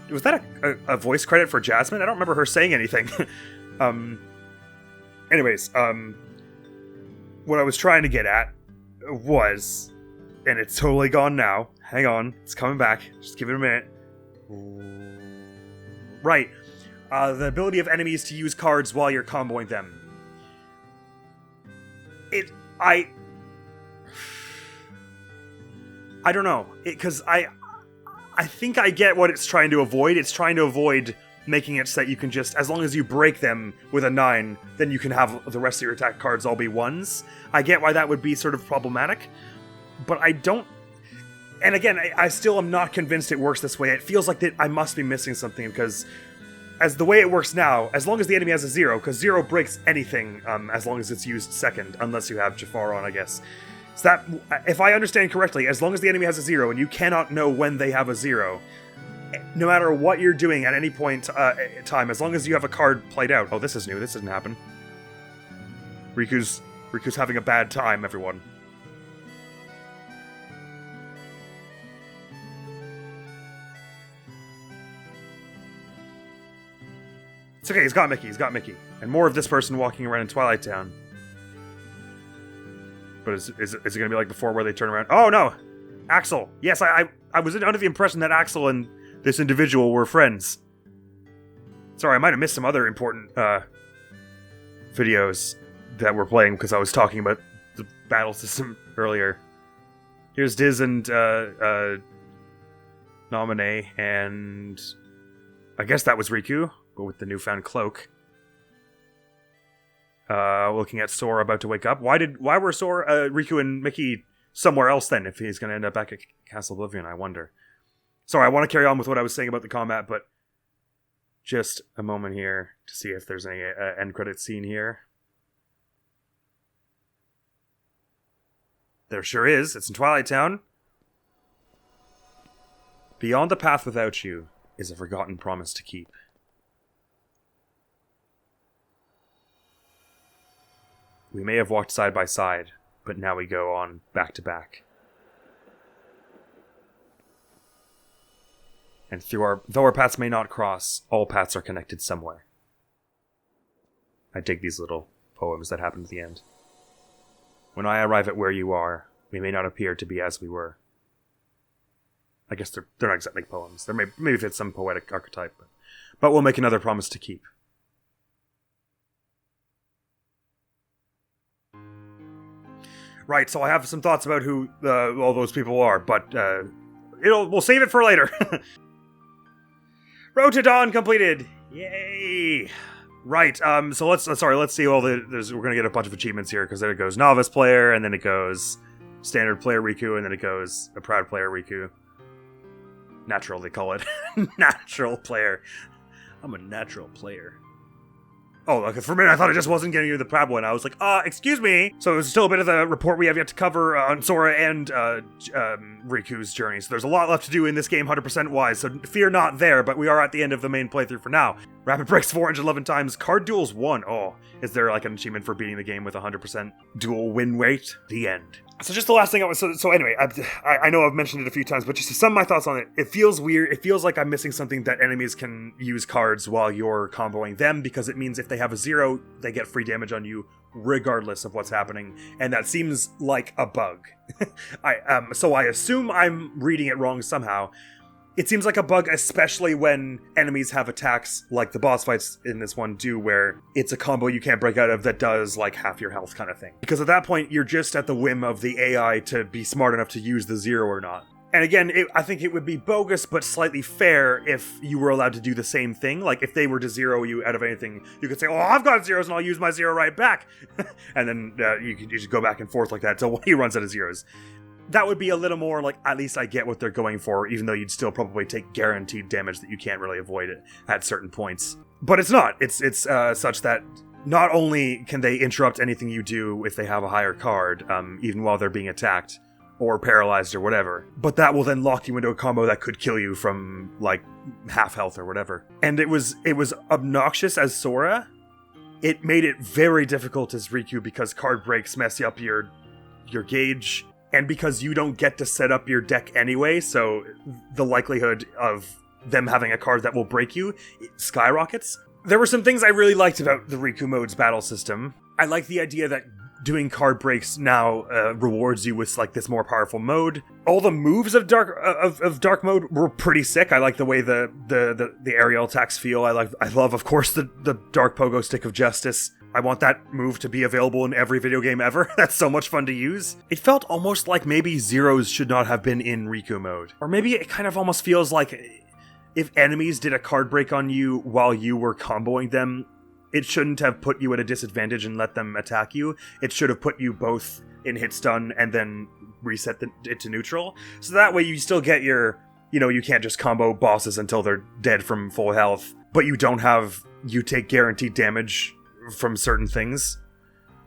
was that a voice credit for Jasmine? I don't remember her saying anything. Anyways, what I was trying to get at was, and it's totally gone now. Hang on, it's coming back. Just give it a minute. Right, the ability of enemies to use cards while you're comboing them. I don't know, because I think I get what it's trying to avoid. It's trying to avoid making it so that you can just, as long as you break them with a 9, then you can have the rest of your attack cards all be 1s. I get why that would be sort of problematic, but I don't. And again, I still am not convinced it works this way. It feels like that I must be missing something, because as the way it works now, as long as the enemy has a 0, because 0 breaks anything as long as it's used second, unless you have Jafar on, I guess. So that, if I understand correctly, as long as the enemy has a 0 and you cannot know when they have a 0, no matter what you're doing at any point in time, as long as you have a card played out. Oh, this is new. This didn't happen. Riku's having a bad time, everyone. It's okay, he's got Mickey. And more of this person walking around in Twilight Town. But is it going to be like before, where they turn around? Oh, no! Axel! Yes, I was under the impression that Axel and this individual were friends. Sorry, I might have missed some other important videos that were playing, because I was talking about the battle system earlier. Here's Diz and Naminé, and I guess that was Riku, but with the newfound cloak. Looking at Sora about to wake up. Why were Sora, Riku and Mickey somewhere else then, if he's going to end up back at Castle Oblivion, I wonder. Sorry, I want to carry on with what I was saying about the combat, but just a moment here to see if there's any end credit scene here. There sure is. It's in Twilight Town. Beyond the path without you is a forgotten promise to keep. We may have walked side by side, but now we go on back to back. And though our paths may not cross, all paths are connected somewhere. I dig these little poems that happen at the end. When I arrive at where you are, we may not appear to be as we were. I guess they're not exactly poems. They maybe fit some poetic archetype, but we'll make another promise to keep. Right, so I have some thoughts about who all those people are, but we'll save it for later. Road to Dawn completed! Yay! Right, so let's see all we're gonna get a bunch of achievements here, because then it goes Novice Player, and then it goes Standard Player Riku, and then it goes a Proud Player Riku. Natural, they call it. Natural Player. I'm a natural player. Oh, okay, for a minute I thought it just wasn't getting you the Proud one. I was like, excuse me! So there's still a bit of the report we have yet to cover on Sora and Riku's journey. So there's a lot left to do in this game 100% wise, so fear not there, but we are at the end of the main playthrough for now. Rapid breaks 411 times, card duels 1. Oh, is there like an achievement for beating the game with 100% dual win rate? The end. So just the last thing so anyway, I know I've mentioned it a few times, but just to sum my thoughts on it, it feels weird. It feels like I'm missing something, that enemies can use cards while you're comboing them, because it means if they have a 0, they get free damage on you regardless of what's happening, and that seems like a bug. So I assume I'm reading it wrong somehow, It seems like a bug, especially when enemies have attacks like the boss fights in this one do, where it's a combo you can't break out of that does like half your health kind of thing. Because at that point, you're just at the whim of the AI to be smart enough to use the zero or not. And again, I think it would be bogus but slightly fair if you were allowed to do the same thing. Like, if they were to zero you out of anything, you could say, oh, I've got zeros and I'll use my zero right back. And then you could just go back and forth like that until he runs out of zeros. That would be a little more like, at least I get what they're going for, even though you'd still probably take guaranteed damage that you can't really avoid it at certain points. But it's not. It's such that not only can they interrupt anything you do if they have a higher card, even while they're being attacked, or paralyzed or whatever, but that will then lock you into a combo that could kill you from like half health or whatever. And it was obnoxious as Sora. It made it very difficult as Riku because card breaks mess up your gauge, and because you don't get to set up your deck anyway, so the likelihood of them having a card that will break you skyrockets. There were some things I really liked about the Riku mode's battle system. I like the idea that doing card breaks now rewards you with like this more powerful mode. All the moves of dark mode were pretty sick. I like the way the aerial attacks feel. I love, of course, the dark pogo stick of justice. I want that move to be available in every video game ever. That's so much fun to use. It felt almost like maybe zeros should not have been in Riku mode. Or maybe it kind of almost feels like if enemies did a card break on you while you were comboing them, it shouldn't have put you at a disadvantage and let them attack you. It should have put you both in hit stun and then reset it to neutral. So that way you still get your, you can't just combo bosses until they're dead from full health, but you take guaranteed damage from certain things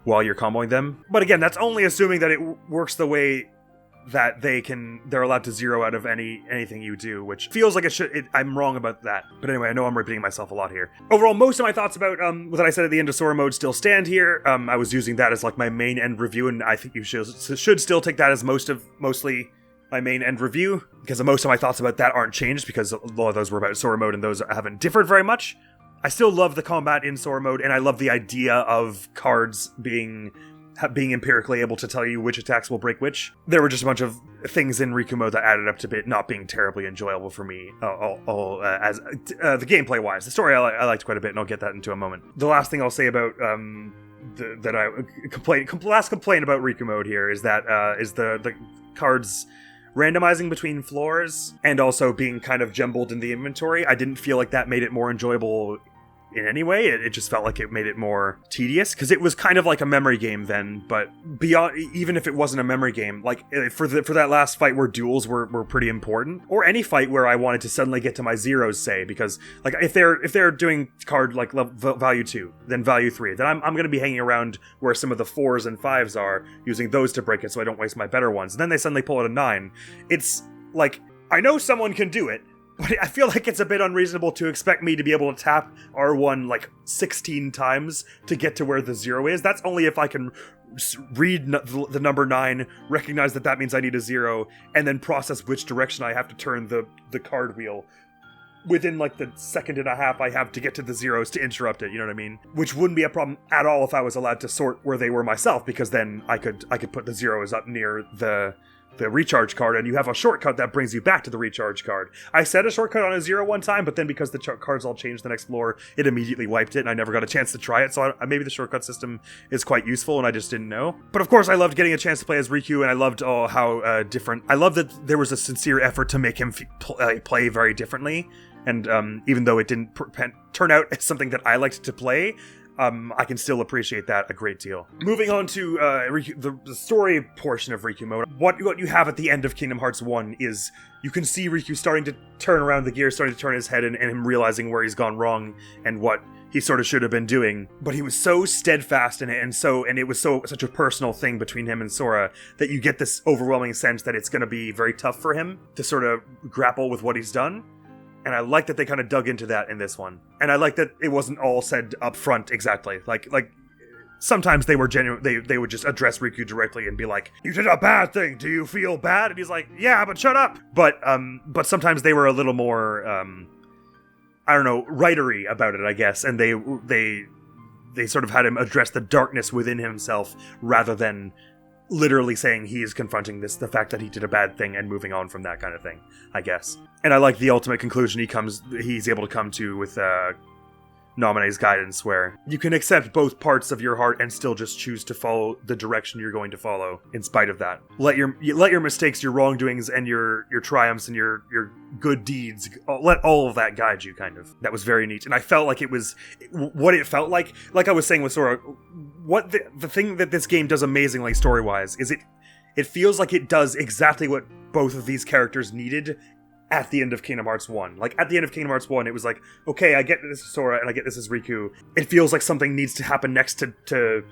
while you're comboing them. But again, that's only assuming that it works the way that they're allowed to zero out of anything you do, which feels like it should. I'm wrong about that. But anyway, I know I'm repeating myself a lot here. Overall, most of my thoughts about what I said at the end of Sora mode still stand here. I was using that as like my main end review, and I think you should still take that as mostly my main end review, because most of my thoughts about that aren't changed, because a lot of those were about Sora mode and those haven't differed very much. I still love the combat in Sora mode, and I love the idea of cards being empirically able to tell you which attacks will break which. There were just a bunch of things in Riku mode that added up to it not being terribly enjoyable for me, as the gameplay wise. The story I liked quite a bit, and I'll get that into a moment. The last thing I'll say about last complaint about Riku mode here is that the cards randomizing between floors and also being kind of jumbled in the inventory. I didn't feel like that made it more enjoyable in any way. It just felt like it made it more tedious, because it was kind of like a memory game then, but beyond, even if it wasn't a memory game, like for that last fight where duels were pretty important, or any fight where I wanted to suddenly get to my zeros, say, because like if they're doing card like value 2, then value 3, then I'm going to be hanging around where some of the 4s and 5s are, using those to break it so I don't waste my better ones, and then they suddenly pull out a 9. It's like, I know someone can do it, but I feel like it's a bit unreasonable to expect me to be able to tap R1 like 16 times to get to where the 0 is. That's only if I can read the number 9, recognize that means I need a 0, and then process which direction I have to turn the card wheel within like the second and a half I have to get to the zeros to interrupt it, you know what I mean? Which wouldn't be a problem at all if I was allowed to sort where they were myself, because then I could put the zeros up near the recharge card, and you have a shortcut that brings you back to the recharge card. I set a shortcut on a 0 one time, but then because the cards all changed the next floor, it immediately wiped it, and I never got a chance to try it, so maybe the shortcut system is quite useful, and I just didn't know. But of course, I loved getting a chance to play as Riku, and I loved how different... I love that there was a sincere effort to make him play very differently, and even though it didn't turn out as something that I liked to play, I can still appreciate that a great deal. Moving on to the story portion of Riku mode, what you have at the end of Kingdom Hearts 1 is you can see Riku starting to turn around the gear, starting to turn his head, and him realizing where he's gone wrong and what he sort of should have been doing. But he was so steadfast in it, and it was such a personal thing between him and Sora, that you get this overwhelming sense that it's going to be very tough for him to sort of grapple with what he's done. And I like that they kind of dug into that in this one. And I like that it wasn't all said up front exactly. Like sometimes they were genuine. They would just address Riku directly and be like, "You did a bad thing. Do you feel bad?" And he's like, "Yeah, but shut up." But sometimes they were a little more I don't know, writery about it, I guess. And they sort of had him address the darkness within himself rather than literally saying he is confronting the fact that he did a bad thing and moving on from that kind of thing, I guess. And I like the ultimate conclusion he's able to come to with Naminé's guidance, where you can accept both parts of your heart and still just choose to follow the direction you're going to follow in spite of that. Let your mistakes, your wrongdoings, and your triumphs and your good deeds, let all of that guide you, kind of. That was very neat. And I felt like it was what it felt like I was saying with Sora, what the thing that this game does amazingly story-wise is it feels like it does exactly what both of these characters needed at the end of Kingdom Hearts 1. Like, at the end of Kingdom Hearts 1, it was like, okay, I get this is Sora, and I get this is Riku. It feels like something needs to happen next to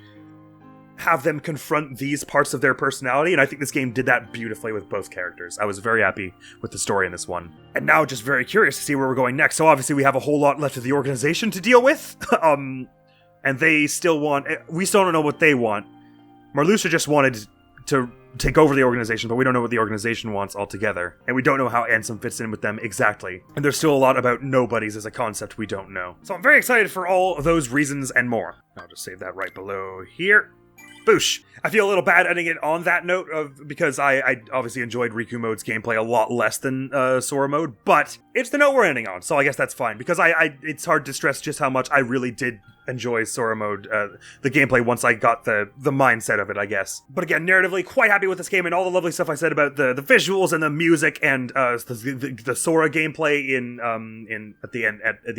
have them confront these parts of their personality, and I think this game did that beautifully with both characters. I was very happy with the story in this one. And now just very curious to see where we're going next. So obviously we have a whole lot left of the organization to deal with, and they still want... We still don't know what they want. Marluxia just wanted to take over the organization, but we don't know what the organization wants altogether. And we don't know how Ansem fits in with them exactly. And there's still a lot about nobodies as a concept we don't know. So I'm very excited for all of those reasons and more. I'll just save that right below here. Boosh! I feel a little bad ending it on that note because I obviously enjoyed Riku mode's gameplay a lot less than Sora mode, but it's the note we're ending on, so I guess that's fine, because it's hard to stress just how much I really did enjoy Sora mode, the gameplay, once I got the mindset of it, I guess. But again, narratively, quite happy with this game, and all the lovely stuff I said about the visuals and the music and the Sora gameplay at the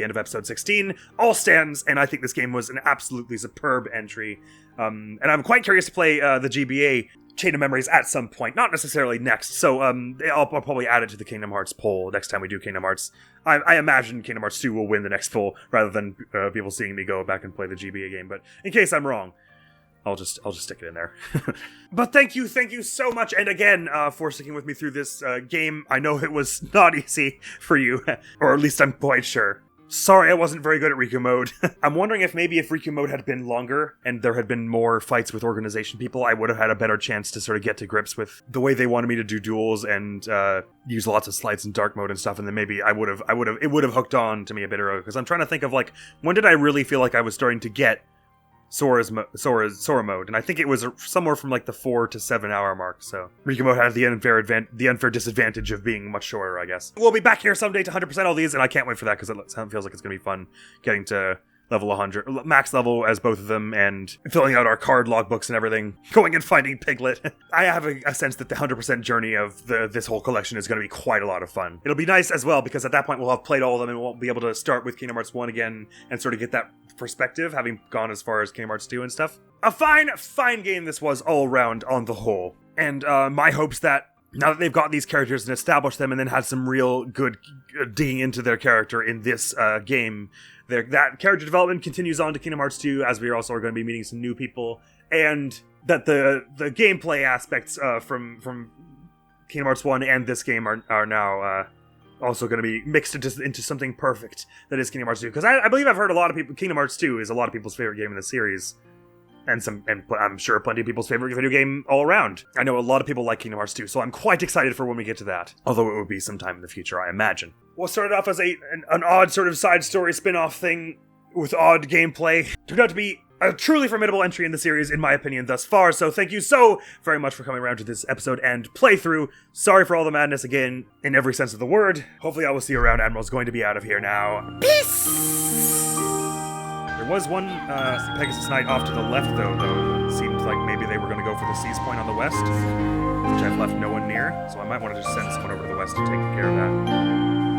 end of episode 16 all stands, and I think this game was an absolutely superb entry. And I'm quite curious to play the GBA Chain of Memories at some point, not necessarily next, so I'll probably add it to the Kingdom Hearts poll next time we do Kingdom Hearts. I imagine Kingdom Hearts 2 will win the next poll, rather than people seeing me go back and play the GBA game, but in case I'm wrong, I'll just stick it in there. But thank you so much, and again, for sticking with me through this game. I know it was not easy for you, or at least I'm quite sure. Sorry I wasn't very good at Riku mode. I'm wondering if maybe if Riku mode had been longer and there had been more fights with organization people, I would have had a better chance to sort of get to grips with the way they wanted me to do duels and use lots of slides in dark mode and stuff, and then maybe it would have hooked on to me a bit earlier, because I'm trying to think of, like, when did I really feel like I was starting to get Sora mode, and I think it was somewhere from like the 4 to 7 hour mark, so Riku mode had the unfair disadvantage of being much shorter, I guess. We'll be back here someday to 100% all these, and I can't wait for that, because it feels like it's going to be fun getting to level 100, max level as both of them, and filling out our card logbooks and everything, going and finding Piglet. I have a sense that the 100% journey of this whole collection is going to be quite a lot of fun. It'll be nice as well, because at that point we'll have played all of them and we'll be able to start with Kingdom Hearts 1 again and sort of get that perspective, having gone as far as Kingdom Hearts 2 and stuff. A fine game this was all around on the whole. And my hopes that now that they've got these characters and established them and then had some real good digging into their character in this game, that character development continues on to Kingdom Hearts 2, as we are also going to be meeting some new people, and that the gameplay aspects from Kingdom Hearts 1 and this game are now also going to be mixed into something perfect that is Kingdom Hearts 2. Because I believe I've heard a lot of people, Kingdom Hearts 2 is a lot of people's favorite game in the series. And I'm sure plenty of people's favorite video game all around. I know a lot of people like Kingdom Hearts 2, so I'm quite excited for when we get to that. Although it would be sometime in the future, I imagine. What started off as an odd sort of side story spin-off thing with odd gameplay turned out to be a truly formidable entry in the series, in my opinion, thus far. So thank you so very much for coming around to this episode and playthrough. Sorry for all the madness again, in every sense of the word. Hopefully I will see you around. Admiral's going to be out of here now. Peace! There was one Pegasus Knight off to the left, though. It seemed like maybe they were going to go for the Seize Point on the west, which I've left no one near, so I might want to just send someone over to the west to take care of that.